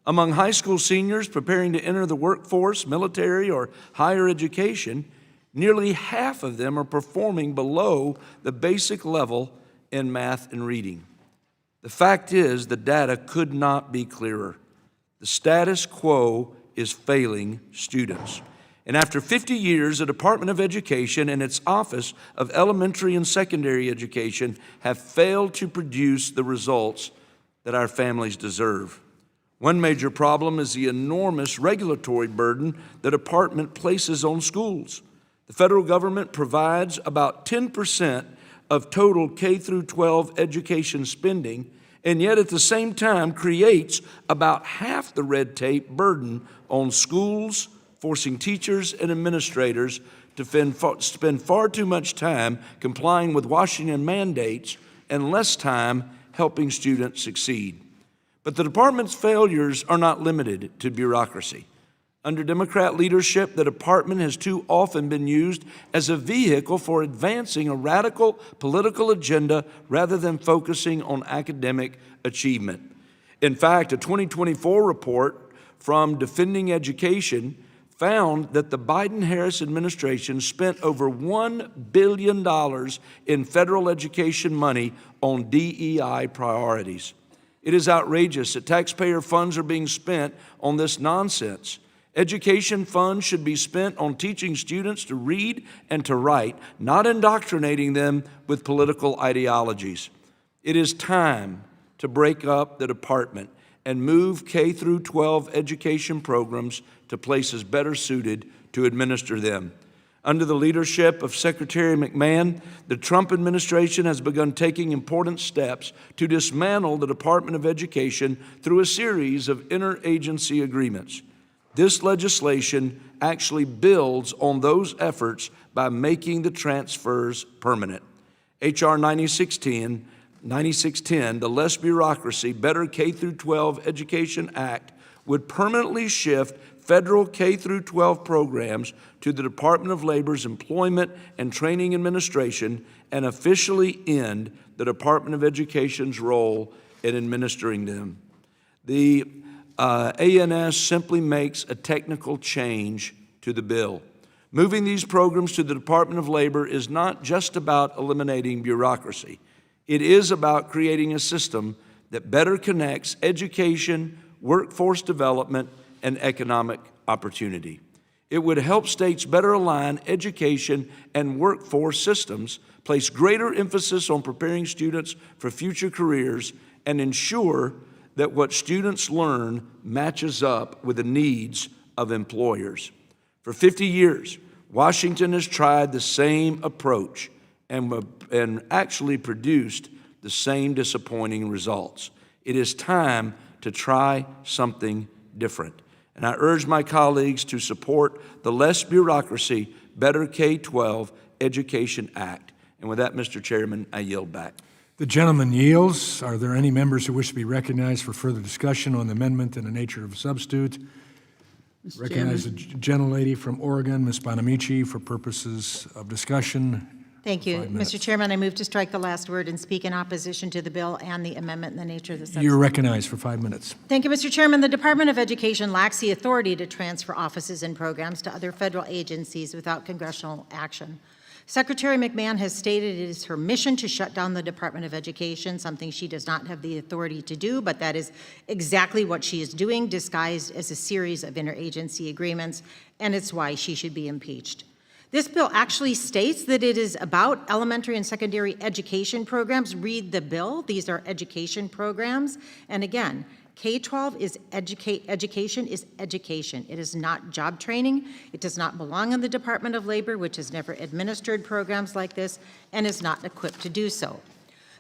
Among high school seniors preparing to enter the workforce, military, or higher education, nearly half of them are performing below the basic level in math and reading. The fact is, the data could not be clearer. The status quo is failing students. And after 50 years, the Department of Education and its Office of Elementary and Secondary Education have failed to produce the results that our families deserve. One major problem is the enormous regulatory burden the department places on schools. The federal government provides about 10% of total K-12 education spending, and yet at the same time creates about half the red tape burden on schools, forcing teachers and administrators to spend far too much time complying with Washington mandates and less time helping students succeed. But the department's failures are not limited to bureaucracy. Under Democrat leadership, the department has too often been used as a vehicle for advancing a radical political agenda rather than focusing on academic achievement. In fact, a 2024 report from Defending Education found that the Biden-Harris administration spent over $1 billion in federal education money on DEI priorities. It is outrageous that taxpayer funds are being spent on this nonsense. Education funds should be spent on teaching students to read and to write, not indoctrinating them with political ideologies. It is time to break up the department and move K through 12 education programs to places better suited to administer them. Under the leadership of Secretary McMahon, the Trump administration has begun taking important steps to dismantle the Department of Education through a series of interagency agreements. This legislation actually builds on those efforts by making the transfers permanent. H.R. 9610, the Less Bureaucracy, Better K-12 Education Act, would permanently shift federal K-12 programs to the Department of Labor's Employment and Training Administration and officially end the Department of Education's role in administering them. The ANS simply makes a technical change to the bill. Moving these programs to the Department of Labor is not just about eliminating bureaucracy. It is about creating a system that better connects education, workforce development, and economic opportunity. It would help states better align education and workforce systems, place greater emphasis on preparing students for future careers, and ensure that what students learn matches up with the needs of employers. For 50 years, Washington has tried the same approach and actually produced the same disappointing results. It is time to try something different. And I urge my colleagues to support the Less Bureaucracy, Better K-12 Education Act. And with that, Mr. Chairman, I yield back. The gentleman yields. Are there any members who wish to be recognized for further discussion on the amendment in the nature of a substitute? Mr. Recognize the Chairman. gentlelady from Oregon, Ms. Bonamici, for purposes of discussion. Thank you. 5 minutes. Mr. Chairman, I move to strike the last word and speak in opposition to the bill and the amendment in the nature of the substitute. You're recognized for 5 minutes. Thank you, Mr. Chairman. The Department of Education lacks the authority to transfer offices and programs to other federal agencies without congressional action. Secretary McMahon has stated it is her mission to shut down the Department of Education, something she does not have the authority to do, but that is exactly what she is doing, disguised as a series of interagency agreements, and it's why she should be impeached. This bill actually states that it is about elementary and secondary education programs. Read the bill. These are education programs. And again, K-12 is education is education. It is not job training. It does not belong in the Department of Labor, which has never administered programs like this and is not equipped to do so.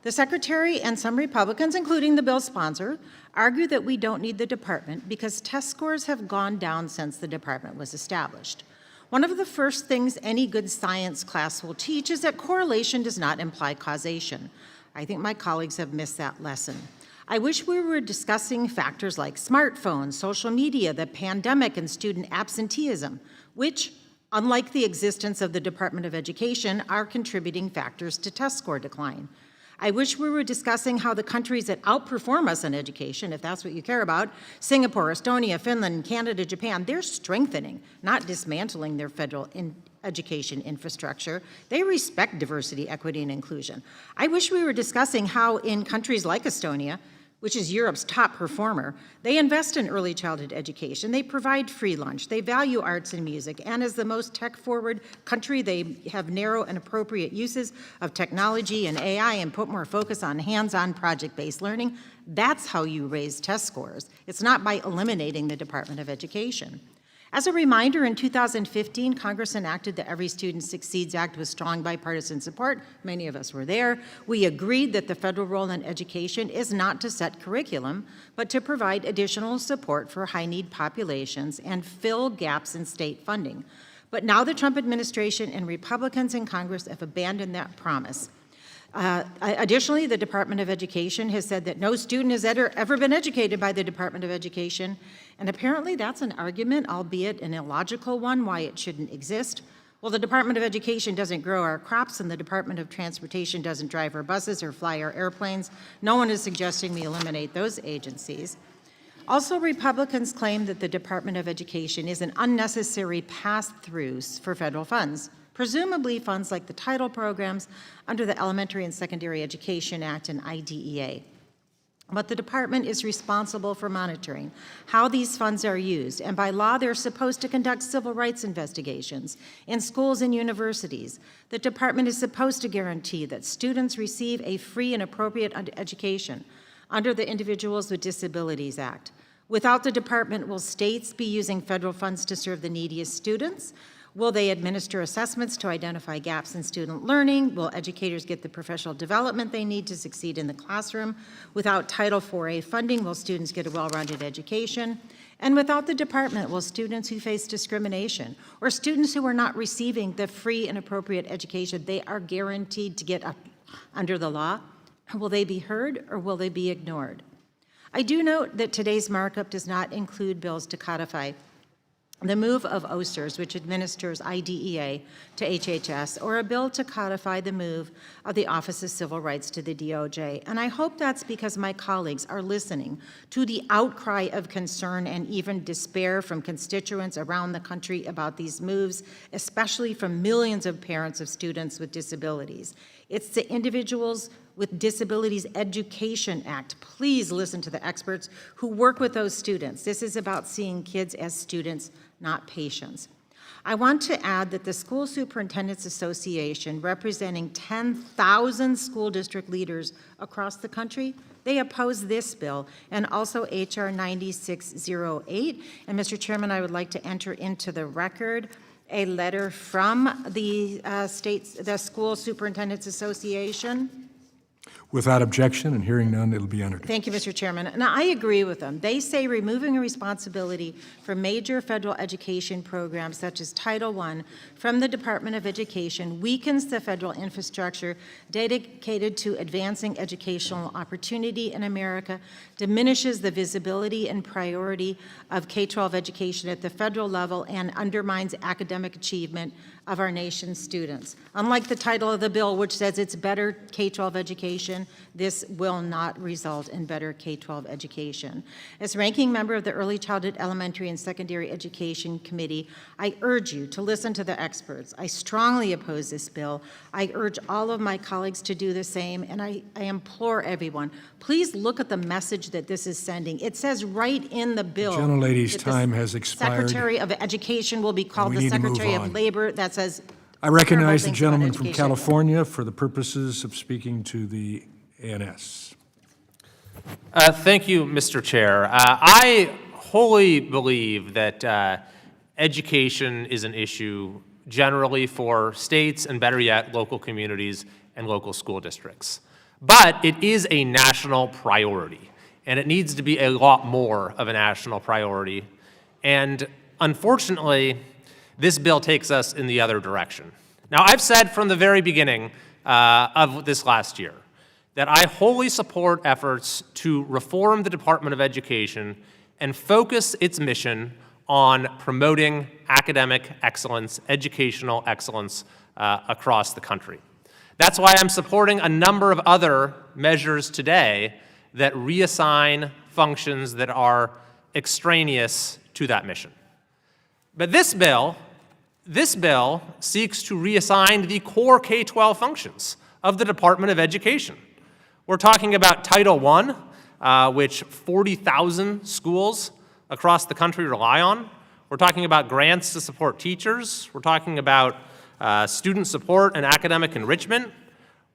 The Secretary and some Republicans, including the bill's sponsor, argue that we don't need the department because test scores have gone down since the department was established. One of the first things any good science class will teach is that correlation does not imply causation. I think my colleagues have missed that lesson. I wish we were discussing factors like smartphones, social media, the pandemic, and student absenteeism, which, unlike the existence of the Department of Education, are contributing factors to test score decline. I wish we were discussing how the countries that outperform us in education, if that's what you care about, Singapore, Estonia, Finland, Canada, Japan, they're strengthening, not dismantling their federal education infrastructure. They respect diversity, equity, and inclusion. I wish we were discussing how in countries like Estonia, which is Europe's top performer, they invest in early childhood education, they provide free lunch, they value arts and music, and as the most tech-forward country, they have narrow and appropriate uses of technology and AI and put more focus on hands-on project-based learning. That's how you raise test scores. It's not by eliminating the Department of Education. As a reminder, in 2015, Congress enacted the Every Student Succeeds Act with strong bipartisan support. Many of us were there. We agreed that the federal role in education is not to set curriculum, but to provide additional support for high-need populations and fill gaps in state funding. But now the Trump administration and Republicans in Congress have abandoned that promise. Additionally, the Department of Education has said that no student has ever been educated by the Department of Education, and apparently that's an argument, albeit an illogical one, why it shouldn't exist. Well, the Department of Education doesn't grow our crops, and the Department of Transportation doesn't drive our buses or fly our airplanes. No one is suggesting we eliminate those agencies. Also, Republicans claim that the Department of Education is an unnecessary pass-through for federal funds, presumably funds like the title programs under the Elementary and Secondary Education Act and IDEA. But the department is responsible for monitoring how these funds are used, and by law, they're supposed to conduct civil rights investigations in schools and universities. The department is supposed to guarantee that students receive a free and appropriate education under the Individuals with Disabilities Act. Without the department, will states be using federal funds to serve the neediest students? Will they administer assessments to identify gaps in student learning? Will educators get the professional development they need to succeed in the classroom? Without Title IV-A funding, will students get a well-rounded education? And without the department, will students who face discrimination or students who are not receiving the free and appropriate education they are guaranteed to get under the law, will they be heard or will they be ignored? I do note that today's markup does not include bills to codify the move of OSERS, which administers IDEA, to HHS, or a bill to codify the move of the Office of Civil Rights to the DOJ. And I hope that's because my colleagues are listening to the outcry of concern and even despair from constituents around the country about these moves, especially from millions of parents of students with disabilities. It's the Individuals with Disabilities Education Act. Please listen to the experts who work with those students. This is about seeing kids as students, not patients. I want to add that the School Superintendents Association, representing 10,000 school district leaders across the country, they oppose this bill and also H.R. 9608. And Mr. Chairman, I would like to enter into the record a letter from the School Superintendents Association. Without objection and hearing none, it'll be entered. Thank you, Mr. Chairman. Now, I agree with them. They say removing a responsibility for major federal education programs such as Title I from the Department of Education weakens the federal infrastructure dedicated to advancing educational opportunity in America, diminishes the visibility and priority of K-12 education at the federal level, and undermines academic achievement of our nation's students. Unlike the title of the bill, which says it's better K-12 education, this will not result in better K-12 education. As ranking member of the Early Childhood, Elementary, and Secondary Education Committee, I urge you to listen to the experts. I strongly oppose this bill. I urge all of my colleagues to do the same, and I implore everyone, please look at the message that this is sending. It says right in the bill. The gentlelady's time has expired. Secretary of Education will be called We the need to move Secretary of on. Labor. That says I recognize the things about gentleman from education. California for the purposes of speaking to the ANS. Thank you, Mr. Chair. I wholly believe that education is an issue generally for states and, better yet, local communities and local school districts. But it is a national priority, and it needs to be a lot more of a national priority. And unfortunately, this bill takes us in the other direction. Now, I've said from the very beginning of this last year that I wholly support efforts to reform the Department of Education and focus its mission on promoting academic excellence, educational excellence across the country. That's why I'm supporting a number of other measures today that reassign functions that are extraneous to that mission. But this bill seeks to reassign the core K-12 functions of the Department of Education. We're talking about Title I, which 40,000 schools across the country rely on. We're talking about grants to support teachers. We're talking about student support and academic enrichment.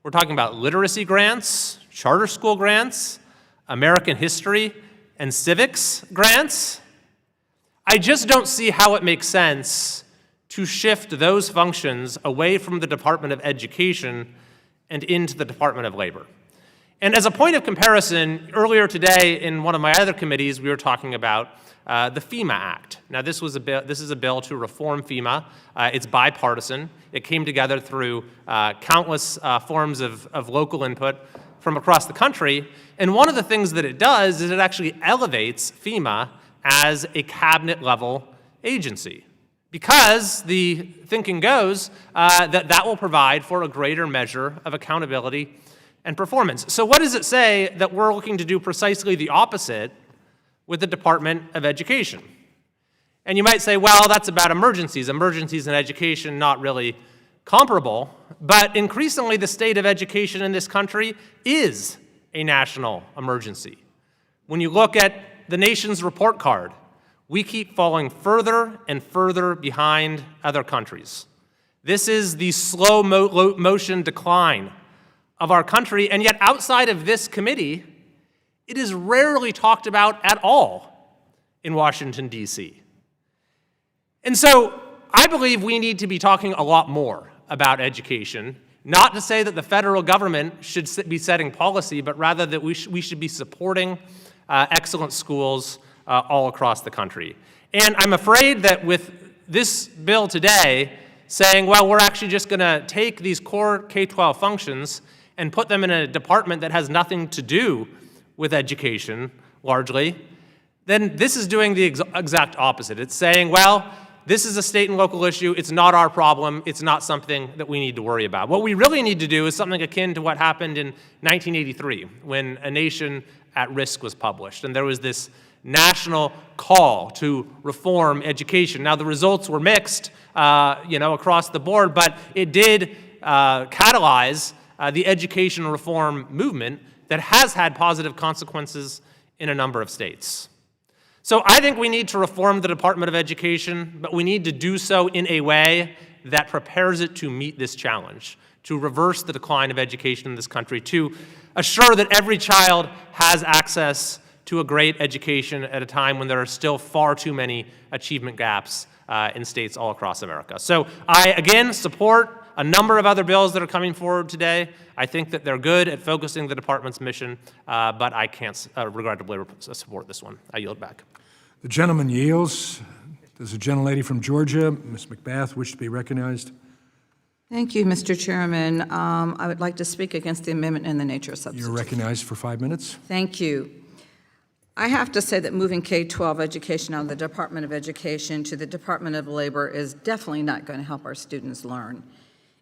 We're talking about literacy grants, charter school grants, American history and civics grants. I just don't see how it makes sense to shift those functions away from the Department of Education and into the Department of Labor. And as a point of comparison, earlier today in one of my other committees, we were talking about the FEMA Act. Now, this is a bill to reform FEMA. It's bipartisan. It came together through countless forms of local input from across the country. And one of the things that it does is it actually elevates FEMA as a cabinet-level agency, because the thinking goes that will provide for a greater measure of accountability and performance. So what does it say that we're looking to do precisely the opposite with the Department of Education? And you might say, well, that's about emergencies. Emergencies in education, not really comparable. But increasingly, the state of education in this country is a national emergency. When you look at the nation's report card, we keep falling further and further behind other countries. This is the slow motion decline of our country, and yet outside of this committee, it is rarely talked about at all in Washington, D.C. And so I believe we need to be talking a lot more about education, not to say that the federal government should be setting policy, but rather that we should be supporting excellent schools all across the country. And I'm afraid that with this bill today saying, well, we're actually just going to take these core K-12 functions and put them in a department that has nothing to do with education, largely, then this is doing the exact opposite. It's saying, well, this is a state and local issue. It's not our problem. It's not something that we need to worry about. What we really need to do is something akin to what happened in 1983 when A Nation at Risk was published. And there was this national call to reform education. Now, the results were mixed, across the board, but it did catalyze the education reform movement that has had positive consequences in a number of states. So I think we need to reform the Department of Education, but we need to do so in a way that prepares it to meet this challenge, to reverse the decline of education in this country, to assure that every child has access to a great education at a time when there are still far too many achievement gaps in states all across America. So I, again, support a number of other bills that are coming forward today. I think that they're good at focusing the department's mission, but I can't regrettably support this one. I yield back. The gentleman yields. Does the gentlelady from Georgia, Ms. McBath, wish to be recognized? Thank you, Mr. Chairman. I would like to speak against the amendment in the nature of substitute. You're recognized for 5 minutes. Thank you. I have to say that moving K-12 education out of the Department of Education to the Department of Labor is definitely not going to help our students learn.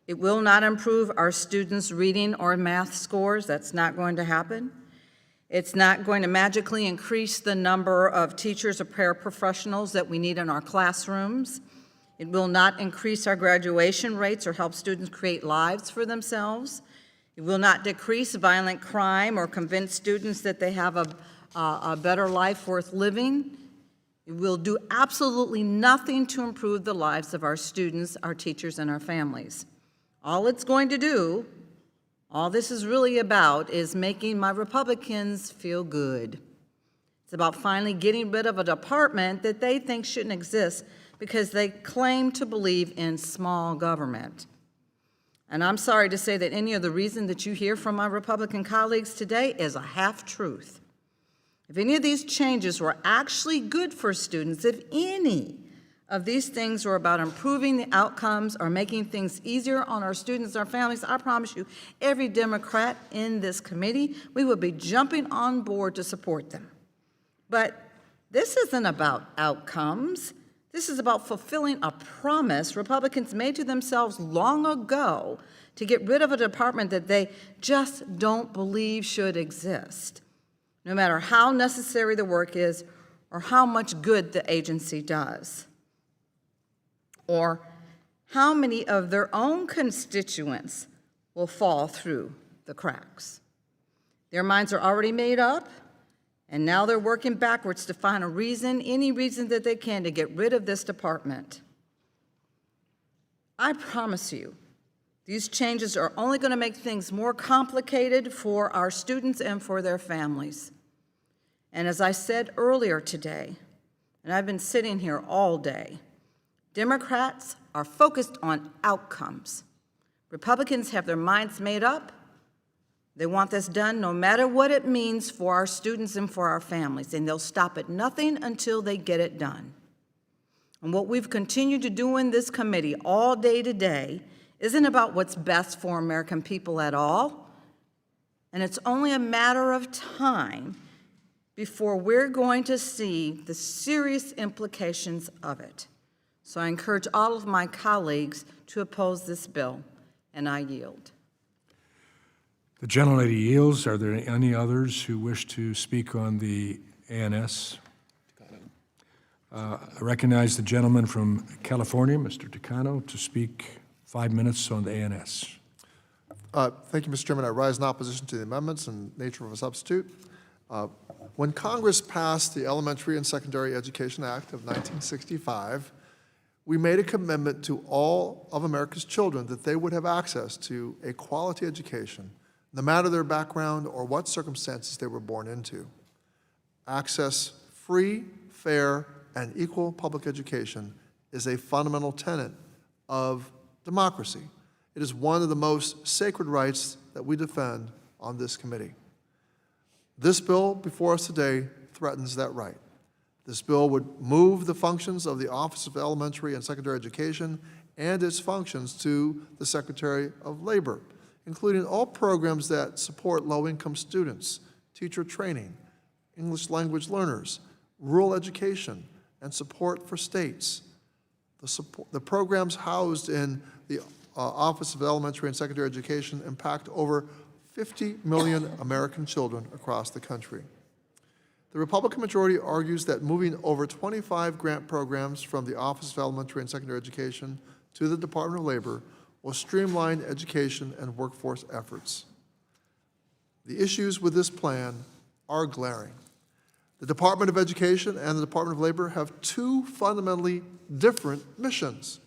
It will not improve our students' reading or math scores. That's not going to happen. It's not going to magically increase the number of teachers or paraprofessionals that we need in our classrooms. It will not increase our graduation rates or help students create lives for themselves. It will not decrease violent crime or convince students that they have a better life worth living. It will do absolutely nothing to improve the lives of our students, our teachers, and our families. All it's going to do, all this is really about, is making my Republicans feel good. It's about finally getting rid of a department that they think shouldn't exist because they claim to believe in small government. And I'm sorry to say that any of the reason that you hear from my Republican colleagues today is a half-truth. If any of these changes were actually good for students, if any of these things were about improving the outcomes or making things easier on our students, our families, I promise you, every Democrat in this committee, we would be jumping on board to support them. But this isn't about outcomes. This is about fulfilling a promise Republicans made to themselves long ago to get rid of a department that they just don't believe should exist, no matter how necessary the work is or how much good the agency does, or how many of their own constituents will fall through the cracks. Their minds are already made up, and now they're working backwards to find a reason, any reason that they can, to get rid of this department. I promise you, these changes are only going to make things more complicated for our students and for their families. And as I said earlier today, and I've been sitting here all day, Democrats are focused on outcomes. Republicans have their minds made up. They want this done no matter what it means for our students and for our families, and they'll stop at nothing until they get it done. And what we've continued to do in this committee all day today isn't about what's best for American people at all, and it's only a matter of time before we're going to see the serious implications of it. So I encourage all of my colleagues to oppose this bill, and I yield. The gentlelady yields. Are there any others who wish to speak on the ANS? I recognize the gentleman from California, Mr. Takano, to speak 5 minutes on the ANS. Thank you, Mr. Chairman. I rise in opposition to the amendments and nature of a substitute. When Congress passed the Elementary and Secondary Education Act of 1965, we made a commitment to all of America's children that they would have access to a quality education, no matter their background or what circumstances they were born into. Access free, fair, and equal public education is a fundamental tenet of democracy. It is one of the most sacred rights that we defend on this committee. This bill before us today threatens that right. This bill would move the functions of the Office of Elementary and Secondary Education and its functions to the Secretary of Labor, including all programs that support low-income students, teacher training, English language learners, rural education, and support for states. The programs housed in the Office of Elementary and Secondary Education impact over 50 million American children across the country. The Republican majority argues that moving over 25 grant programs from the Office of Elementary and Secondary Education to the Department of Labor will streamline education and workforce efforts. The issues with this plan are glaring. The Department of Education and the Department of Labor have two fundamentally different missions.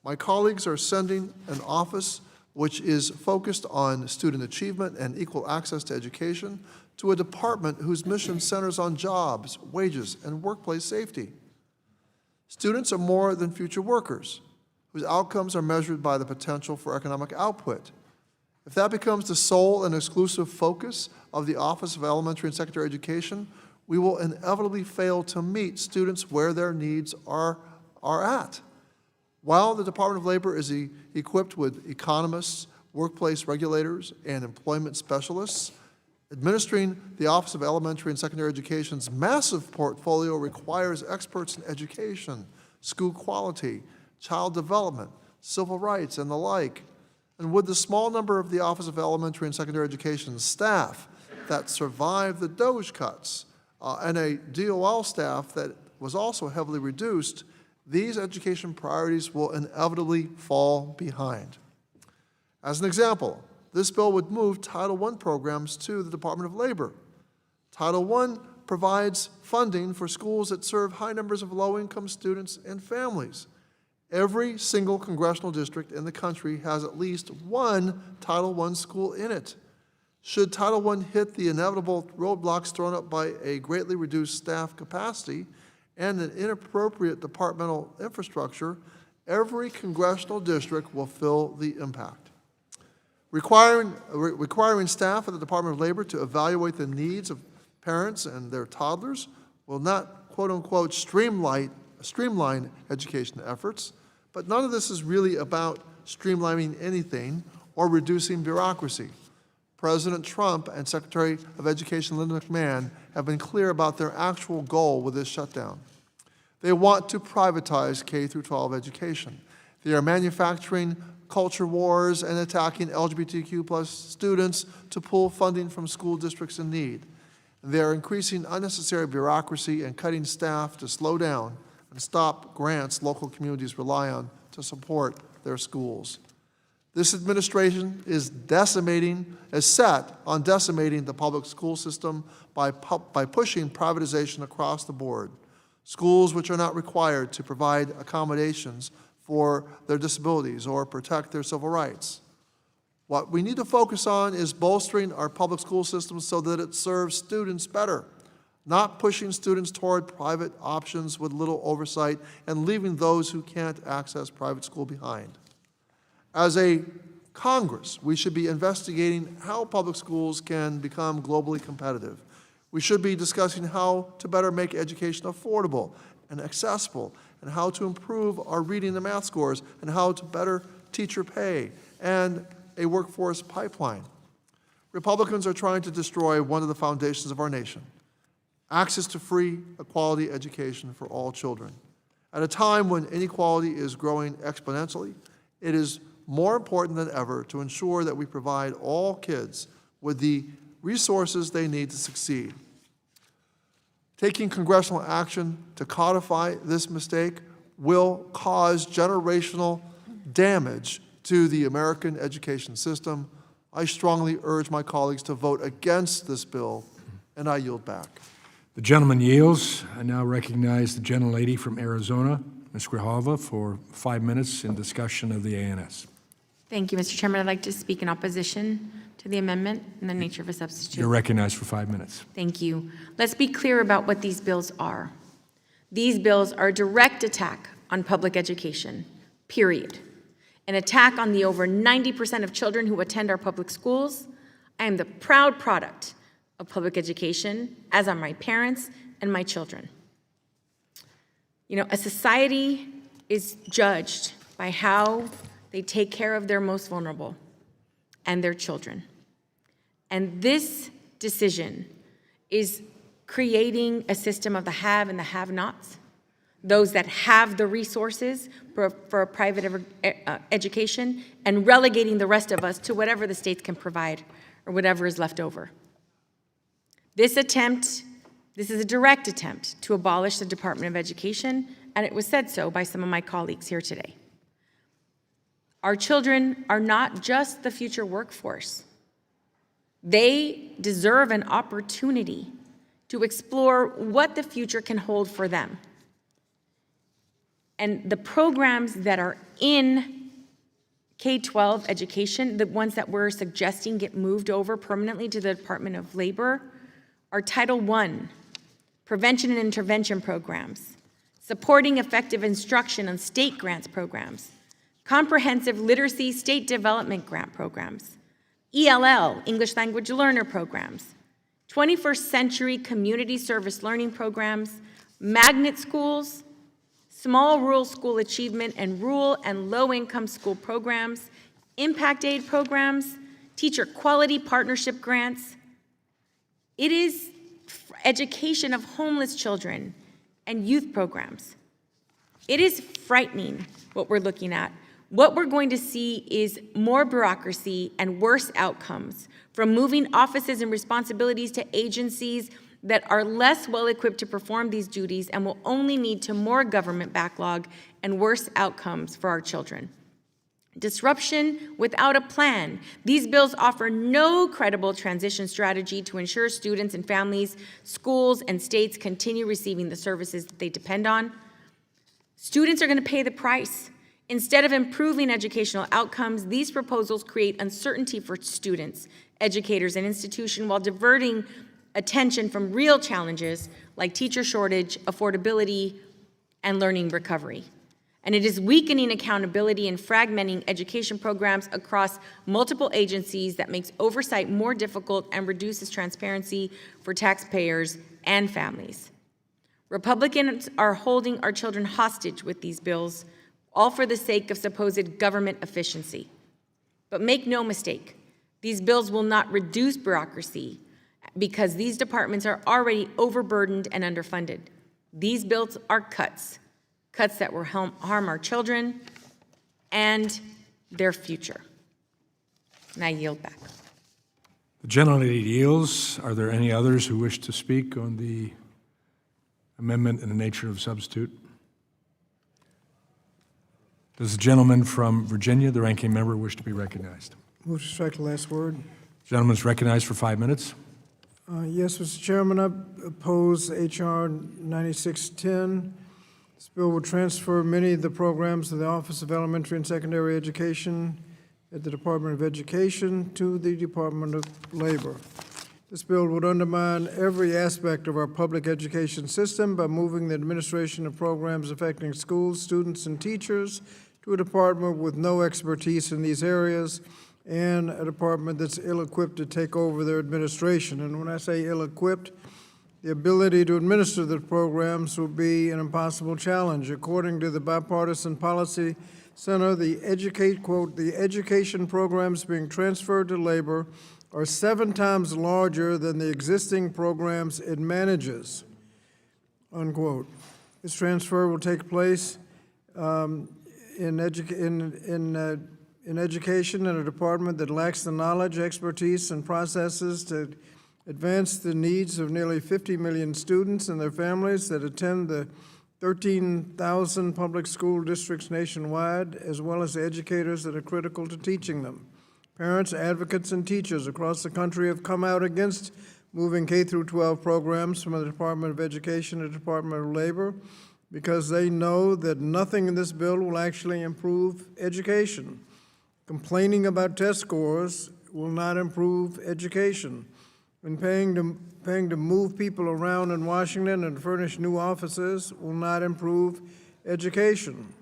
My colleagues are sending an office which is focused on student achievement and equal access to education to a department whose mission centers on jobs, wages, and workplace safety. Students are more than future workers, whose outcomes are measured by the potential for economic output. If that becomes the sole and exclusive focus of the Office of Elementary and Secondary Education, we will inevitably fail to meet students where their needs are at. While the Department of Labor is equipped with economists, workplace regulators, and employment specialists, administering the Office of Elementary and Secondary Education's massive portfolio requires experts in education, school quality, child development, civil rights, and the like. And with the small number of the Office of Elementary and Secondary Education's staff that survived the DOGE cuts, and a DOL staff that was also heavily reduced, these education priorities will inevitably fall behind. As an example, this bill would move Title I programs to the Department of Labor. Title I provides funding for schools that serve high numbers of low-income students and families. Every single congressional district in the country has at least one Title I school in it. Should Title I hit the inevitable roadblocks thrown up by a greatly reduced staff capacity and an inappropriate departmental infrastructure, every congressional district will feel the impact. Requiring staff at the Department of Labor to evaluate the needs of parents and their toddlers will not, quote-unquote, streamline education efforts, but none of this is really about streamlining anything or reducing bureaucracy. President Trump and Secretary of Education Linda McMahon have been clear about their actual goal with this shutdown. They want to privatize K-12 education. They are manufacturing culture wars and attacking LGBTQ+ students to pull funding from school districts in need. They are increasing unnecessary bureaucracy and cutting staff to slow down and stop grants local communities rely on to support their schools. This administration is set on decimating the public school system by pushing privatization across the board. Schools which are not required to provide accommodations for their disabilities or protect their civil rights. What we need to focus on is bolstering our public school system so that it serves students better, not pushing students toward private options with little oversight and leaving those who can't access private school behind. As a Congress, we should be investigating how public schools can become globally competitive. We should be discussing how to better make education affordable and accessible, and how to improve our reading and math scores, and how to better teacher pay, and a workforce pipeline. Republicans are trying to destroy one of the foundations of our nation: access to free, quality education for all children. At a time when inequality is growing exponentially, it is more important than ever to ensure that we provide all kids with the resources they need to succeed. Taking congressional action to codify this mistake will cause generational damage to the American education system. I strongly urge my colleagues to vote against this bill, and I yield back. The gentleman yields. I now recognize the gentlelady from Arizona, Ms. Grijalva, for 5 minutes in discussion of the ANS. Thank you, Mr. Chairman. I'd like to speak in opposition to the amendment in the nature of a substitute. You're recognized for 5 minutes. Thank you. Let's be clear about what these bills are. These bills are a direct attack on public education, period. An attack on the over 90% of children who attend our public schools. I am the proud product of public education, as are my parents and my children. You know, a society is judged by how they take care of their most vulnerable and their children. And this decision is creating a system of the have and the have-nots, those that have the resources for a private education, and relegating the rest of us to whatever the states can provide or whatever is left over. This is a direct attempt to abolish the Department of Education, and it was said so by some of my colleagues here today. Our children are not just the future workforce. They deserve an opportunity to explore what the future can hold for them. And the programs that are in K-12 education, the ones that we're suggesting get moved over permanently to the Department of Labor, are Title I, prevention and intervention programs, supporting effective instruction on state grants programs, comprehensive literacy state development grant programs, ELL, English language learner programs, 21st century community service learning programs, magnet schools, small rural school achievement and rural and low-income school programs, impact aid programs, teacher quality partnership grants. It is education of homeless children and youth programs. It is frightening what we're looking at. What we're going to see is more bureaucracy and worse outcomes from moving offices and responsibilities to agencies that are less well-equipped to perform these duties and will only lead to more government backlog and worse outcomes for our children. Disruption without a plan. These bills offer no credible transition strategy to ensure students and families, schools, and states continue receiving the services that they depend on. Students are going to pay the price. Instead of improving educational outcomes, these proposals create uncertainty for students, educators, and institutions while diverting attention from real challenges like teacher shortage, affordability, and learning recovery. And it is weakening accountability and fragmenting education programs across multiple agencies that makes oversight more difficult and reduces transparency for taxpayers and families. Republicans are holding our children hostage with these bills, all for the sake of supposed government efficiency. But make no mistake, these bills will not reduce bureaucracy because these departments are already overburdened and underfunded. These bills are cuts that will harm our children and their future. And I yield back. The gentlelady yields. Are there any others who wish to speak on the amendment in the nature of substitute? Does the gentleman from Virginia, the ranking member, wish to be recognized? Move to strike the last word. The gentleman is recognized for 5 minutes. Yes, Mr. Chairman, I oppose H.R. 9610. This bill will transfer many of the programs of the Office of Elementary and Secondary Education at the Department of Education to the Department of Labor. This bill would undermine every aspect of our public education system by moving the administration of programs affecting schools, students, and teachers to a department with no expertise in these areas and a department that's ill-equipped to take over their administration. And when I say ill-equipped, the ability to administer the programs will be an impossible challenge. According to the Bipartisan Policy Center, the education programs being transferred to labor are 7 times larger than the existing programs it manages, unquote. This transfer will take place in education in a department that lacks the knowledge, expertise, and processes to advance the needs of nearly 50 million students and their families that attend the 13,000 public school districts nationwide, as well as the educators that are critical to teaching them. Parents, advocates, and teachers across the country have come out against moving K through 12 programs from the Department of Education to the Department of Labor because they know that nothing in this bill will actually improve education. Complaining about test scores will not improve education. And paying to move people around in Washington and furnish new offices will not improve education.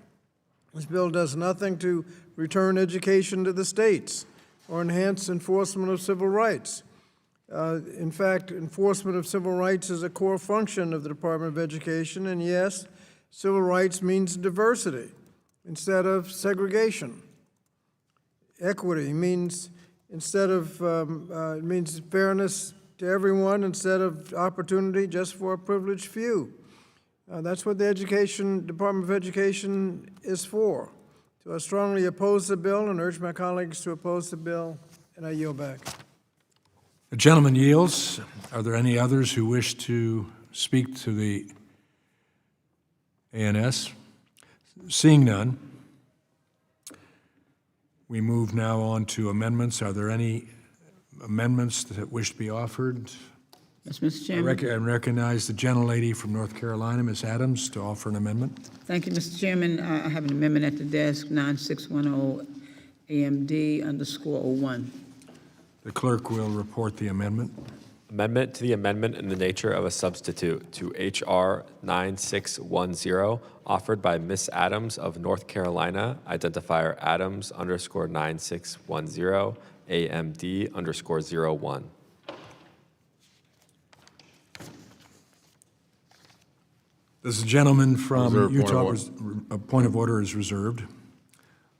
This bill does nothing to return education to the states or enhance enforcement of civil rights. In fact, enforcement of civil rights is a core function of the Department of Education, and yes, civil rights means diversity instead of segregation. Equity means it means fairness to everyone instead of opportunity just for a privileged few. That's what the Department of Education is for. So I strongly oppose the bill and urge my colleagues to oppose the bill, and I yield back. The gentleman yields. Are there any others who wish to speak to the ANS? Seeing none, we move now on to amendments. Are there any amendments that wish to be offered? Yes, Mr. Chairman. I recognize the gentlelady from North Carolina, Ms. Adams, to offer an amendment. Thank you, Mr. Chairman. I have an amendment at the desk, 9610 AMD_01. The clerk will report the amendment. Amendment to the amendment in the nature of a substitute to H.R. 9610, offered by Ms. Adams of North Carolina, identifier Adams_9610, AMD_01. This gentleman from Reserved Utah, a point of order is reserved.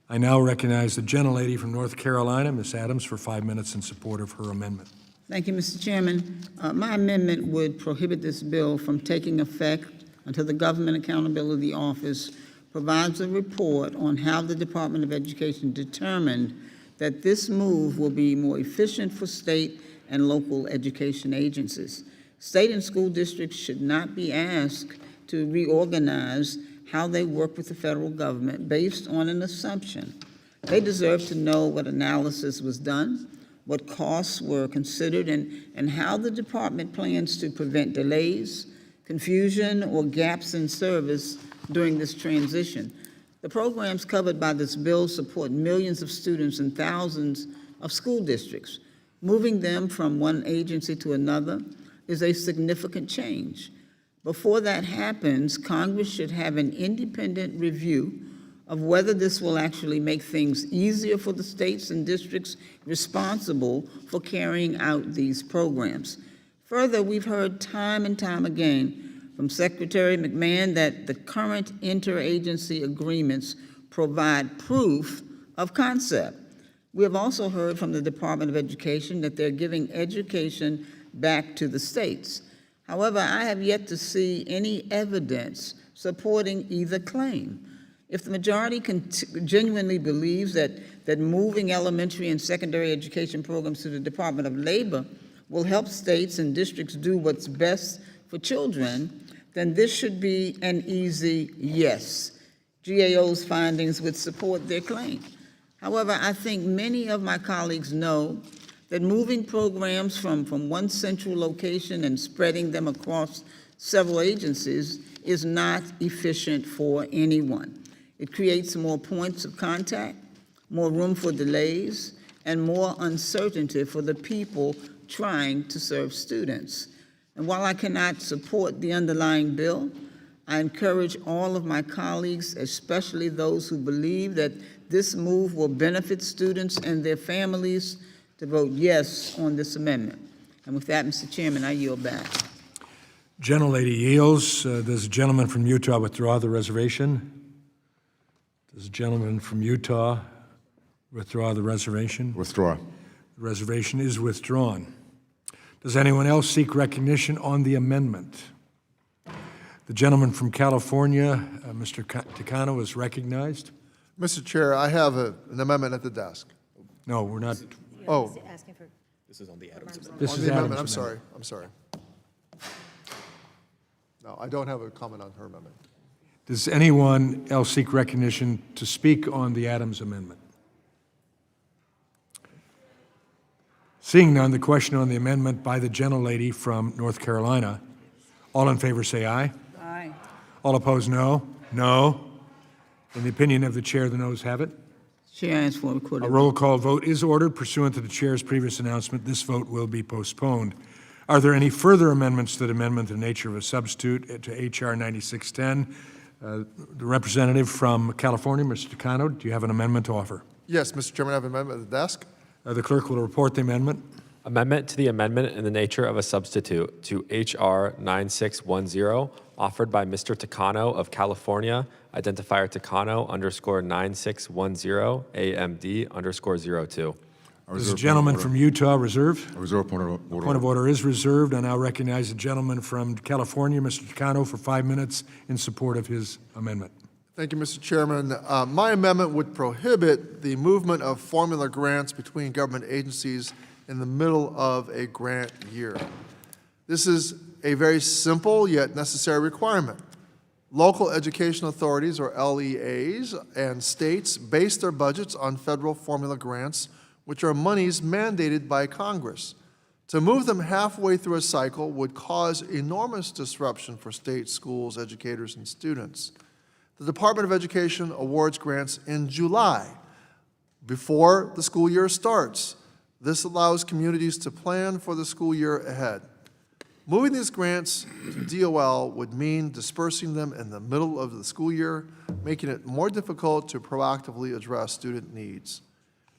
I now recognize the gentlelady from North Carolina, Ms. Adams, for 5 minutes in support of her amendment. Thank you, Mr. Chairman. My amendment would prohibit this bill from taking effect until the Government Accountability Office provides a report on how the Department of Education determined that this move will be more efficient for state and local education agencies. State and school districts should not be asked to reorganize how they work with the federal government based on an assumption. They deserve to know what analysis was done, what costs were considered, and how the department plans to prevent delays, confusion, or gaps in service during this transition. The programs covered by this bill support millions of students in thousands of school districts. Moving them from one agency to another is a significant change. Before that happens, Congress should have an independent review of whether this will actually make things easier for the states and districts responsible for carrying out these programs. Further, we've heard time and time again from Secretary McMahon that the current interagency agreements provide proof of concept. We have also heard from the Department of Education that they're giving education back to the states. However, I have yet to see any evidence supporting either claim. If the majority genuinely believes that moving elementary and secondary education programs to the Department of Labor will help states and districts do what's best for children, then this should be an easy yes. GAO's findings would support their claim. However, I think many of my colleagues know that moving programs from one central location and spreading them across several agencies is not efficient for anyone. It creates more points of contact, more room for delays, and more uncertainty for the people trying to serve students. And while I cannot support the underlying bill, I encourage all of my colleagues, especially those who believe that this move will benefit students and their families, to vote yes on this amendment. And with that, Mr. Chairman, I yield back. Gentlelady yields. Does the gentleman from Utah withdraw the reservation? Does the gentleman from Utah withdraw the reservation? Withdraw. The reservation is withdrawn. Does anyone else seek recognition on the amendment? The gentleman from California, Mr. Takano, is recognized. Mr. Chair, I have an amendment at the desk. No, we're not. Oh, This is on the Adams amendment. This on is the Adams' amendment, I'm sorry. No, I don't have a comment on her amendment. Does anyone else seek recognition to speak on the Adams amendment? Seeing none, the question on the amendment by the gentlelady from North Carolina. All in favor say aye. Aye. All opposed, no. No. In the opinion of the chair, the noes have it. Chair, I ask for a recorded A vote. roll call vote is ordered pursuant to the chair's previous announcement. This vote will be postponed. Are there any further amendments to the amendment in the nature of a substitute to H.R. 9610? The representative from California, Mr. Takano, do you have an amendment to offer? Yes, Mr. Chairman, I have an amendment at the desk. The clerk will report the amendment. Amendment to the amendment in the nature of a substitute to H.R. 9610, offered by Mr. Takano of California, identifier Takano _9610 AMD _02. Does the gentleman from Utah reserve? I reserve point of order. Point of order is reserved. I now recognize the gentleman from California, Mr. Takano, for 5 minutes in support of his amendment. Thank you, Mr. Chairman. My amendment would prohibit the movement of formula grants between government agencies in the middle of a grant year. This is a very simple yet necessary requirement. Local education authorities, or LEAs, and states base their budgets on federal formula grants, which are monies mandated by Congress. To move them halfway through a cycle would cause enormous disruption for state schools, educators, and students. The Department of Education awards grants in July, before the school year starts. This allows communities to plan for the school year ahead. Moving these grants to DOL would mean dispersing them in the middle of the school year, making it more difficult to proactively address student needs.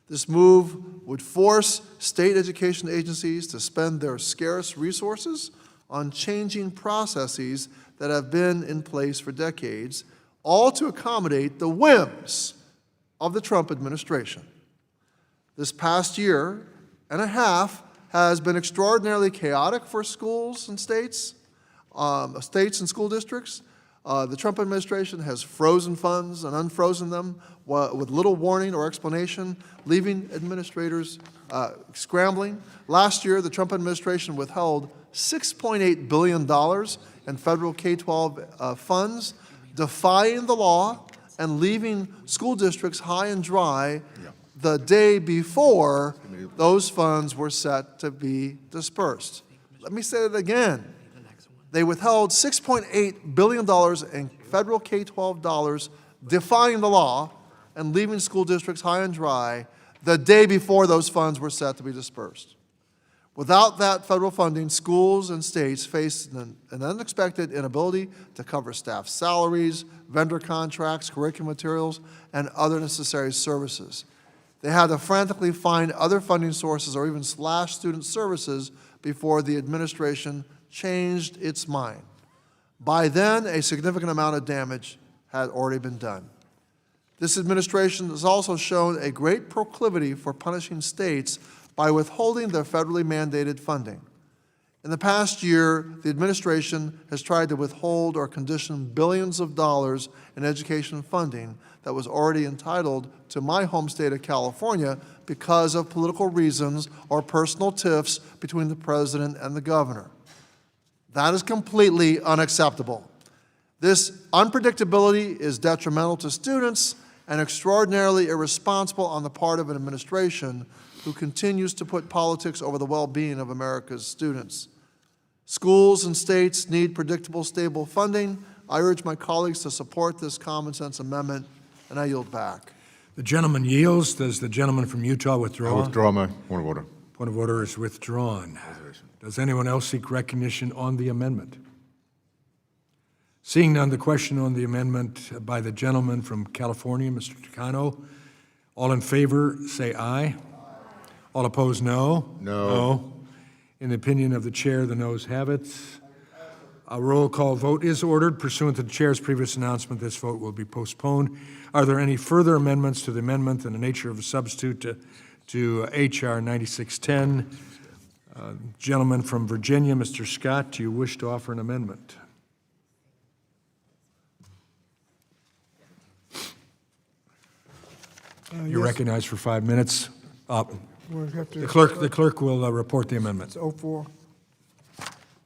This move would force state education agencies to spend their scarce resources on changing processes that have been in place for decades, all to accommodate the whims of the Trump administration. This past year and a half has been extraordinarily chaotic for schools and states and school districts. The Trump administration has frozen funds and unfrozen them with little warning or explanation, leaving administrators scrambling. Last year, the Trump administration withheld $6.8 billion in federal K-12 funds, defying the law and leaving school districts high and dry the day before those funds were set to be dispersed. Let me say that again. They withheld $6.8 billion in federal K-12 dollars, defying the law and leaving school districts high and dry the day before those funds were set to be dispersed. Without that federal funding, schools and states faced an unexpected inability to cover staff salaries, vendor contracts, curriculum materials, and other necessary services. They had to frantically find other funding sources or even slash student services before the administration changed its mind. By then, a significant amount of damage had already been done. This administration has also shown a great proclivity for punishing states by withholding their federally mandated funding. In the past year, the administration has tried to withhold or condition billions of dollars in education funding that was already entitled to my home state of California because of political reasons or personal tiffs between the president and the governor. That is completely unacceptable. This unpredictability is detrimental to students and extraordinarily irresponsible on the part of an administration who continues to put politics over the well-being of America's students. Schools and states need predictable, stable funding. I urge my colleagues to support this common sense amendment, and I yield back. The gentleman yields. Does the gentleman from Utah withdraw? I withdraw my point of order. Point of order is withdrawn. Does anyone else seek recognition on the amendment? Seeing none, the question on the amendment by the gentleman from California, Mr. Takano. All in favor, say aye. All opposed, no. No. In the opinion of the chair, the noes have it. A roll call vote is ordered. Pursuant to the chair's previous announcement, this vote will be postponed. Are there any further amendments to the amendment in the nature of a substitute to H.R. 9610? Gentleman from Virginia, Mr. Scott, do you wish to offer an amendment? You're recognized for 5 minutes. We'll have to- The clerk will report the amendment. It's 04.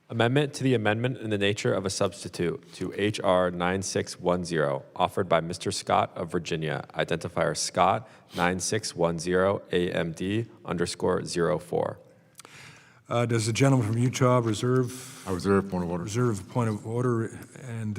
Amendment to the amendment in the nature of a substitute to H.R. 9610, offered by Mr. Scott of Virginia, identifier Scott 9610 AMD _04. Does the gentleman from Utah reserve? I reserve point of order. Reserve point of order. And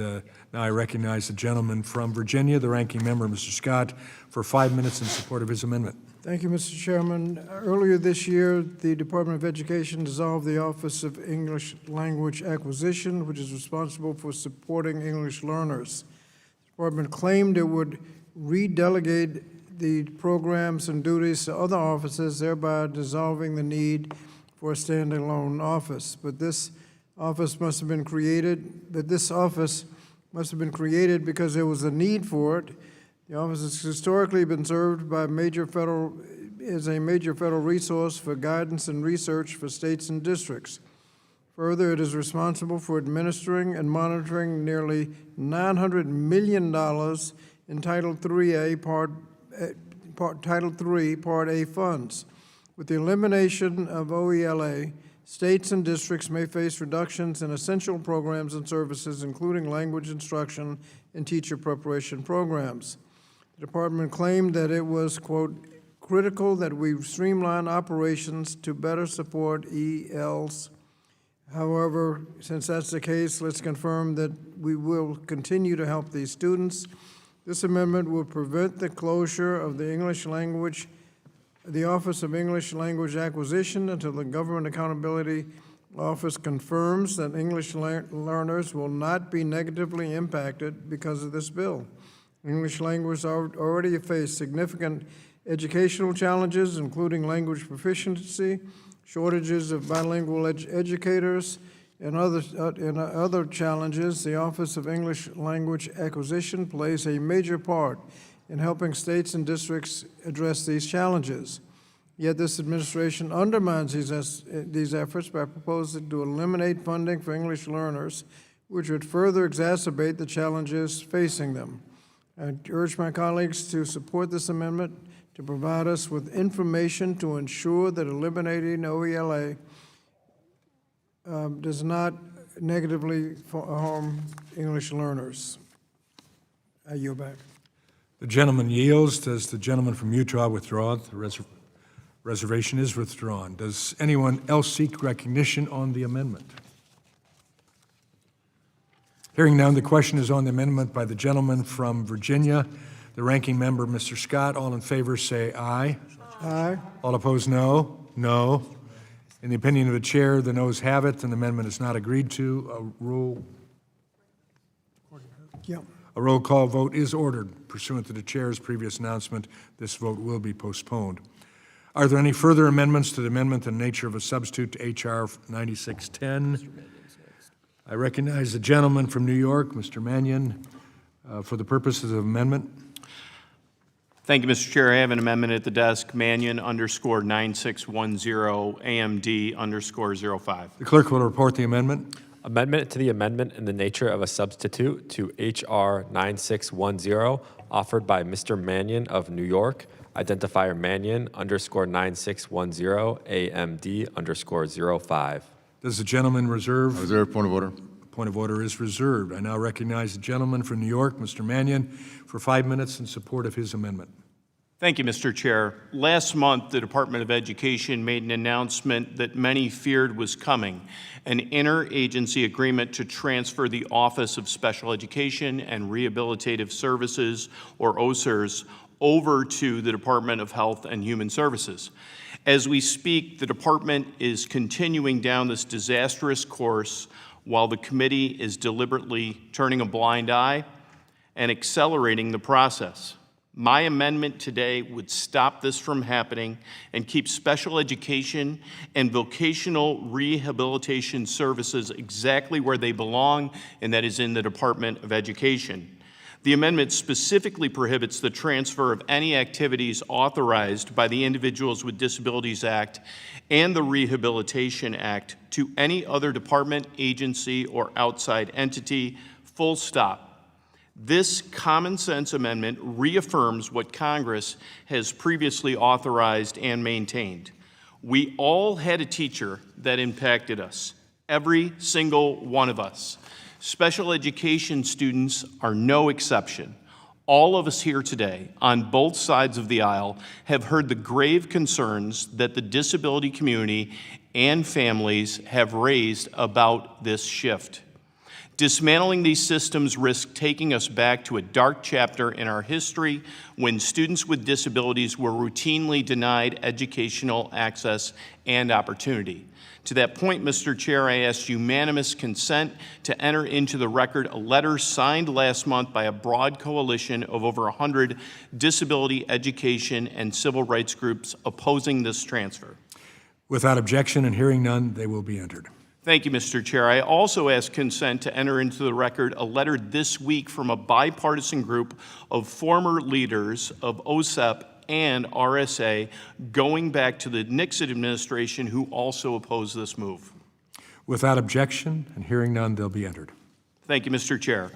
now I recognize the gentleman from Virginia, the ranking member, Mr. Scott, for 5 minutes in support of his amendment. Thank you, Mr. Chairman. Earlier this year, the Department of Education dissolved the Office of English Language Acquisition, which is responsible for supporting English learners. The department claimed it would redelegate the programs and duties to other offices, thereby dissolving the need for a standalone office. But this office must have been created because there was a need for it. The office has historically been served by a major federal resource for guidance and research for states and districts. Further, it is responsible for administering and monitoring nearly $900 million in Title III, Part A funds. With the elimination of OELA, states and districts may face reductions in essential programs and services, including language instruction and teacher preparation programs. The department claimed that it was, quote, critical that we streamline operations to better support ELs. However, since that's the case, let's confirm that we will continue to help these students. This amendment will prevent the closure of the Office of English Language Acquisition until the Government Accountability Office confirms that English learners will not be negatively impacted because of this bill. English language already face significant educational challenges, including language proficiency, shortages of bilingual educators, and other challenges. The Office of English Language Acquisition plays a major part in helping states and districts address these challenges. Yet this administration undermines these efforts by proposing to eliminate funding for English learners, which would further exacerbate the challenges facing them. I urge my colleagues to support this amendment to provide us with information to ensure that eliminating OELA does not negatively harm English learners. I yield back. The gentleman yields. Does the gentleman from Utah withdraw? The reservation is withdrawn. Does anyone else seek recognition on the amendment? Hearing none, the question is on the amendment by the gentleman from Virginia, the ranking member, Mr. Scott. All in favor say aye. Aye. All opposed, no. No. In the opinion of the chair, the noes have it, and the amendment is not agreed to. A roll call vote is ordered. Pursuant to the chair's previous announcement, this vote will be postponed. Are there any further amendments to the amendment in the nature of a substitute to H.R. 9610? I recognize the gentleman from New York, Mr. Mannion, for the purposes of amendment. Thank you, Mr. Chair. I have an amendment at the desk, Mannion _9610 AMD _05. The clerk will report the amendment. Amendment to the amendment in the nature of a substitute to H.R. 9610, offered by Mr. Mannion of New York, identifier Mannion _9610 AMD _05. Does the gentleman reserve? I reserve point of order. Point of order is reserved. I now recognize the gentleman from New York, Mr. Mannion, for 5 minutes in support of his amendment. Thank you, Mr. Chair. Last month, the Department of Education made an announcement that many feared was coming, an interagency agreement to transfer the Office of Special Education and Rehabilitative Services, or OSERS, over to the Department of Health and Human Services. As we speak, the department is continuing down this disastrous course while the committee is deliberately turning a blind eye and accelerating the process. My amendment today would stop this from happening and keep special education and vocational rehabilitation services exactly where they belong, and that is in the Department of Education. The amendment specifically prohibits the transfer of any activities authorized by the Individuals with Disabilities Act and the Rehabilitation Act to any other department, agency, or outside entity, full stop. This common sense amendment reaffirms what Congress has previously authorized and maintained. We all had a teacher that impacted us, every single one of us. Special education students are no exception. All of us here today, on both sides of the aisle, have heard the grave concerns that the disability community and families have raised about this shift. Dismantling these systems risks taking us back to a dark chapter in our history when students with disabilities were routinely denied educational access and opportunity. To that point, Mr. Chair, I ask unanimous consent to enter into the record a letter signed last month by a broad coalition of over 100 disability education and civil rights groups opposing this transfer. Without objection and hearing none, they will be entered. Thank you, Mr. Chair. I also ask consent to enter into the record a letter this week from a bipartisan group of former leaders of OSEP and RSA going back to the Nixon administration who also opposed this move. Without objection and hearing none, they'll be entered. Thank you, Mr. Chair.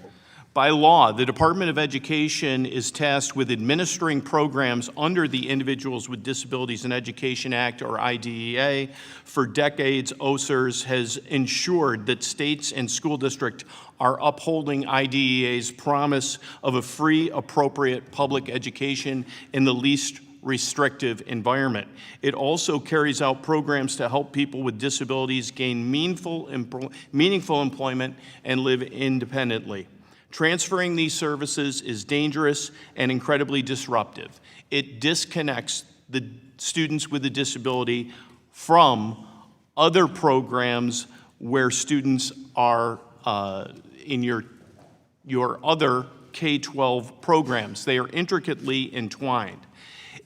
By law, the Department of Education is tasked with administering programs under the Individuals with Disabilities in Education Act, or IDEA. For decades, OSERS has ensured that states and school districts are upholding IDEA's promise of a free, appropriate public education in the least restrictive environment. It also carries out programs to help people with disabilities gain meaningful employment and live independently. Transferring these services is dangerous and incredibly disruptive. It disconnects the students with a disability from other programs where students are in your other K-12 programs. They are intricately entwined.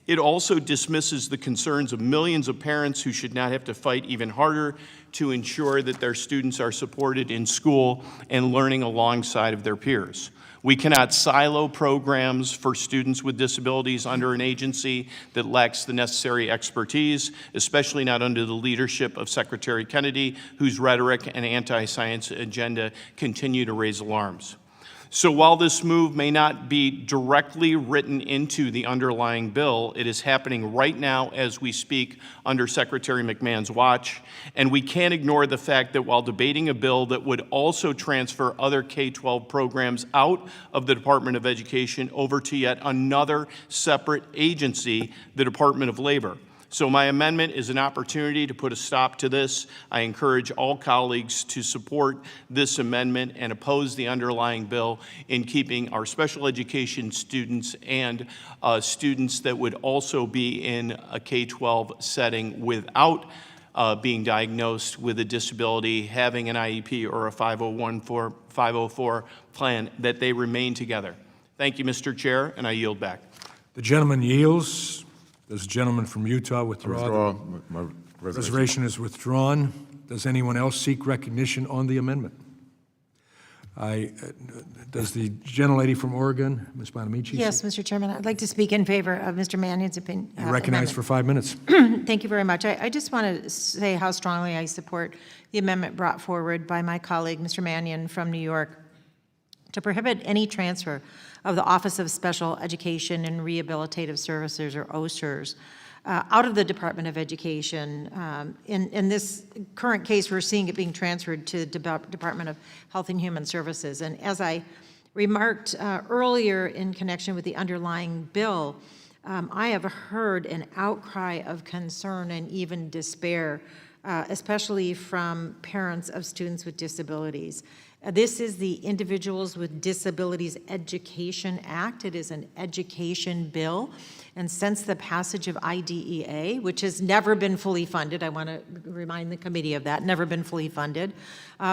It also dismisses the concerns of millions of parents who should not have to fight even harder to ensure that their students are supported in school and learning alongside of their peers. We cannot silo programs for students with disabilities under an agency that lacks the necessary expertise, especially not under the leadership of Secretary Kennedy, whose rhetoric and anti-science agenda continue to raise alarms. So while this move may not be directly written into the underlying bill, it is happening right now as we speak under Secretary McMahon's watch, and we can't ignore the fact that while debating a bill that would also transfer other K-12 programs out of the Department of Education over to yet another separate agency, the Department of Labor. So my amendment is an opportunity to put a stop to this. I encourage all colleagues to support this amendment and oppose the underlying bill in keeping our special education students and students that would also be in a K-12 setting without being diagnosed with a disability, having an IEP or a 504 plan, that they remain together. Thank you, Mr. Chair, and I yield back. The gentleman yields. Does the gentleman from Utah withdraw? My Reservation is withdrawn. Does anyone else seek recognition on the amendment? Does the gentlelady from Oregon, Ms. Bonamici? Yes, Mr. Chairman, I'd like to speak in favor of Mr. Mannion's opinion. You're recognized for 5 minutes. Thank you very much. I just want to say how strongly I support the amendment brought forward by my colleague, Mr. Mannion from New York, to prohibit any transfer of the Office of Special Education and Rehabilitative Services, or OSERS, out of the Department of Education. In this current case, we're seeing it being transferred to the Department of Health and Human Services. And as I remarked earlier in connection with the underlying bill, I have heard an outcry of concern and even despair especially from parents of students with disabilities. This is the Individuals with Disabilities Education Act. It is an education bill. And since the passage of IDEA, which has never been fully funded, I want to remind the committee of that, never been fully funded,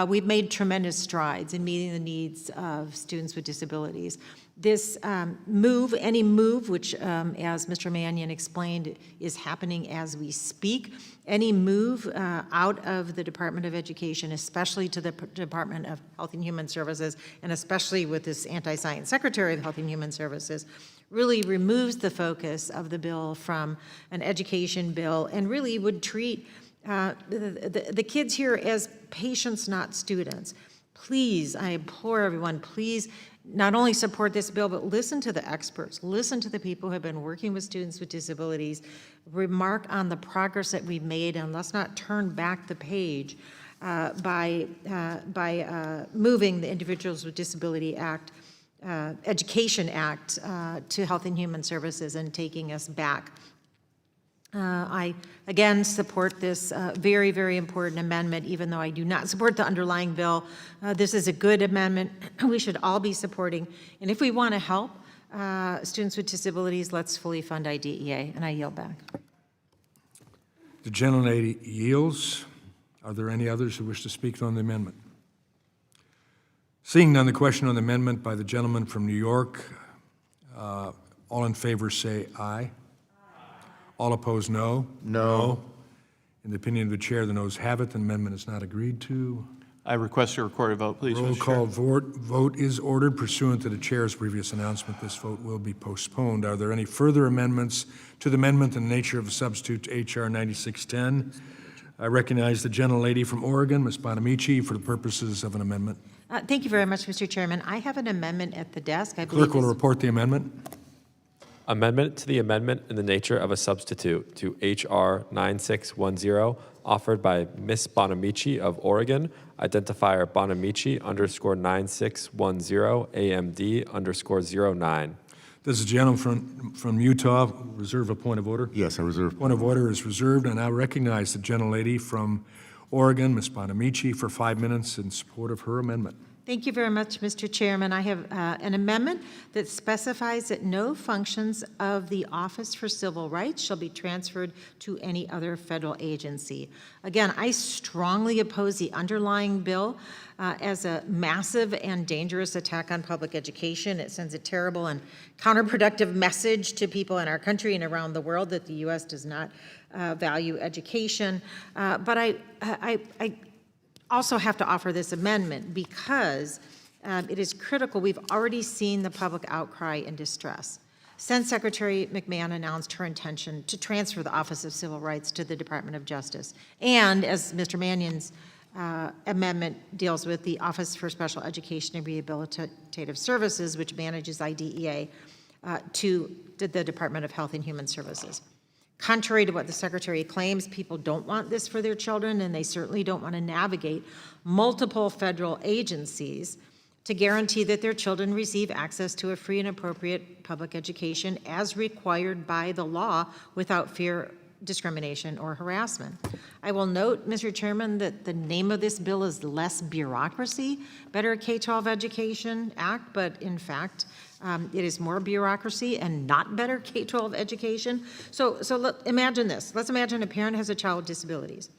we've made tremendous strides in meeting the needs of students with disabilities. This any move, which as Mr. Mannion explained, is happening as we speak, any move out of the Department of Education, especially to the Department of Health and Human Services, and especially with this anti-science Secretary of Health and Human Services, really removes the focus of the bill from an education bill and really would treat the kids here as patients, not students. Please, I implore everyone, please not only support this bill, but listen to the experts, listen to the people who have been working with students with disabilities, remark on the progress that we've made, and let's not turn back the page by moving the Individuals with Disability Act, Education Act to Health and Human Services and taking us back. I, again, support this very, very important amendment, even though I do not support the underlying bill. This is a good amendment we should all be supporting. And if we want to help students with disabilities, let's fully fund IDEA. And I yield back. The gentlelady yields. Are there any others who wish to speak on the amendment? Seeing none, the question on the amendment by the gentleman from New York. All in favor say aye. All opposed, no. No. In the opinion of the chair, the noes have it. The amendment is not agreed to. I request a recorded vote, please, Roll Mr. Chair. call vote is ordered pursuant to the chair's previous announcement. This vote will be postponed. Are there any further amendments to the amendment in the nature of a substitute to H.R. 9610? I recognize the gentlelady from Oregon, Ms. Bonamici, for the purposes of an amendment. Thank you very much, Mr. Chairman. I have an amendment at the desk. I Clerk will report the amendment. Amendment to the amendment in the nature of a substitute to H.R. 9610, offered by Ms. Bonamici of Oregon, identifier Bonamici _9610 AMD _09. Does the gentleman from Utah reserve a point of order? Yes, I reserve. Point of order is reserved, and I recognize the gentlelady from Oregon, Ms. Bonamici, for 5 minutes in support of her amendment. Thank you very much, Mr. Chairman. I have an amendment that specifies that no functions of the Office for Civil Rights shall be transferred to any other federal agency. Again, I strongly oppose the underlying bill as a massive and dangerous attack on public education. It sends a terrible and counterproductive message to people in our country and around the world that the U.S. does not value education. But I also have to offer this amendment because it is critical. We've already seen the public outcry and distress since Secretary McMahon announced her intention to transfer the Office of Civil Rights to the Department of Justice. And as Mr. Mannion's amendment deals with, the Office for Special Education and Rehabilitative Services, which manages IDEA, to the Department of Health and Human Services. Contrary to what the Secretary claims, people don't want this for their children, and they certainly don't want to navigate multiple federal agencies to guarantee that their children receive access to a free and appropriate public education as required by the law without fear, discrimination, or harassment. I will note, Mr. Chairman, that the name of this bill is Less Bureaucracy, Better K-12 Education Act, but in fact, it is more bureaucracy and not better K-12 education. So imagine this. Let's imagine a parent has a child with disabilities.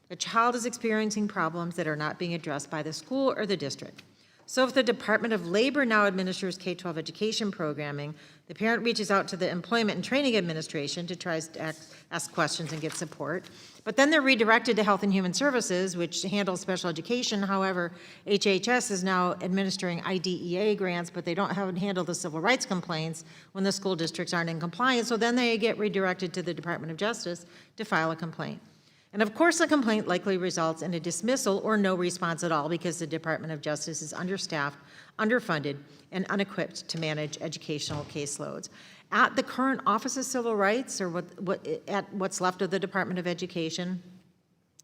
The child is experiencing problems that are not being addressed by the school or the district. So if the Department of Labor now administers K-12 education programming, the parent reaches out to the Employment and Training Administration to try to ask questions and get support. But then they're redirected to Health and Human Services, which handles special education. However, HHS is now administering IDEA grants, but they don't handle the civil rights complaints when the school districts aren't in compliance. So then they get redirected to the Department of Justice to file a complaint. And of course, the complaint likely results in a dismissal or no response at all because the Department of Justice is understaffed, underfunded, and unequipped to manage educational caseloads. At the current Office of Civil Rights, or what's left of the Department of Education,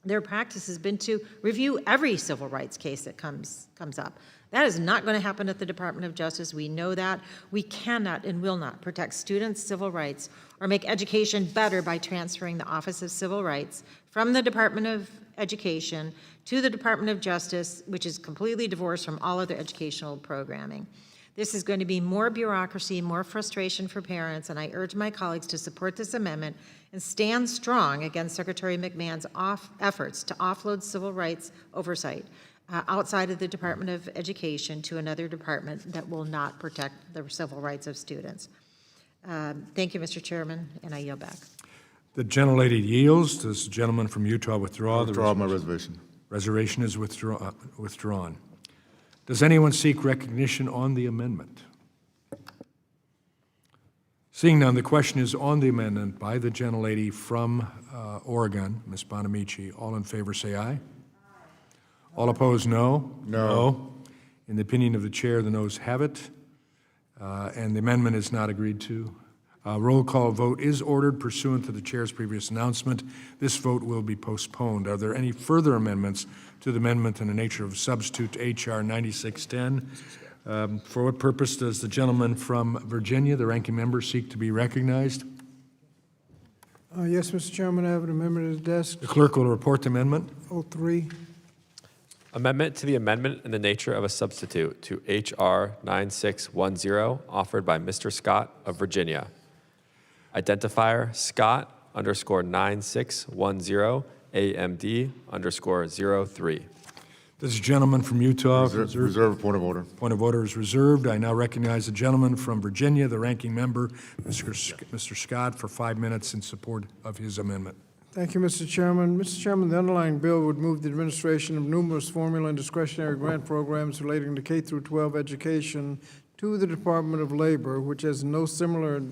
Their practice has been to review every civil rights case that comes up. That is not going to happen at the Department of Justice. We know that. We cannot and will not protect students' civil rights or make education better by transferring the Office of Civil Rights from the Department of Education to the Department of Justice, which is completely divorced from all other educational programming. This is going to be more bureaucracy, more frustration for parents, and I urge my colleagues to support this amendment and stand strong against Secretary McMahon's efforts to offload civil rights oversight outside of the Department of Education to another department that will not protect the civil rights of students. Thank you, Mr. Chairman, and I yield back. The gentlelady yields. Does the gentleman from Utah withdraw? Withdraw my reservation. Reservation is withdrawn. Does anyone seek recognition on the amendment? Seeing none, the question is on the amendment by the gentlelady from Oregon, Ms. Bonamici. All in favor say aye. All opposed, no. No. In the opinion of the chair, the noes have it, and the amendment is not agreed to. Roll call vote is ordered pursuant to the chair's previous announcement. This vote will be postponed. Are there any further amendments to the amendment in the nature of substitute to H.R. 9610? For what purpose does the gentleman from Virginia, the ranking member, seek to be recognized? Yes, Mr. Chairman, I have an amendment at his desk. The clerk will report the amendment. 03. Amendment to the amendment in the nature of a substitute to H.R. 9610, offered by Mr. Scott of Virginia. Identifier Scott_9610 AMD _03. This gentleman from Utah. Reserve point of order. Point of order is reserved. I now recognize the gentleman from Virginia, the ranking member, Mr. Scott, for 5 minutes in support of his amendment. Thank you, Mr. Chairman. Mr. Chairman, the underlying bill would move the administration of numerous formula and discretionary grant programs relating to K-12 education to the Department of Labor, which has no similar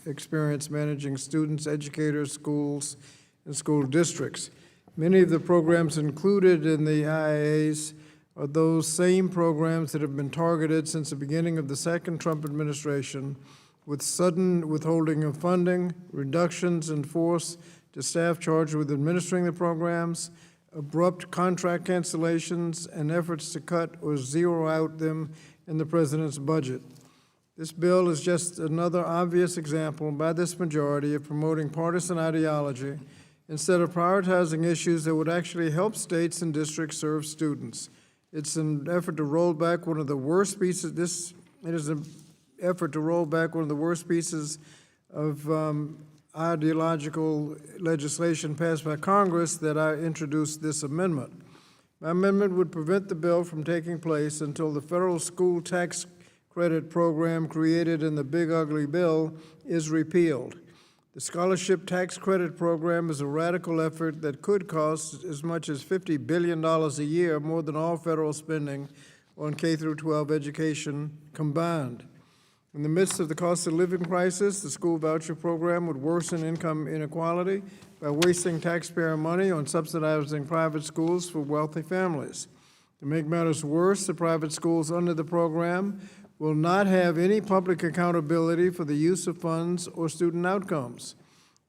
experience managing students, educators, schools, and school districts. Many of the programs included in the IAs are those same programs that have been targeted since the beginning of the second Trump administration, with sudden withholding of funding, reductions in force to staff charged with administering the programs, abrupt contract cancellations, and efforts to cut or zero out them in the president's budget. This bill is just another obvious example by this majority of promoting partisan ideology instead of prioritizing issues that would actually help states and districts serve students. It's an effort to roll back one of the worst pieces. It is an effort to roll back one of the worst pieces of ideological legislation passed by Congress that I introduced this amendment. My amendment would prevent the bill from taking place until the federal school tax credit program created in the Big Ugly Bill is repealed. The scholarship tax credit program is a radical effort that could cost as much as $50 billion a year, more than all federal spending on K-12 education combined. In the midst of the cost of living crisis, the school voucher program would worsen income inequality by wasting taxpayer money on subsidizing private schools for wealthy families. To make matters worse, the private schools under the program will not have any public accountability for the use of funds or student outcomes.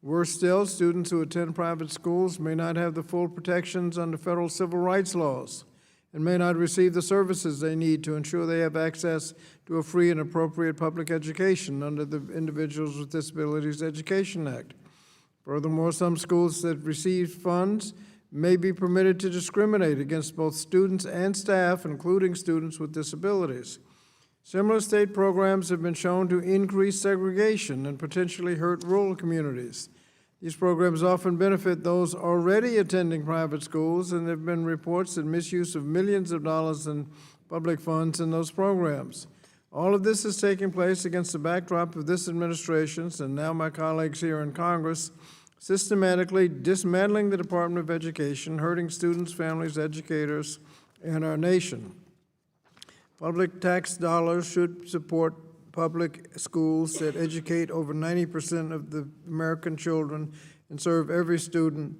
Worse still, students who attend private schools may not have the full protections under federal civil rights laws and may not receive the services they need to ensure they have access to a free and appropriate public education under the Individuals with Disabilities Education Act. Furthermore, some schools that receive funds may be permitted to discriminate against both students and staff, including students with disabilities. Similar state programs have been shown to increase segregation and potentially hurt rural communities. These programs often benefit those already attending private schools, and there have been reports that misuse of millions of dollars in public funds in those programs. All of this is taking place against the backdrop of this administration's, and now my colleagues here in Congress, systematically dismantling the Department of Education, hurting students, families, educators, and our nation. Public tax dollars should support public schools that educate over 90% of the American children and serve every student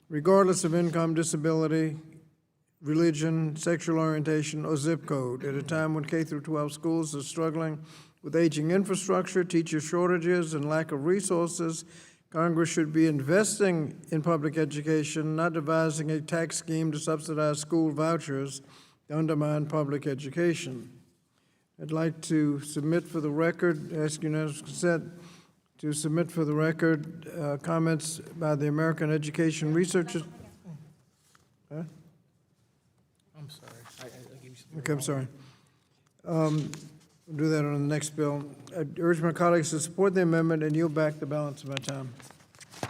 regardless of income, disability, religion, sexual orientation, or zip code, at a time when K-12 schools are struggling with aging infrastructure, teacher shortages, and lack of resources. Congress should be investing in public education, not devising a tax scheme to subsidize school vouchers to undermine public education. I'd like to submit for the record, ask unanimous consent, to submit for the record comments by the American Education Researchers. Huh? I'm sorry. I gave you some. Okay, I'm sorry. We'll do that on the next bill. I urge my colleagues to support the amendment and yield back the balance of my time.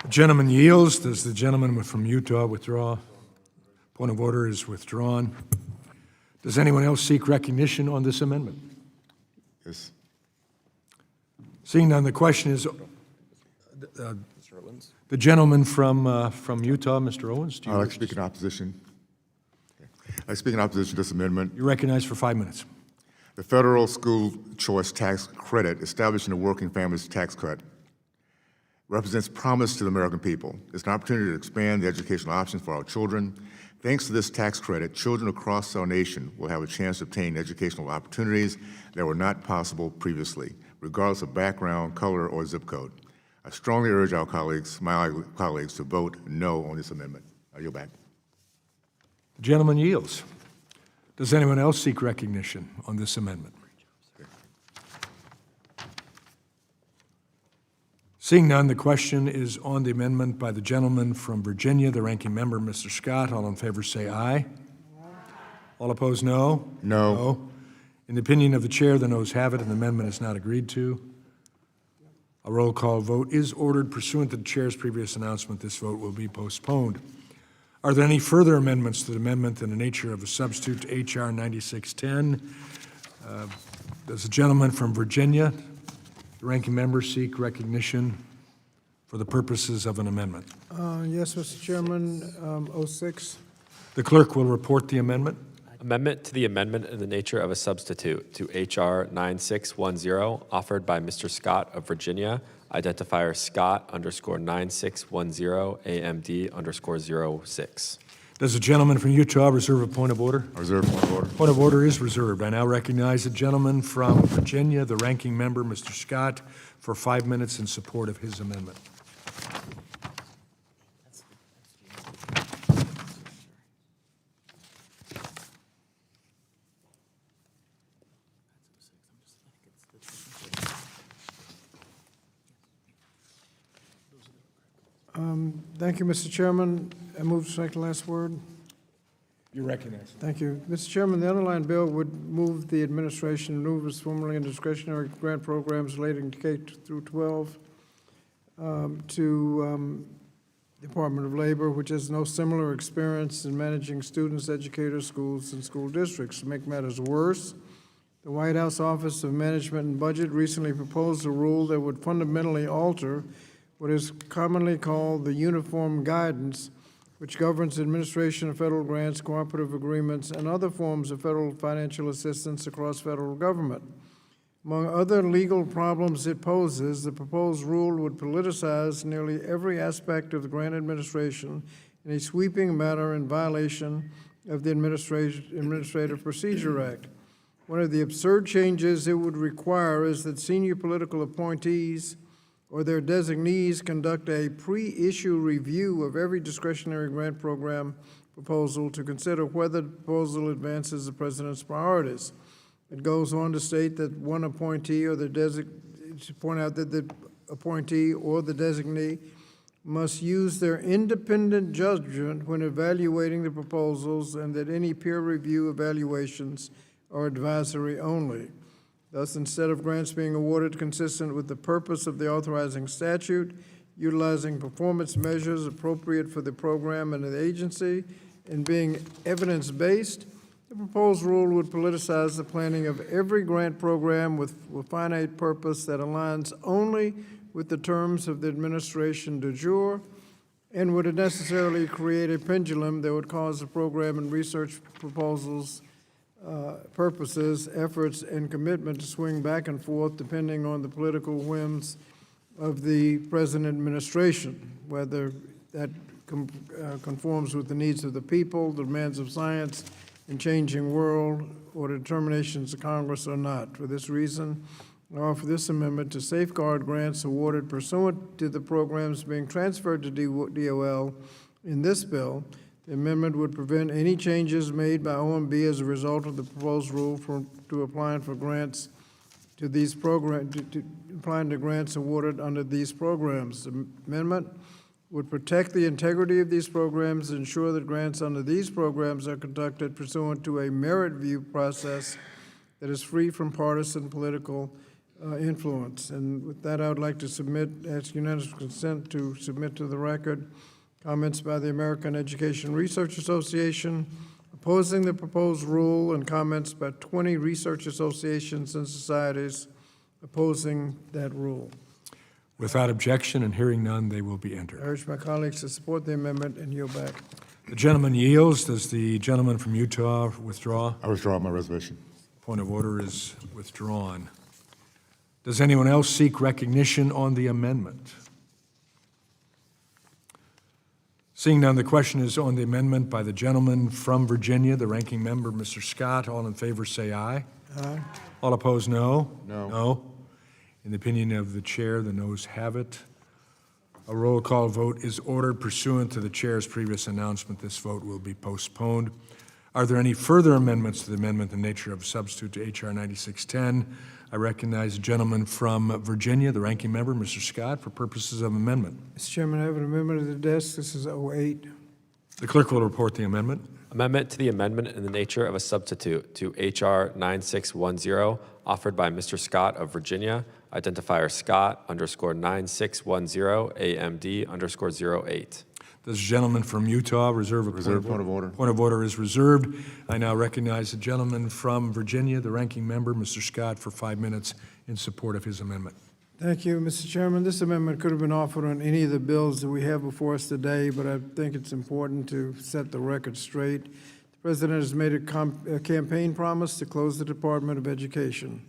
The gentleman yields. Does the gentleman from Utah withdraw? Point of order is withdrawn. Does anyone else seek recognition on this amendment? Yes. Seeing none, the question is, the gentleman from Utah, Mr. Owens. Do you I'd like wish to speak in opposition. I speak in opposition to this amendment. You're recognized for 5 minutes. The federal school choice tax credit, establishing a working families tax cut, represents promise to the American people. It's an opportunity to expand the educational options for our children. Thanks to this tax credit, children across our nation will have a chance to obtain educational opportunities that were not possible previously, regardless of background, color, or zip code. I strongly urge our colleagues, my colleagues, to vote no on this amendment. I yield back. The gentleman yields. Does anyone else seek recognition on this amendment? Seeing none, the question is on the amendment by the gentleman from Virginia, the ranking member, Mr. Scott. All in favor say aye. All opposed, no. No. In the opinion of the chair, the noes have it, and the amendment is not agreed to. A roll call vote is ordered. Pursuant to the chair's previous announcement, this vote will be postponed. Are there any further amendments to the amendment in the nature of a substitute to H.R. 9610? Does the gentleman from Virginia, the ranking member, seek recognition for the purposes of an amendment? Yes, Mr. Chairman, 06. The clerk will report the amendment. Amendment to the amendment in the nature of a substitute to H.R. 9610, offered by Mr. Scott of Virginia, identifier Scott_9610 AMD_06. Does the gentleman from Utah reserve a point of order? I reserve point of order. Point of order is reserved. I now recognize the gentleman from Virginia, the ranking member, Mr. Scott, for 5 minutes in support of his amendment. Thank you, Mr. Chairman. I move to strike the last word. You're recognized. Thank you. Mr. Chairman, the underlying bill would move the administration maneuvers formerly in discretionary grant programs relating to K through 12 to Department of Labor, which has no similar experience in managing students, educators, schools, and school districts. To make matters worse, the White House Office of Management and Budget recently proposed a rule that would fundamentally alter what is commonly called the Uniform Guidance, which governs administration of federal grants, cooperative agreements, and other forms of federal financial assistance across federal government. Among other legal problems it poses, the proposed rule would politicize nearly every aspect of the grant administration in a sweeping manner in violation of the Administrative Procedure Act. One of the absurd changes it would require is that senior political appointees or their designees conduct a pre-issue review of every discretionary grant program proposal to consider whether the proposal advances the president's priorities. It goes on to state that one appointee or to point out that the appointee or the designee must use their independent judgment when evaluating the proposals, and that any peer review evaluations are advisory only. Thus, instead of grants being awarded consistent with the purpose of the authorizing statute, utilizing performance measures appropriate for the program and the agency, and being evidence-based, the proposed rule would politicize the planning of every grant program with finite purpose that aligns only with the terms of the administration de jure, and would necessarily create a pendulum that would cause the program and research proposals purposes, efforts, and commitment to swing back and forth depending on the political whims of the present administration, whether that conforms with the needs of the people, the demands of science and changing world, or the determinations of Congress or not. For this reason, I offer this amendment to safeguard grants awarded pursuant to the programs being transferred to DOL in this bill. The amendment would prevent any changes made by OMB as a result of the proposed rule to applying for grants to these programs, applying to grants awarded under these programs. The amendment would protect the integrity of these programs and ensure that grants under these programs are conducted pursuant to a merit review process that is free from partisan political influence. And with that, I would like to ask unanimous consent to submit to the record comments by the American Education Research Association opposing the proposed rule and comments by 20 research associations and societies opposing that rule. Without objection and hearing none, they will be entered. I urge my colleagues to support the amendment and yield back. The gentleman yields. Does the gentleman from Utah withdraw? I withdraw my reservation. Point of order is withdrawn. Does anyone else seek recognition on the amendment? Seeing none, the question is on the amendment by the gentleman from Virginia, the ranking member, Mr. Scott. All in favor say aye. Aye. All opposed, no. No. No. In the opinion of the chair, the noes have it. A roll call vote is ordered pursuant to the chair's previous announcement. This vote will be postponed. Are there any further amendments to the amendment in the nature of a substitute to H.R. 9610? I recognize the gentleman from Virginia, the ranking member, Mr. Scott, for purposes of amendment. Mr. Chairman, I have an amendment at the desk. This is 08. The clerk will report the amendment. Amendment to the amendment in the nature of a substitute to H.R. 9610, offered by Mr. Scott of Virginia, identifier Scott _9610 AMD _08. Does the gentleman from Utah reserve a Point of order. Point of order is reserved. I now recognize the gentleman from Virginia, the ranking member, Mr. Scott, for 5 minutes in support of his amendment. Thank you, Mr. Chairman. This amendment could have been offered on any of the bills that we have before us today, but I think it's important to set the record straight. The President has made a campaign promise to close the Department of Education.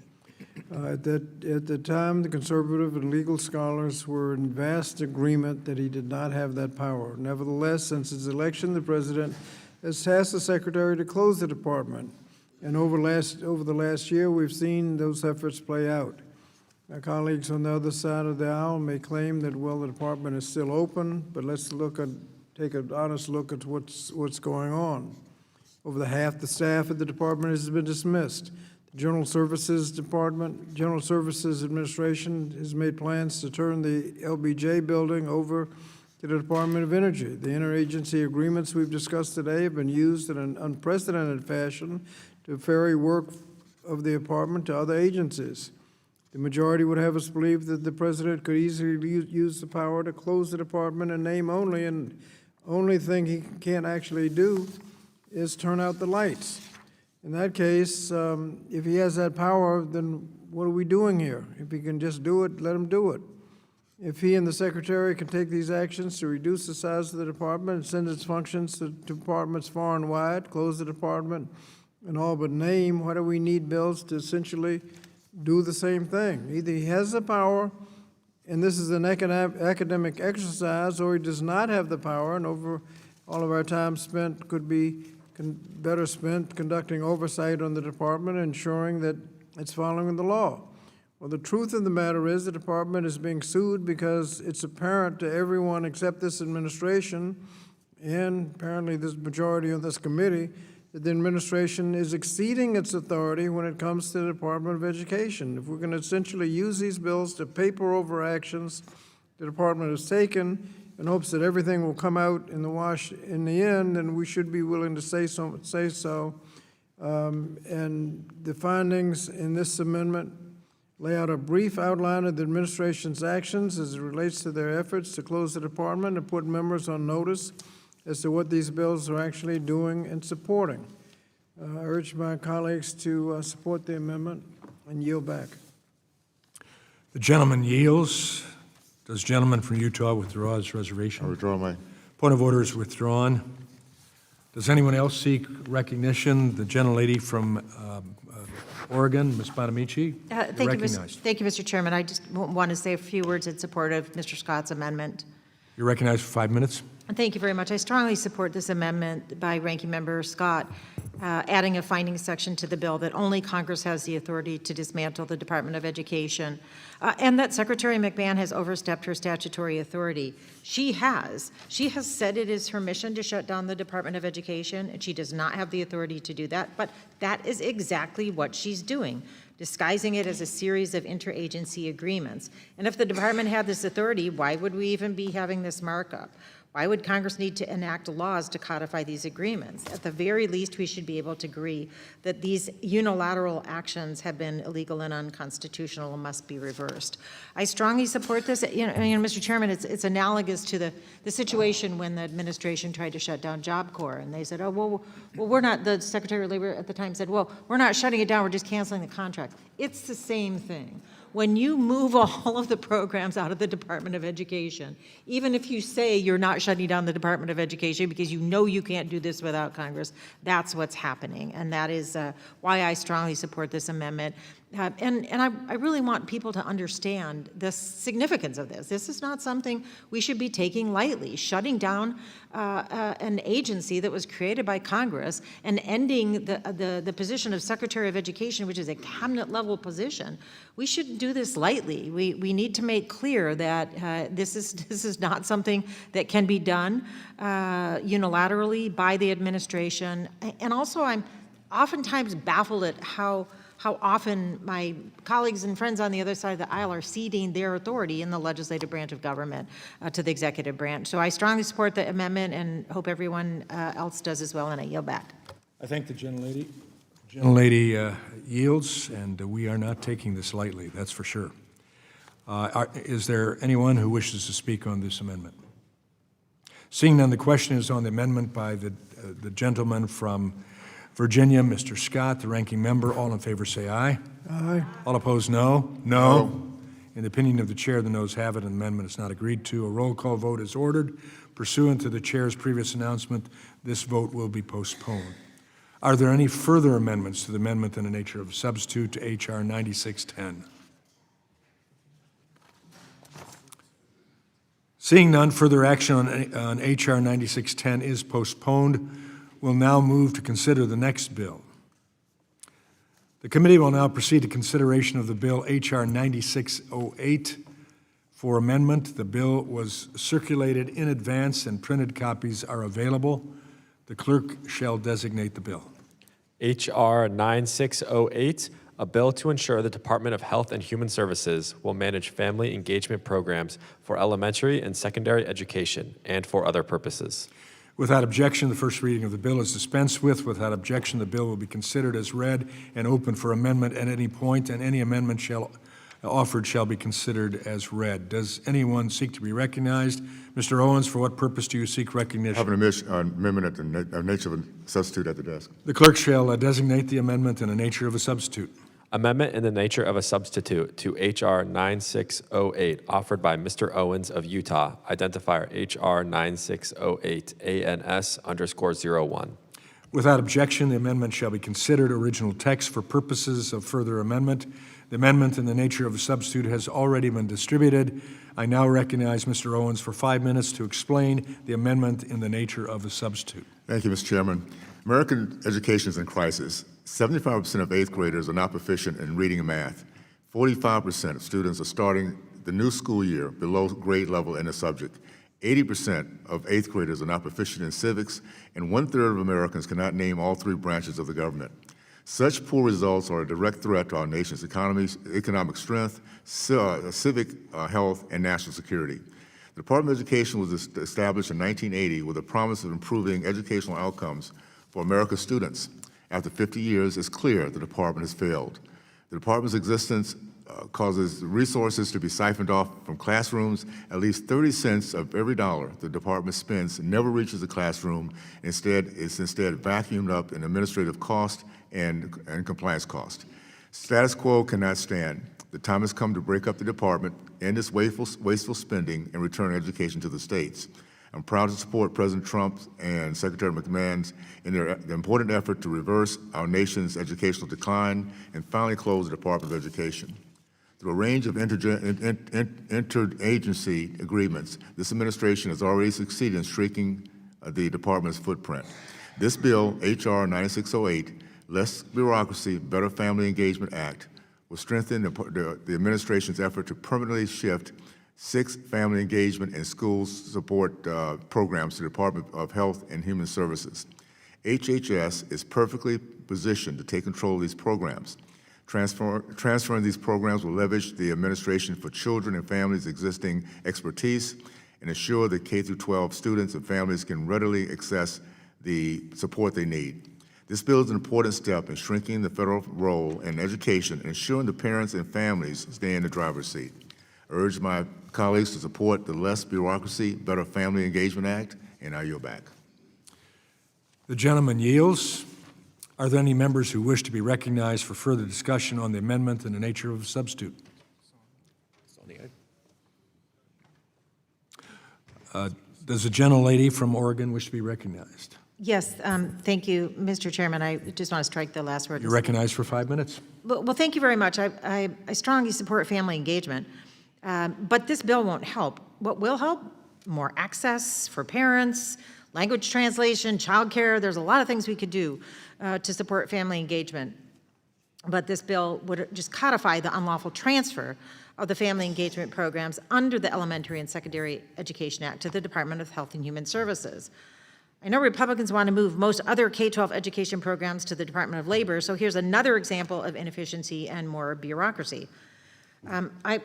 At the time, the conservative and legal scholars were in vast agreement that he did not have that power. Nevertheless, since his election, the President has tasked the Secretary to close the department. And over the last year, we've seen those efforts play out. My colleagues on the other side of the aisle may claim that, well, the department is still open, but let's take an honest look at what's going on. Over half the staff at the department has been dismissed. The General Services Administration has made plans to turn the LBJ building over to the Department of Energy. The interagency agreements we've discussed today have been used in an unprecedented fashion to ferry work of the department to other agencies. The majority would have us believe that the President could easily use the power to close the department in name only, and only thing he can't actually do is turn out the lights. In that case, if he has that power, then what are we doing here? If he can just do it, let him do it. If he and the Secretary can take these actions to reduce the size of the department and send its functions to departments far and wide, close the department in all but name, why do we need bills to essentially do the same thing? Either he has the power, and this is an academic exercise, or he does not have the power, and over all of our time spent could be better spent conducting oversight on the department, ensuring that it's following the law. Well, the truth of the matter is the department is being sued because it's apparent to everyone except this administration and apparently this majority of this committee that the administration is exceeding its authority when it comes to the Department of Education. If we're going to essentially use these bills to paper over actions the department has taken in hopes that everything will come out in the wash in the end, then we should be willing to say so. And the findings in this amendment lay out a brief outline of the administration's actions as it relates to their efforts to close the department and put members on notice as to what these bills are actually doing and supporting. I urge my colleagues to support the amendment and yield back. The gentleman yields. Does the gentleman from Utah withdraw his reservation? I withdraw my. Point of order is withdrawn. Does anyone else seek recognition? The gentlelady from Oregon, Ms. Bonamici, Thank you, Mr. Chairman. I just want to say a few words in support of Mr. Scott's amendment. you're recognized for 5 minutes. Thank you very much. I strongly support this amendment by Ranking Member Scott. adding a finding section to the bill that only Congress has the authority to dismantle the Department of Education, and that Secretary McMahon has overstepped her statutory authority. She has said it is her mission to shut down the Department of Education, and she does not have the authority to do that, but that is exactly what she's doing, disguising it as a series of interagency agreements. And if the department had this authority, why would we even be having this markup? Why would Congress need to enact laws to codify these agreements? At the very least, we should be able to agree that these unilateral actions have been illegal and unconstitutional and must be reversed. I strongly support this. Mr. Chairman, it's analogous to the situation when the administration tried to shut down Job Corps, and they said, oh, well, we're not, the Secretary of Labor at the time said, well, we're not shutting it down, we're just canceling the contract. It's the same thing. When you move all of the programs out of the Department of Education, even if you say you're not shutting down the Department of Education because you know you can't do this without Congress, that's what's happening. And that is why I strongly support this amendment. And I really want people to understand the significance of this. This is not something we should be taking lightly. Shutting down an agency that was created by Congress and ending the position of Secretary of Education, which is a cabinet-level position, we shouldn't do this lightly. We need to make clear that this is not something that can be done unilaterally by the administration. And also, I'm oftentimes baffled at how often my colleagues and friends on the other side of the aisle are ceding their authority in the legislative branch of government to the executive branch. So I strongly support the amendment and hope everyone else does as well, and I yield back. I thank the gentlelady. Gentlelady yields, and we are not taking this lightly, that's for sure. Is there anyone who wishes to speak on this amendment? Seeing none, the question is on the amendment by the gentleman from Virginia, Mr. Scott, the ranking member. All in favor say aye. Aye. All opposed, no. No. In the opinion of the chair, the noes have it, and the amendment is not agreed to. A roll call vote is ordered. Pursuant to the chair's previous announcement, this vote will be postponed. Are there any further amendments to the amendment in the nature of a substitute to H.R. 9610? Seeing none, further action on H.R. 9610 is postponed. We'll now move to consider the next bill. The committee will now proceed to consideration of the bill H.R. 9608 for amendment. The bill was circulated in advance and printed copies are available. The clerk shall designate the bill. H.R. 9608, a bill to ensure the Department of Health and Human Services will manage family engagement programs for elementary and secondary education and for other purposes. Without objection, the first reading of the bill is dispensed with. Without objection, the bill will be considered as read and open for amendment at any point, and any amendment offered shall be considered as read. Does anyone seek to be recognized? Mr. Owens, for what purpose do you seek recognition? I have an amendment at the nature of a substitute at the desk. The clerk shall designate the amendment in the nature of a substitute. Amendment in the nature of a substitute to H.R. 9608, offered by Mr. Owens of Utah, identifier H.R. 9608, ANS_01. Without objection, the amendment shall be considered original text for purposes of further amendment. The amendment in the nature of a substitute has already been distributed. I now recognize Mr. Owens for 5 minutes to explain the amendment in the nature of a substitute. Thank you, Mr. Chairman. American education is in crisis. 75% of eighth graders are not proficient in reading and math. 45% of students are starting the new school year below grade level in a subject. 80% of eighth graders are not proficient in civics, and 1/3 of Americans cannot name all 3 branches of the government. Such poor results are a direct threat to our nation's economic strength, civic health, and national security. The Department of Education was established in 1980 with a promise of improving educational outcomes for America's students. After 50 years, it's clear the department has failed. The department's existence causes resources to be siphoned off from classrooms. At least 30 cents of every dollar the department spends never reaches the classroom. It's instead vacuumed up in administrative cost and compliance cost. Status quo cannot stand. The time has come to break up the department, end this wasteful spending, and return education to the states. I'm proud to support President Trump and Secretary McMahon in their important effort to reverse our nation's educational decline and finally close the Department of Education. Through a range of interagency agreements, this administration has already succeeded in shrinking the department's footprint. This bill, H.R. 9608, Less Bureaucracy, Better Family Engagement Act, will strengthen the administration's effort to permanently shift 6 family engagement and school support programs to the Department of Health and Human Services. HHS is perfectly positioned to take control of these programs. Transferring these programs will leverage the administration for children and families' existing expertise and ensure that K-12 students and families can readily access the support they need. This bill is an important step in shrinking the federal role in education and ensuring the parents and families stay in the driver's seat. I urge my colleagues to support the Less Bureaucracy, Better Family Engagement Act, and I yield back. The gentleman yields. Are there any members who wish to be recognized for further discussion on the amendment in the nature of a substitute? Does the gentlelady from Oregon wish to be recognized? Yes, thank you, Mr. Chairman. I just want to strike the last word. You're recognized for 5 minutes. Well, thank you very much. I strongly support family engagement, but this bill won't help. What will help? More access for parents, language translation, childcare. There's a lot of things we could do to support family engagement. But this bill would just codify the unlawful transfer of the family engagement programs under the Elementary and Secondary Education Act to the Department of Health and Human Services. I know Republicans want to move most other K-12 education programs to the Department of Labor, so here's another example of inefficiency and more bureaucracy. I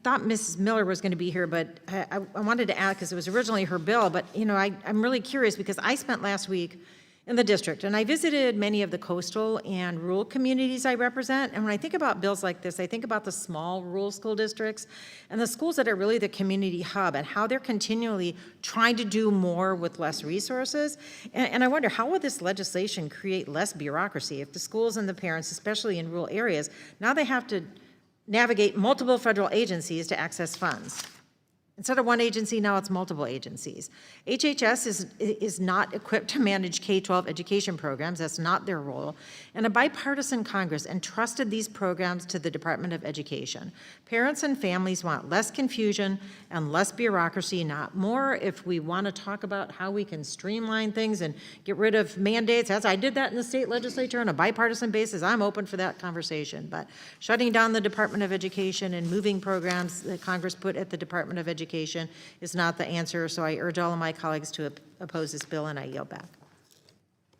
thought Mrs. Miller was going to be here, but I wanted to add, because it was originally her bill, but you know, I'm really curious because I spent last week in the district and I visited many of the coastal and rural communities I represent, and when I think about bills like this, I think about the small rural school districts and the schools that are really the community hub and how they're continually trying to do more with less resources. And I wonder, how will this legislation create less bureaucracy if the schools and the parents, especially in rural areas, now they have to navigate multiple federal agencies to access funds? Instead of one agency, now it's multiple agencies. HHS is not equipped to manage K-12 education programs. That's not their role. And a bipartisan Congress entrusted these programs to the Department of Education. Parents and families want less confusion and less bureaucracy, not more. If we want to talk about how we can streamline things and get rid of mandates, as I did that in the state legislature on a bipartisan basis, I'm open for that conversation. But shutting down the Department of Education and moving programs that Congress put at the Department of Education is not the answer, so I urge all of my colleagues to oppose this bill, and I yield back.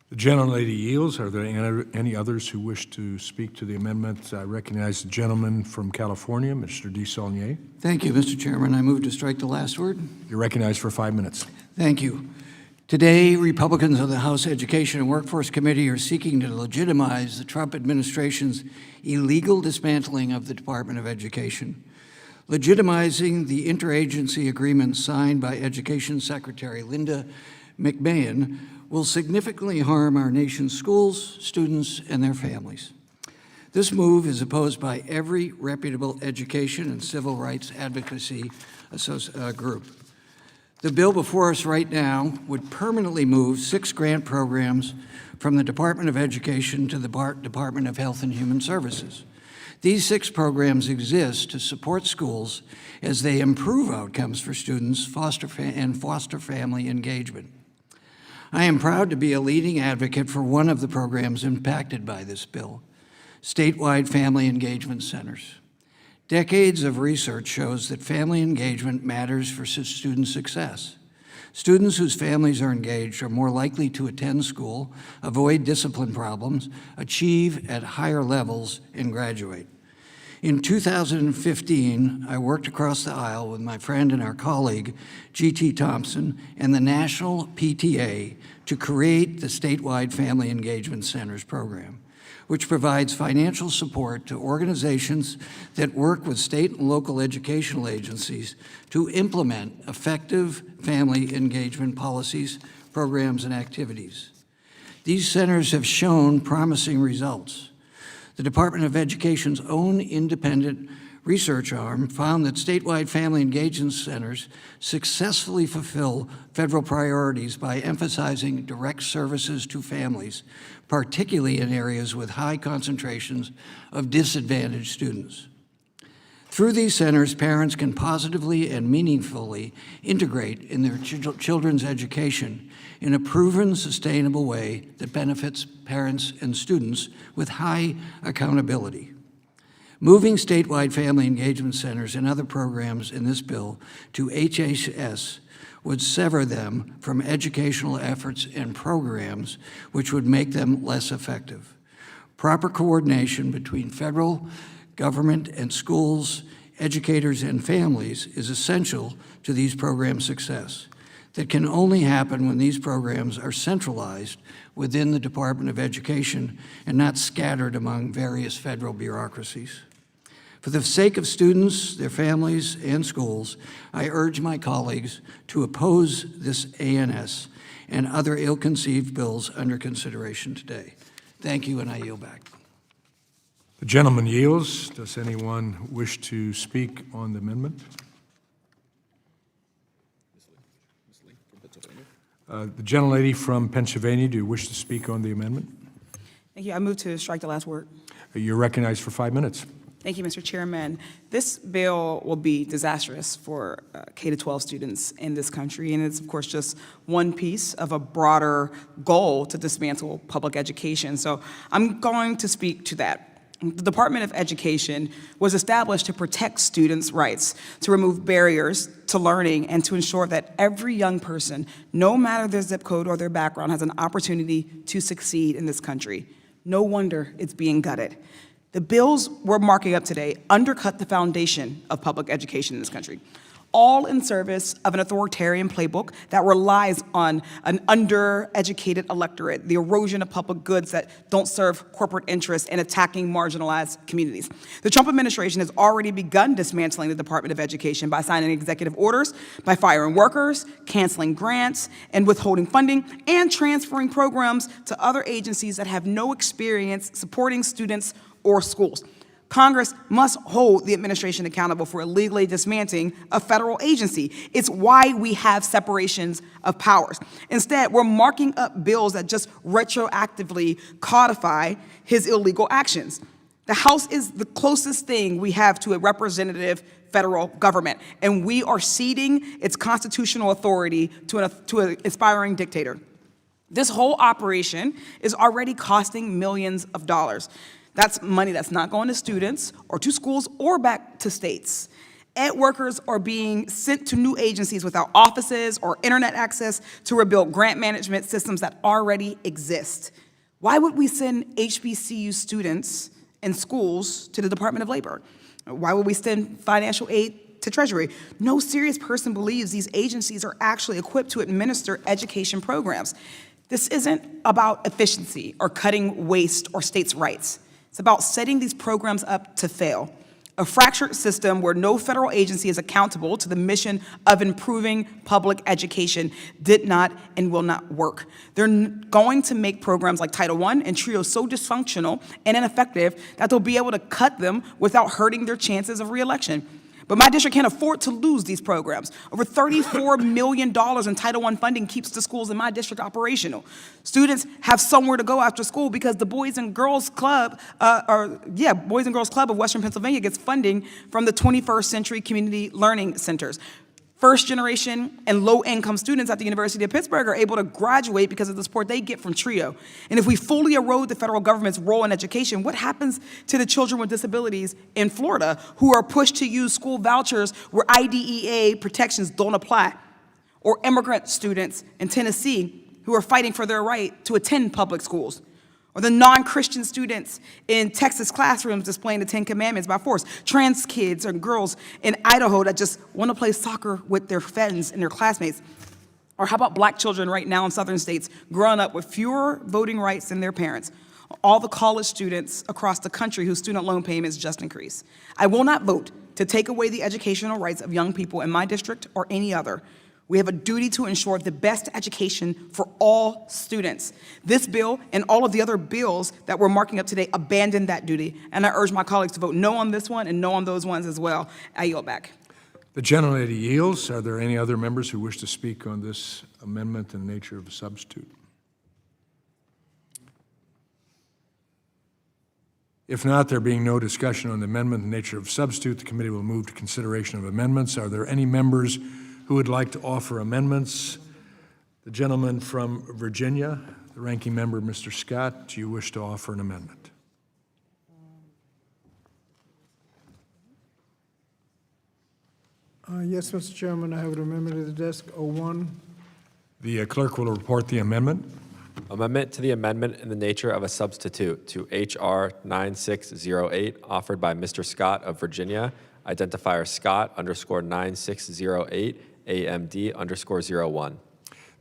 The gentlelady yields. Are there any others who wish to speak to the amendment? I recognize the gentleman from California, Mr. DeSaulnier. Thank you, Mr. Chairman. I move to strike the last word. You're recognized for 5 minutes. Thank you. Today, Republicans of the House Education and Workforce Committee are seeking to legitimize the Trump administration's illegal dismantling of the Department of Education. Legitimizing the interagency agreement signed by Education Secretary Linda McMahon will significantly harm our nation's schools, students, and their families. This move is opposed by every reputable education and civil rights advocacy group. The bill before us right now would permanently move 6 grant programs from the Department of Education to the Department of Health and Human Services. These 6 programs exist to support schools as they improve outcomes for students foster family engagement. I am proud to be a leading advocate for one of the programs impacted by this bill, statewide family engagement centers. Decades of research shows that family engagement matters for student success. Students whose families are engaged are more likely to attend school, avoid discipline problems, achieve at higher levels, and graduate. In 2015, I worked across the aisle with my friend and our colleague, G.T. Thompson, and the National PTA to create the Statewide Family Engagement Centers program, which provides financial support to organizations that work with state and local educational agencies to implement effective family engagement policies, programs, and activities. These centers have shown promising results. The Department of Education's own independent research arm found that statewide family engagement centers successfully fulfill federal priorities by emphasizing direct services to families, particularly in areas with high concentrations of disadvantaged students. Through these centers, parents can positively and meaningfully integrate in their children's education in a proven, sustainable way that benefits parents and students with high accountability. Moving statewide family engagement centers and other programs in this bill to HHS would sever them from educational efforts and programs which would make them less effective. Proper coordination between federal government and schools, educators, and families is essential to these programs' success. That can only happen when these programs are centralized within the Department of Education and not scattered among various federal bureaucracies. For the sake of students, their families, and schools, I urge my colleagues to oppose this ANS and other ill-conceived bills under consideration today. Thank you, and I yield back. The gentleman yields. Does anyone wish to speak on the amendment? The gentlelady from Pennsylvania, do you wish to speak on the amendment? Thank you. I move to strike the last word. You're recognized for 5 minutes. Thank you, Mr. Chairman. This bill will be disastrous for K-12 students in this country, and it's, of course, just one piece of a broader goal to dismantle public education. So I'm going to speak to that. The Department of Education was established to protect students' rights, to remove barriers to learning, and to ensure that every young person, no matter their zip code or their background, has an opportunity to succeed in this country. No wonder it's being gutted. The bills we're marking up today undercut the foundation of public education in this country, all in service of an authoritarian playbook that relies on an undereducated electorate, the erosion of public goods that don't serve corporate interests, and attacking marginalized communities. The Trump administration has already begun dismantling the Department of Education by signing executive orders, by firing workers, canceling grants, and withholding funding, and transferring programs to other agencies that have no experience supporting students or schools. Congress must hold the administration accountable for illegally dismantling a federal agency. It's why we have separations of powers. Instead, we're marking up bills that just retroactively codify his illegal actions. The House is the closest thing we have to a representative federal government, and we are ceding its constitutional authority to an aspiring dictator. This whole operation is already costing millions of dollars. That's money that's not going to students or to schools or back to states. Ed workers are being sent to new agencies without offices or internet access to rebuild grant management systems that already exist. Why would we send HBCU students and schools to the Department of Labor? Why would we send financial aid to Treasury? No serious person believes these agencies are actually equipped to administer education programs. This isn't about efficiency or cutting waste or states' rights. It's about setting these programs up to fail. A fractured system where no federal agency is accountable to the mission of improving public education did not and will not work. They're going to make programs like Title I and TRIO so dysfunctional and ineffective that they'll be able to cut them without hurting their chances of reelection. But my district can't afford to lose these programs. Over $34 million in Title I funding keeps the schools in my district operational. Students have somewhere to go after school because the Boys and Girls Club, Boys and Girls Club of Western Pennsylvania gets funding from the 21st Century Community Learning Centers. First generation and low income students at the University of Pittsburgh are able to graduate because of the support they get from TRIO. And if we fully erode the federal government's role in education, what happens to the children with disabilities in Florida who are pushed to use school vouchers where IDEA protections don't apply? Or immigrant students in Tennessee who are fighting for their right to attend public schools? Or the non-Christian students in Texas classrooms displaying the 10 Commandments by force, trans kids and girls in Idaho that just want to play soccer with their friends and their classmates. Or how about black children right now in southern states growing up with fewer voting rights than their parents? All the college students across the country whose student loan payments just increased. I will not vote to take away the educational rights of young people in my district or any other. We have a duty to ensure the best education for all students. This bill and all of the other bills that we're marking up today abandon that duty, and I urge my colleagues to vote no on this one and no on those ones as well. I yield back. The gentlelady yields. Are there any other members who wish to speak on this amendment in the nature of a substitute? If not, there being no discussion on the amendment in the nature of substitute, the committee will move to consideration of amendments. Are there any members who would like to offer amendments? The gentleman from Virginia, the ranking member, Mr. Scott, do you wish to offer an amendment? Yes, Mr. Chairman, I have an amendment to the desk, 01. The clerk will report the amendment. Amendment to the amendment in the nature of a substitute to H.R. 9608, offered by Mr. Scott of Virginia, identifier Scott_9608, AMD_01.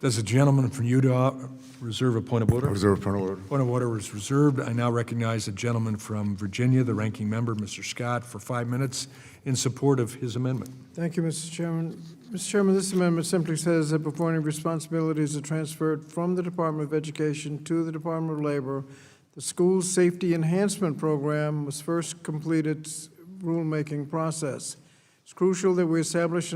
Does the gentleman from Utah reserve a point of order? Reserve point of order. Point of order is reserved. I now recognize the gentleman from Virginia, the ranking member, Mr. Scott, for 5 minutes in support of his amendment. Thank you, Mr. Chairman. Mr. Chairman, this amendment simply says that before any responsibilities are transferred from the Department of Education to the Department of Labor, the School Safety Enhancement Program must first complete its rulemaking process. It's crucial that we establish it's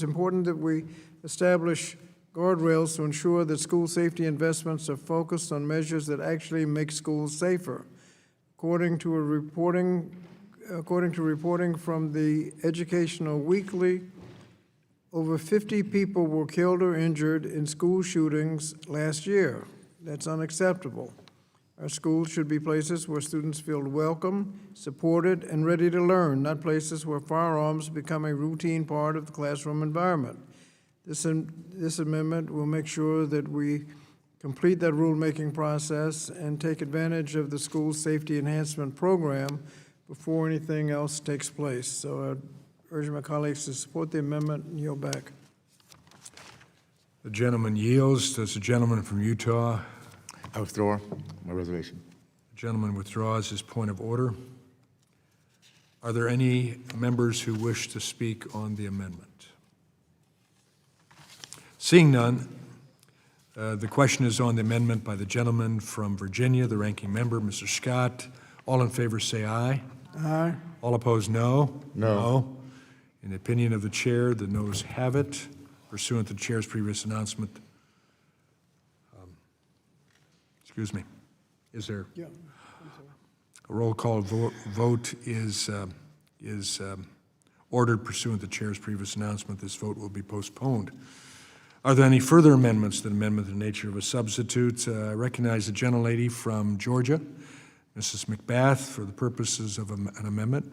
important that we establish guardrails to ensure that school safety investments are focused on measures that actually make schools safer. According to reporting from the Educational Weekly, over 50 people were killed or injured in school shootings last year. That's unacceptable. Our schools should be places where students feel welcome, supported, and ready to learn, not places where firearms become a routine part of the classroom environment. This amendment will make sure that we complete that rulemaking process and take advantage of the School Safety Enhancement Program before anything else takes place. So I urge my colleagues to support the amendment and yield back. The gentleman yields. Does the gentleman from Utah? I withdraw my reservation. The gentleman withdraws his point of order. Are there any members who wish to speak on the amendment? Seeing none, the question is on the amendment by the gentleman from Virginia, the ranking member, Mr. Scott. All in favor say aye. Aye. All opposed, no. No. In the opinion of the chair, the noes have it. Pursuant to the chair's previous announcement, excuse me, is there? Yeah. A roll call vote is ordered pursuant to the chair's previous announcement. This vote will be postponed. Are there any further amendments to the amendment in the nature of a substitute? I recognize the gentlelady from Georgia, Mrs. McBath, for the purposes of an amendment.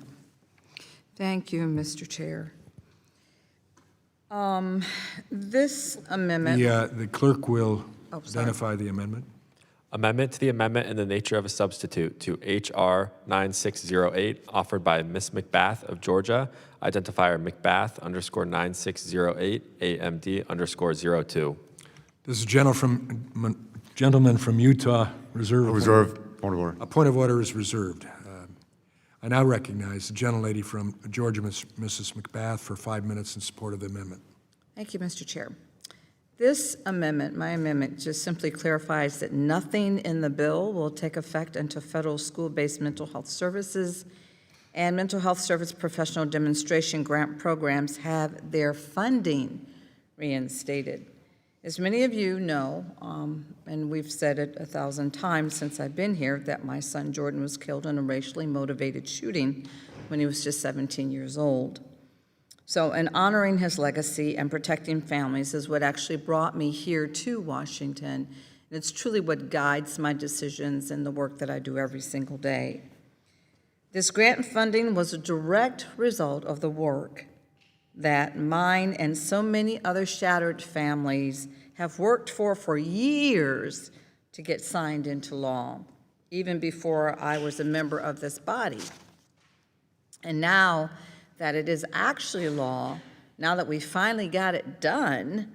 Thank you, Mr. Chair. This amendment. The clerk will sorry. identify the amendment. Amendment to the amendment in the nature of a substitute to H.R. 9608, offered by Ms. McBath of Georgia, identifier McBath_9608, AMD_02. Does the gentleman from Utah reserve? Point of order. A point of order is reserved. I now recognize the gentlelady from Georgia, Mrs. McBath, for 5 minutes in support of the amendment. Thank you, Mr. Chair. This amendment, my amendment, just simply clarifies that nothing in the bill will take effect until federal school-based mental health services and mental health service professional demonstration grant programs have their funding reinstated. As many of you know, and we've said it 1,000 times since I've been here, that my son Jordan was killed in a racially motivated shooting when he was just 17 years old. So, in honoring his legacy and protecting families is what actually brought me here to Washington. And it's truly what guides my decisions and the work that I do every single day. This grant funding was a direct result of the work that mine and so many other shattered families have worked for years to get signed into law, even before I was a member of this body. And now that it is actually law, now that we finally got it done,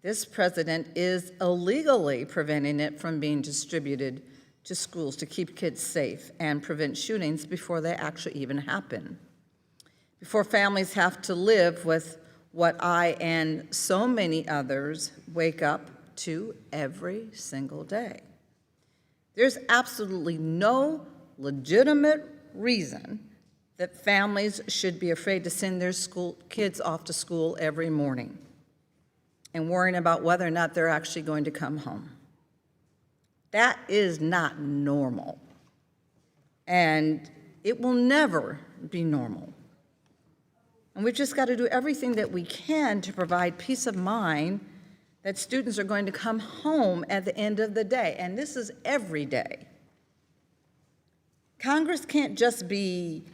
this president is illegally preventing it from being distributed to schools to keep kids safe and prevent shootings before they actually even happen. Before families have to live with what I and so many others wake up to every single day. There's absolutely no legitimate reason that families should be afraid to send their kids off to school every morning and worrying about whether or not they're actually going to come home. That is not normal. and it will never be normal. And we've just got to do everything that we can to provide peace of mind that students are going to come home at the end of the day, and this is every day. Congress can't just be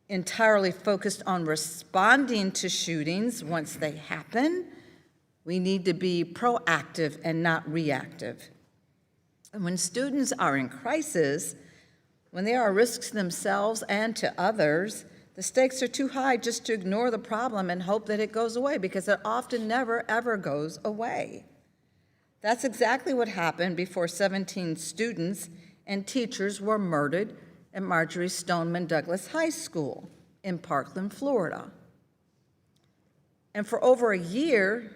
entirely focused on responding to shootings once they happen. We need to be proactive and not reactive. And when students are in crisis, when they are risks to themselves and to others, the stakes are too high just to ignore the problem and hope that it goes away, because it often never, ever goes away. That's exactly what happened before 17 students and teachers were murdered at Marjorie Stoneman Douglas High School in Parkland, Florida. And for over a year,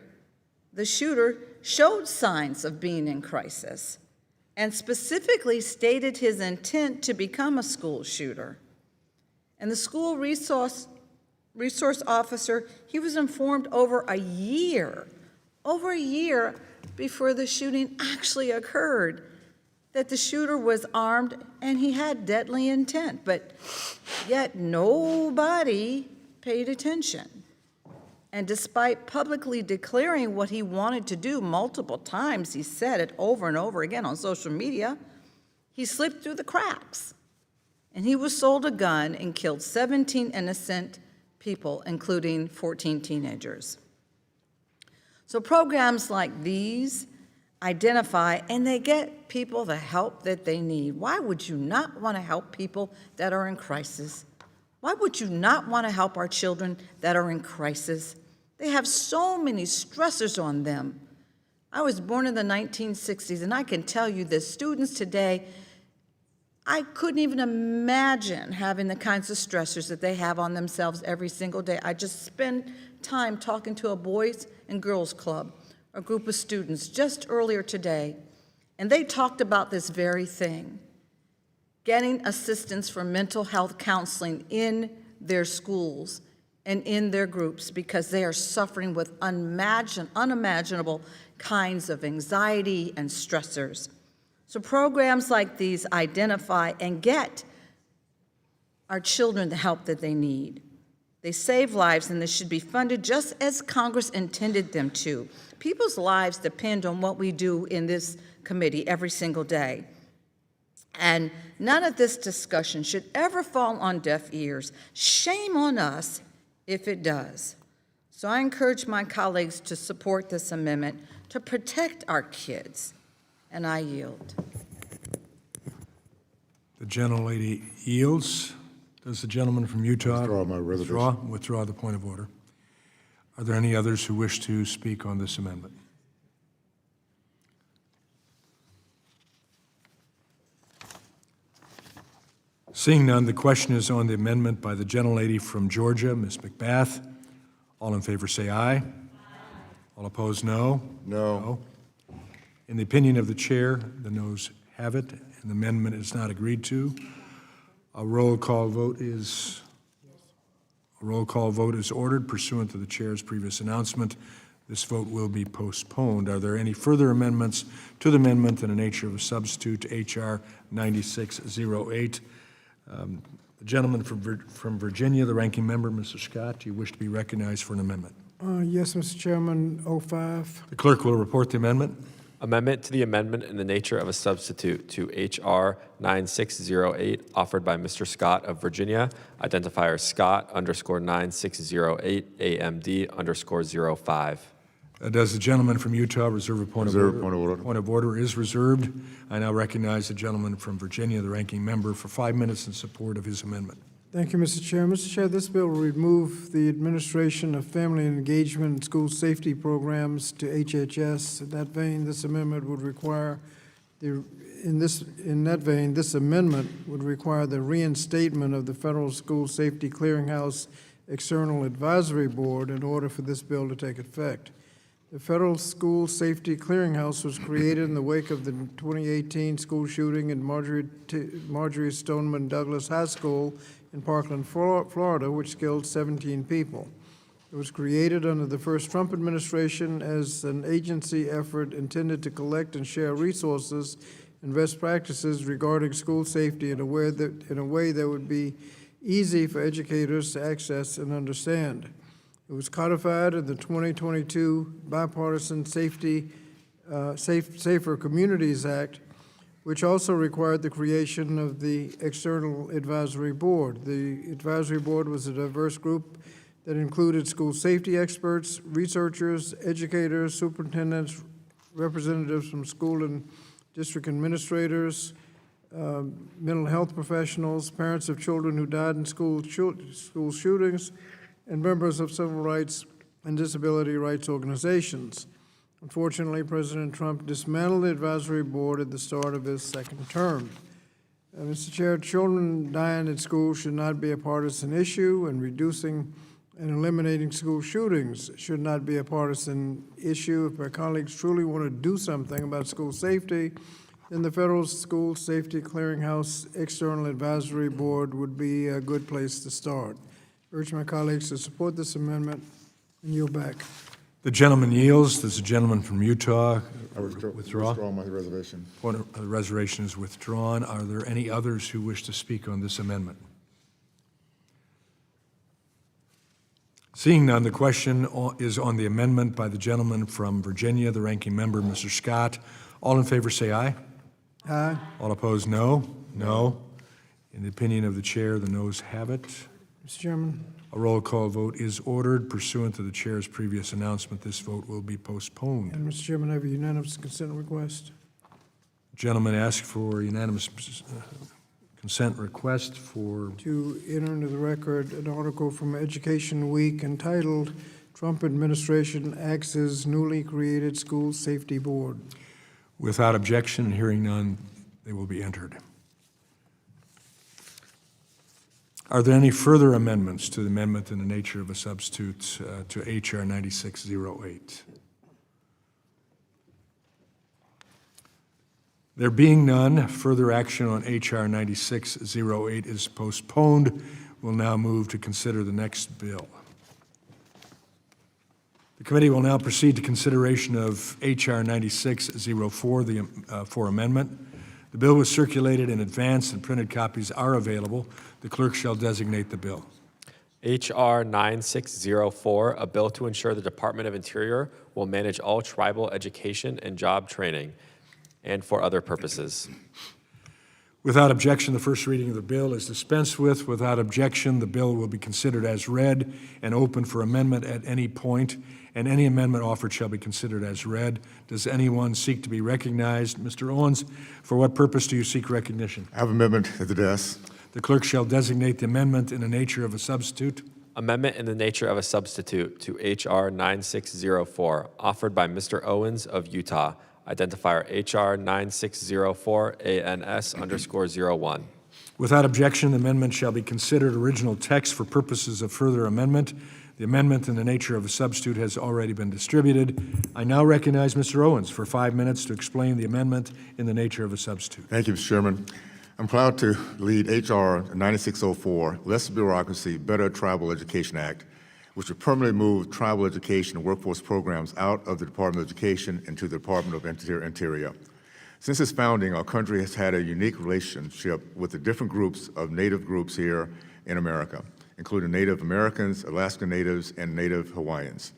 the shooter showed signs of being in crisis and specifically stated his intent to become a school shooter. And the school resource officer, he was informed over a year before the shooting actually occurred, that the shooter was armed and he had deadly intent, but yet nobody paid attention. And despite publicly declaring what he wanted to do multiple times, he said it over and over again on social media, he slipped through the cracks. And he was sold a gun and killed 17 innocent people, including 14 teenagers. So programs like these identify and they get people the help that they need. Why would you not want to help people that are in crisis? Why would you not want to help our children that are in crisis? They have so many stressors on them. I was born in the 1960s, and I can tell you that students today, I couldn't even imagine having the kinds of stressors that they have on themselves every single day. I just spend time talking to a boys and girls club, a group of students just earlier today, and they talked about this very thing, getting assistance for mental health counseling in their schools and in their groups because they are suffering with unimaginable kinds of anxiety and stressors. So programs like these identify and get our children the help that they need. They save lives, and they should be funded just as Congress intended them to. People's lives depend on what we do in this committee every single day. And none of this discussion should ever fall on deaf ears. Shame on us if it does. So I encourage my colleagues to support this amendment to protect our kids, and I yield. The gentlelady yields. Does the gentleman from Utah Withdraw my reservation. withdraw the point of order? Are there any others who wish to speak on this amendment? Seeing none, the question is on the amendment by the gentlelady from Georgia, Ms. McBath. All in favor say aye. Aye. All opposed, no. No. In the opinion of the chair, the noes have it, and the amendment is not agreed to. A roll call vote is ordered pursuant to the chair's previous announcement. This vote will be postponed. Are there any further amendments to the amendment in the nature of a substitute to H.R. 9608? The gentleman from Virginia, the ranking member, Mr. Scott, do you wish to be recognized for an amendment? Yes, Mr. Chairman, 05. The clerk will report the amendment. Amendment to the amendment in the nature of a substitute to H.R. 9608, offered by Mr. Scott of Virginia, identifier Scott_9608 AMD_05. Does the gentleman from Utah reserve a point of order? Point of order. Point of order is reserved. I now recognize the gentleman from Virginia, the ranking member, for 5 minutes in support of his amendment. Thank you, Mr. Chair. Mr. Chair, this bill will remove the administration of family engagement and school safety programs to HHS. In that vein, this amendment would require this amendment would require the reinstatement of the Federal School Safety Clearinghouse External Advisory Board in order for this bill to take effect. The Federal School Safety Clearinghouse was created in the wake of the 2018 school shooting at Marjorie Stoneman Douglas High School in Parkland, Florida, which killed 17 people. It was created under the first Trump administration as an agency effort intended to collect and share resources and best practices regarding school safety in a way that would be easy for educators to access and understand. It was codified in the 2022 Bipartisan Safer Communities Act, which also required the creation of the External Advisory Board. The advisory board was a diverse group that included school safety experts, researchers, educators, superintendents, representatives from school and district administrators, mental health professionals, parents of children who died in school shootings, and members of civil rights and disability rights organizations. Unfortunately, President Trump dismantled the advisory board at the start of his second term. Mr. Chair, children dying at school should not be a partisan issue, and reducing and eliminating school shootings should not be a partisan issue. If my colleagues truly want to do something about school safety, then the Federal School Safety Clearinghouse External Advisory Board would be a good place to start. I urge my colleagues to support this amendment and yield back. The gentleman yields. There's a gentleman from Utah. Withdraw my reservation. Point of the reservation is withdrawn. Are there any others who wish to speak on this amendment? Seeing none, the question is on the amendment by the gentleman from Virginia, the ranking member, Mr. Scott. All in favor say aye. Aye. All opposed, no. No. In the opinion of the chair, the noes have it. Mr. Chairman. A roll call vote is ordered. Pursuant to the chair's previous announcement, this vote will be postponed. And Mr. Chairman, I have a unanimous consent request. Gentleman asked for unanimous consent request for to enter into the record an article from Education Week entitled Trump Administration Axes Newly Created School Safety Board. Without objection and hearing none, they will be entered. Are there any further amendments to the amendment in the nature of a substitute to H.R. 9608? There being none, further action on H.R. 9608 is postponed. We'll now move to consider the next bill. The committee will now proceed to consideration of H.R. 9604 for amendment. The bill was circulated in advance and printed copies are available. The clerk shall designate the bill. H.R. 9604, a bill to ensure the Department of Interior will manage all tribal education and job training, and for other purposes. Without objection, the first reading of the bill is dispensed with. Without objection, the bill will be considered as read and open for amendment at any point, and any amendment offered shall be considered as read. Does anyone seek to be recognized? Mr. Owens, for what purpose do you seek recognition? I have an amendment at the desk. The clerk shall designate the amendment in the nature of a substitute. Amendment in the nature of a substitute to H.R. 9604, offered by Mr. Owens of Utah, identifier H.R. 9604 ANS_01. Without objection, the amendment shall be considered original text for purposes of further amendment. The amendment in the nature of a substitute has already been distributed. I now recognize Mr. Owens for 5 minutes to explain the amendment in the nature of a substitute. Thank you, Mr. Chairman. I'm proud to lead H.R. 9604, Less Bureaucracy, Better Tribal Education Act, which would permanently move tribal education and workforce programs out of the Department of Education into the Department of Interior. Since its founding, our country has had a unique relationship with the different groups of Native groups here in America, including Native Americans, Alaska Natives, and Native Hawaiians.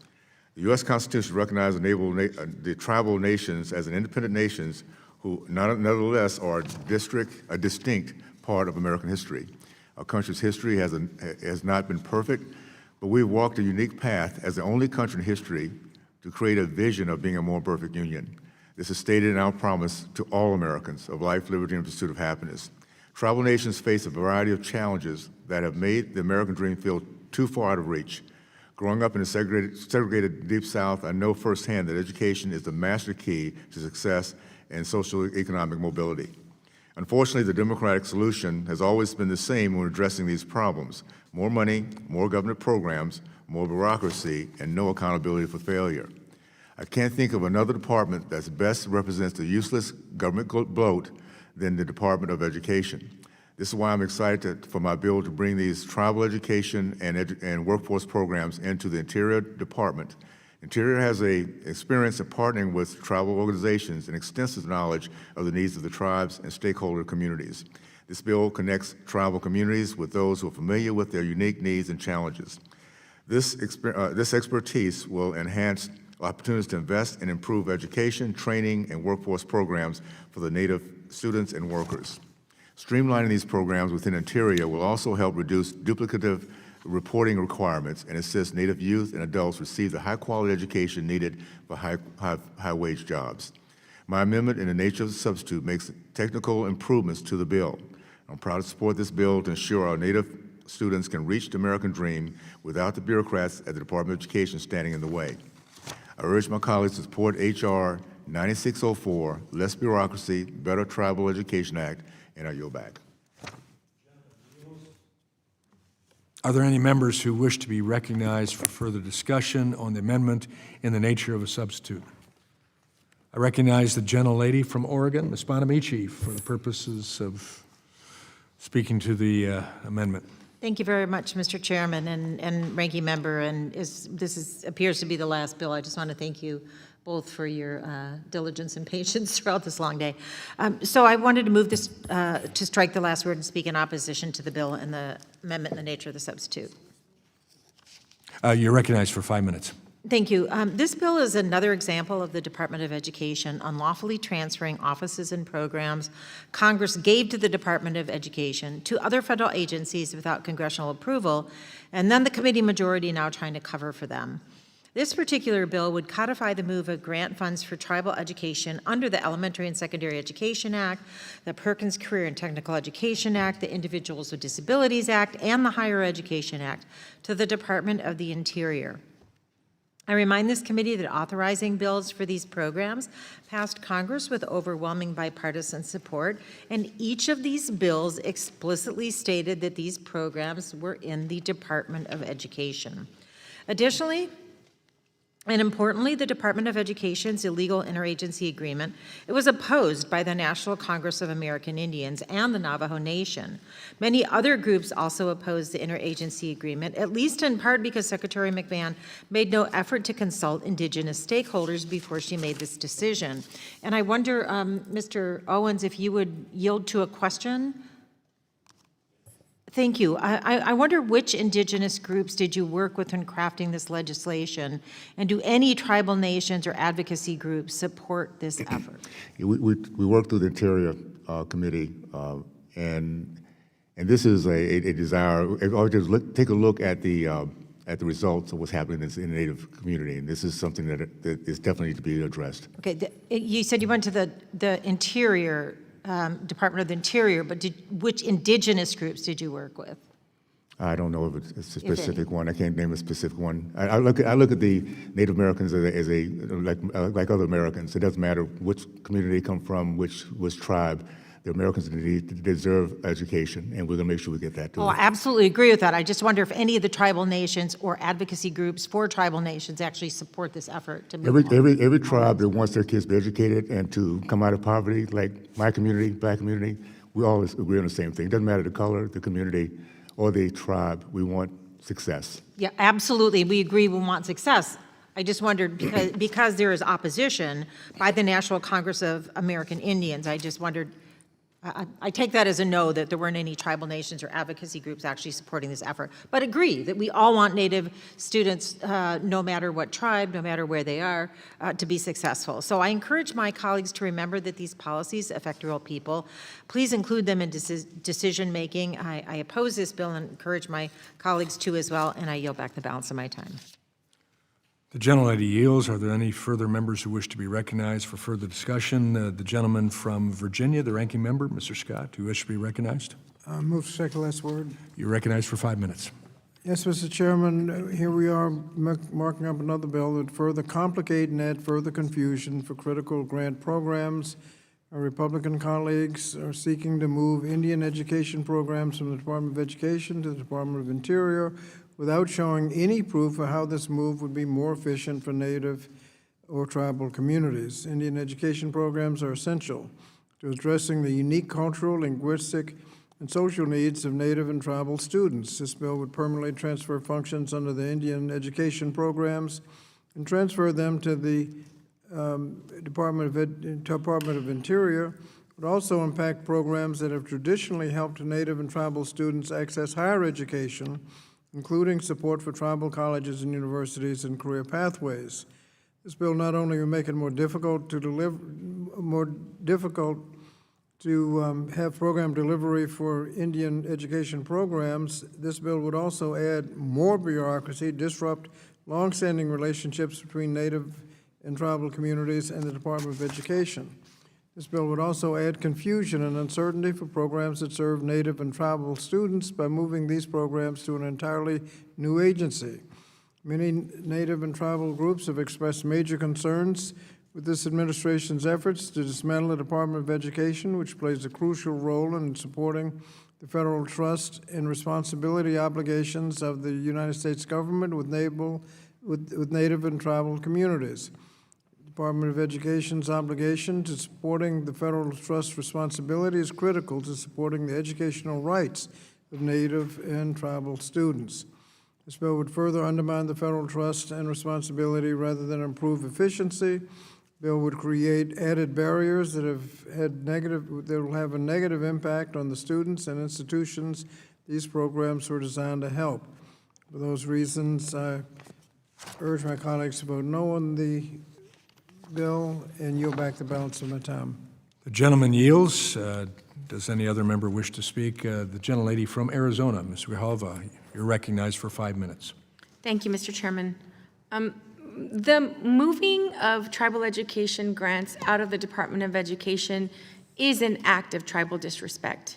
The U.S. Constitution recognizes the tribal nations as independent nations who nevertheless are a distinct part of American history. Our country's history has not been perfect, but we've walked a unique path as the only country in history to create a vision of being a more perfect union. This is stated in our promise to all Americans of life, liberty, and pursuit of happiness. Tribal nations face a variety of challenges that have made the American dream feel too far out of reach. Growing up in a segregated Deep South, I know firsthand that education is the master key to success and social economic mobility. Unfortunately, the Democratic solution has always been the same when addressing these problems: more money, more government programs, more bureaucracy, and no accountability for failure. I can't think of another department that best represents the useless government bloat than the Department of Education. This is why I'm excited for my bill to bring these tribal education and workforce programs into the Interior Department Interior has experience in partnering with tribal organizations and extensive knowledge of the needs of the tribes and stakeholder communities. This bill connects tribal communities with those who are familiar with their unique needs and challenges. This expertise will enhance opportunities to invest and improve education, training, and workforce programs for the Native students and workers. Streamlining these programs within Interior will also help reduce duplicative reporting requirements and assist Native youth and adults receive the high-quality education needed for high-wage jobs. My amendment in the nature of the substitute makes technical improvements to the bill. I'm proud to support this bill to ensure our Native students can reach the American dream without the bureaucrats at the Department of Education standing in the way. I urge my colleagues to support H.R. 9604, Less Bureaucracy, Better Tribal Education Act, and I yield back. Are there any members who wish to be recognized for further discussion on the amendment in the nature of a substitute? I recognize the gentlelady from Oregon, Ms. Bonamici, for the purposes of speaking to the amendment. Thank you very much, Mr. Chairman and Ranking Member. And this appears to be the last bill. I just want to thank you both for your diligence and patience throughout this long day. So I wanted to move this to strike the last word and speak in opposition to the bill and the amendment in the nature of the substitute. You're recognized for 5 minutes. Thank you. This bill is another example of the Department of Education unlawfully transferring offices and programs Congress gave to the Department of Education to other federal agencies without congressional approval, and then the committee majority now trying to cover for them. This particular bill would codify the move of grant funds for tribal education under the Elementary and Secondary Education Act, the Perkins Career and Technical Education Act, the Individuals with Disabilities Act, and the Higher Education Act to the Department of the Interior. I remind this committee that authorizing bills for these programs passed Congress with overwhelming bipartisan support, and each of these bills explicitly stated that these programs were in the Department of Education. Additionally, and importantly, the Department of Education's illegal interagency agreement, it was opposed by the National Congress of American Indians and the Navajo Nation. Many other groups also opposed the interagency agreement, at least in part because Secretary McMahon made no effort to consult Indigenous stakeholders before she made this decision. And I wonder, Mr. Owens, if you would yield to a question? Thank you. I wonder which Indigenous groups did you work with in crafting this legislation, and do any tribal nations or advocacy groups support this effort? We worked through the Interior Committee, and this is a desire. Just take a look at the results of what's happening in the Native community, and this is something that is definitely to be addressed. Okay, you said you went to the Interior. Department of the Interior, but which Indigenous groups did you work with? I don't know if it's a specific one. I can't name a specific one. I look at the Native Americans as like other Americans. It doesn't matter which community they come from, which tribe. The Americans deserve education, and we're going to make sure we get that to them. Oh, I absolutely agree with that. I just wonder if any of the tribal nations or advocacy groups for tribal nations actually support this effort to move every tribe that wants their kids to be educated and to come out of poverty, like my community, black community, we all agree on the same thing. It doesn't matter the color, the community, or the tribe. We want success. Yeah, absolutely. We agree we want success. I just wondered, because there is opposition by the National Congress of American Indians, I just wondered, I take that as a no, that there weren't any tribal nations or advocacy groups actually supporting this effort, but agree that we all want Native students, no matter what tribe, no matter where they are, to be successful. So I encourage my colleagues to remember that these policies affect real people. Please include them in decision-making. I oppose this bill and encourage my colleagues to as well, and I yield back the balance of my time. The gentlelady yields. Are there any further members who wish to be recognized for further discussion? The gentleman from Virginia, the ranking member, Mr. Scott, who wishes to be recognized? Move to take the last word. You're recognized for 5 minutes. Yes, Mr. Chairman, here we are marking up another bill that would further complicate and add further confusion for critical grant programs. Our Republican colleagues are seeking to move Indian education programs from the Department of Education to the Department of Interior without showing any proof of how this move would be more efficient for Native or tribal communities. Indian education programs are essential to addressing the unique cultural, linguistic, and social needs of Native and tribal students. This bill would permanently transfer functions under the Indian education programs and transfer them to the Department of Interior would also impact programs that have traditionally helped Native and tribal students access higher education, including support for tribal colleges and universities and career pathways. This bill not only will make it more difficult to have program delivery for Indian education programs, this bill would also add more bureaucracy, disrupt longstanding relationships between Native and tribal communities and the Department of Education. This bill would also add confusion and uncertainty for programs that serve Native and tribal students by moving these programs to an entirely new agency. Many Native and tribal groups have expressed major concerns with this administration's efforts to dismantle the Department of Education, which plays a crucial role in supporting the federal trust and responsibility obligations of the United States government with Native and tribal communities. Department of Education's obligation to supporting the federal trust responsibility is critical to supporting the educational rights of Native and tribal students. This bill would further undermine the federal trust and responsibility rather than improve efficiency. The bill would create added barriers that will have a negative impact on the students and institutions these programs were designed to help. For those reasons, I urge my colleagues to vote no on the bill and yield back the balance of my time. The gentleman yields. Does any other member wish to speak? The gentlelady from Arizona, Ms. Grijalva, you're recognized for 5 minutes. Thank you, Mr. Chairman. The moving of tribal education grants out of the Department of Education is an act of tribal disrespect.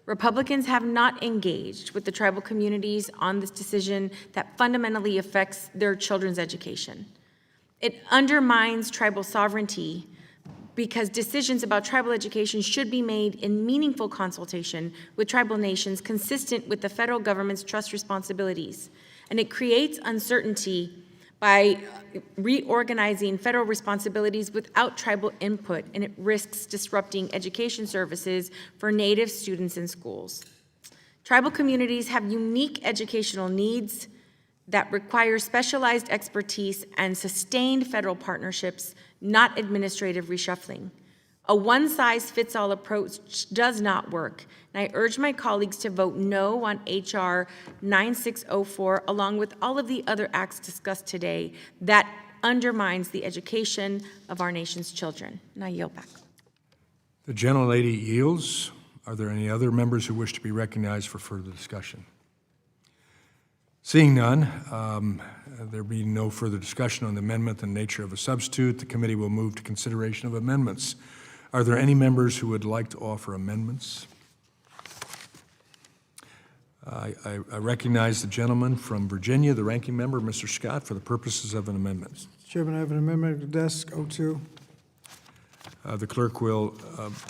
Republicans have not engaged with the tribal communities on this decision that fundamentally affects their children's education. It undermines tribal sovereignty because decisions about tribal education should be made in meaningful consultation with tribal nations consistent with the federal government's trust responsibilities. And it creates uncertainty by reorganizing federal responsibilities without tribal input, and it risks disrupting education services for Native students in schools. Tribal communities have unique educational needs that require specialized expertise and sustained federal partnerships, not administrative reshuffling. A one-size-fits-all approach does not work, and I urge my colleagues to vote no on H.R. 9604, along with all of the other acts discussed today that undermines the education of our nation's children. And I yield back. The gentlelady yields. Are there any other members who wish to be recognized for further discussion? Seeing none, there being no further discussion on the amendment and nature of a substitute, the committee will move to consideration of amendments. Are there any members who would like to offer amendments? I recognize the gentleman from Virginia, the ranking member, Mr. Scott, for the purposes of an amendment. Mr. Chairman, I have an amendment to desk 02. The clerk will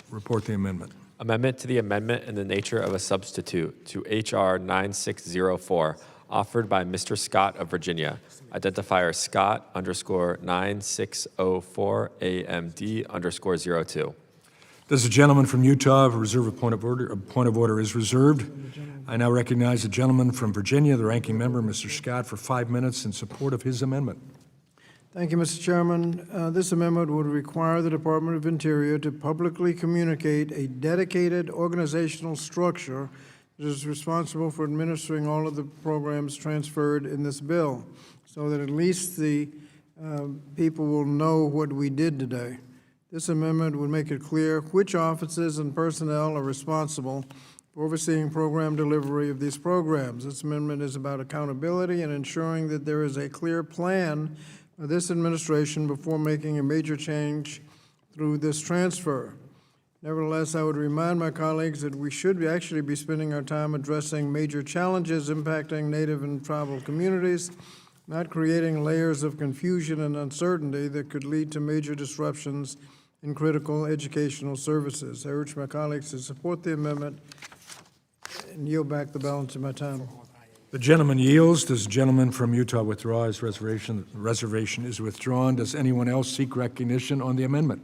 report the amendment. Amendment to the amendment in the nature of a substitute to H.R. 9604, offered by Mr. Scott of Virginia. Identifier Scott _9604 AMD _02. Does the gentleman from Utah reserve a point of order? A point of order is reserved. I now recognize the gentleman from Virginia, the ranking member, Mr. Scott, for 5 minutes in support of his amendment. Thank you, Mr. Chairman. This amendment would require the Department of Interior to publicly communicate a dedicated organizational structure that is responsible for administering all of the programs transferred in this bill, so that at least the people will know what we did today. This amendment would make it clear which offices and personnel are responsible for overseeing program delivery of these programs. This amendment is about accountability and ensuring that there is a clear plan of this administration before making a major change through this transfer. Nevertheless, I would remind my colleagues that we should actually be spending our time addressing major challenges impacting Native and tribal communities, not creating layers of confusion and uncertainty that could lead to major disruptions in critical educational services. I urge my colleagues to support the amendment and yield back the balance of my time. The gentleman yields. Does the gentleman from Utah withdraw his reservation? The reservation is withdrawn. Does anyone else seek recognition on the amendment?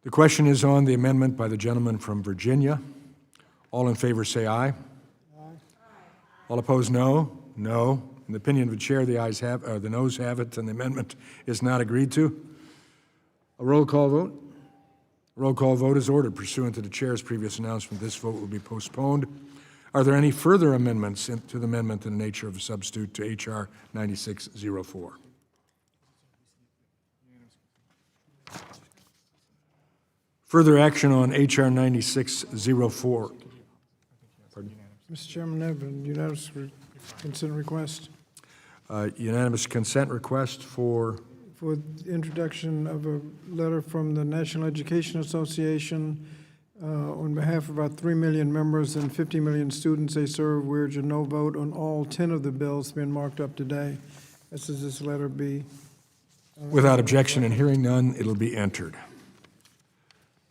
The question is on the amendment by the gentleman from Virginia. All in favor say aye. All opposed, no. No. In the opinion of the chair, the ayes have, the noes have it, and the amendment is not agreed to. A roll call vote. A roll call vote is ordered pursuant to the chair's previous announcement. This vote will be postponed. Are there any further amendments to the amendment in the nature of a substitute to H.R. 9604? Further action on H.R. 9604. Mr. Chairman, I have a unanimous consent request Unanimous consent request for for the introduction of a letter from the National Education Association on behalf of our 3 million members and 50 million students they serve. We urge a no vote on all 10 of the bills being marked up today. This is this letter B. Without objection and hearing none, it'll be entered.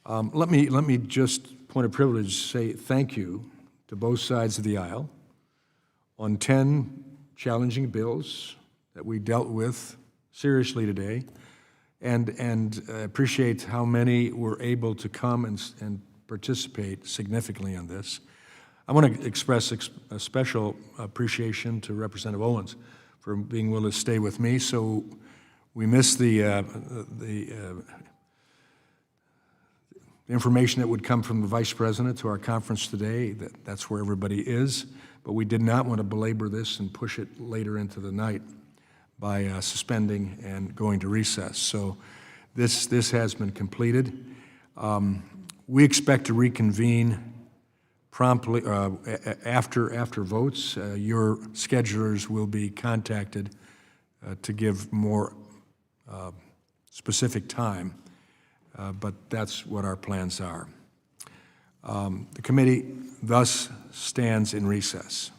Let me just, point of privilege, say thank you to both sides of the aisle on 10 challenging bills that we dealt with seriously today, and appreciate how many were able to come and participate significantly on this. I want to express a special appreciation to Representative Owens for being willing to stay with me. So we missed the information that would come from the Vice President to our conference today. That's where everybody is, but we did not want to belabor this and push it later into the night by suspending and going to recess. So this has been completed. We expect to reconvene promptly after votes. Your schedulers will be contacted to give more specific time, but that's what our plans are. The committee thus stands in recess.